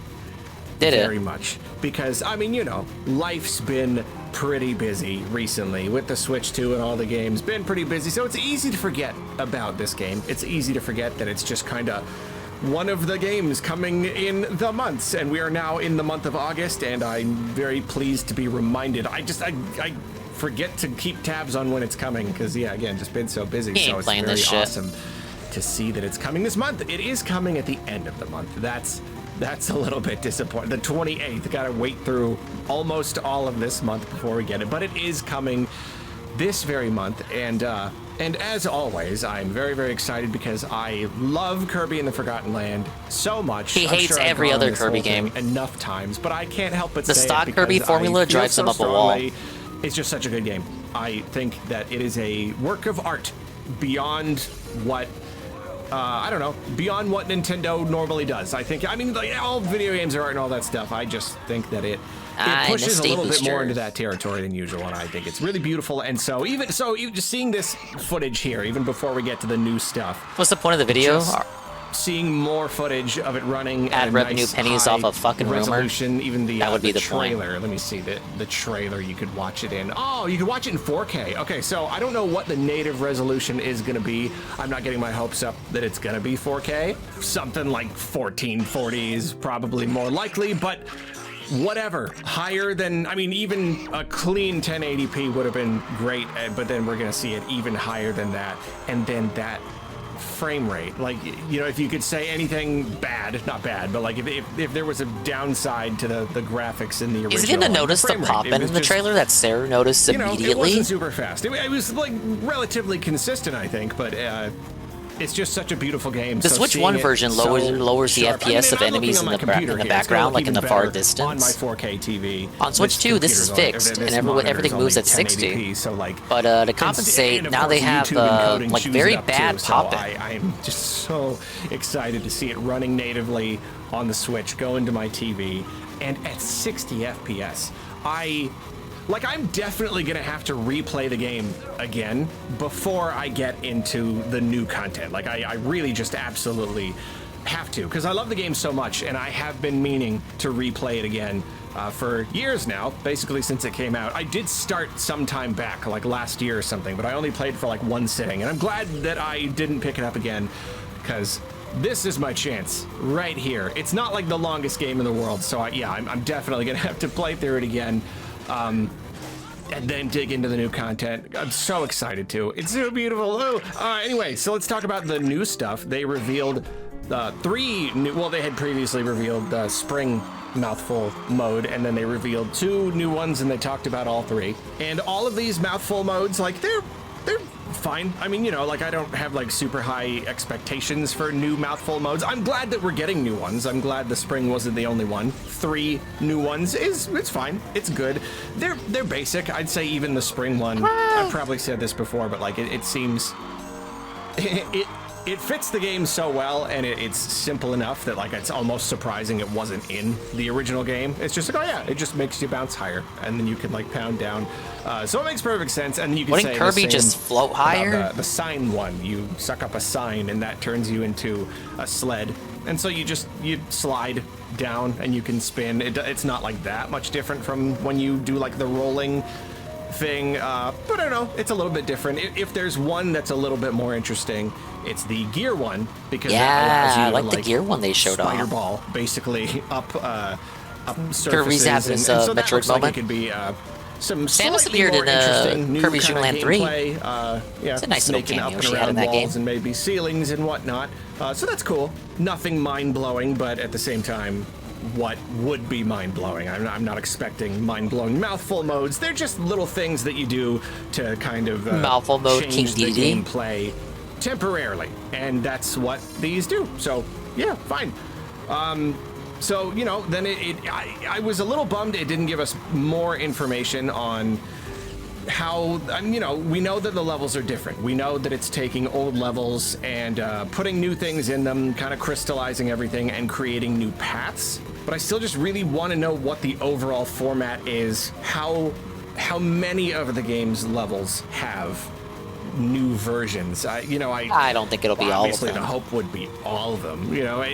Did it? Very much. Because, I mean, you know, life's been pretty busy recently with the Switch 2 and all the games. Been pretty busy, so it's easy to forget about this game. It's easy to forget that it's just kind of one of the games coming in the months, and we are now in the month of August, and I'm very pleased to be reminded. I forget to keep tabs on when it's coming, because, yeah, again, just been so busy, so it's very awesome to see that it's coming this month. It is coming at the end of the month. That's a little bit disappointing. The 28th, gotta wait through almost all of this month before we get it, but it is coming this very month, and as always, I'm very, very excited because I love Kirby and the Forgotten Land so much. He hates every other Kirby game enough times, but I can't help but say the stock Kirby formula drives him up a wall. It's just such a good game. I think that it is a work of art beyond what I don't know, beyond what Nintendo normally does. I mean, like, all video games are art and all that stuff. I just think that it pushes a little bit more into that territory than usual, and I think it's really beautiful. And so, even just seeing this footage here, even before we get to the new stuff. What's the point of the video? Seeing more footage of it running at revenue nice pennies off a fucking resolution, rumor. Even that would be the trailer. point. Let me see the trailer. You could watch it in. Oh, you could watch it in 4K. Okay, so I don't know what the native resolution is going to be. I'm not getting my hopes up that it's going to be 4K. Something like 1440 is probably more likely, but whatever. Higher than, I mean, even a clean 1080p would have been great, but then we're going to see it even higher than that, and then that frame rate. Like, you know, if you could say anything bad, not bad, but like if there was a downside to the graphics in the original. Is it gonna notice the pop-in in the trailer that Sarah noticed immediately? It wasn't super fast. It was like relatively consistent, I think, but it's just such a beautiful game. The Switch 1 version lowers the FPS of enemies in the background, like in the far distance. On my 4K TV. On Switch 2, this is fixed, and everything moves at 60. So like, but to compensate, now they have like very bad pop-in. I'm just so excited to see it running natively on the Switch, go into my TV, and at 60 FPS. Like, I'm definitely gonna have to replay the game again before I get into the new content. Like, I really just absolutely have to, because I love the game so much, and I have been meaning to replay it again for years now, basically since it came out. I did start some time back, like last year or something, but I only played for like one sitting, and I'm glad that I didn't pick it up again, because this is my chance right here. It's not like the longest game in the world, so I'm definitely gonna have to play through it again. And then dig into the new content. I'm so excited to. It's so beautiful. Anyway, so let's talk about the new stuff. They revealed 3 new, well, they had previously revealed the spring mouthful mode, and then they revealed 2 new ones, and they talked about all 3. And all of these mouthful modes, like, they're fine. I mean, you know, like, I don't have like super high expectations for new mouthful modes. I'm glad that we're getting new ones. I'm glad the spring wasn't the only one. 3 new ones it's fine. It's good. They're basic. I'd say even the spring one, I've probably said this before, but like it seems it fits the game so well, and it's simple enough that like it's almost surprising it wasn't in the original game. It's just like, oh yeah, it just makes you bounce higher, and then you can like pound down. So it makes perfect sense, and you can Wouldn't say Kirby the same just float higher? The sign one, you suck up a sign, and that turns you into a sled, and so you slide down, and you can spin. It's not like that much different from when you do like the rolling thing, but I don't know, it's a little bit different. If there's one that's a little bit more interesting, it's the gear one, because that allows you I like to, the gear one they showed off. Spider ball basically up surfaces. Kirby's having his so that Metroid looks like moment. it could be some Samus slightly appeared more in interesting new Kirby's kind Dream of Land 3. gameplay. It's a nice little snaking cameo up she and had in around that walls game. and maybe ceilings and whatnot. So that's cool. Nothing mind-blowing, but at the same time, what would be mind-blowing? I'm not expecting mind-blowing mouthful modes. They're just little things that you do to kind of mouthful mode change King the DDD gameplay temporarily, and that's what these do. So yeah, fine. So you know, then I was a little bummed it didn't give us more information on how, you know, we know that the levels are different. We know that it's taking old levels and putting new things in them, kind of crystallizing everything and creating new paths. But I still just really want to know what the overall format is, how many of the game's levels have new versions. I don't think it'll be all of them. Obviously, the hope would be all of them. You know,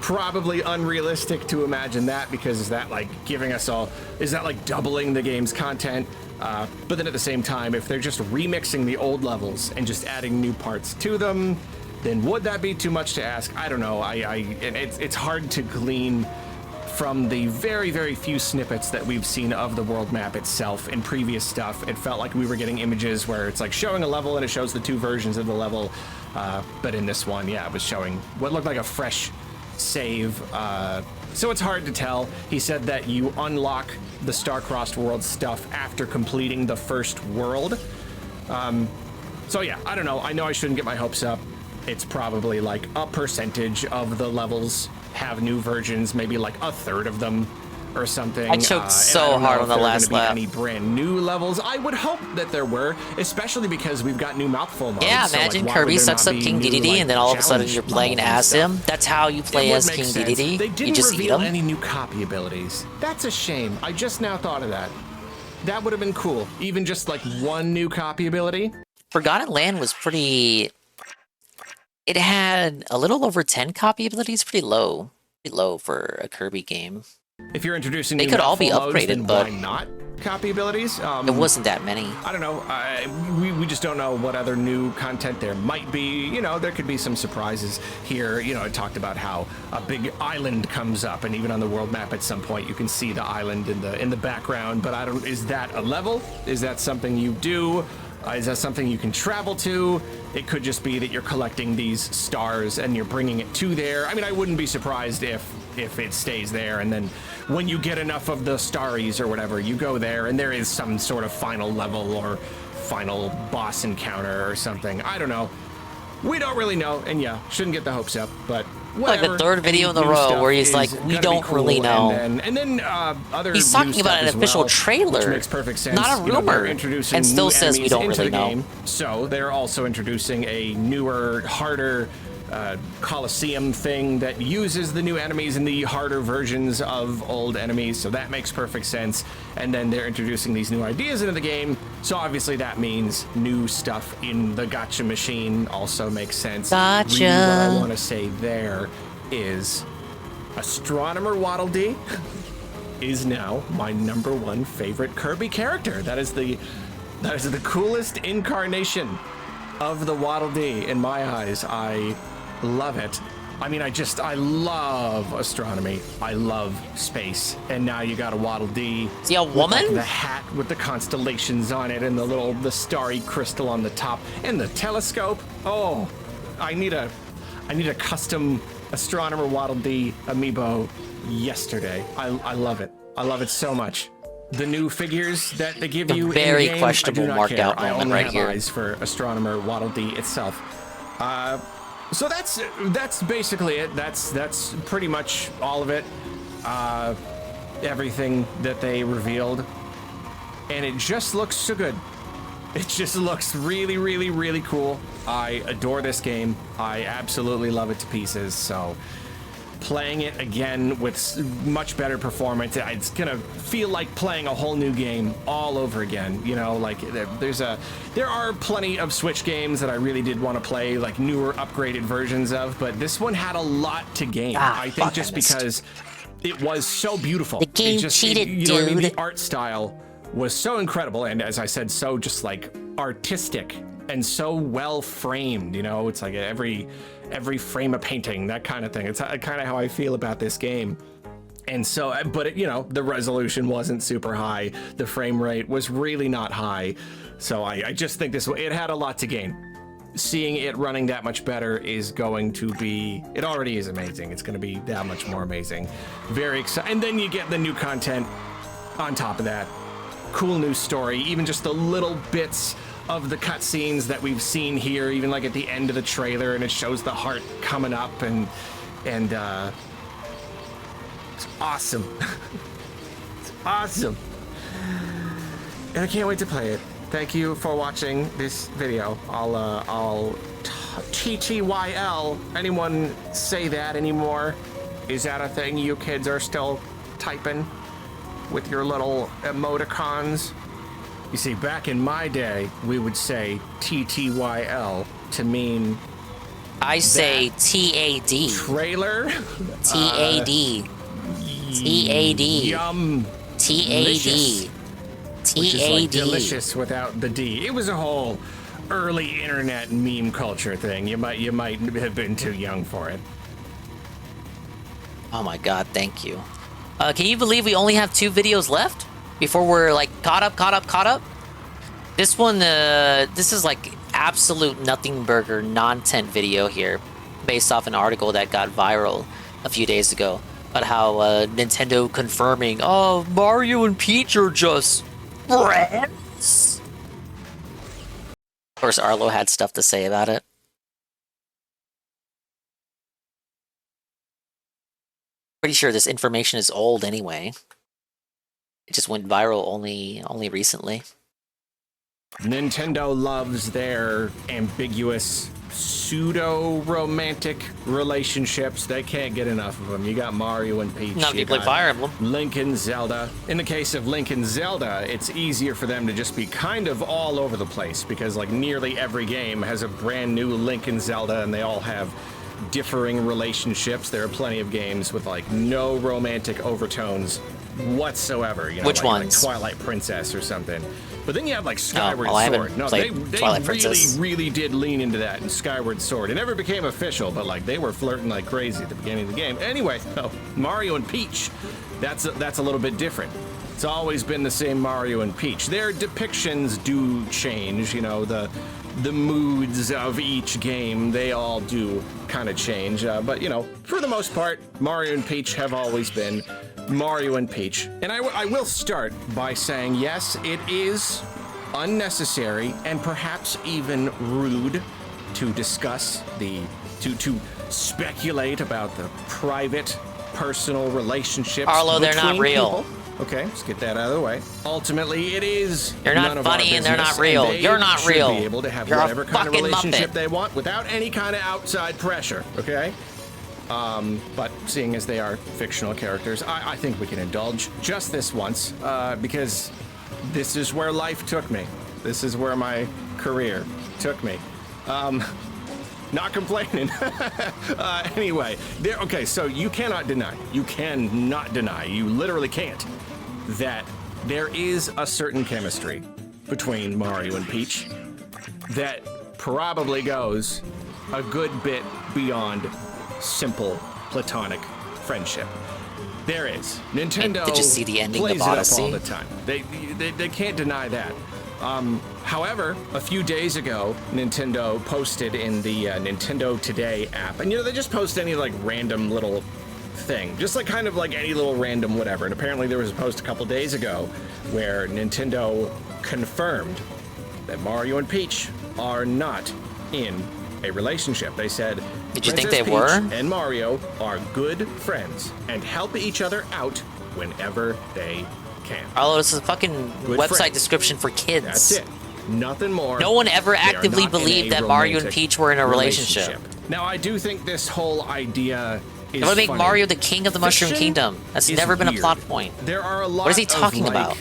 probably unrealistic to imagine that, because is that like giving us all? Is that like doubling the game's content? But then at the same time, if they're just remixing the old levels and just adding new parts to them, then would that be too much to ask? I don't know. It's hard to glean from the very, very few snippets that we've seen of the world map itself in previous stuff. It felt like we were getting images where it's like showing a level and it shows the 2 versions of the level. But in this one, yeah, it was showing what looked like a fresh save. So it's hard to tell. He said that you unlock the Star-Crossed World stuff after completing the first world. So yeah, I don't know. I know I shouldn't get my hopes up. It's probably like a percentage of the levels have new versions, maybe like a third of them or something. I choked so hard on the last lap. Any brand new levels? I would hope that there were, especially because we've got new mouthful modes. Yeah, imagine Kirby sucks up King DDD, and then all of a sudden you're playing as him. That's how you play as King DDD. They didn't you just eat reveal him. any new copy abilities. That's a shame. I just now thought of that. That would have been cool. Even just like one new copy ability. Forgotten Land was pretty. It had a little over 10 copy abilities. Pretty low for a Kirby game. If you're introducing they new could all be modes, upgraded, then but why not copy abilities? It wasn't that many. I don't know. We just don't know what other new content there might be. You know, there could be some surprises here. You know, it talked about how a big island comes up, and even on the world map at some point you can see the island in the background. But I don't. Is that a level? Is that something you do? Is that something you can travel to? It could just be that you're collecting these stars and you're bringing it to there. I mean, I wouldn't be surprised if it stays there, and then when you get enough of the starries or whatever, you go there and there is some sort of final level or final boss encounter or something. I don't know. We don't really know, and yeah, shouldn't get the hopes up, but whatever. Like the third video in a row where he's like, we don't really know. And then other he's talking about an official trailer, which makes perfect sense. Not a rumor, introducing and still new says we don't enemies really into the know. game. So they're also introducing a newer, harder Coliseum thing that uses the new enemies and the harder versions of old enemies, so that makes perfect sense. And then they're introducing these new ideas into the game, so obviously that means new stuff in the gacha machine also makes sense. Gotcha. Really what I want to say there is Astronomer Waddle Dee is now my #1 favorite Kirby character. That is the coolest incarnation of the Waddle Dee in my eyes. I love it. I mean, I love astronomy. I love space. And now you got a Waddle Dee. Is he a woman? With the hat with the constellations on it and the starry crystal on the top and the telescope. Oh, I need a custom Astronomer Waddle Dee amiibo yesterday. I love it. I love it so much. The new figures that they give you very in the game, questionable I do not marked care. out I moment only right have here. eyes for Astronomer Waddle Dee itself. So that's basically it. That's pretty much all of it. Everything that they revealed, and it just looks so good. It just looks really, really, really cool. I adore this game. I absolutely love it to pieces. So playing it again with much better performance, it's gonna feel like playing a whole new game all over again. You know, like there are plenty of Switch games that I really did want to play, like newer upgraded versions of, but this one had a lot to gain. I think just because it was so beautiful. The game cheated, you know what I mean? dude. The art style was so incredible, and as I said, so just like artistic and so well framed. You know, it's like every frame a painting, that kind of thing. It's kind of how I feel about this game. And so, but you know, the resolution wasn't super high. The frame rate was really not high. So I just think it had a lot to gain. Seeing it running that much better is going to be, it already is amazing. It's going to be that much more amazing. Very exciting. And then you get the new content on top of that. Cool new story, even just the little bits of the cutscenes that we've seen here, even like at the end of the trailer, and it shows the heart coming up, and it's awesome. It's awesome. And I can't wait to play it. Thank you for watching this video. I'll TTYL. Anyone say that anymore? Is that a thing you kids are still typing with your little emoticons? You see, back in my day, we would say TTYL to mean... I say TAD. Trailer? TAD. TAD. Yum. TAD. Which is like delicious without the D. It was a whole early internet meme culture thing. You might have been too young for it. Oh my god, thank you. Can you believe we only have 2 videos left before we're like caught up? This one, this is like absolute nothing burger non-tent video here, based off an article that got viral a few days ago about how Nintendo confirming, oh, Mario and Peach are just friends. Of course, Arlo had stuff to say about it. Pretty sure this information is old anyway. It just went viral only recently. Nintendo loves their ambiguous pseudo-romantic relationships. They can't get enough of them. You got Mario and Peach. Not if you play Fire Emblem. Link and Zelda. In the case of Link and Zelda, it's easier for them to just be kind of all over the place because like nearly every game has a brand new Link and Zelda, and they all have differing relationships. There are plenty of games with like no romantic overtones whatsoever. You know, Which like ones? Twilight Princess or something. But then you have like Skyward I haven't Sword. No, played they Twilight really, Princess. really did lean into that in Skyward Sword. It never became official, but like they were flirting like crazy at the beginning of the game. Anyway, so Mario and Peach, that's a little bit different. It's always been the same Mario and Peach. Their depictions do change, you know, the moods of each game, they all do kind of change. But, you know, for the most part, Mario and Peach have always been Mario and Peach. And I will start by saying, yes, it is unnecessary and perhaps even rude to discuss to speculate about the private, personal relationships Arlo, they're not between real. people. Okay, let's get that out of the way. Ultimately, it is. They're not none of our funny and they're business, not real. they You're not should real. Be able to have You're a whatever kind of fucking relationship Muppet. they want without any kind of outside pressure. Okay. But seeing as they are fictional characters, I think we can indulge just this once because this is where life took me. This is where my career took me. Not complaining. Anyway, okay, so you cannot deny, you literally can't, that there is a certain chemistry between Mario and Peach that probably goes a good bit beyond simple platonic friendship. There is. Nintendo did you see the ending plays of it up Odyssey? all the time. They can't deny that. However, a few days ago, Nintendo posted in the Nintendo Today app, and they just post any like random little thing, just like kind of like any little random whatever. And apparently there was a post a couple days ago where Nintendo confirmed that Mario and Peach are not in a relationship. They said, did you think Princess they were? Peach and Mario are good friends and help each other out whenever they can. Oh, this is a fucking Good website friends. description for kids. That's it. Nothing more. No one ever They are actively not in believed a that Mario and romantic Peach were in a relationship. Now, I do think this whole idea is They want to make funny. Mario the king of the Mushroom Fiction Kingdom. That's is never been a weird. plot point. There are a lot What is he of, talking like, about?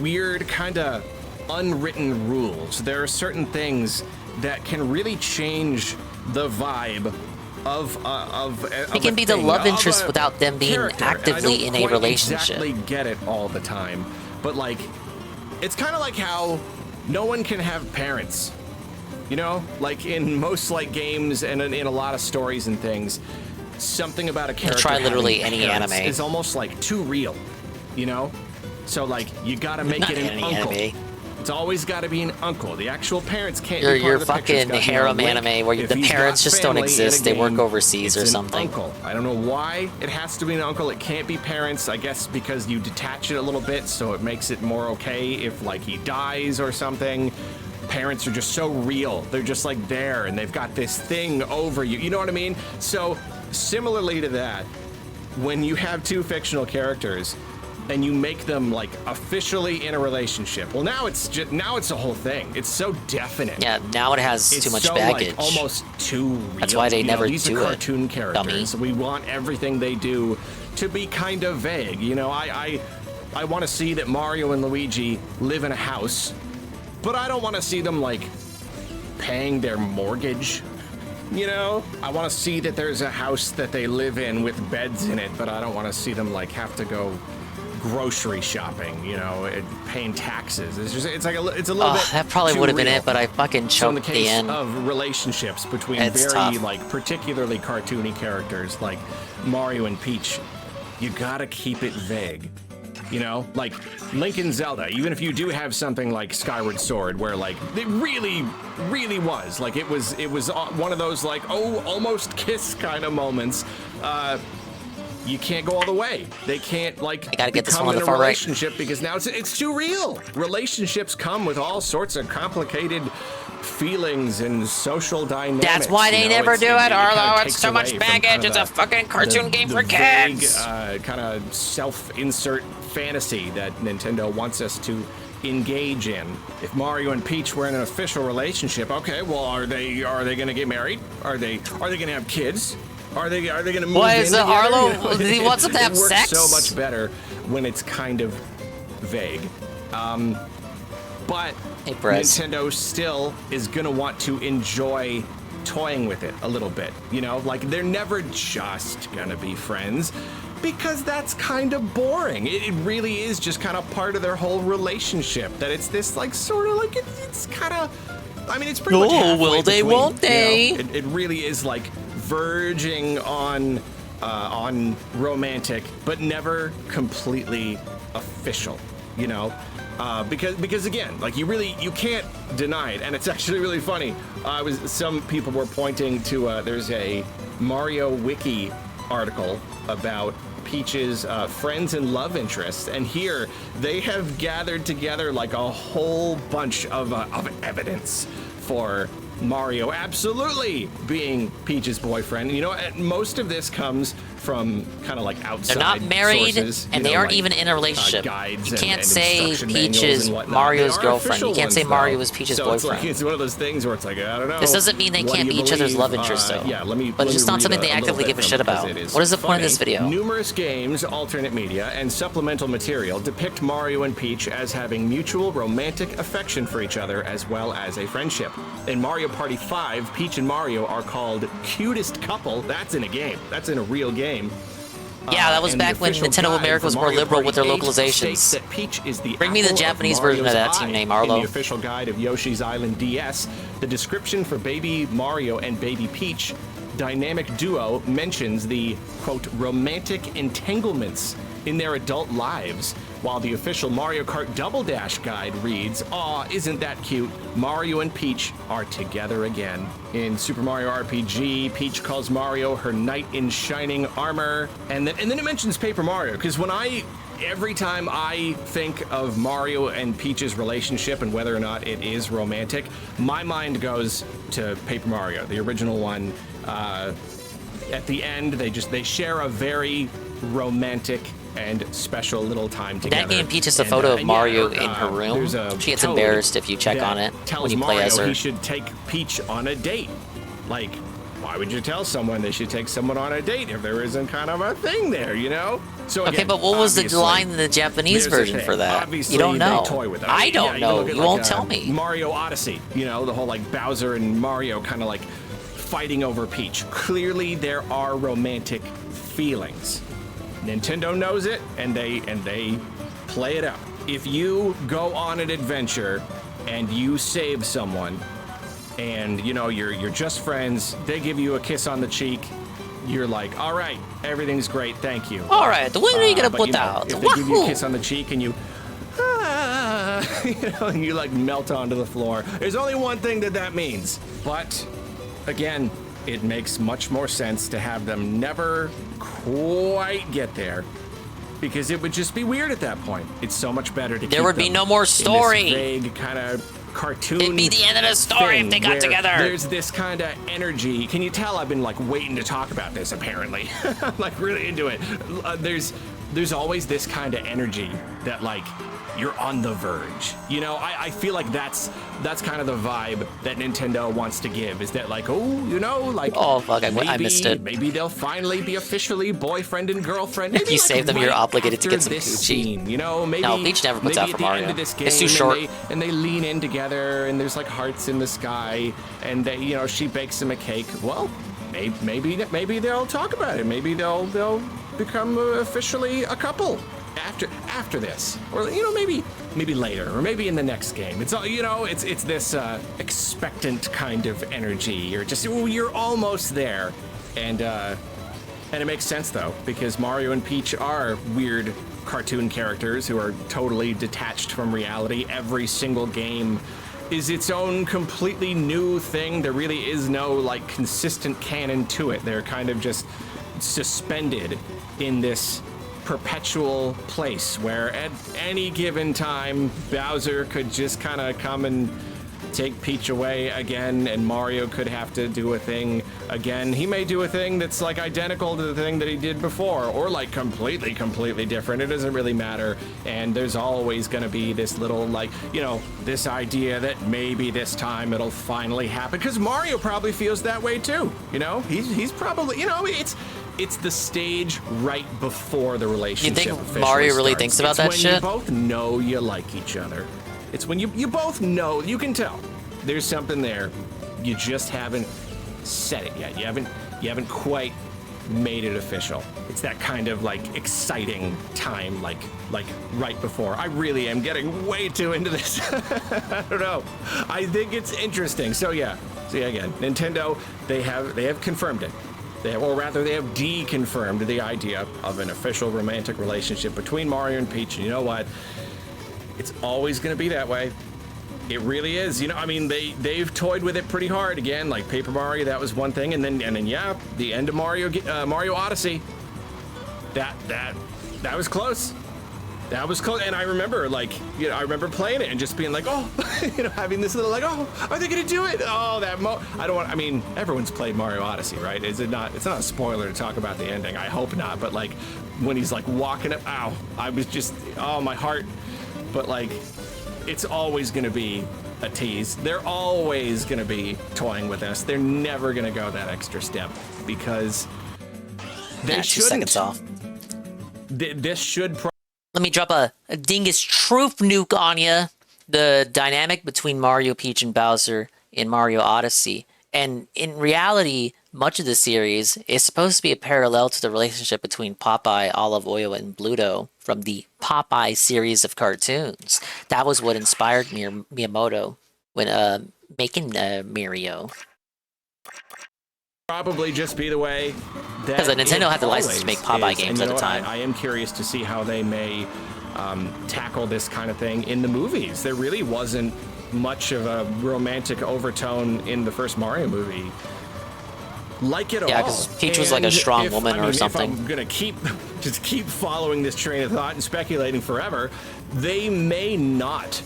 weird kind of unwritten rules. There are certain things that can really change the vibe of He can be the love interest without them being character. And actively I don't in a quite relationship. Exactly get it all the time, but like, it's kind of like how no one can have parents. Like in most like games and in a lot of stories and things, something about a character Try literally having any parents anime. is almost like too real, So like you gotta make Not it an any uncle. anime. It's always got to be an uncle. The actual parents can't Your be part of the picture. fucking It's gotta be harem a link. anime where If the he's parents got just don't family in a exist. They work game, overseas or it's an something. Uncle. I don't know why it has to be an uncle. It can't be parents. I guess because you detach it a little bit, so it makes it more okay if like he dies or something. Parents are just so real. They're just like there, and they've got this thing over you. You know what I mean? So similarly to that, when you have two fictional characters and you make them like officially in a relationship, well, now it's a whole thing. It's so definite. Yeah, now it has It's too much so, baggage. Like, almost too real. That's why they never these do are it, cartoon characters. We want everything they do to be kind of vague. I want to see that Mario and Luigi live in a house, but I don't want to see them like paying their mortgage. I want to see that there's a house that they live in with beds in it, but I don't want to see them like have to go grocery shopping, paying taxes. It's a little bit. That probably too would have been real. it, but I fucking So in the choked the case end. of relationships between It's very tough. like particularly cartoony characters like Mario and Peach, you gotta keep it vague. Like Link and Zelda, even if you do have something like Skyward Sword, where like it really, really was like it was one of those like almost kiss kind of moments. You can't go all the way. They can't like I gotta get this become one on in the a far right. relationship because now it's too real. Relationships come with all sorts of complicated feelings and social dynamics. That's why they never do it, Arlo. It's so much baggage. It's a fucking cartoon game for kids. Kind of self-insert fantasy that Nintendo wants us to engage in. If Mario and Peach were in an official relationship, okay, well, are they going to get married? Are they going to have kids? Are they going to move What in is it, together? Arlo? He wants them to have it works sex? so much better when it's kind of vague. But Hey, Perez. Nintendo still is going to want to enjoy toying with it a little bit. Like they're never just going to be friends because that's kind of boring. It really is just kind of part of their whole relationship that it's this like sort of like it's kind of, I mean, it's pretty much halfway will they, between, won't they? It really is like verging on romantic, but never completely official, because again, like you can't deny it, and it's actually really funny. Some people were pointing to there's a Mario Wiki article about Peach's friends and love interests, and here they have gathered together like a whole bunch of evidence for Mario absolutely being Peach's boyfriend. And most of this comes from kind of like outside They're not married, sources, and they aren't even in a relationship. Guides You can't and say instruction Peach manuals is and whatnot. Mario's They are girlfriend. You official can't say ones, Mario though. is Peach's So boyfriend. It's one of those things where it's like, I don't know. This doesn't mean they What can't do be you each other's believe? love interest, though. Yeah, let me. But it's just not something they actively give a shit about. What is the point of this video? Numerous games, alternate media, and supplemental material depict Mario and Peach as having mutual romantic affection for each other, as well as a friendship. In Mario Party 5, Peach and Mario are called cutest couple. That's in a game. That's in a real game. Yeah, that was And the back when official Nintendo guide America for was more Mario liberal Party with their 8 localizations. states that Peach is the Bring me the apple Japanese of version of that Mario's team eye. name, In Arlo. the official guide of Yoshi's Island DS, the description for baby Mario and baby Peach dynamic duo mentions the, quote, romantic entanglements in their adult lives, while the official Mario Kart Double Dash guide reads, "Aw, isn't that cute? Mario and Peach are together again." In Super Mario RPG, Peach calls Mario her knight in shining armor, and then it mentions Paper Mario, because every time I think of Mario and Peach's relationship and whether or not it is romantic, my mind goes to Paper Mario, the original one. At the end, they share a very romantic and special little time together. That game, Peach is a photo of Mario in her room. She gets embarrassed if you check on it when you play as her. He should take Peach on a date. Like, why would you tell someone they should take someone on a date if there isn't kind of a thing there, you know? So Okay, again, but what was the obviously, line in the Japanese there's a version thing. for that? Obviously, You don't know. They toy with it. I don't know. look at, You won't tell me. Mario Odyssey, you know, the whole like Bowser and Mario kind of like fighting over Peach. Clearly, there are romantic feelings. Nintendo knows it, and they play it up. If you go on an adventure and you save someone, and you know you're just friends, they give you a kiss on the cheek, you're like, all right, everything's great, thank you. All right, when are you gonna but, put you know, out? If they give you a kiss on the cheek and you, you know, and you like melt onto the floor, there's only one thing that means. But again, it makes much more sense to have them never quite get there, because it would just be weird at that point. It's so much better to. There would be no more story. In this vague kind of cartoon. It'd be the end of the story if they got together. There's this kind of energy. Can you tell I've been like waiting to talk about this? Apparently, I'm like really into it. There's always this kind of energy that like you're on the verge. You know, I feel like that's kind of the vibe that Nintendo wants to give, is that like, oh, you know, like, oh fuck, I missed it. Maybe they'll finally be officially boyfriend and girlfriend. Maybe If you like save them, you're obligated to get some this coochie. scene, you know, maybe No, Peach never puts maybe out at for the Mario. end of this game, It's too short. And they lean in together, and there's like hearts in the sky, and they, you know, she bakes him a cake. Well, maybe they'll talk about it. Maybe they'll become officially a couple after this, or you know, maybe later, or maybe in the next game. It's all, you know, it's this expectant kind of energy. You're almost there, and it makes sense though, because Mario and Peach are weird cartoon characters who are totally detached from reality. Every single game is its own completely new thing. There really is no like consistent canon to it. They're kind of just suspended in this perpetual place where at any given time Bowser could just kind of come and take Peach away again, and Mario could have to do a thing again. He may do a thing that's like identical to the thing that he did before, or like completely different. It doesn't really matter. And there's always going to be this little like, you know, this idea that maybe this time it'll finally happen, because Mario probably feels that way too. You know, he's probably, you know, it's the stage right before the relationship. You think Mario really thinks about that shit? You both know you like each other. It's when you both know, you can tell there's something there. You just haven't said it yet. You haven't quite made it official. It's that kind of like exciting time, like right before. I really am getting way too into this. I don't know. I think it's interesting. So yeah, again, Nintendo, they have confirmed it. They have deconfirmed the idea of an official romantic relationship between Mario and Peach. And you know what? It's always going to be that way. It really is. You know, I mean, they've toyed with it pretty hard. Again, like Paper Mario, that was one thing, and then yeah, the end of Mario Odyssey. That was close. That was cool, and I remember, like, you know, I remember playing it and just being like, oh, you know, having this little, like, oh, are they gonna do it? Oh, I mean, everyone's played Mario Odyssey, right? Is it not? It's not a spoiler to talk about the ending. I hope not, but like, when he's like walking up, ow, I was just, oh, my heart. But like, it's always gonna be a tease. They're always gonna be toying with us. They're never gonna go that extra step because they shouldn't. 2 seconds off. This should. Let me drop a dingus truth nuke on ya. The dynamic between Mario, Peach, and Bowser in Mario Odyssey. And in reality, much of the series is supposed to be a parallel to the relationship between Popeye, Olive Oyl, and Bluto from the Popeye series of cartoons. That was what inspired Miyamoto when making Mario. Probably just be the way that because Nintendo had the license to make Popeye games at the time. I am curious to see how they may tackle this kind of thing in the movies. There really wasn't much of a romantic overtone in the first Mario movie. Like it all. Yeah, because Peach was like a strong woman or something. If I'm gonna keep following this train of thought and speculating forever, they may not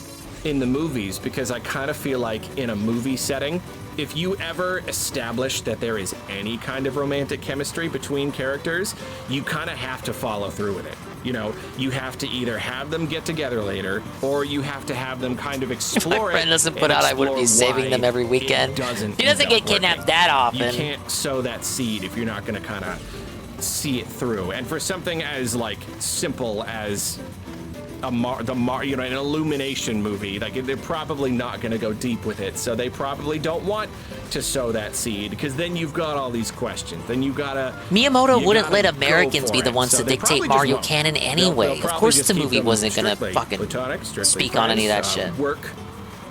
in the movies, because I kind of feel like in a movie setting, if you ever establish that there is any kind of romantic chemistry between characters, you kind of have to follow through with it. You know, you have to either have them get together later, or you have to have them kind of explore it. If my friend doesn't put out, I wouldn't be saving them every weekend. He doesn't get kidnapped that often. You can't sow that seed if you're not going to kind of see it through. And for something as like simple as an Illumination movie, like they're probably not going to go deep with it, so they probably don't want to sow that seed, because then you've got all these questions. Then you gotta. Miyamoto wouldn't let Americans be the ones to dictate Mario canon anyway. Of course, the movie wasn't gonna fucking speak on any of that shit. Work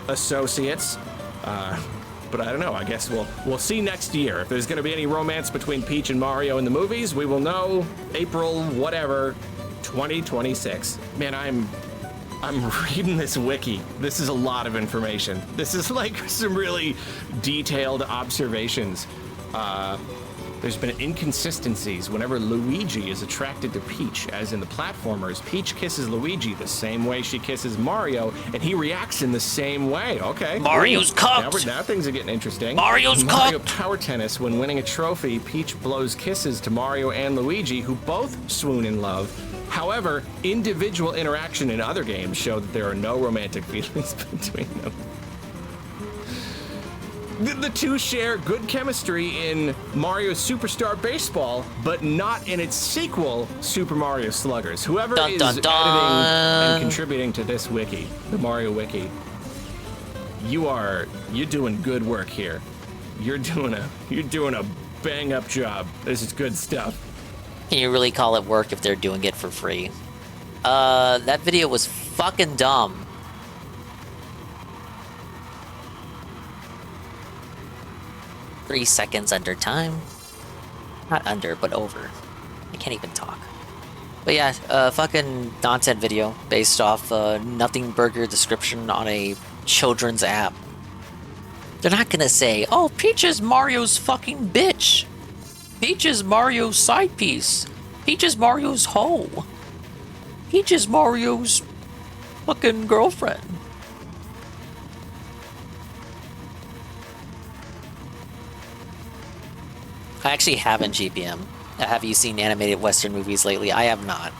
associates. But I don't know. I guess we'll see next year if there's going to be any romance between Peach and Mario in the movies. We will know April whatever. 2026. Man, I'm reading this wiki. This is a lot of information. This is like some really detailed observations. There's been inconsistencies whenever Luigi is attracted to Peach, as in the platformers. Peach kisses Luigi the same way she kisses Mario, and he reacts in the same way. Okay. Mario's cucked. Now things are getting interesting. Mario's Mario cucked. Power Tennis, when winning a trophy, Peach blows kisses to Mario and Luigi, who both swoon in love. However, individual interaction in other games show that there are no romantic feelings between them. The two share good chemistry in Mario Superstar Baseball, but not in its sequel, Super Mario Sluggers. Whoever is editing and contributing to this wiki, the Mario Wiki, you're doing good work here. You're doing a bang up job. This is good stuff. Can you really call it work if they're doing it for free? That video was fucking dumb. Three seconds under time. Not under, but over. I can't even talk. But yeah, fucking nonsense video based off nothing burger description on a children's app. They're not gonna say, oh, Peach is Mario's fucking bitch. Peach is Mario's side piece. Peach is Mario's hoe. Peach is Mario's fucking girlfriend. I actually haven't GPM. Have you seen animated Western movies lately? I have not.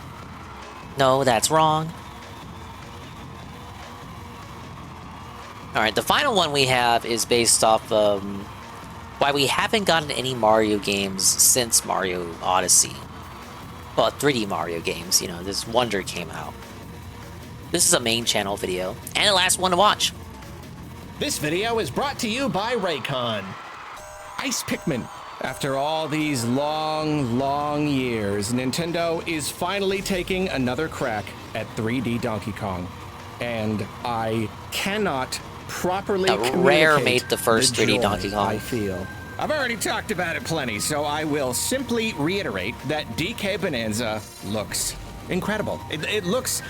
No, that's wrong. Alright, the final one we have is based off why we haven't gotten any Mario games since Mario Odyssey. Well, 3D Mario games, you know, this Wonder came out. This is a main channel video, and the last one to watch. This video is brought to you by Raycon. Ice Pikmin. After all these long years, Nintendo is finally taking another crack at 3D Donkey Kong. And I cannot properly communicate Rare made the first 3D Donkey Kong. I feel. I've already talked about it plenty, so I will simply reiterate that DK Bonanza looks incredible. It looks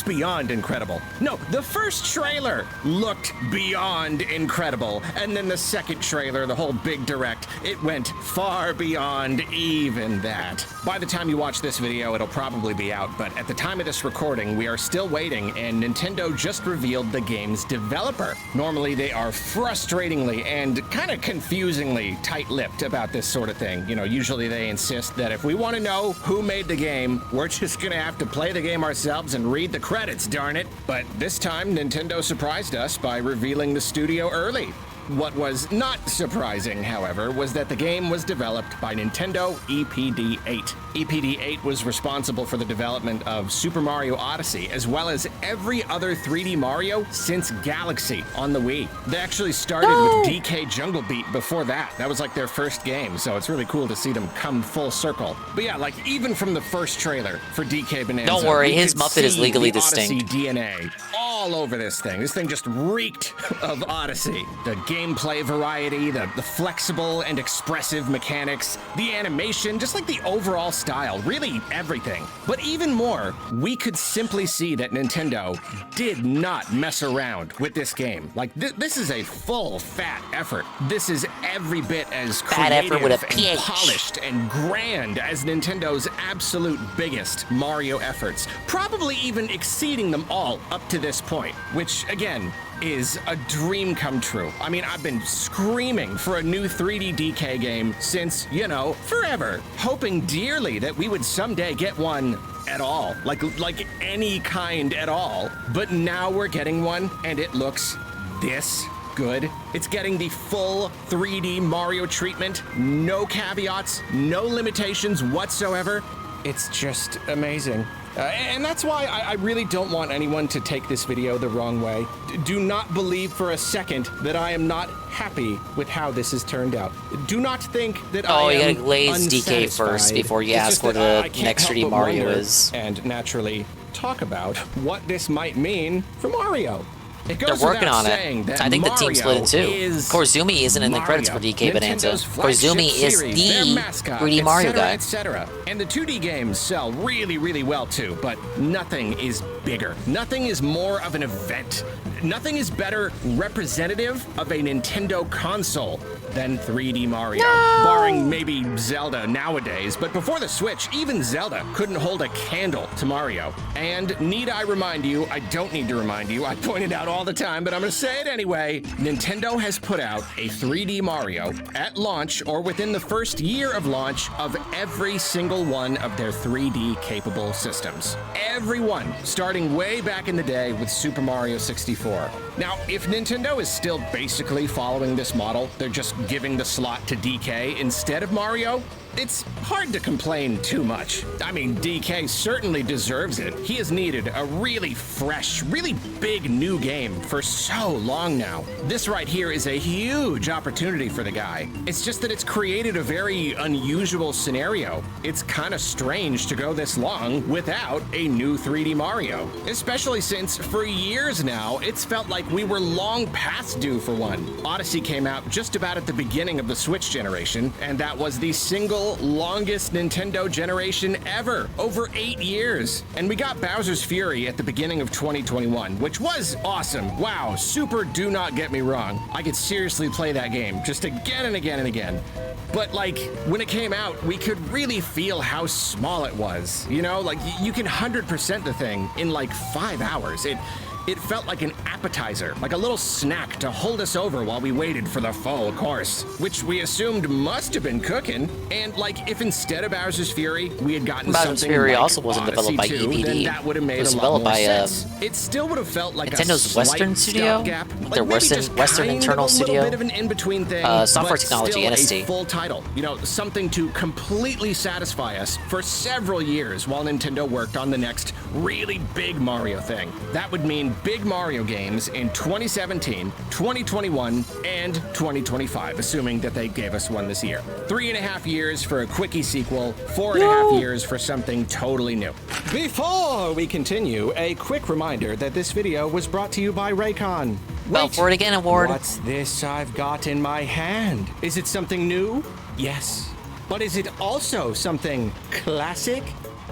beyond incredible. No, the first trailer looked beyond incredible. And then the second trailer, the whole big direct, it went far beyond even that. By the time you watch this video, it'll probably be out, but at the time of this recording, we are still waiting, and Nintendo just revealed the game's developer. Normally, they are frustratingly and kind of confusingly tight-lipped about this sort of thing. You know, usually they insist that if we want to know who made the game, we're just gonna have to play the game ourselves and read the credits, darn it. But this time, Nintendo surprised us by revealing the studio early. What was not surprising, however, was that the game was developed by Nintendo EPD8. EPD8 was responsible for the development of Super Mario Odyssey, as well as every other 3D Mario since Galaxy on the Wii. They actually started with DK Jungle Beat before that. That was like their first game, so it's really cool to see them come full circle. But yeah, like even from the first trailer for DK Bonanza, don't worry, his could Muppet is see legally the Odyssey distinct. DNA all over this thing. This thing just reeked of Odyssey. The gameplay variety, the flexible and expressive mechanics, the animation, just like the overall style, really everything. But even more, we could simply see that Nintendo did not mess around with this game. Like, this is a full, fat effort. This is every bit as creative with a and PH. polished and grand as Nintendo's absolute biggest Mario efforts, probably even exceeding them all up to this point, which, again, is a dream come true. I mean, I've been screaming for a new 3D DK game since, you know, forever, hoping dearly that we would someday get one at all, like any kind at all. But now we're getting one, and it looks this good. It's getting the full 3D Mario treatment, no caveats, no limitations whatsoever. It's just amazing. And that's why I really don't want anyone to take this video the wrong way. Do not believe for a second that I am not happy with how this has turned out. Do not think that I am you gotta glaze DK first before you ask what the next 3D Mario is. And naturally talk about what this might mean for Mario. They're working on it. I think the team split in two. Koizumi isn't in the credits for DK Bonanza. Koizumi is the 3D Mario guy. Etc. And the 2D games sell really, really well too, but nothing is bigger. Nothing is more of an event. Nothing is better representative of a Nintendo console than 3D Mario. Barring maybe Zelda nowadays, but before the Switch, even Zelda couldn't hold a candle to Mario. And need I remind you, I don't need to remind you, I point it out all the time, but I'm gonna say it anyway, Nintendo has put out a 3D Mario at launch or within the first year of launch of every single one of their 3D capable systems. Every one, starting way back in the day with Super Mario 64. Now, if Nintendo is still basically following this model, they're just giving the slot to DK instead of Mario, it's hard to complain too much. I mean, DK certainly deserves it. He has needed a really fresh, really big new game for so long now. This right here is a huge opportunity for the guy. It's just that it's created a very unusual scenario. It's kind of strange to go this long without a new 3D Mario, especially since for years now, it's felt like we were long past due for one. Odyssey came out just about at the beginning of the Switch generation, and that was the single longest Nintendo generation ever, over 8 years. And we got Bowser's Fury at the beginning of 2021, which was awesome. Wow, super, do not get me wrong. I could seriously play that game just again and again and again. But like, when it came out, we could really feel how small it was. You know, like you can 100% the thing in like 5 hours. It felt like an appetizer, like a little snack to hold us over while we waited for the full course, which we assumed must have been cooking. And like, if instead of Bowser's Fury, we had gotten Bowser's something Fury like also wasn't Odyssey developed by 2, EPD. then that would have made It was a lot developed more by sense. It still would have felt like Nintendo's a slight Western studio, stopgap, their maybe just Western kind internal of a little studio, bit of an in-between thing, Software but Technology, still NST. a full title. You know, something to completely satisfy us for several years while Nintendo worked on the next really big Mario thing. That would mean big Mario games in 2017, 2021, and 2025, assuming that they gave us one this year. 3.5 years for a quickie sequel, 4.5 years for something totally new. Before we continue, a quick reminder that this video was brought to you by Raycon. Well, for it again award. What's this I've got in my hand? Is it something new? Yes. But is it also something classic?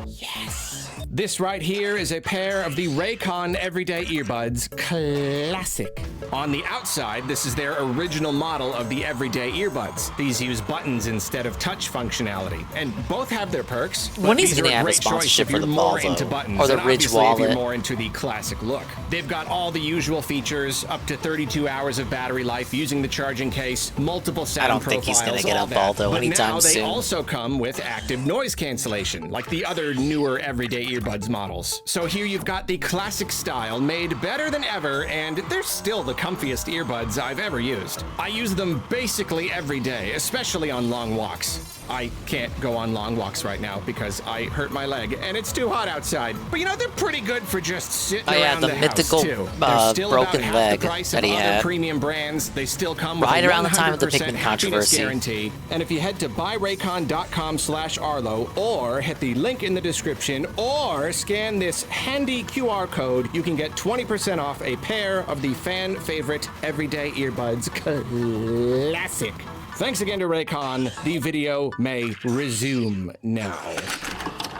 Yes. This right here is a pair of the Raycon Everyday Earbuds Classic. On the outside, this is their original model of the Everyday Earbuds. These use buttons instead of touch functionality, and both have their perks. When he's these gonna are a have a great choice sponsorship if for you're the more Volvo into buttons, or the and Ridge obviously if you're wallet. more into the classic look. They've got all the usual features, up to 32 hours of battery life using the charging case, multiple sound I don't think he's gonna get a Volvo but anytime now they soon. also come with active noise cancellation, like the other newer Everyday Earbuds models. So here you've got the classic style, made better than ever, and they're still the comfiest earbuds I've ever used. I use them basically every day, especially on long walks. I can't go on long walks right now because I hurt my leg and it's too hot outside. But you know, they're pretty good for just sitting around the the mythical, house too. They're still broken about half leg the price that of he other had. premium brands. They still come with Right a around the time of the 100% Pikmin happiness controversy. guarantee. And if you head to buyraycon.com/Arlo or hit the link in the description or scan this handy QR code, you can get 20% off a pair of the fan favorite Everyday Earbuds Classic. Thanks again to Raycon. The video may resume now.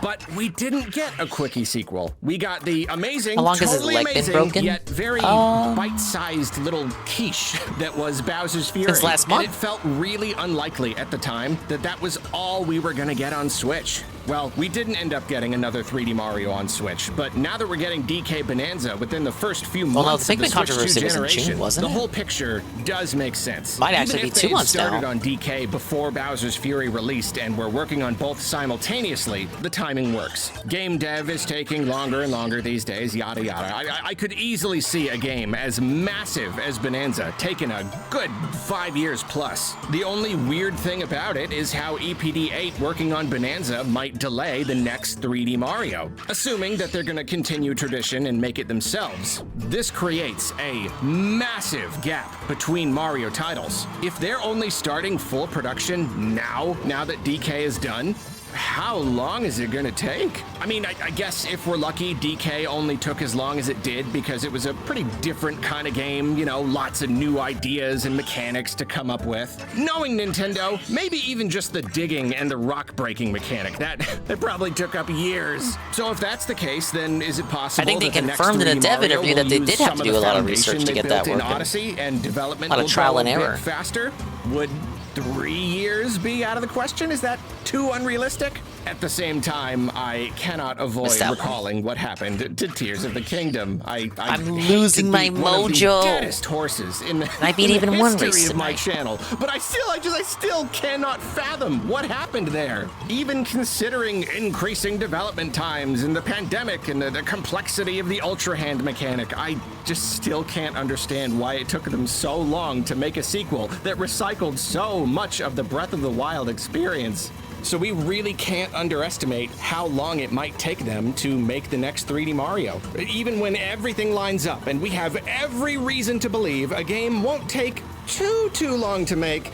But we didn't get a quickie sequel. We got the amazing, How long has his totally leg been amazing, broken? yet very bite-sized little quiche that was Bowser's Fury. Since last month. And it felt really unlikely at the time that that was all we were gonna get on Switch. Well, we didn't end up getting another 3D Mario on Switch, but now that we're getting DK Bonanza within the first few months the of the Pikmin Switch 2 controversy was in generation, June, wasn't the it? whole picture does make sense. Might Even actually be if they 2 had months started now. on DK before Bowser's Fury released and we're working on both simultaneously, the timing works. Game dev is taking longer and longer these days, yada yada. I could easily see a game as massive as Bonanza taking a good 5 years plus. The only weird thing about it is how EPD8 working on Bonanza might delay the next 3D Mario, assuming that they're gonna continue tradition and make it themselves. This creates a massive gap between Mario titles. If they're only starting full production now that DK is done, how long is it gonna take? I mean, I guess if we're lucky, DK only took as long as it did because it was a pretty different kind of game, you know, lots of new ideas and mechanics to come up with. Knowing Nintendo, maybe even just the digging and the rock breaking mechanic, that probably took up years. So if that's the case, then is it possible I think they that the next confirmed in a 3D dev Mario interview will that they use did have some to of do the a lot of foundation research to they get that built in working? Odyssey, and development A lot of will trial go and a bit error. faster? Would 3 years be out of the question? Is that too unrealistic? At the same time, I cannot avoid Missed that one. recalling what happened to Tears of the Kingdom. I'm losing my One of the mojo. deadest horses in the, I beat in even the one history race of my tonight. channel, but I still cannot fathom what happened there. Even considering increasing development times and the pandemic and the complexity of the Ultra Hand mechanic, I just still can't understand why it took them so long to make a sequel that recycled so much of the Breath of the Wild experience. So we really can't underestimate how long it might take them to make the next 3D Mario. Even when everything lines up and we have every reason to believe a game won't take too long to make,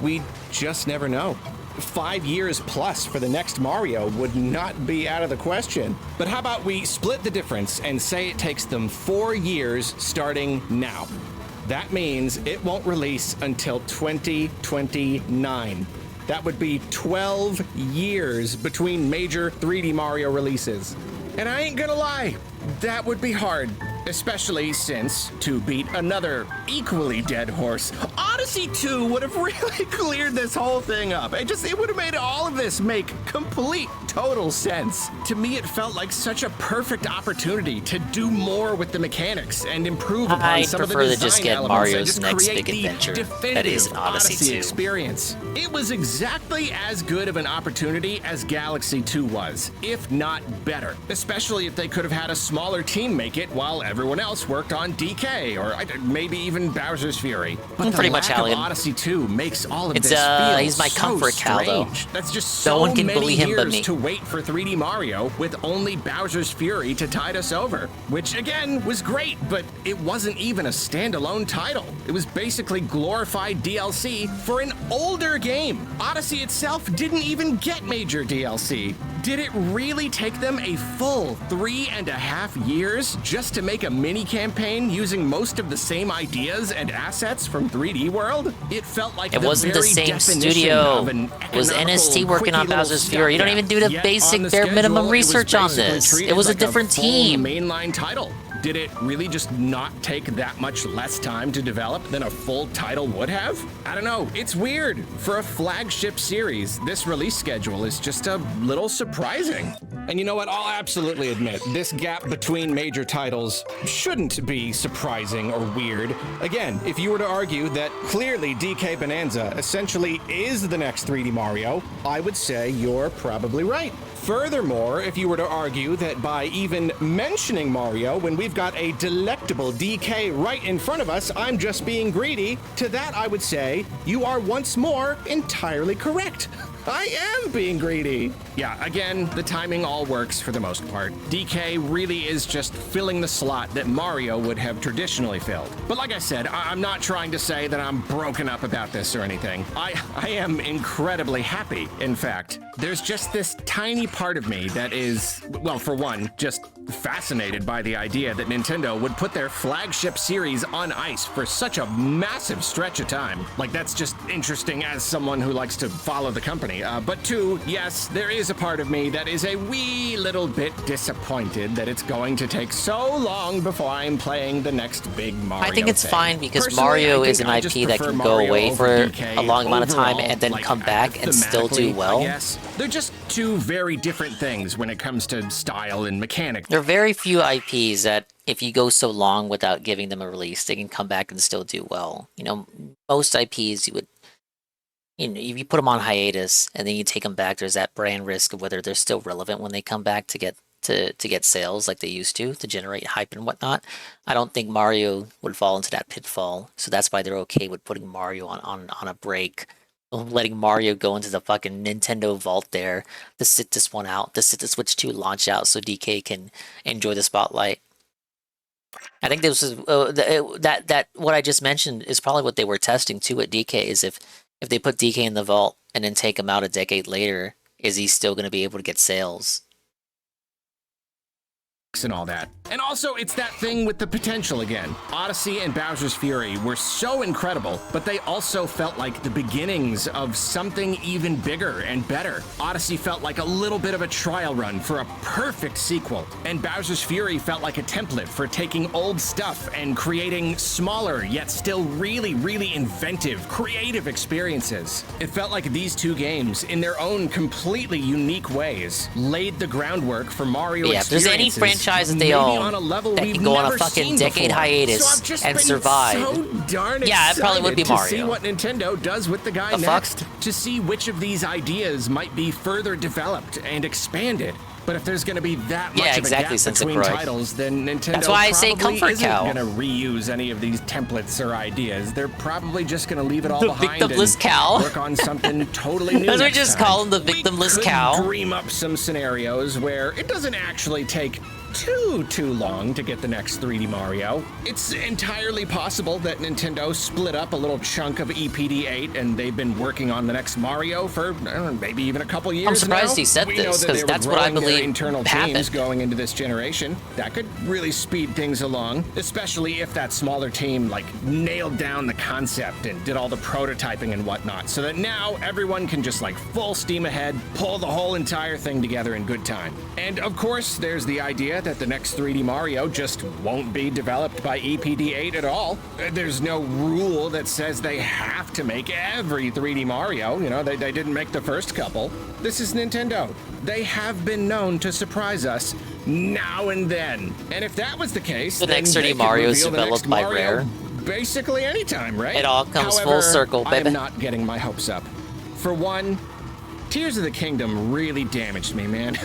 we just never know. 5 years plus for the next Mario would not be out of the question. But how about we split the difference and say it takes them 4 years starting now? That means it won't release until 2029. That would be 12 years between major 3D Mario releases. And I ain't gonna lie, that would be hard. Especially since, to beat another equally dead horse, Odyssey 2 would have really cleared this whole thing up. It would have made all of this make complete, total sense. To me, it felt like such a perfect opportunity to do more with the mechanics and improve upon I'd some of the prefer to design just get elements Mario's and just next create big the adventure. definitive That is Odyssey 2. experience. It was exactly as good of an opportunity as Galaxy 2 was, if not better. Especially if they could have had a smaller team make it while everyone else worked on DK or maybe even Bowser's Fury. But the Pretty much lack of Alien. Odyssey 2 makes all of It's, this feel he's my so comfort cow, though. strange. That's just No so one can many bully him but years me. to wait for 3D Mario with only Bowser's Fury to tide us over, which again was great, but it wasn't even a standalone title. It was basically glorified DLC for an older game. Odyssey itself didn't even get major DLC. Did it really take them a full 3.5 years just to make a mini campaign using most of the same ideas and assets from 3D World? It felt like it wasn't the same studio. It was NST working on Bowser's Fury. You don't even do the basic bare minimum research on this. It was a different team. Mainline title. Did it really just not take that much less time to develop than a full title would have? I don't know. It's weird. For a flagship series, this release schedule is just a little surprising. And you know what? I'll absolutely admit, this gap between major titles shouldn't be surprising or weird. Again, if you were to argue that clearly DK Bonanza essentially is the next 3D Mario, I would say you're probably right. Furthermore, if you were to argue that by even mentioning Mario when we've got a delectable DK right in front of us, I'm just being greedy, to that I would say you are once more entirely correct. I am being greedy. Yeah, again, the timing all works for the most part. DK really is just filling the slot that Mario would have traditionally filled. But like I said, I'm not trying to say that I'm broken up about this or anything. I am incredibly happy, in fact. There's just this tiny part of me that is, well, for one, just fascinated by the idea that Nintendo would put their flagship series on ice for such a massive stretch of time. Like, that's just interesting as someone who likes to follow the company. But two, yes, there is a part of me that is a wee little bit disappointed that it's going to take so long before I'm playing the next big Mario I think it's thing. fine because Personally, Mario is an I IP just that prefer can go Mario away over for DK a long amount of time overall, and then like, come back and still do thematically, well. Yes, they're just two very different things when it comes to style and mechanics. There are very few IPs that if you go so long without giving them a release, they can come back and still do well. You know, most IPs you would, you know, if you put them on hiatus and then you take them back, there's that brand risk of whether they're still relevant when they come back to get sales like they used to generate hype and whatnot. I don't think Mario would fall into that pitfall, so that's why they're okay with putting Mario on a break, letting Mario go into the fucking Nintendo vault there to sit this one out, to sit the Switch 2 launch out so DK can enjoy the spotlight. I think this is that what I just mentioned is probably what they were testing too at DK, is if they put DK in the vault and then take him out a decade later, is he still going to be able to get sales? And all that. And also, it's that thing with the potential again. Odyssey and Bowser's Fury were so incredible, but they also felt like the beginnings of something even bigger and better. Odyssey felt like a little bit of a trial run for a perfect sequel, and Bowser's Fury felt like a template for taking old stuff and creating smaller, yet still really, really inventive, creative experiences. It felt like these two games, in their own completely unique ways, laid the groundwork for Mario if there's any franchise that they own that can go on a fucking decade hiatus and survive. So darn yeah, it probably would be Mario. To see what Nintendo does with the guy next, to see which of these ideas might be further developed and expanded. But if there's going to be that much of a gap between titles, then Nintendo That's why I say comfort isn't cow. going to reuse any of these templates or ideas. They're probably just going to leave it all the behind victimless and cow. work on something totally new. That's what we next just time. call him, the victimless We cow. could dream up some scenarios where it doesn't actually take too long to get the next 3D Mario. It's entirely possible that Nintendo split up a little chunk of EPD8 and they've been working on the next Mario for I don't know, maybe even a couple years. I'm surprised now. he said We know this, that because they were that's what I growing their believe internal happened. teams going into this generation. That could really speed things along, especially if that smaller team like nailed down the concept and did all the prototyping and whatnot, so that now everyone can just like full steam ahead, pull the whole entire thing together in good time. And of course, there's the idea that the next 3D Mario just won't be developed by EPD8 at all. There's no rule that says they have to make every 3D Mario. You know, they didn't make the first couple. This is Nintendo. They have been known to surprise us now and then. And if that was the case, The then next they 3D could Mario is reveal the developed next by Mario Rare. basically anytime, right? It all comes However, full circle, I baby. am not getting my hopes up. For one, Tears of the Kingdom really damaged me, man.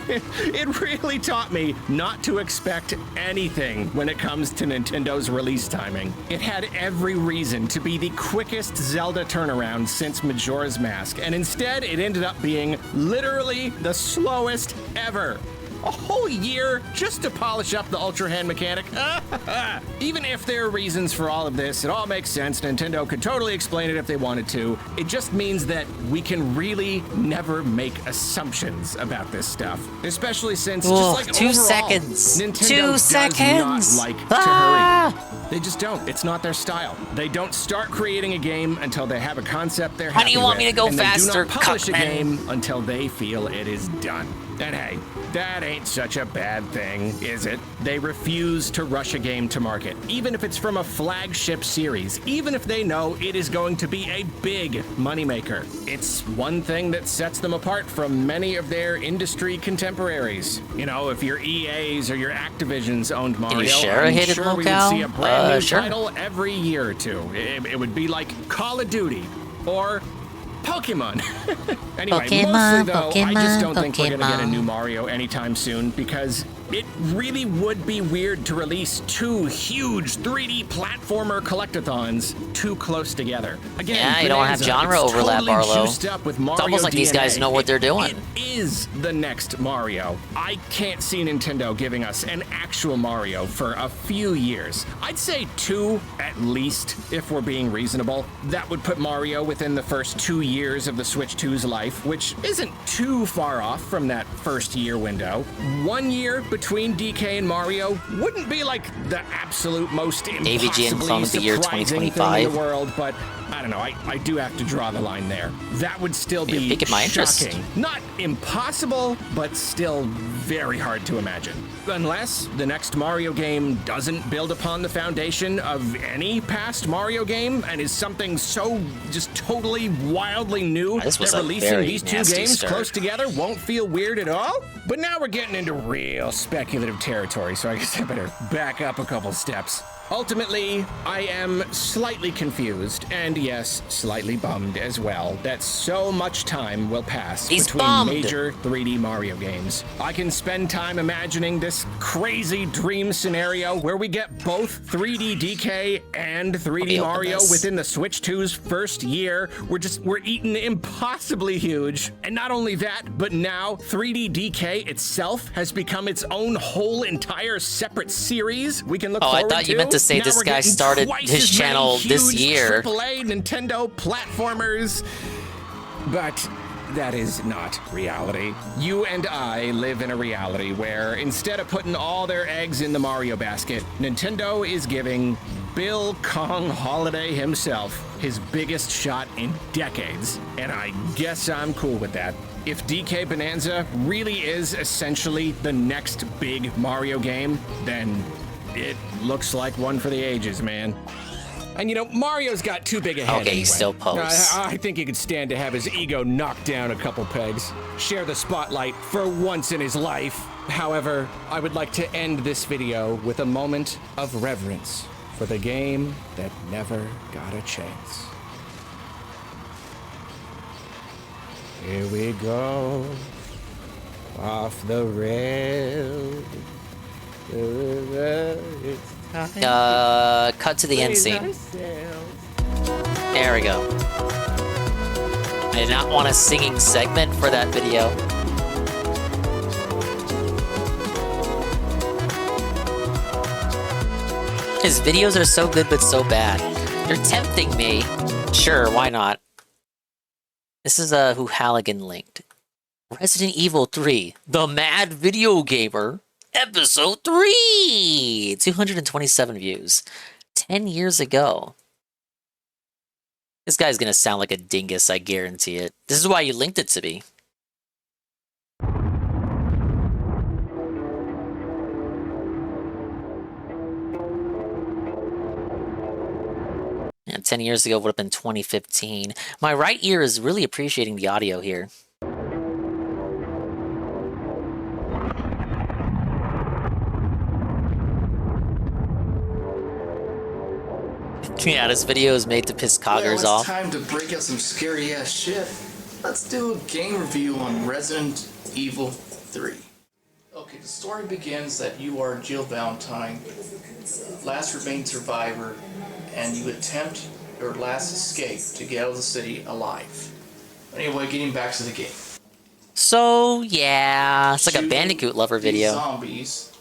It really taught me not to expect anything when it comes to Nintendo's release timing. It had every reason to be the quickest Zelda turnaround since Majora's Mask, and instead it ended up being literally the slowest ever. A whole year just to polish up the Ultra Hand mechanic? Even if there are reasons for all of this, it all makes sense. Nintendo could totally explain it if they wanted to. It just means that we can really never make assumptions about this stuff. Especially since, just like 2 overall, seconds. Nintendo 2 does seconds. not like to hurry. They just don't. It's not their style. They don't start creating a game until they have a concept they're happy with. How do you want me to go and faster, they do not publish a Cuckman? game until they feel it is done. And hey, that ain't such a bad thing, is it? They refuse to rush a game to market, even if it's from a flagship series, even if they know it is going to be a big moneymaker. It's one thing that sets them apart from many of their industry contemporaries. You know, if your EAs or your Activisions owned Mario, share a I'm hidden sure we would locale? see a brand new Sure. title every year or two. It would be like Call of Duty or Pokemon. Anyway, mostly though, I just don't think we're gonna get a new Mario anytime soon because it really would be weird to release 2 huge 3D platformer collectathons too close together. Again, Yeah, you don't have Bonanza, genre it's overlap, totally Arlo. juiced up with Mario It's almost like these guys DNA. know what they're doing. It is the next Mario. I can't see Nintendo giving us an actual Mario for a few years. I'd say 2 at least, if we're being reasonable. That would put Mario within the first 2 years of the Switch 2's life, which isn't too far off from that first year window. 1 year between DK and Mario wouldn't be like the absolute most AVGN impossibly Clone of the Year surprising thing in 2025. the world, but I don't know, I do have to draw the line there. That would still be You're piquing my interest. shocking. Not impossible, but still very hard to imagine. Unless the next Mario game doesn't build upon the foundation of any past Mario game and is something so just totally wildly new This was that a releasing very these 2 nasty games start. close together won't feel weird at all. But now we're getting into real speculative territory, so I guess I better back up a couple steps. Ultimately, I am slightly confused, and yes, slightly bummed as well, that so much time will pass He's between bummed. major 3D Mario games. I can spend time imagining this crazy dream scenario where we get both 3D DK and 3D open Mario this. within the Switch 2's first year. We're eating impossibly huge. And not only that, but now 3D DK itself has become its own whole entire separate series we can look Oh, I forward to. thought you meant to say Now this we're guy getting started twice his as many channel this huge year. AAA Nintendo platformers. But that is not reality. You and I live in a reality where instead of putting all their eggs in the Mario basket, Nintendo is giving Bill Kong Holiday himself his biggest shot in decades. And I guess I'm cool with that. If DK Bonanza really is essentially the next big Mario game, then it looks like one for the ages, man. And you know, Mario's got too big a head Okay, he anyway. still poses. I think he could stand to have his ego knocked down a couple pegs. Share the spotlight for once in his life. However, I would like to end this video with a moment of reverence for the game that never got a chance. Here we go, off the rails. It's time Cut to the end raise scene. ourselves. There we go. I did not want a singing segment for that video. His videos are so good but so bad. You're tempting me. Sure, why not? This is who Halligan linked. Resident Evil 3, The Mad Video Gamer, Episode 3! 227 views. 10 years ago. This guy's gonna sound like a dingus, I guarantee it. This is why you linked it to me. And 10 years ago would have been 2015. My right ear is really appreciating the audio here. Yeah, this video is made to piss coggers Well, off. it's time to break out some scary ass shit. Let's do a game review on Resident Evil 3. Okay, the story begins that you are Jill Valentine, last remaining survivor, and you attempt your last escape to get out of the city alive. Anyway, getting back to the game. So, yeah, it's like a Bandicoot lover video. Zombies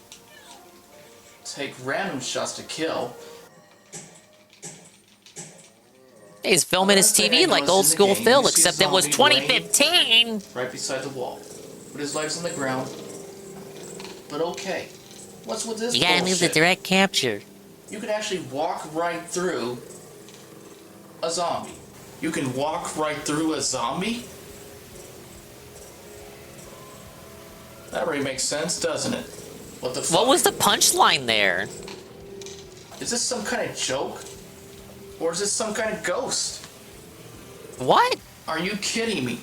take random shots to kill. He's filming his TV like old school Phil, except it was 2015! Right beside the wall, with his legs on the ground. But okay, what's with this You gotta move the bullshit? direct capture. You can actually walk right through a zombie. You can walk right through a zombie? That really makes sense, doesn't it? What the fuck? What was the punchline there? Is this some kind of joke? Or is this some kind of ghost? What? Are you kidding me?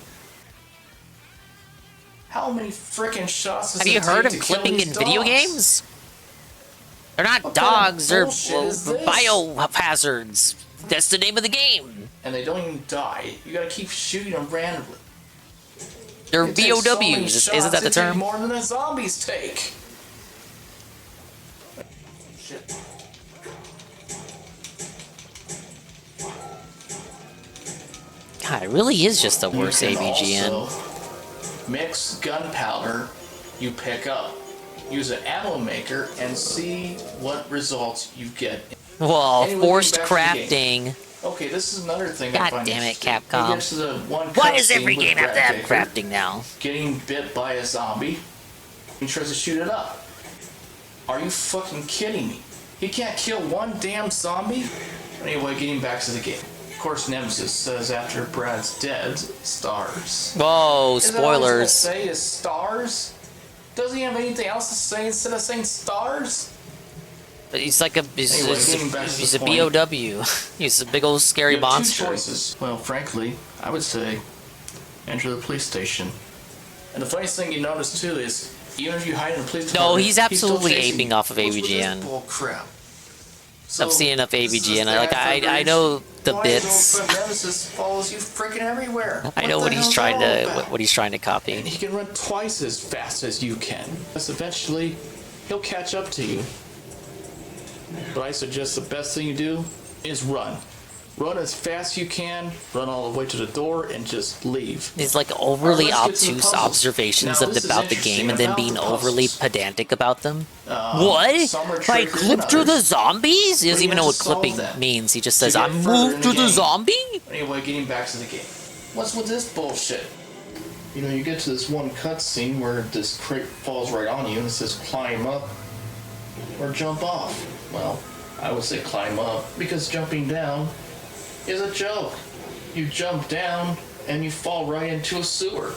How many frickin' shots does Have it you heard take of to kill clipping in these video dogs? games? They're not What kind of dogs, they're bullshit is this? biohazards. That's the name of the game. And they don't even die. You gotta keep shooting them randomly. They're It takes so many VOWs, shots, isn't that the it takes term? more than the zombies take. Shit. God, it really is just the worst You can AVGN. also mix gunpowder you pick up. Use an ammo maker and see what results you get. Well, Anyway, forced back to the game. crafting. Okay, this is another thing I God find damn it, interesting. Capcom. He gets to the one Why does cutscene every with game have to have Brad Baker crafting now? Getting bit by a zombie. He tries to shoot it up. Are you fucking kidding me? He can't kill one damn zombie? Anyway, getting back to the game. Of course, Nemesis says after Brad's dead, stars. Whoa, Is that all he's gonna spoilers. say is stars? Doesn't he have anything else to say instead of saying stars? He's like a Anyway, getting back to he's the a point. BOW. He's a big old scary You have monster. two choices. Well, frankly, I would say enter the police station. And the funniest thing you notice too is even if you hide in the police No, department, he's still absolutely chasing aping you. off of What's with this AVGN. bull crap? I've seen enough this is AVGN. the I know the why bits. is Nemesis follows you freaking everywhere? I know the what he's hell's trying that all to about? what he's trying to copy. And he can run twice as fast as you can. Because eventually, he'll catch up to you. But I suggest the best thing you do is run. Run as fast as you can, run all the way to the door, and just leave. These like overly Alright, let's get to the obtuse puzzles. observations Now, this is about the interesting game and then about being the overly puzzles. pedantic about them. What? some are I trickier than clipped through the others. zombies? He But doesn't you even have know what to solve clipping them. means. He just To says, get I further moved in through the game. zombie? Anyway, getting back to the game. What's with this bullshit? You know, you get to this one cutscene where this crate falls right on you and it says climb up or jump off. Well, I would say climb up because jumping down is a joke. You jump down and you fall right into a sewer.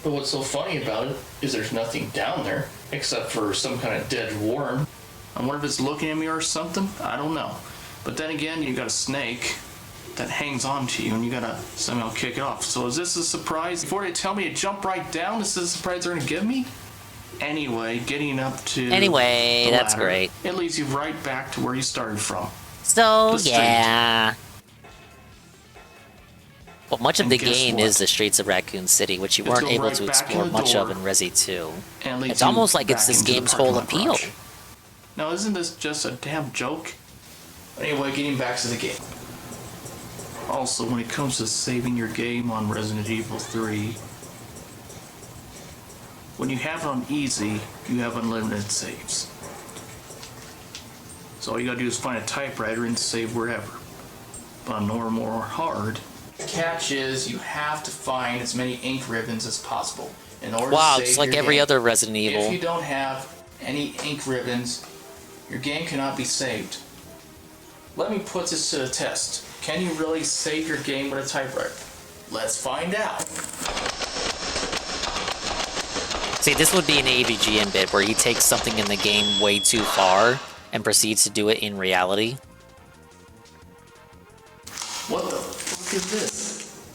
But what's so funny about it is there's nothing down there except for some kind of dead worm. I wonder if it's looking at me or something. I don't know. But then again, you got a snake that hangs on to you and you gotta somehow kick it off. So is this a surprise? Before they tell me to jump right down, this is a surprise they're gonna give me? Anyway, getting up to Anyway, the that's ladder, great. It leads you right back to where you started from. So, The street. yeah. Well, much of And the guess game what? is the streets of Raccoon City, which you Let's weren't go able right to back in explore the much of door in Resi 2. And leads It's you almost like it's back this into the game's parking whole lot appeal. garage. Now, isn't this just a damn joke? Anyway, getting back to the game. Also, when it comes to saving your game on Resident Evil 3, when you have it on easy, you have unlimited saves. So all you gotta do is find a typewriter and save wherever. But on normal or hard, the catch is you have to find as many ink ribbons as possible in order Wow, to save it's like your every game. other Resident Evil. If you don't have any ink ribbons, your game cannot be saved. Let me put this to the test. Can you really save your game with a typewriter? Let's find out. See, this would be an AVGN bit where he takes something in the game way too far and proceeds to do it in reality. What the fuck is this?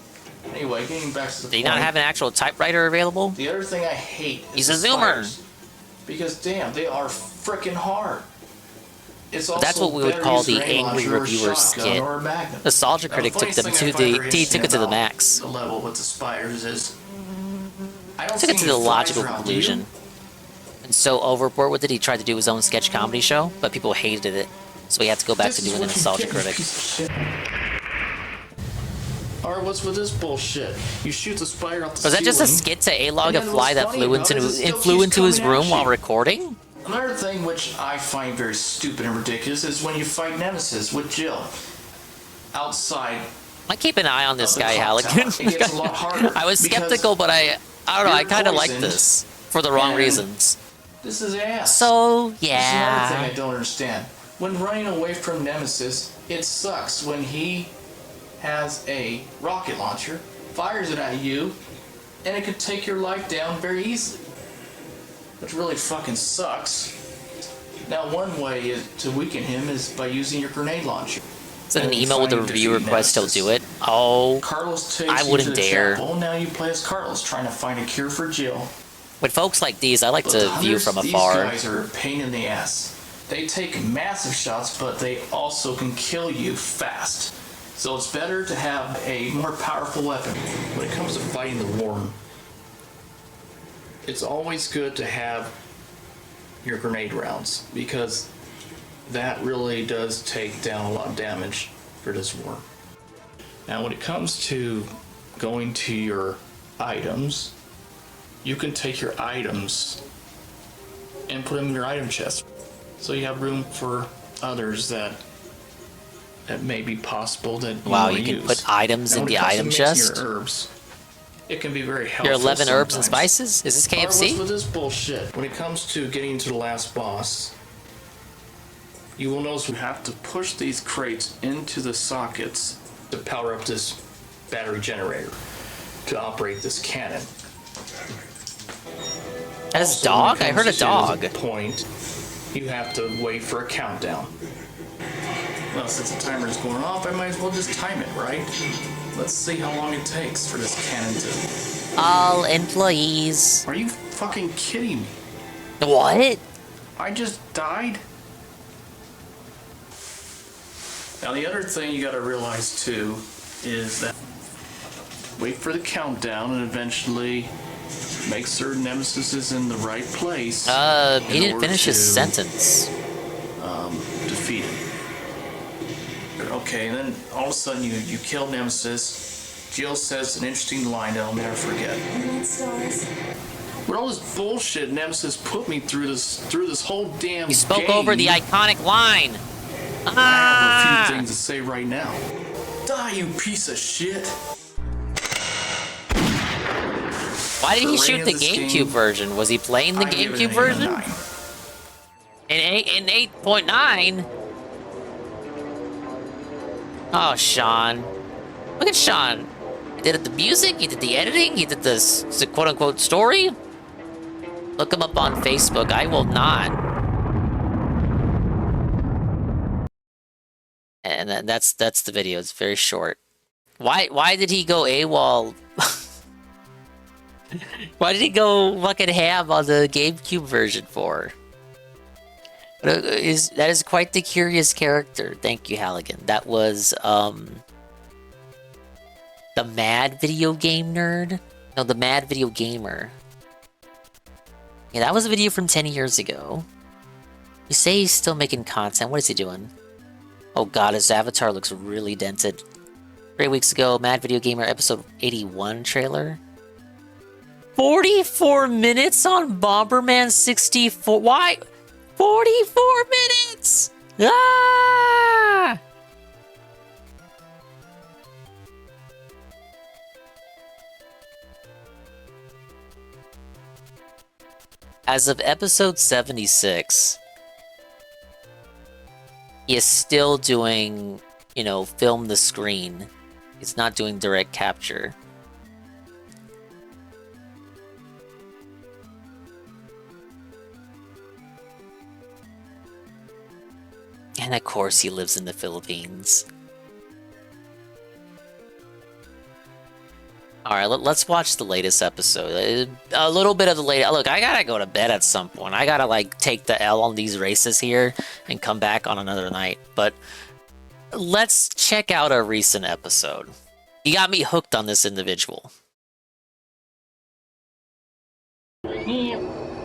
Anyway, getting back to the Do you point. not have an actual typewriter available? The other thing I hate is He's the a zoomer. spiders. Because damn, they are freaking hard. It's But that's what we would better call used the for aim angry launcher or reviewer shotgun skit. or a magnum. Nostalgia Now, Critic the took them funniest to thing I find the very he took it to the interesting max. about the level with the spiders is I don't Took it see to the any flies logical around, do conclusion. you? And so overboard with it, he tried to do his own sketch comedy show, but people hated it. So he had to go back This to is doing the what you Nostalgia get, you Critic. piece of shit. Or what's with this bullshit? You shoot the spider off the Was that just a ceiling, skit to A-Log, and a then fly what's that funny flew about into it is it still flew keeps into his coming at room while you. recording? Another thing which I find very stupid and ridiculous is when you fight Nemesis with Jill outside. I keep an eye on this guy, clock tower. Halligan. It gets a lot harder I was because skeptical, but I don't know. I you're kind of like poisoned, this for the wrong and reasons. This is ass. So This is another thing yeah. I don't understand. When running away from Nemesis, it sucks when he has a rocket launcher, fires it at you, and it could take your life down very easily. Which really fucking sucks. Now, one way to weaken him is by using your grenade launcher. Is it an And email with a trying to review defeat request? He'll Nemesis. do it. Oh, Carlos takes I you wouldn't to the dare. chapel. Now you play as Carlos, trying to find a cure for Jill. With folks like these, I like But to the view hunters, from these afar. guys are a pain in the ass. They take massive shots, but they also can kill you fast. So it's better to have a more powerful weapon. When it comes to fighting the worm, it's always good to have your grenade rounds, because that really does take down a lot of damage for this worm. Now when it comes to going to your items, you can take your items and put them in your item chest, so you have room for others that may be possible that you Wow, wanna you can use. put items Now, in when the it comes to item mixing chest? Your herbs, it can be very helpful. Your 11 herbs and sometimes. spices? Is this Or what's KFC? with this bullshit? When it comes to getting to the last boss, you will notice we have to push these crates into the sockets to power up this battery generator to operate this cannon. That's Also, when dog? it I heard a comes to dog. the point, you have to wait for a countdown. Well, since the timer is going off, I might as well just time it, right? Let's see how long it takes for this cannon to... All employees. Are you fucking kidding me? What? I just died? Now the other thing you gotta realize too is that wait for the countdown and eventually make certain Nemesis is in the right place. He didn't finish his sentence. Defeat him. Okay, and then all of a sudden you kill Nemesis. Jill says an interesting line that I'll never forget. With all this bullshit Nemesis put me through this whole damn You spoke game, over the iconic line. I have Ah! a few things to say right now. Die, you piece of shit. Why did he For shoot rating the of this GameCube game, version? Was he playing the I give it GameCube an 8 version? out of 9. In 8.9? Oh, Sean. Look at Sean. He did the music, he did the editing, he did the quote-unquote story. Look him up on Facebook. I will not. And that's the video. It's very short. Why did he go AWOL? Why did he go fucking ham on the GameCube version for? That is quite the curious character. Thank you, Halligan. That was the Mad Video Game Nerd. No, the Mad Video Gamer. Yeah, that was a video from 10 years ago. You say he's still making content. What is he doing? Oh god, his avatar looks really dented. 3 weeks ago, Mad Video Gamer episode 81 trailer. 44 minutes on Bomberman 64. Why? 44 minutes! Ah! As of episode 76, he is still doing, you know, film the screen. He's not doing direct capture. And of course he lives in the Philippines. Alright, let's watch the latest episode. A little bit of the latest. Look, I gotta go to bed at some point. I gotta, like, take the L on these races here and come back on another night. But let's check out a recent episode. You got me hooked on this individual. And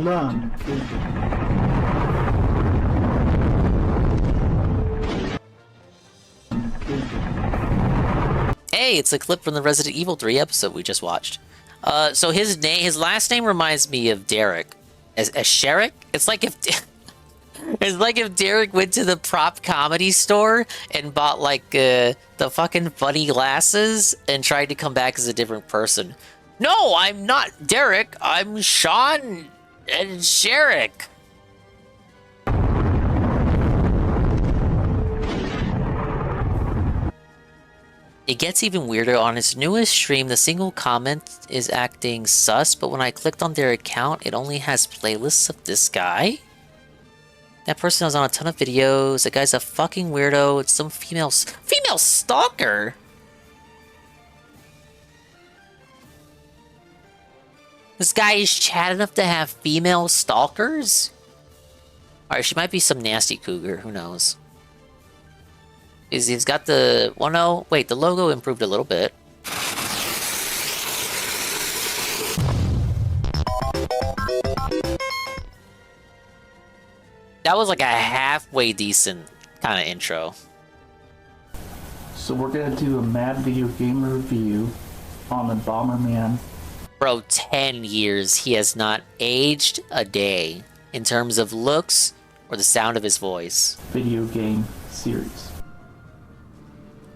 learn. Hey, it's a clip from the Resident Evil 3 episode we just watched. So his last name reminds me of Derek. As Sherrick? It's like if Derek went to the prop comedy store and bought like the fucking funny glasses and tried to come back as a different person. No, I'm not Derek. I'm Sean and Sherrick. It gets even weirder. On his newest stream, the single comment is acting sus, but when I clicked on their account, it only has playlists of this guy. That person is on a ton of videos. That guy's a fucking weirdo. It's some female stalker. This guy is chat enough to have female stalkers? Alright, she might be some nasty cougar. Who knows? He's got the... Well, no. Wait, the logo improved a little bit. That was like a halfway decent kind of intro. So we're gonna do a mad video game review on the Bomberman. Bro, 10 years. He has not aged a day in terms of looks or the sound of his voice. Video game series.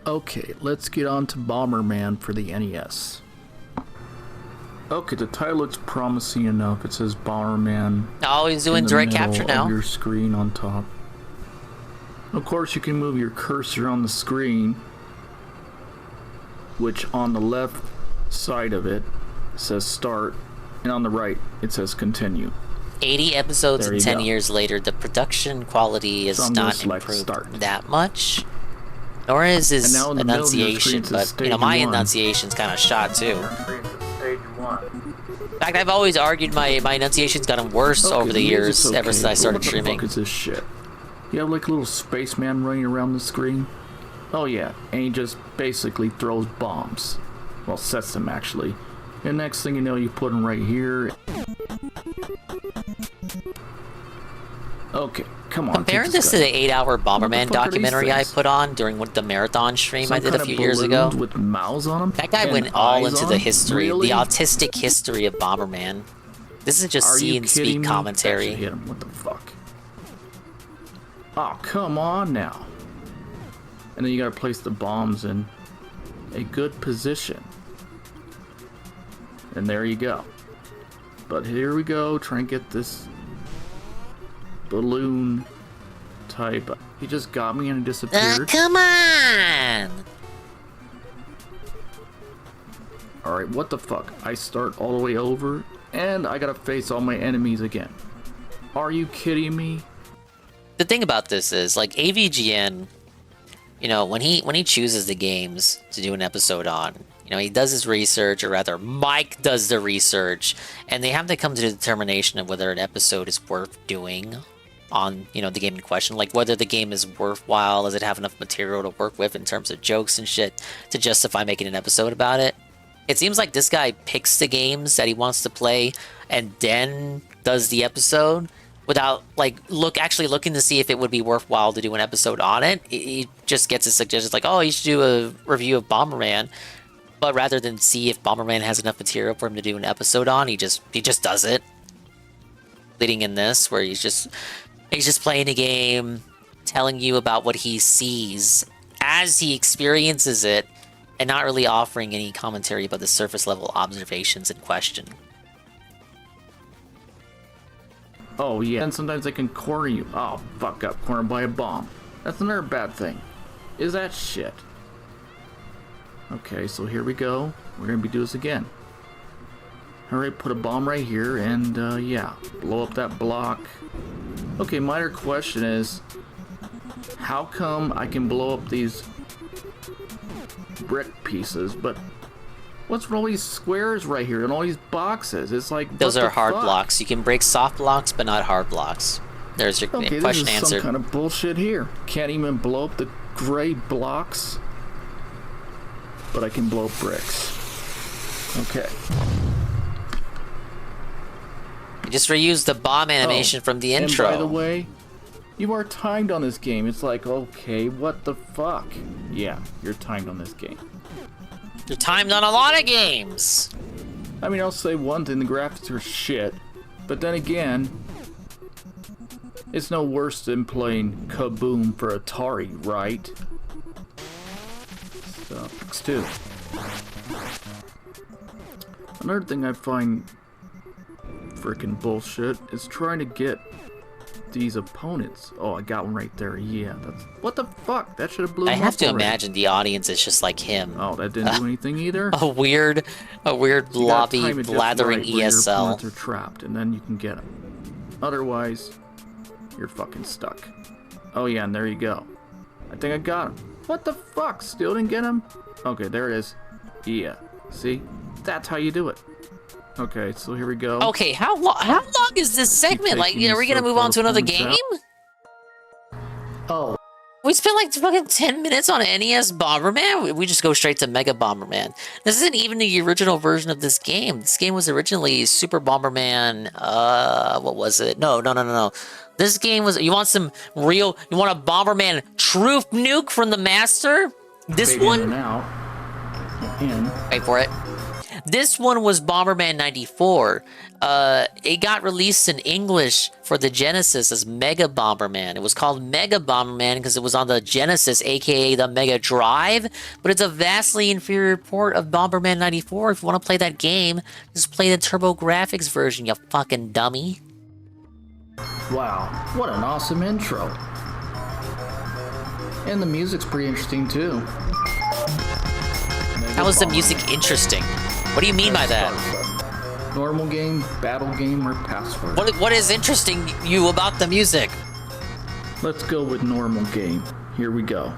Okay, let's get on to Bomberman for the NES. Okay, the title looks promising enough. It says Bomberman. Oh, he's doing direct capture now. Your screen on top. Of course, you can move your cursor on the screen, which on the left side of it says start, and on the right it says continue. 80 episodes and 10 years later, the production quality is not improved that much. Nor is his enunciation, but, you know, my enunciation's kind of shot, too. In fact, I've always argued my enunciation's gotten worse over the years, ever since I started streaming. What the fuck is this shit? You have like a little spaceman running around the screen? Oh yeah, and he just basically throws bombs. Well, sets them, actually. And next thing you know, you put them right here. Okay, come on. Comparing this to the 8-hour Bomberman documentary I put on during the marathon stream I did a few years ago, with mouths on them? That guy went all into the history, the autistic history of Bomberman. This is just see and speak commentary. Hit him. What the fuck? Oh, come on now. And then you gotta place the bombs in a good position. And there you go. But here we go, try and get this balloon type. He just got me and it disappeared. Come on! Alright, what the fuck? I start all the way over and I gotta face all my enemies again. Are you kidding me? The thing about this is, like, AVGN, you know, when he chooses the games to do an episode on, you know, he does his research, or rather, Mike does the research, and they have to come to the determination of whether an episode is worth doing on, you know, the game in question. Like, whether the game is worthwhile, does it have enough material to work with in terms of jokes and shit to justify making an episode about it. It seems like this guy picks the games that he wants to play and then does the episode without, like, actually looking to see if it would be worthwhile to do an episode on it. He just gets his suggestions like, oh, you should do a review of Bomberman. But rather than see if Bomberman has enough material for him to do an episode on, he just does it. Leading in this, where he's just playing a game, telling you about what he sees as he experiences it, and not really offering any commentary about the surface level observations in question. Oh yeah, and sometimes they can corner you. Oh, fuck up, cornered by a bomb. That's another bad thing. Is that shit. Okay, so here we go. We're gonna do this again. Alright, put a bomb right here, and yeah, blow up that block. Okay, minor question is, how come I can blow up these brick pieces, but what's with all these squares right here and all these boxes? It's like, those are hard blocks. You can break soft blocks, but not hard blocks. There's your question this is answered. Some kind of bullshit here. Can't even blow up the gray blocks, but I can blow up bricks. Okay. You just reused the bomb animation from the intro. And by the way, you are timed on this game. It's like, okay, what the fuck? Yeah, you're timed on this game. You're timed on a lot of games. I mean, I'll say one thing, the graphics are shit. But then again, it's no worse than playing Kaboom for Atari, right? So, X2. Another thing I find freaking bullshit is trying to get these opponents. Oh, I got one right there. Yeah, that's... What the fuck? That should have blew I him have up to already. imagine the audience is just like him. Oh, that didn't do anything either? A weird You gotta lobby time it just blathering right where your ESL. opponents are trapped, and then you can get them. Otherwise, you're fucking stuck. Oh yeah, and there you go. I think I got him. What the fuck? Still didn't get him? Okay, there it is. Yeah. See? That's how you do it. Okay, so here we go. Okay, how long is this segment? Like, taking are we gonna so move on to far another points game? out. Oh. We spent like fucking 10 minutes on NES Bomberman? We just go straight to Mega Bomberman. This isn't even the original version of this game. This game was originally Super Bomberman, what was it? No. This game was, you want a Bomberman True Nuke from the Master? This Fade one? in and out. In. Wait for it. This one was Bomberman 94. It got released in English for the Genesis as Mega Bomberman. It was called Mega Bomberman because it was on the Genesis, aka the Mega Drive, but it's a vastly inferior port of Bomberman 94. If you want to play that game, just play the TurboGrafx version, you fucking dummy. Wow, what an awesome intro. And the music's pretty interesting too. How is the music interesting? What do you mean by that? Normal game, battle game, or password? What is interesting you about the music? Let's go with normal game. Here we go.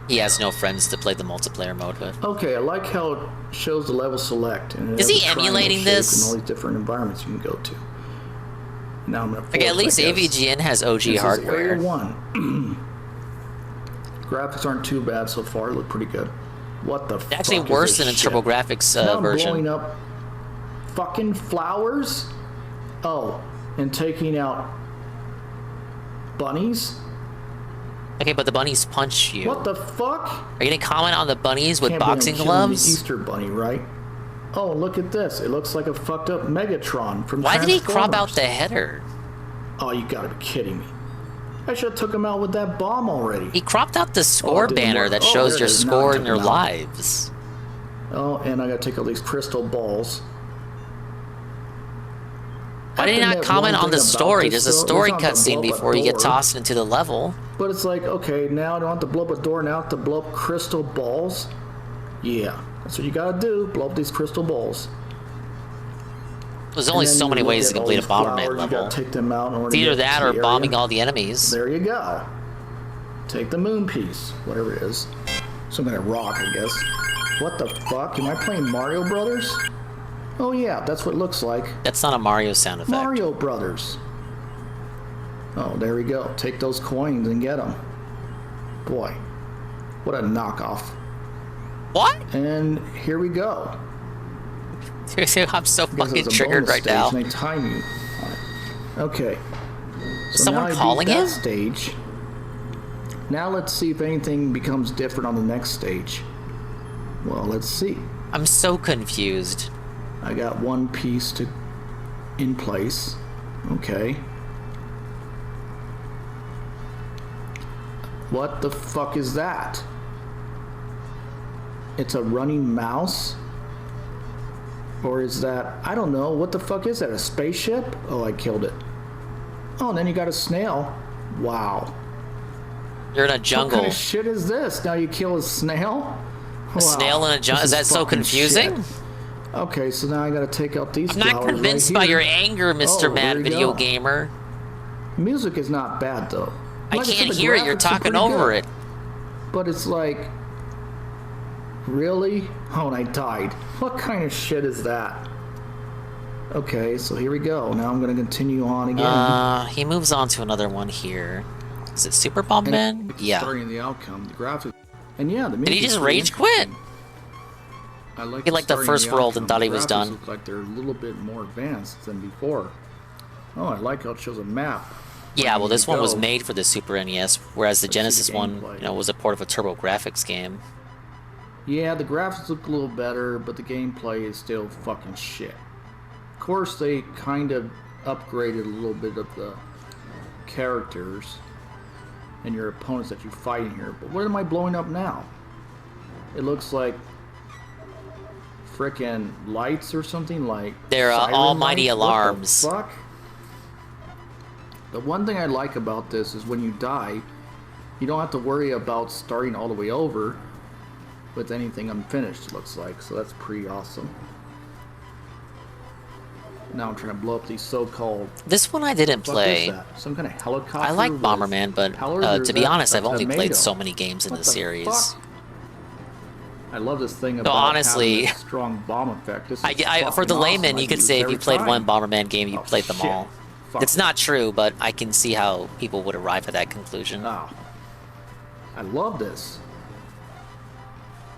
He has no friends to play the multiplayer mode with. Okay, I like how it shows the level select. And it Is has he a triangle emulating shape this? And all these different environments you can go to. Now I'm gonna. Okay, at least AVGN has OG this hardware. Is A1. Graphics aren't too bad so far. Look pretty good. What the? Actually, fuck worse is than a this shit? TurboGrafx Now I'm version. blowing up fucking flowers. Oh, and taking out bunnies. Okay, but the bunnies punch you. What the fuck? Are you gonna comment on the bunnies with Can't believe I'm boxing killing gloves? The Easter bunny, right? Oh, look at this. It looks like a fucked up Megatron from Why did he crop out Transformers. the header? Oh, you gotta be kidding me. I should have took him out with that bomb already. He cropped out the score it didn't banner work. that Oh, shows there your it is. Now I score took and your him out. lives. Oh, and I gotta take all these crystal balls. Why did he not comment on the story? There's a story cutscene before you get tossed into the level. But it's like, okay, now I don't have to blow up a door, now I have to blow up crystal balls? Yeah, that's what you gotta do, blow up these crystal balls. There's only And then so you many look ways at to all complete a these Bomberman flowers, You level. gotta take them out in order It's to either get that to or the area. bombing all the enemies. There you go. Take the moon piece, whatever it is. Some kind of rock, I guess. What the fuck? Am I playing Mario Brothers? Oh yeah, that's what it looks like. That's not a Mario sound effect. Mario Brothers. Oh, there we go. Take those coins and get them. Boy, what a knockoff. What? And here we go. I'm so Because fucking it's a triggered bonus right stage now. And they time you. on it. Okay. Is So someone now I beat calling that him? stage. Now let's see if anything becomes different on the next stage. Well, let's see. I'm so confused. I got one piece in place. Okay. What the fuck is that? It's a running mouse? Or is that, I don't know, what the fuck is that, a spaceship? Oh, I killed it. Oh, and then you got a snail. Wow. You're in a What jungle. kind of shit is this? Now you kill a snail? A snail in a jungle? Is that so confusing? Okay, so now I gotta take out these I'm not flowers convinced right by here. your anger, Mr. Oh, Mad there you Video go. Gamer. Music is not bad though. I Like said, can't the hear it. You're graphics are talking pretty over good. it. But it's like, really? Oh, and I died. What kind of shit is that? Okay, so here we go. Now I'm gonna continue on again. He moves on to another one here. Is it Super Bomberman? Yeah. Starting the outcome, the graphics, and yeah, the Did he music's just pretty rage quit? I like He liked the starting first world and outcome. thought he The was graphics done. Look like they're a little bit more advanced than before. Oh, I like how it shows a map. Yeah, well, this one was go. made for the Super NES, whereas the Let's see Genesis the one, gameplay. was a port of a TurboGrafx game. Yeah, the graphics look a little better, but the gameplay is still fucking shit. Of course, they kind of upgraded a little bit of the characters and your opponents that you fight in here, but what am I blowing up now? It looks like frickin' lights or something, like they're almighty lights? alarms. What the fuck? The one thing I like about this is when you die, you don't have to worry about starting all the way over with anything unfinished, it looks like, so that's pretty awesome. Now I'm trying to blow up these so-called... This one I didn't play. Some kind of helicopter? I like Bomberman, but to be honest, I've only played so many games in the series. Fuck? I love this thing about honestly, having a strong bomb effect. This is for the layman, awesome. you could say if you played one Bomberman game, you played them all. Fuck. It's not true, but I can see how people would arrive at that conclusion. Oh. I love this.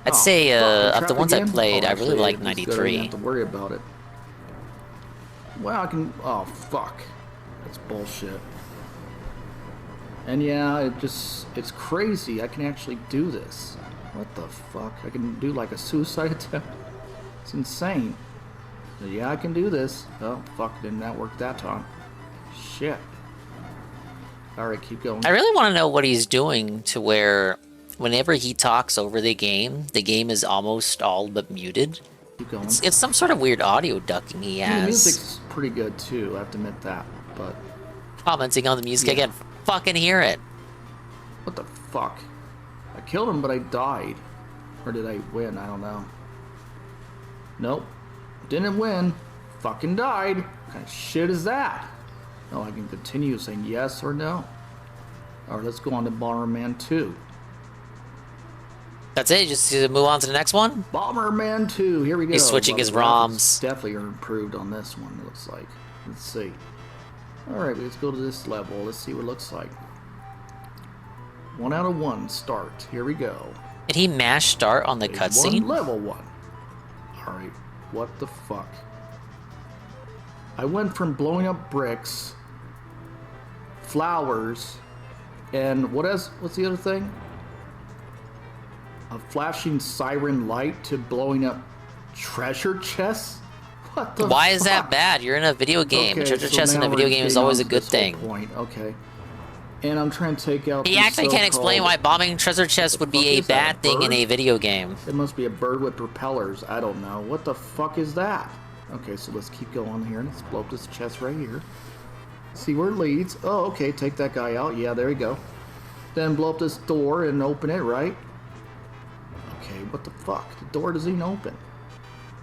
I'd say of the ones I again? played, I really like it's good. I 93. don't have to worry about it. Well, I can... Oh, fuck. That's bullshit. And yeah, it's crazy. I can actually do this. What the fuck? I can do like a suicide attempt? It's insane. But yeah, I can do this. Oh, fuck. Didn't that work that time? Shit. Alright, keep going. I really want to know what he's doing to where whenever he talks over the game is almost all but muted. Keep going. It's some sort of weird audio ducking he has. The music's pretty good too, I have to admit that, but... Commenting on the music, I can fucking hear it. What the fuck? I killed him, but I died. Or did I win? I don't know. Nope. Didn't win. Fucking died. What kind of shit is that? Oh, I can continue saying yes or no. Alright, let's go on to Bomberman 2. That's it? Just to move on to the next one? Bomberman 2, here we go. He's switching his ROMs. Definitely are improved on this one, it looks like. Let's see. Alright, let's go to this level. Let's see what it looks like. 1 out of 1, start. Here we go. Did he mash start on the cutscene? Level 1. Alright, what the fuck? I went from blowing up bricks, flowers, and what's the other thing? A flashing siren light to blowing up treasure chests? What the Why fuck? is that bad? You're in a video game. Okay, A treasure so chest in now a video we're game is getting always a onto good this whole thing. Point. Okay. And I'm trying to take out He these actually can't explain why bombing treasure chests would be a bad thing in a video game. It must be a bird with propellers. I don't know. What the fuck is that? Okay, so let's keep going here. Let's blow up this chest right here. See where it leads. Oh, okay, take that guy out. Yeah, there we go. Then blow up this door and open it, right? Okay, what the fuck? The door doesn't even open.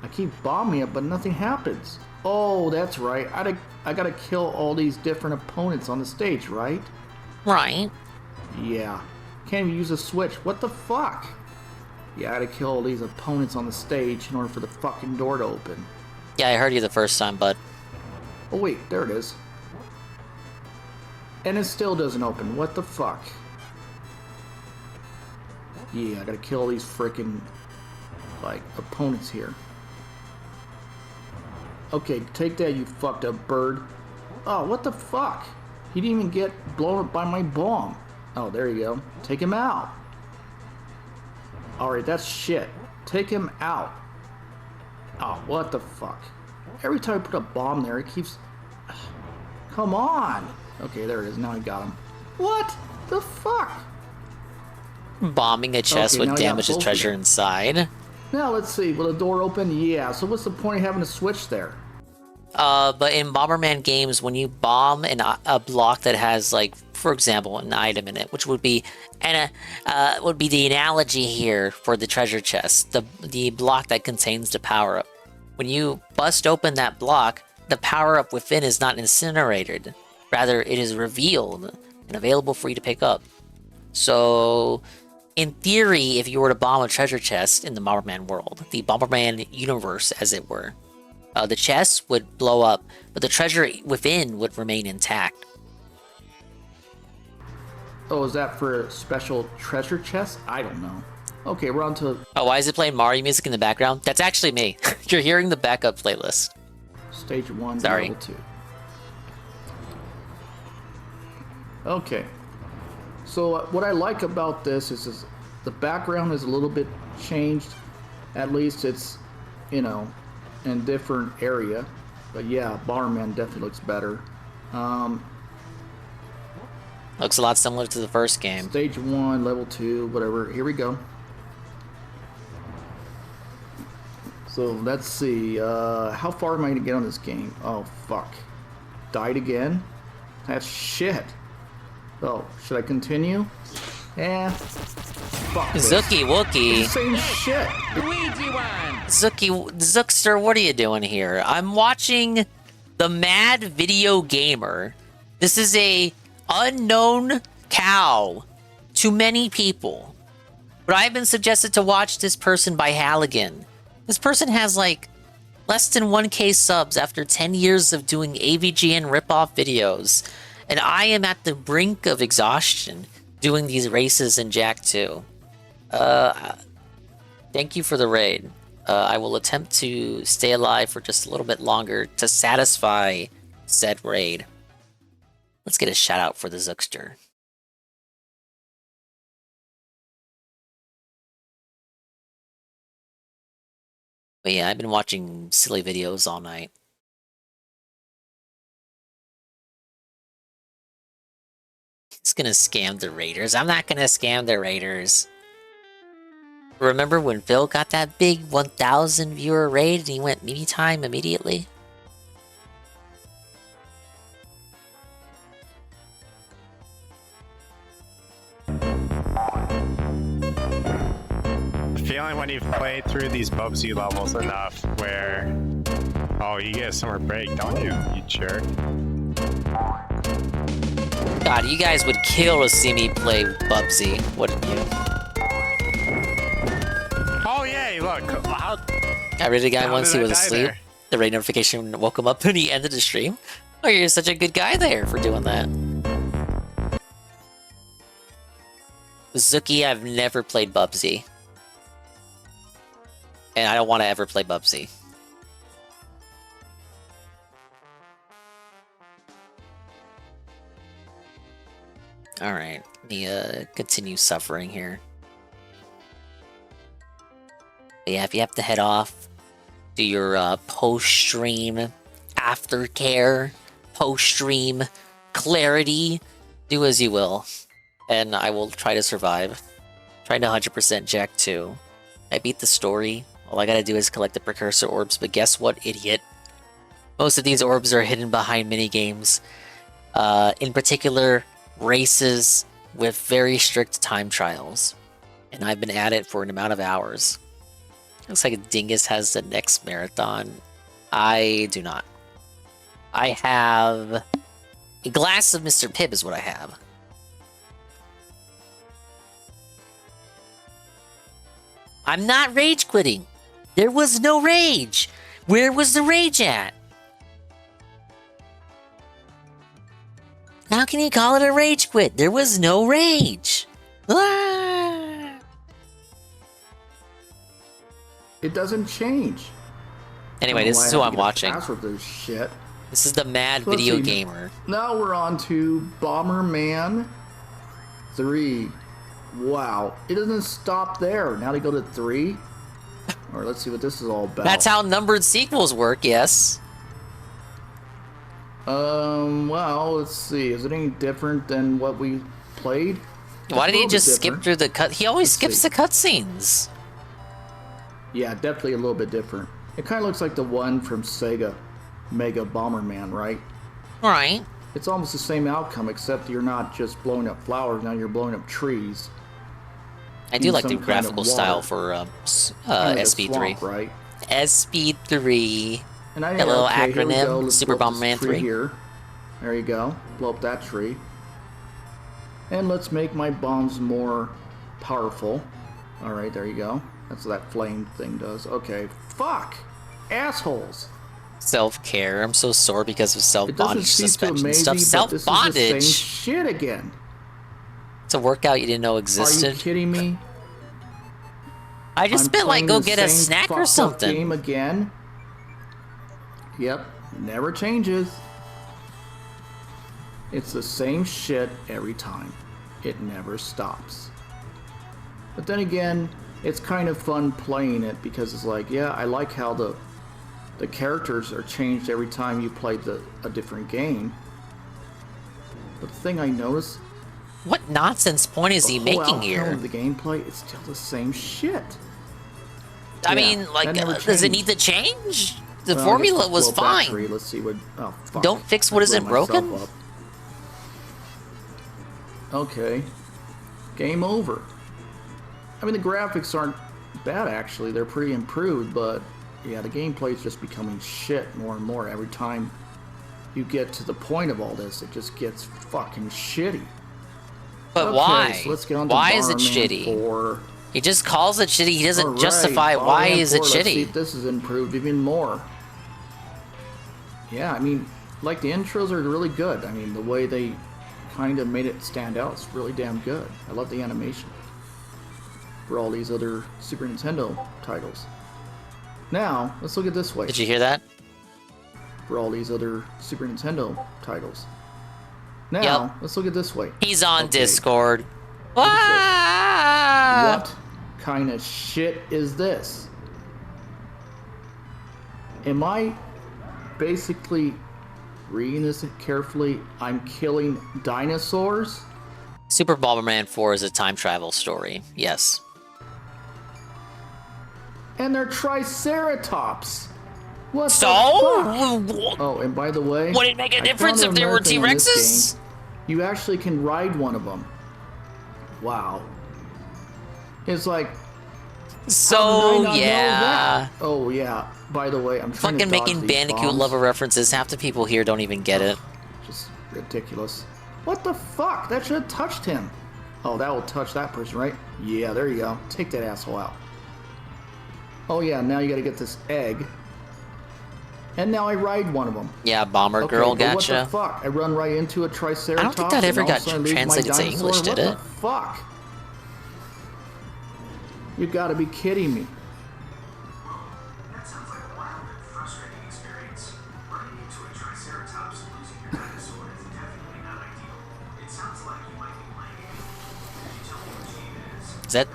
I keep bombing it, but nothing happens. Oh, that's right. I gotta kill all these different opponents on the stage, right? Right. Yeah. Can't even use a switch. What the fuck? Yeah, I gotta kill all these opponents on the stage in order for the fucking door to open. Yeah, I heard you the first time, bud. Oh wait, there it is. And it still doesn't open. What the fuck? Yeah, I gotta kill these freaking, like, opponents here. Okay, take that, you fucked up bird. Oh, what the fuck? He didn't even get blown up by my bomb. Oh, there you go. Take him out. Alright, that's shit. Take him out. Oh, what the fuck? Every time I put a bomb there, it keeps... Come on! Okay, there it is. Now I got him. What the fuck? Bombing a chest would damage the treasure inside. Now, let's see. Will the door open? Yeah. So what's the point of having a switch there? But in Bomberman games, when you bomb a block that has, like, for example, an item in it, which would be would be the analogy here for the treasure chest, the block that contains the power-up. When you bust open that block, the power-up within is not incinerated. Rather, it is revealed and available for you to pick up. So, in theory, if you were to bomb a treasure chest in the Bomberman world, the Bomberman universe, as it were, the chest would blow up, but the treasure within would remain intact. Oh, is that for a special treasure chest? I don't know. Okay, we're on to... Oh, why is it playing Mario music in the background? That's actually me. You're hearing the backup playlist. Stage 1, Sorry. level 2. Okay. So what I like about this is The background is a little bit changed. At least it's, you know, in different area. But yeah, Bomberman definitely looks better. Looks a lot similar to the first game. Stage 1, level 2, whatever. Here we go. So let's see. How far am I going to get on this game? Oh, fuck. Died again? That's shit. Oh, should I continue? Eh. Fuck this. Zookie Wookie. It's the same shit. Luigi one. Zookster, what are you doing here? I'm watching the Mad Video Gamer. This is a unknown cow to many people. But I've been suggested to watch this person by Halligan. This person has like less than 1K subs after 10 years of doing AVGN ripoff videos. And I am at the brink of exhaustion doing these races in Jak II. Thank you for the raid. I will attempt to stay alive for just a little bit longer to satisfy said raid. Let's get a shout out for the Zookster. But yeah, I've been watching silly videos all night. He's gonna scam the raiders. I'm not gonna scam the raiders. Remember when Phil got that big 1,000 viewer raid and he went me time immediately? Feeling when you've played through these Bubsy levels enough where, oh, you get a summer break, don't you? You jerk. God, you guys would kill to see me play Bubsy, wouldn't you? Oh, yay, look. I raided a guy once, he was asleep. The raid notification woke him up and he ended the stream. Oh, you're such a good guy there for doing that. Zookie, I've never played Bubsy. And I don't want to ever play Bubsy. Alright, let me continue suffering here. But yeah, if you have to head off, do your post-stream aftercare, post-stream clarity, do as you will. And I will try to survive. Trying to 100% Jak II. I beat the story. All I gotta do is collect the precursor orbs, but guess what, idiot? Most of these orbs are hidden behind minigames. In particular, races with very strict time trials. And I've been at it for an amount of hours. Looks like Dingus has the next marathon. I do not. I have a glass of Mr. Pibb is what I have. I'm not rage quitting. There was no rage. Where was the rage at? How can you call it a rage quit? There was no rage. Ah! It doesn't change. Anyway, this is who I'm watching. This shit. This is the Mad Video Gamer. Now we're on to Bomberman 3. Wow, it doesn't stop there. Now they go to 3. Or let's see what this is all about. That's how numbered sequels work, yes. Well, let's see. Is it any different than what we played? Why did he just skip through the cut? He always skips the cutscenes. Yeah, definitely a little bit different. It kind of looks like the one from Sega, Mega Bomberman, right? Right. It's almost the same outcome, except you're not just blowing up flowers, now you're blowing up trees. I do like the graphical style for SB3. Swamp, right? SB3. And I that little okay, acronym, Super Bomberman 3. Here. There you go. Blow up that tree. And let's make my bombs more powerful. Alright, there you go. That's what that flame thing does. Okay. Fuck! Assholes! Self-care. I'm so sore because of self-bondage suspension stuff. Self-bondage? Self-bondage? Shit again. It's a workout you didn't know existed. Are you kidding me? I just been like, go get a snack or something. Game again. Yep, never changes. It's the same shit every time. It never stops. But then again, it's kind of fun playing it because it's like, yeah, I like how the characters are changed every time you play a different game. But the thing I noticed, what nonsense point is he making here? The gameplay is still the same shit. I mean, like, does it need to change? The formula was fine. Battery. Let's see what. Oh, fuck. Don't fix what isn't broken. Okay. Game over. I mean, the graphics aren't bad actually. They're pretty improved, but yeah, the gameplay is just becoming shit more and more every time you get to the point of all this. It just gets fucking shitty. But okay, why? So let's get on to why is it Bomberman shitty? 4. He just calls it shitty. He doesn't Right, justify why Bomberman is it 4, let's see shitty. if this is improved even more. Yeah, I mean, like the intros are really good. I mean, the way they kind of made it stand out is really damn good. I love the animation for all these other Super Nintendo titles. Now, let's look at this way. Did you hear that? For all these other Super Nintendo titles. Now, let's look at this way. He's on Okay. Discord. What kind of shit is this? Am I basically reading this carefully? I'm killing dinosaurs? Super Bomberman 4 is a time travel story. Yes. And they're Triceratops. What So? the fuck? Oh, and by the way, Would it make a I difference found if there were another thing on this T-Rexes? game. You actually can ride one of them. Wow. It's like. So, how did I not know yeah. that? Oh yeah. By the way, I'm trying Fucking to dodge making these Bandicoot bombs. lover references. Half the people here don't even get it. Just ridiculous. What the fuck? That should have touched him. Oh, that will touch that person, right? Yeah, there you go. Take that asshole out. Oh yeah, now you gotta get this egg. And now I ride one of them. Yeah, Bomber Okay, Girl, but gotcha. What the fuck? I run right into a Triceratops. I don't think that ever and all got of a sudden I lose my translated to dinosaur? English, did it? What the fuck? You gotta be kidding me. That sounds like a wild and frustrating experience. Running into a Triceratops and losing your dinosaur is definitely not ideal. It sounds like you might be playing a game. Can you tell me what game it is? Is that...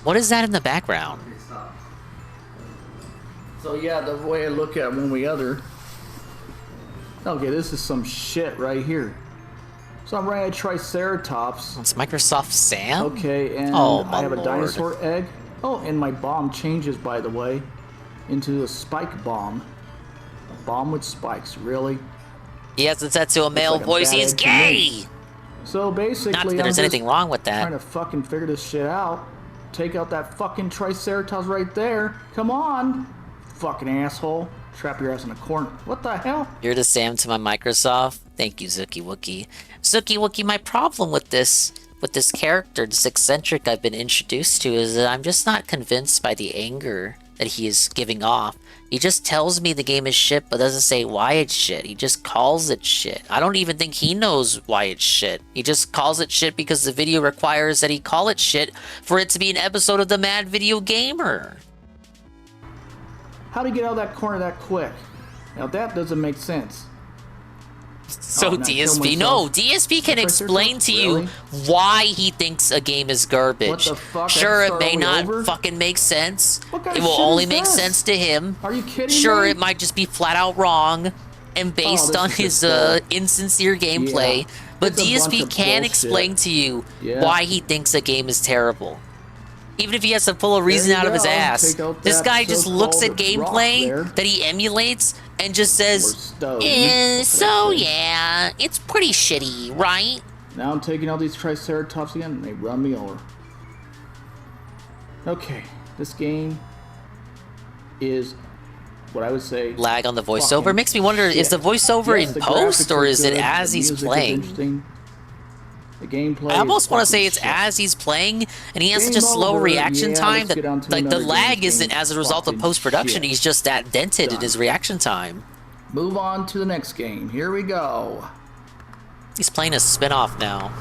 What is that in the background? So yeah, the way I look at one way or other. Okay, this is some shit right here. So I'm riding a Triceratops. It's Microsoft Sam? Okay, and Oh, my I have a lord. dinosaur egg. Oh, and my bomb changes, by the way, into a spike bomb. A bomb with spikes, really? He has it set to a male like a voice. bad He's egg to gay! me. So basically, Not that there's I'm anything just wrong with that. trying to fucking figure this shit out. Take out that fucking Triceratops right there. Come on, fucking asshole. Trap your ass in a corner. What the hell? You're the Sam to my Microsoft. Thank you, Zuki Wookie. Zuki Wookie, my problem with this character, this eccentric I've been introduced to, is that I'm just not convinced by the anger that he is giving off. He just tells me the game is shit, but doesn't say why it's shit. He just calls it shit. I don't even think he knows why it's shit. He just calls it shit because the video requires that he call it shit for it to be an episode of The Mad Video Gamer. How do you get out of that corner that quick? Now that doesn't make sense. So Oh, now kill DSP, no, myself. DSP can Triceratops? explain to you Really? why he thinks a game is garbage. What the fuck? Sure, I it have to may start all the not way over? fucking make sense. What kind It of will shit only is make this? sense to him. Are you kidding Sure, me? it might just be flat out wrong and based this on is his just insincere gameplay. Yeah. But It's a bunch DSP of can bullshit. explain to you Yeah. why he thinks a game is terrible. Even if he has to pull a reason There you out of his go. ass. Take out This that guy just looks at so-called rock gameplay there. that he emulates and just says, stone. so yeah, it's pretty shitty, right? Now I'm taking all these Triceratops again, and they run me over. Okay, this game is what I would say. Lag on the voiceover fucking makes me wonder, is the shit. voiceover Yes, in the post graphics or are is it good, as the he's music is playing? interesting, the gameplay I almost is want to say fucking it's shit. as he's playing, and he has Game such a slow over. reaction Yeah, time let's that get on to like the another game. lag This isn't game as a result of fucking post-production. shit. He's just that dented in Done. his reaction time. Move on to the next game. Here we go. He's playing a spin-off now.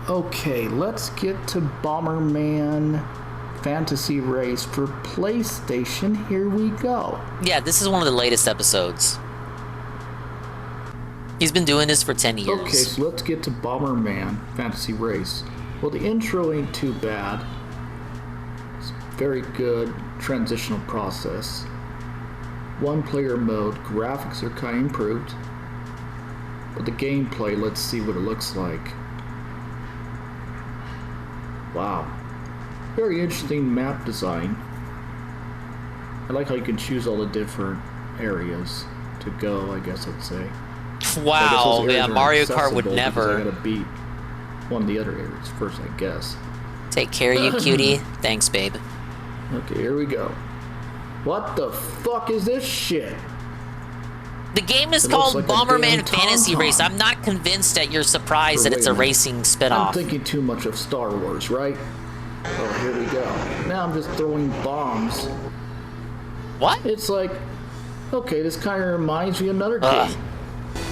Okay, let's get to Bomberman Fantasy Race for PlayStation. Here we go. Yeah, this is one of the latest episodes. He's been doing this for 10 years. Okay, so let's get to Bomberman Fantasy Race. Well, the intro ain't too bad. It's very good transitional process. One player mode, graphics are kind of improved. But the gameplay, let's see what it looks like. Wow. Very interesting map design. I like how you can choose all the different areas to go, I guess I'd say. Wow, yeah, Mario Kart would never. I gotta beat one of the other areas first, I guess. Take care of you, cutie. Thanks, babe. Okay, here we go. What the fuck is this shit? The game is called Bomberman Fantasy Race. I'm not convinced that you're surprised that it's a racing I'm spinoff. thinking too much of Star Wars, right? Oh, here we go. Now I'm just throwing bombs. What? It's like, okay, this kind of reminds me of another game.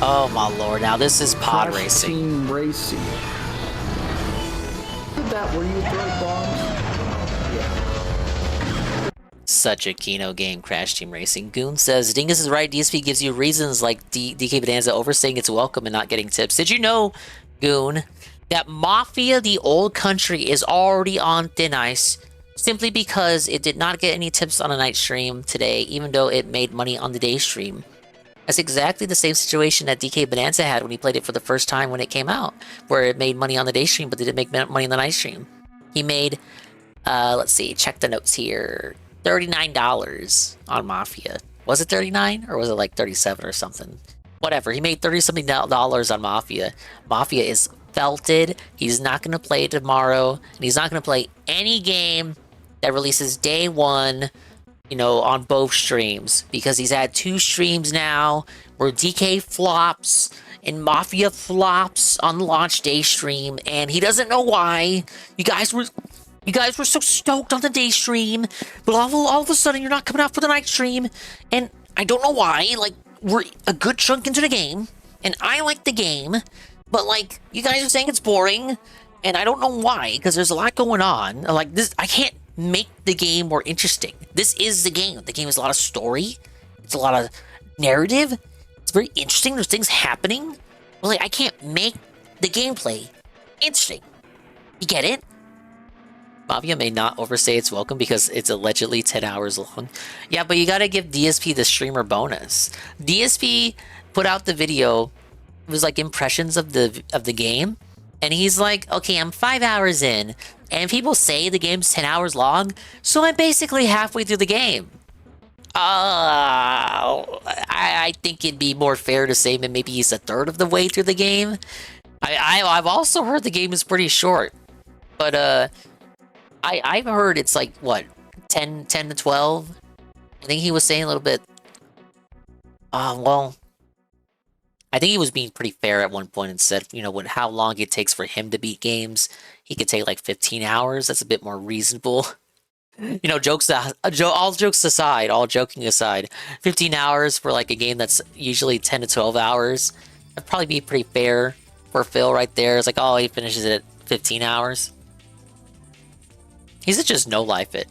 Oh my lord, now this is pod Crash racing. Team Racing. Is that where you throw bombs? Such a Kino game, Crash Team Racing. Goon says, Dingus is right, DSP gives you reasons like DK Bonanza overstaying its welcome and not getting tips. Did you know, Goon, that Mafia, the old country, is already on thin ice simply because it did not get any tips on a night stream today, even though it made money on the day stream? That's exactly the same situation that DK Bonanza had when he played it for the first time when it came out, where it made money on the day stream, but didn't make money on the night stream. He made, let's see, check the notes here, $39 on Mafia. Was it 39 or was it like 37 or something? Whatever, he made $30-something on Mafia. Mafia is felted. He's not going to play it tomorrow, and he's not going to play any game that releases day one, you know, on both streams, because he's had 2 streams now where DK flops and Mafia flops on the launch day stream, and he doesn't know why. You guys were so stoked on the day stream, but all of a sudden you're not coming out for the night stream, and I don't know why. Like, we're a good chunk into the game, and I like the game, but like, you guys are saying it's boring, and I don't know why, because there's a lot going on. Like, this, I can't make the game more interesting. This is the game. The game has a lot of story. It's a lot of narrative. It's very interesting. There's things happening. But like, I can't make the gameplay interesting. You get it? Mafia may not overstay its welcome because it's allegedly 10 hours long. Yeah, but you gotta give DSP the streamer bonus. DSP put out the video. It was like impressions of the game. And he's like, okay, I'm 5 hours in, and people say the game's 10 hours long, so I'm basically halfway through the game. I think it'd be more fair to say that maybe he's a third of the way through the game. I've also heard the game is pretty short, but I've heard it's like, what, 10 to 12? I think he was saying a little bit, well, I think he was being pretty fair at one point and said, you know, how long it takes for him to beat games, he could take like 15 hours. That's a bit more reasonable. You know, all joking aside, 15 hours for like a game that's usually 10 to 12 hours, that'd probably be pretty fair for Phil right there. It's like, oh, he finishes it at 15 hours. He should just no-life it.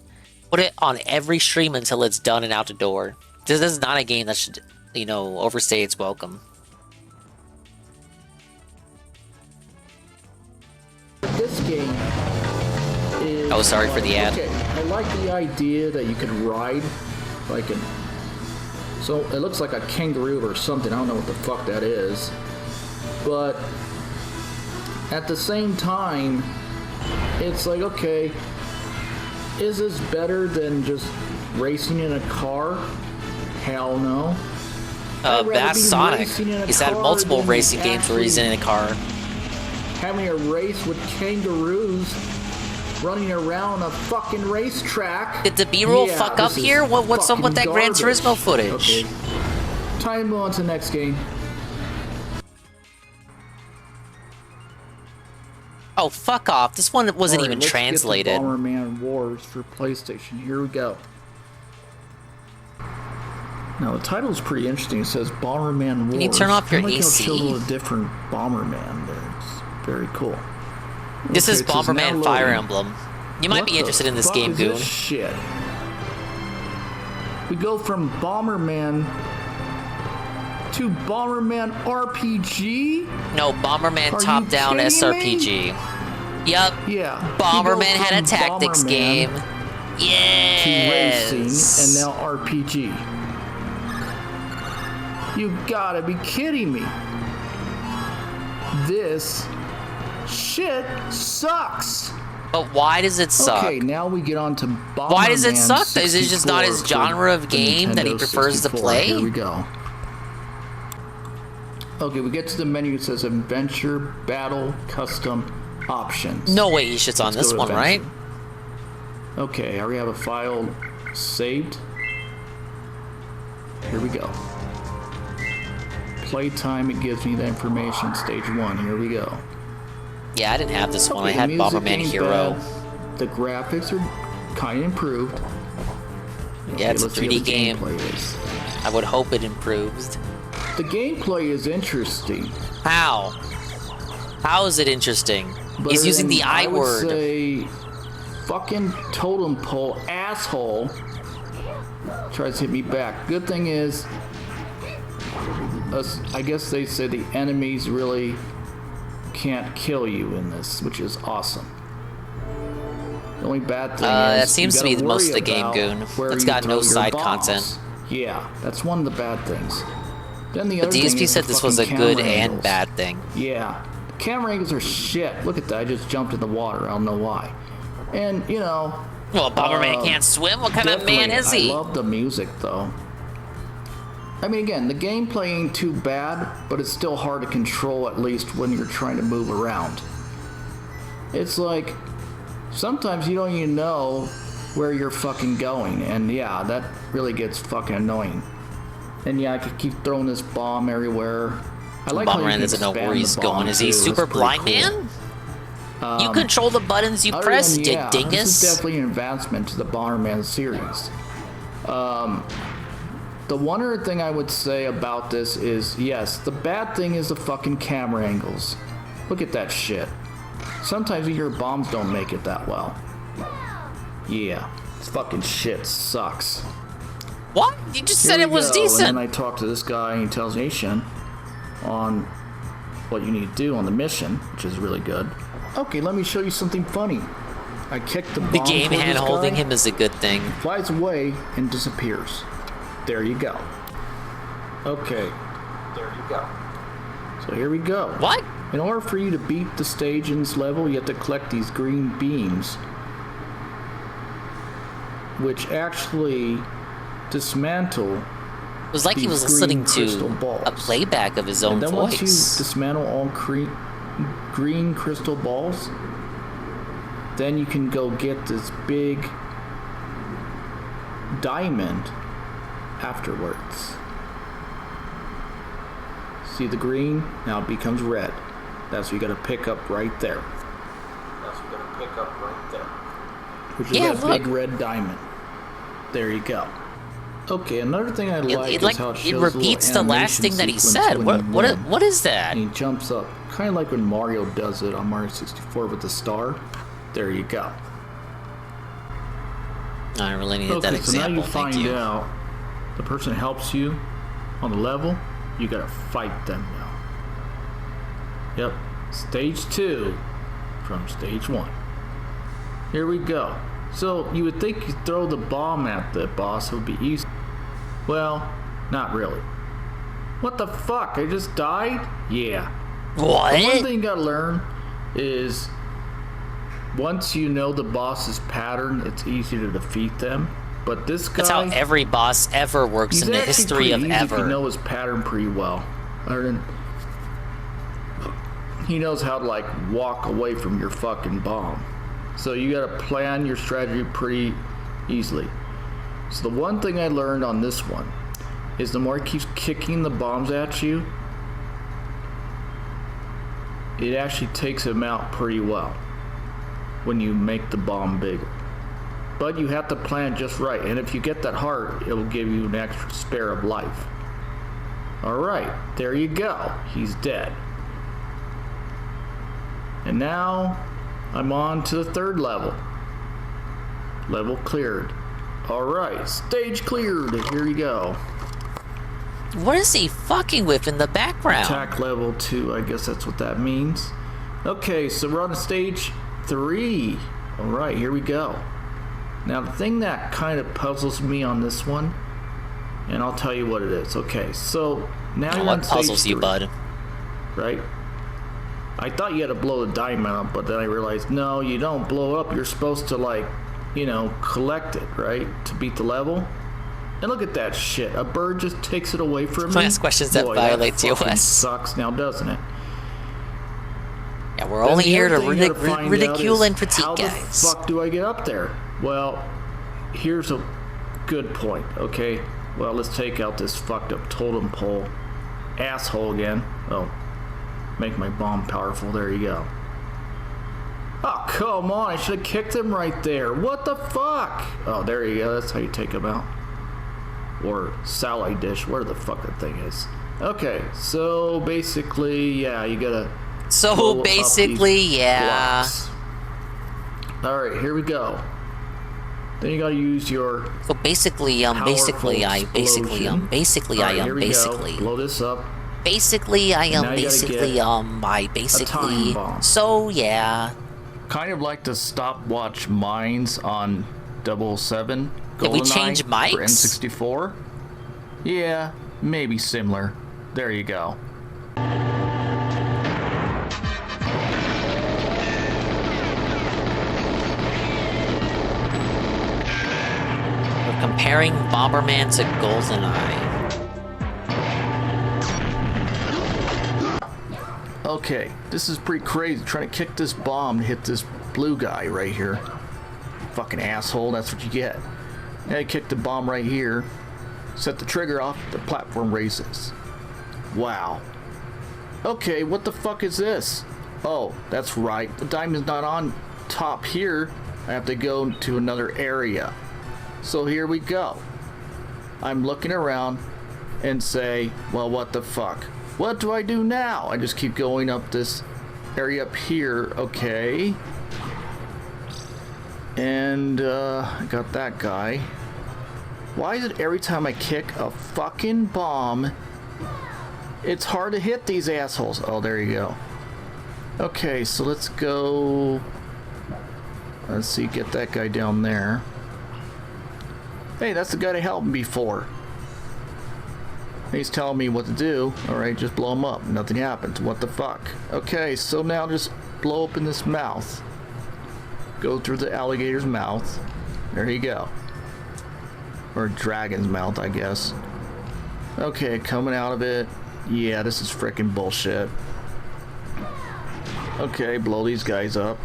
Put it on every stream until it's done and out the door. This is not a game that should, you know, overstay its welcome. This game is... Oh, sorry for the ad. Okay, I like the idea that you can ride like an... So, it looks like a kangaroo or something. I don't know what the fuck that is. But at the same time, it's like, okay, is this better than just racing in a car? Hell no. That's Sonic. He's had multiple racing games where he's in a car. Having a race with kangaroos running around a fucking racetrack. Did the B-roll fuck up here? What's up with that Gran Turismo footage? Okay. Time to move on to the next game. Oh, fuck off. This one wasn't even translated. Get to Bomberman Wars for PlayStation. Here we go. Now, the title is pretty interesting. It says Bomberman Wars. Can you turn off your AC? I'll show a different Bomberman there. It's very cool. This is Bomberman Fire Emblem. You might be interested in this game, Goon. Shit. We go from Bomberman II Bomberman RPG? No, Bomberman Are you top-down kidding SRPG. Yep. Yeah. Bomberman had a From tactics Bomberman game. Yes. To racing and now RPG. You gotta be kidding me. This shit sucks. But why does it suck? Okay, now we get on to Bomberman. Why does it suck? Is it just not 64 his genre of for game that he Nintendo prefers to 64. play? Here we go. Okay, we get to the menu. It says Adventure, Battle, Custom, Options. No way he shits on Let's this go to one, right? Adventure. Okay, I already have a file saved. Here we go. Playtime, it gives me the information. Stage 1, here we go. Yeah, I didn't have this one. I Okay, had music Bomberman ain't Hero. bad. The graphics are kind of improved. Yeah, it's a let's see how 3D the game. gameplay is. I would hope it improves. The gameplay is interesting. How? How is it interesting? He's using the I I would word. say fucking totem pole asshole tries to hit me back. Good thing is, I guess they say the enemies really can't kill you in this, which is awesome. The only bad thing is that seems you to be gotta most of the worry game, about Goon. where It's you got throw no your side bombs. content. Yeah, that's one of the bad things. Then the But other thing DSP is said the this was a fucking good camera and angles. bad thing. Yeah, camera angles are shit. Look at that! I just jumped in the water. I don't know why. And you know, Well, Bomberman can't swim. What kind of man definitely, is he? I love the music though. I mean, again, the gameplay ain't too bad, but it's still hard to control, at least when you're trying to move around. It's like sometimes you don't even know where you're fucking going, and yeah, that really gets fucking annoying. And yeah, I could keep throwing this bomb everywhere. I like how you Bomberman can doesn't know where expand he's the bomb, going. Is he too. super That's pretty blind cool. man? You control the buttons you Other press, than- you yeah, dingus. This is definitely an advancement to the Bomberman series. The one other thing I would say about this is, yes, the bad thing is the fucking camera angles. Look at that shit. Sometimes your bombs don't make it that well. Yeah, this fucking shit sucks. What? You just Here said we it was go, decent. And then I talk to this guy and he tells me on what you need to do on the mission, which is really good. Okay, let me show you something funny. I kick the bomb The game toward hand this holding guy, him is a good thing. flies away and disappears. There you go. Okay. There you go. So here we go. What? In order for you to beat the stage in this level, you have to collect these green beams, which actually dismantle. It was like he was these listening green crystal to balls. a playback of his own And then once you voice. dismantle all green crystal balls, then you can go get this big diamond afterwards. See the green? Now it becomes red. That's what you gotta pick up right there. That's what you gotta pick up right there. Which is that big red diamond. There you go. Okay, another thing I like is how it shows it repeats a the little last thing that he animation said. sequence when you win. What is that? And he jumps up, kind of like when Mario does it on Mario 64 with the star. There you go. I really needed that So now example. you Thank find you. out the person helps you on the level. You gotta fight them now. Yep, stage 2 from stage 1. Here we go. So you would think you throw the bomb at the boss, it would be easy. Well, not really. What the fuck? I just died? Yeah. What? The one thing you gotta learn is once you know the boss's pattern, it's easy to defeat them. But this guy, That's how every boss ever works he's in the actually history pretty of easy if you ever. know his pattern pretty well. Other than he knows how to like walk away from your fucking bomb. So you gotta plan your strategy pretty easily. So the one thing I learned on this one is the more he keeps kicking the bombs at you, it actually takes him out pretty well when you make the bomb bigger. But you have to plan just right, and if you get that heart, it will give you an extra spare of life. Alright, there you go. He's dead. And now I'm on to the third level. Level cleared. Alright, stage cleared. Here you go. What is he fucking with in the background? Attack level 2, I guess that's what that means. Okay, so we're on to stage 3. Alright, here we go. Now the thing that kind of puzzles me on this one, and I'll tell you what it is. Okay, so now you're on stage 3. What puzzles you, bud? Right? I thought you had to blow the diamond up, but then I realized, no, you don't blow up. You're supposed to, like, you know, collect it, right? To beat the level. And look at that shit. A bird just takes it away from me. Last questions that violate TOS. Sucks now, doesn't it? Yeah, we're only here to ridicule and critique, guys. How the fuck do I get up there? Well, here's a good point, okay? Well, let's take out this fucked up totem pole asshole again. Oh, make my bomb powerful. There you go. Oh, come on. I should have kicked him right there. What the fuck? Oh, there you go. That's how you take him out. Or salad dish, where the fuck that thing is. Okay, so basically, yeah, you gotta. So basically, yeah. Alright, here we go. Then you gotta use your. So basically, basically, blow this up. Basically, so yeah. Kind of like the stopwatch mines on 007. Did we change mics? For N64? Yeah, maybe similar. There you go. We're comparing Bomberman to GoldenEye. Okay, this is pretty crazy. Trying to kick this bomb to hit this blue guy right here. Fucking asshole, that's what you get. Now you kick the bomb right here, set the trigger off, the platform raises. Wow. Okay, what the fuck is this? Oh, that's right. The diamond's not on top here. I have to go to another area. So here we go. I'm looking around and say, well, what the fuck? What do I do now? I just keep going up this area up here. Okay. And I got that guy. Why is it every time I kick a fucking bomb, it's hard to hit these assholes? Oh, there you go. Okay, so let's go. Let's see, get that guy down there. Hey, that's the guy that helped me before. He's telling me what to do. Alright, just blow him up. Nothing happens. What the fuck? Okay, so now just blow open this mouth. Go through the alligator's mouth. There you go. Or dragon's mouth, I guess. Okay, coming out of it. Yeah, this is freaking bullshit. Okay, blow these guys up.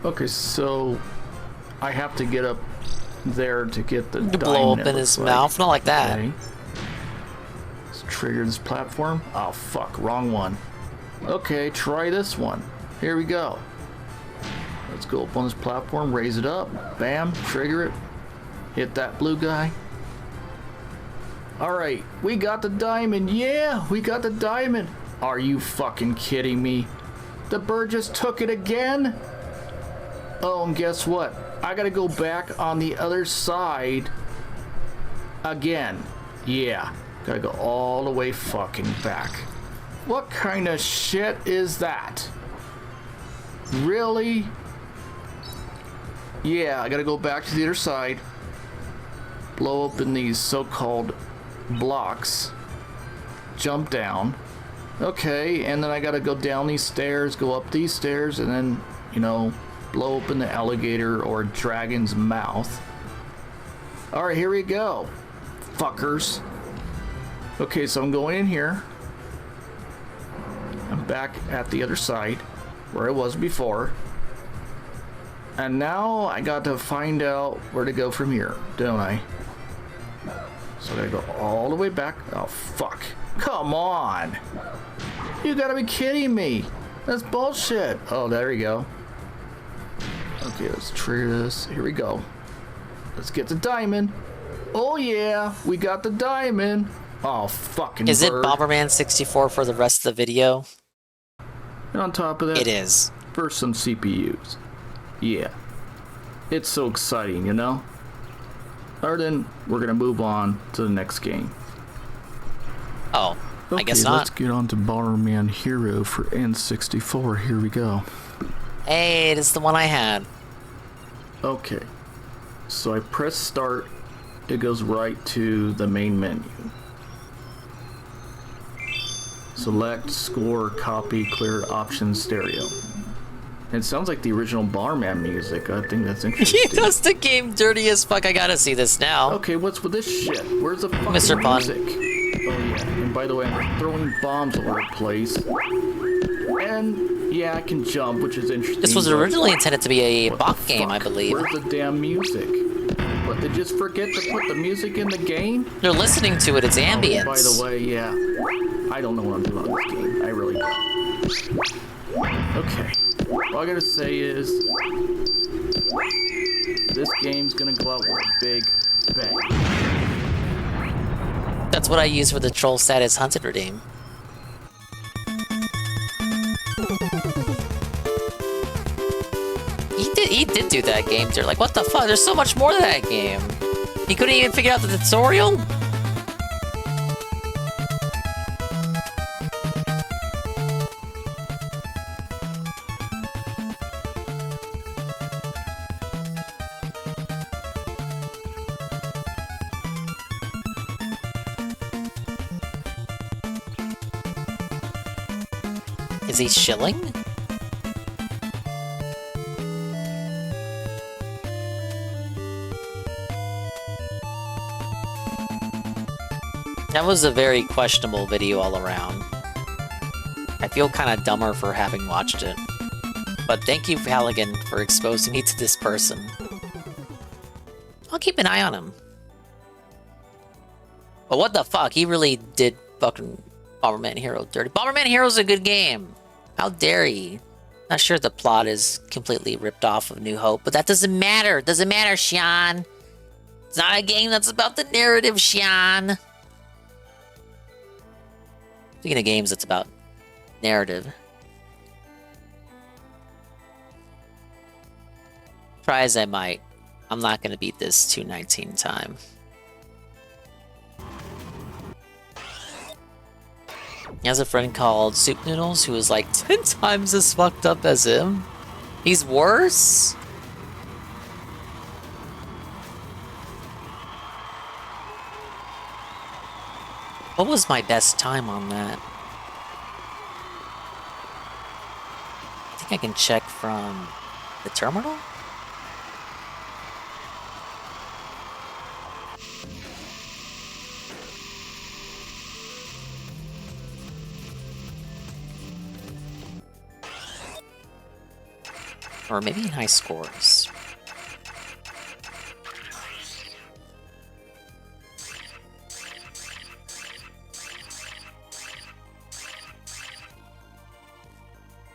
Okay, so I have to get up there to get the diamond. Blow open his mouth, not like that. Okay. Let's trigger this platform. Oh fuck, wrong one. Okay, try this one. Here we go. Let's go up on this platform, raise it up, bam, trigger it, hit that blue guy. Alright, we got the diamond. Yeah, we got the diamond. Are you fucking kidding me? The bird just took it again? Oh, and guess what? I gotta go back on the other side again. Yeah, gotta go all the way fucking back. What kind of shit is that? Really? Yeah, I gotta go back to the other side, blow open these so-called blocks, jump down. Okay, and then I gotta go down these stairs, go up these stairs, and then, you know, blow open the alligator or dragon's mouth. Alright, here we go, fuckers. Okay, so I'm going in here. I'm back at the other side where I was before. And now I got to find out where to go from here, don't I? So I gotta go all the way back. Oh, fuck. Come on! You gotta be kidding me! That's bullshit! Oh, there we go. Okay, let's trigger this. Here we go. Let's get the diamond. Oh yeah, we got the diamond. Oh, fucking Is bird. it Bomberman 64 for the rest of the video? And on top of that, it is. For some CPUs. Yeah. It's so exciting, you know? Alright then, we're gonna move on to the next game. Oh, okay, I guess not. Let's get on to Bomberman Hero for N64. Here we go. Hey, it is the one I had. Okay, so I press start. It goes right to the main menu. Select, score, copy, clear, options, stereo. It sounds like the original Bomberman music. I think that's interesting. He does the game dirty as fuck. I gotta see this now. Okay, what's with this shit? Where's the fucking Mr. Pun. music? Oh yeah, and by the way, I'm throwing bombs all over the place. And yeah, I can jump, which is interesting. This was originally intended to be a bot game, I believe. Where's the damn music? What, they just forget to put the music in the game? They're listening to it, it's ambience. Oh, by the way, yeah. I don't know what I'm doing on this game. I really don't. Okay. All I gotta say is, this game's gonna go out with a big bang. That's what I use for the troll status hunted redeem. He did do that game. They're like, what the fuck? There's so much more to that game. He couldn't even figure out the tutorial? Is he shilling? That was a very questionable video all around. I feel kind of dumber for having watched it. But thank you, Halligan, for exposing me to this person. I'll keep an eye on him. But what the fuck? He really did fucking Bomberman Hero dirty. Bomberman Hero's a good game. How dare he? Not sure the plot is completely ripped off of New Hope, but that doesn't matter. It doesn't matter, Sean. It's not a game that's about the narrative, Sean. Speaking of games that's about narrative. Try as I might, I'm not going to beat this 219 time. He has a friend called Soup Noodles who is like 10 times as fucked up as him. He's worse? What was my best time on that? I think I can check from the terminal? Or maybe in high scores.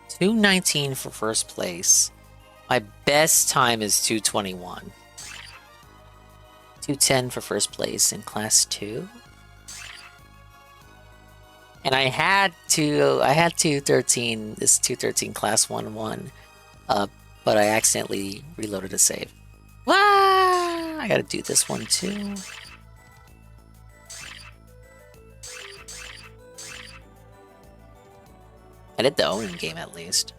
$219 for first place. My best time is 221. 210 for first place in class 2. And I had 213, this 213 class 1-1. But I accidentally reloaded a save. Wah! I gotta do this one too. I did the Onin game at least.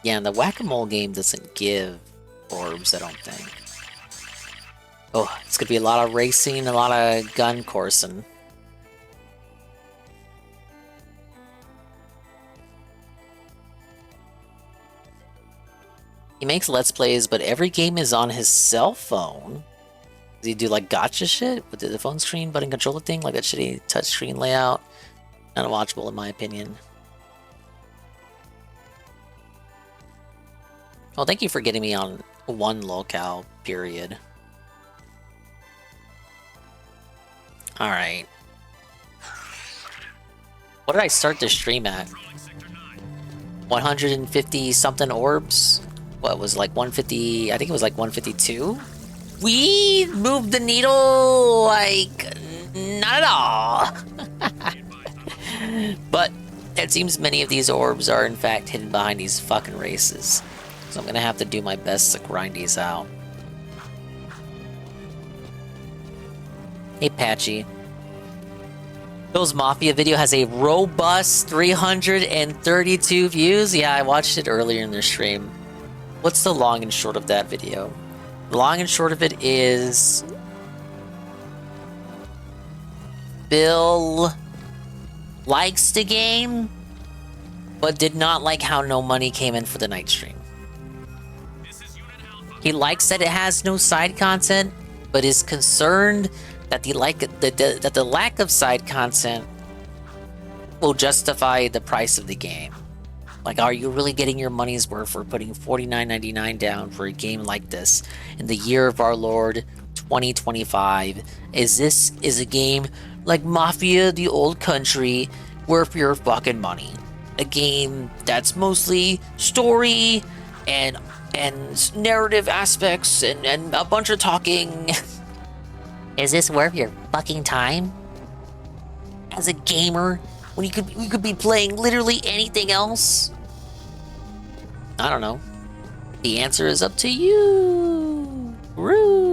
Yeah, and the Whack-A-Mole game doesn't give orbs, I don't think. Oh, it's gonna be a lot of racing, a lot of gun coursing. He makes Let's Plays, but every game is on his cell phone. Does he do like gotcha shit with the phone screen button controller thing, like that shitty touchscreen layout? Not watchable in my opinion. Well, thank you for getting me on one locale, period. Alright. What did I start the stream at? 150 something orbs? What was like 150? I think it was like 152? We moved the needle like not at all. But it seems many of these orbs are in fact hidden behind these fucking races. So I'm gonna have to do my best to grind these out. Hey Patchy. Phil's Mafia video has a robust 332 views. Yeah, I watched it earlier in the stream. What's the long and short of that video? The long and short of it is... Phil likes the game, but did not like how no money came in for the night stream. He likes that it has no side content, but is concerned that the lack of side content will justify the price of the game. Like, are you really getting your money's worth for putting $49.99 down for a game like this in the year of our Lord 2025? Is a game like Mafia: The Old Country worth your fucking money? A game that's mostly story and narrative aspects and a bunch of talking. Is this worth your fucking time? As a gamer, when you could be playing literally anything else? I don't know. The answer is up to you. Woo.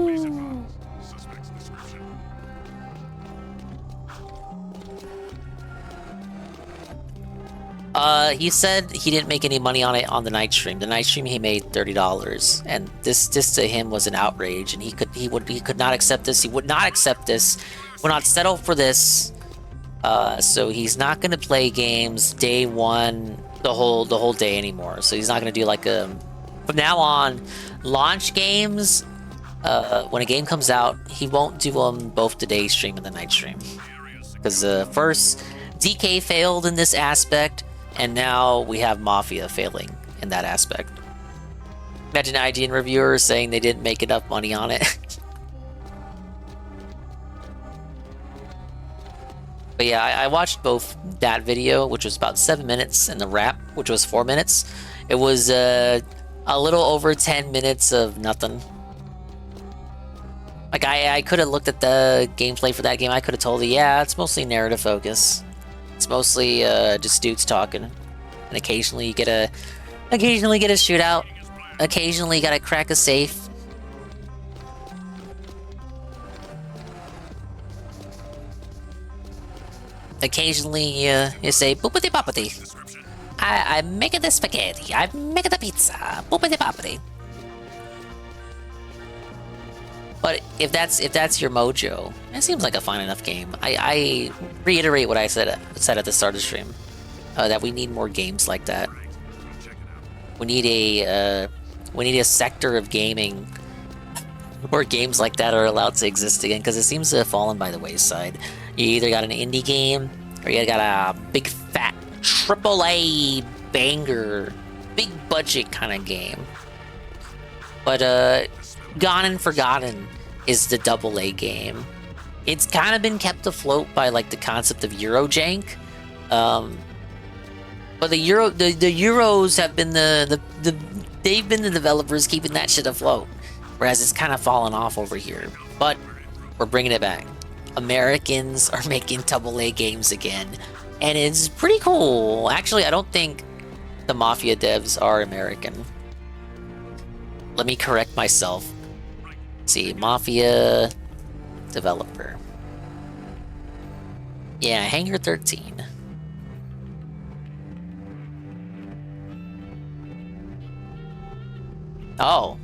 He said he didn't make any money on it on the night stream. The night stream he made $30, and this to him was an outrage, and he could not accept this. He would not accept this. Would not settle for this. So he's not gonna play games day one the whole day anymore. So he's not gonna do like from now on launch games. When a game comes out, he won't do them both the day stream and the night stream, because first DK failed in this aspect. And now we have Mafia failing in that aspect. Imagine IGN reviewers saying they didn't make enough money on it. But yeah, I watched both that video, which was about 7 minutes, and the wrap, which was 4 minutes. It was a little over 10 minutes of nothing. Like, I could have looked at the gameplay for that game. I could have told you, yeah, it's mostly narrative focus. It's mostly just dudes talking, and occasionally you get a shootout. Occasionally you gotta crack a safe. Occasionally you say boopity boppity. I'm making the spaghetti. I'm making the pizza. Boopity boppity. But if that's your mojo, it seems like a fine enough game. I reiterate what I said at the start of the stream, that we need more games like that. We need a sector of gaming where games like that are allowed to exist again, because it seems to have fallen by the wayside. You either got an indie game or you got a big fat AAA banger, big budget kind of game. But Gone and Forgotten is the AA game. It's kind of been kept afloat by like the concept of Eurojank, but the Euros have been they've been the developers keeping that shit afloat, whereas it's kind of fallen off over here. But we're bringing it back. Americans are making AA games again, and it's pretty cool. Actually, I don't think the Mafia devs are American. Let me correct myself. See, Mafia developer. Yeah, Hangar 13. Oh.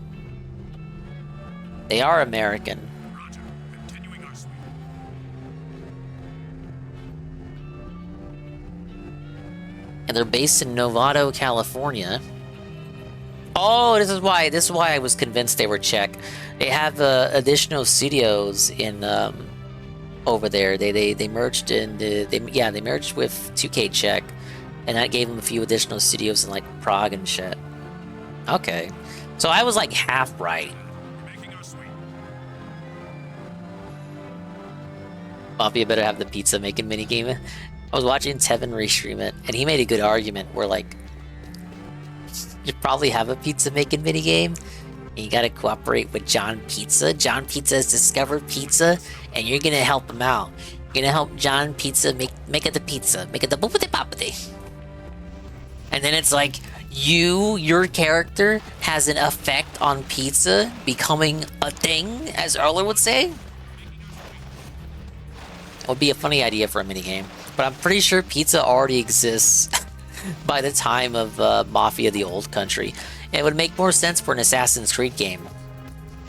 They are American. And they're based in Novato, California. Oh, this is why I was convinced they were Czech. They have additional studios in over there. They merged in they merged with 2K Czech, and that gave them a few additional studios in like Prague and shit. Okay, so I was like half right. Mafia better have the pizza making minigame. I was watching Tevin restream it, and he made a good argument where like, you probably have a pizza making minigame, and you gotta cooperate with John Pizza. John Pizza has discovered pizza, and you're gonna help him out. You're gonna help John Pizza make it the pizza. Make it the boopity boppity. And then it's like, your character has an effect on pizza becoming a thing, as Erler would say? It would be a funny idea for a minigame. But I'm pretty sure pizza already exists by the time of Mafia the Old Country. And it would make more sense for an Assassin's Creed game.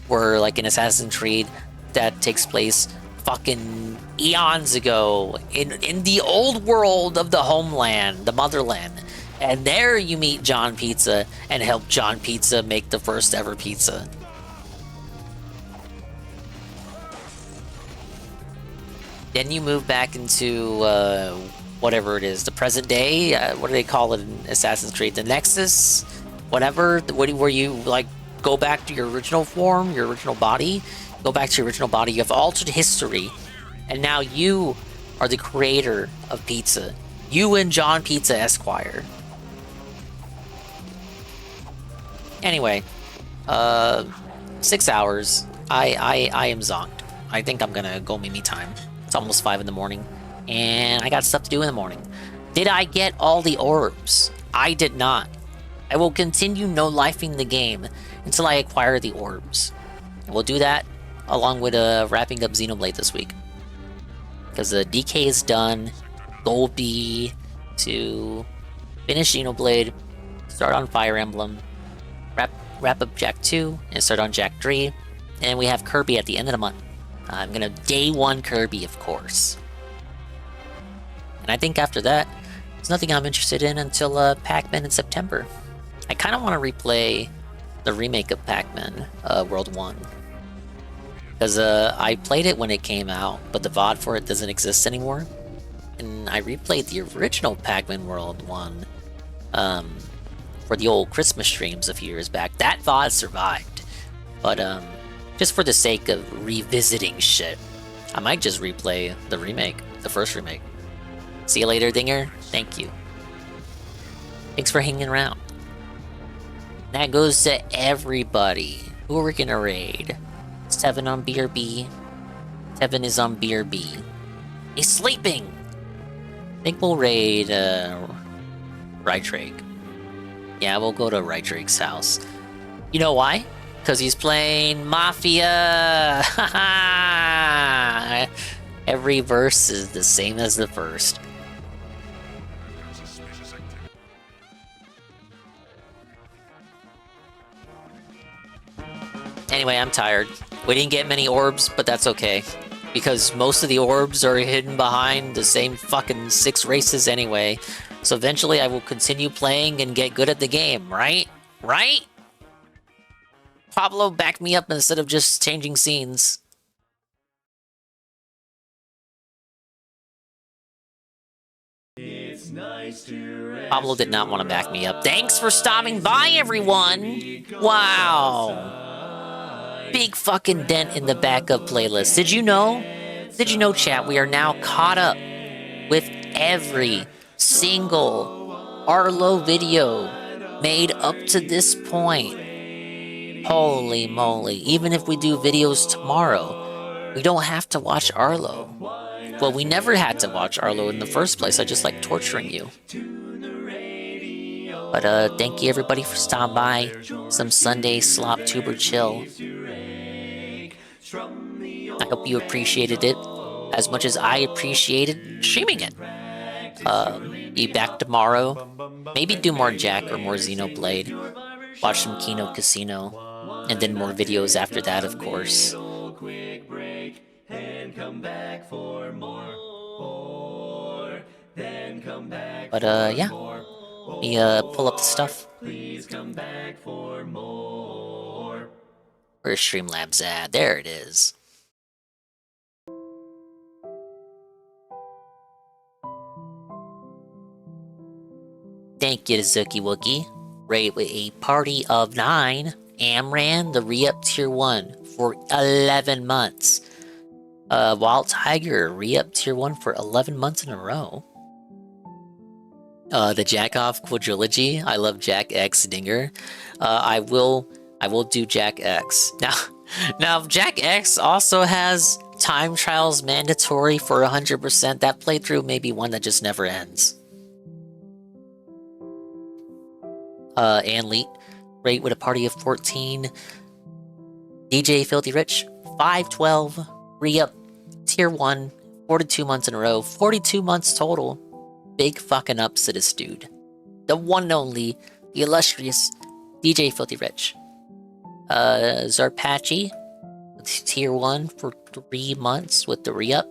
Where, like, an Assassin's Creed that takes place fucking eons ago in the old world of the homeland, the motherland. And there you meet John Pizza and help John Pizza make the first ever pizza. Then you move back into whatever it is, the present day. What do they call it in Assassin's Creed? The Nexus, whatever. Where you like go back to your original form, your original body. Go back to your original body. You have altered history, and now you are the creator of pizza. You and John Pizza Esquire. Anyway, 6 hours. I am zonked. I think I'm gonna go me time. It's almost 5 in the morning, and I got stuff to do in the morning. Did I get all the orbs? I did not. I will continue no-lifing the game until I acquire the orbs. We'll do that along with wrapping up Xenoblade this week. Because the DK is done. Goal B to finish Xenoblade, start on Fire Emblem, wrap up Jak II, and start on Jak III. And we have Kirby at the end of the month. I'm gonna day one Kirby, of course. And I think after that, there's nothing I'm interested in until Pac-Man in September. I kind of want to replay the remake of Pac-Man World 1. Because I played it when it came out, but the VOD for it doesn't exist anymore. And I replayed the original Pac-Man World 1 for the old Christmas streams a few years back. That VOD survived. But just for the sake of revisiting shit, I might just replay the remake, the first remake. See you later, Dinger. Thank you. Thanks for hanging around. That goes to everybody. Who are we gonna raid? 7 on BRB. 7 is on BRB. He's sleeping! I think we'll raid Rydrake. Yeah, we'll go to Rydrake's house. You know why? Because he's playing Mafia! Every verse is the same as the first. Anyway, I'm tired. We didn't get many orbs, but that's okay. Because most of the orbs are hidden behind the same fucking 6 races anyway. So eventually I will continue playing and get good at the game, right? Right? Pablo, back me up instead of just changing scenes. It's nice to Pablo did not want to back me up. Thanks for stopping by, everyone! Wow! Big fucking dent in the backup playlist. Did you know? Did you know, chat? We are now caught up with every single Arlo video made up to this point. Holy moly. Even if we do videos tomorrow, we don't have to watch Arlo. Well, we never had to watch Arlo in the first place. I just like torturing you. But thank you everybody for stopping by. Some Sunday slop tuber chill. I hope you appreciated it as much as I appreciated streaming it. Be back tomorrow. Maybe do more Jak or more Xenoblade. Watch some Kino Casino. And then more videos after that, of course. But yeah. Let me pull up the stuff. Please come back for more. Where's Streamlabs at? There it is. Thank you to Zuki Wookie. Raid with a party of 9. Amran, the re-up tier 1 for 11 months. Wild Tiger, re-up tier 1 for 11 months in a row. The Jack-Off quadrilogy. I love Jak X Dinger. I will do Jak X. Now if Jak X also has time trials mandatory for 100%, that playthrough may be one that just never ends. and Leet. Rate with a party of 14. DJ Filthy Rich, 512. Re-up, Tier 1, 42 months in a row. 42 months total. Big fucking ups to this dude. The one and only, the illustrious DJ Filthy Rich. Zarpachi, Tier 1 for 3 months with the re-up.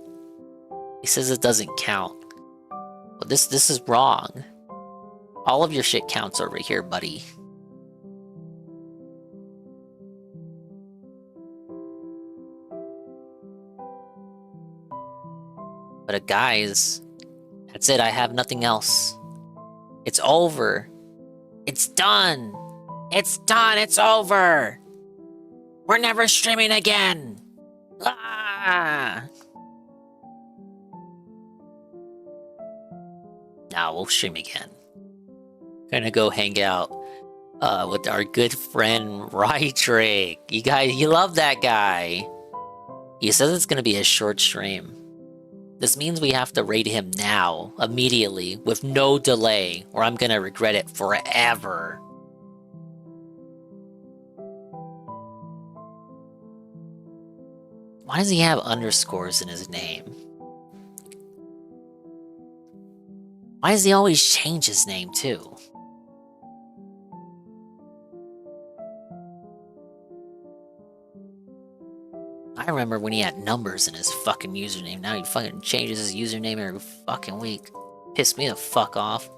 He says it doesn't count. Well, this is wrong. All of your shit counts over here, buddy. But guys, that's it. I have nothing else. It's over. It's done. It's done. It's over. We're never streaming again. Ah! Now we'll stream again. Gonna go hang out with our good friend Rytrick. You love that guy. He says it's gonna be a short stream. This means we have to raid him now, immediately, with no delay, or I'm gonna regret it forever. Why does he have underscores in his name? Why does he always change his name, too? I remember when he had numbers in his fucking username. Now he fucking changes his username every fucking week. Pissed me the fuck off.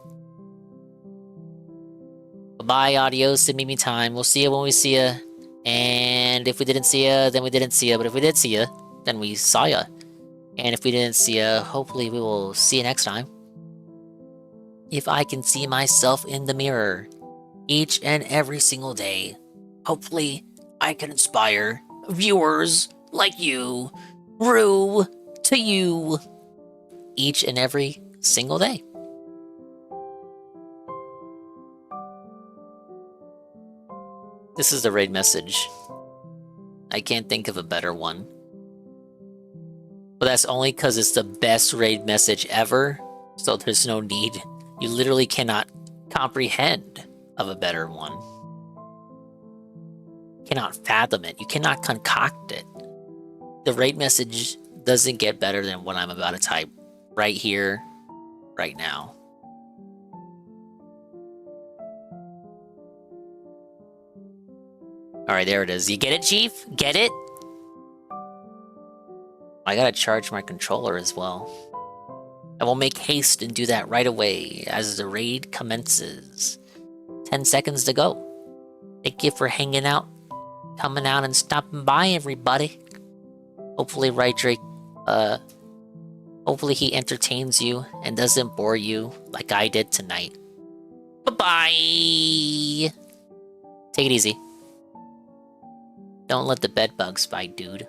Bye, adios, didn't meet me time. We'll see you when we see you. And if we didn't see you, then we didn't see you. But if we did see you, then we saw you. And if we didn't see you, hopefully we will see you next time. If I can see myself in the mirror each and every single day, hopefully I can inspire viewers like you, Rue, to you, each and every single day. This is the raid message. I can't think of a better one. But that's only because it's the best raid message ever, so there's no need. You literally cannot comprehend of a better one. You cannot fathom it. You cannot concoct it. The raid message doesn't get better than what I'm about to type right here, right now. Alright, there it is. You get it, Chief? Get it? I gotta charge my controller as well. I will make haste and do that right away as the raid commences. 10 seconds to go. Thank you for hanging out, coming out and stopping by, everybody. Hopefully Rytrick, hopefully he entertains you and doesn't bore you like I did tonight. Bye-bye! Take it easy. Don't let the bed bugs bite, dude.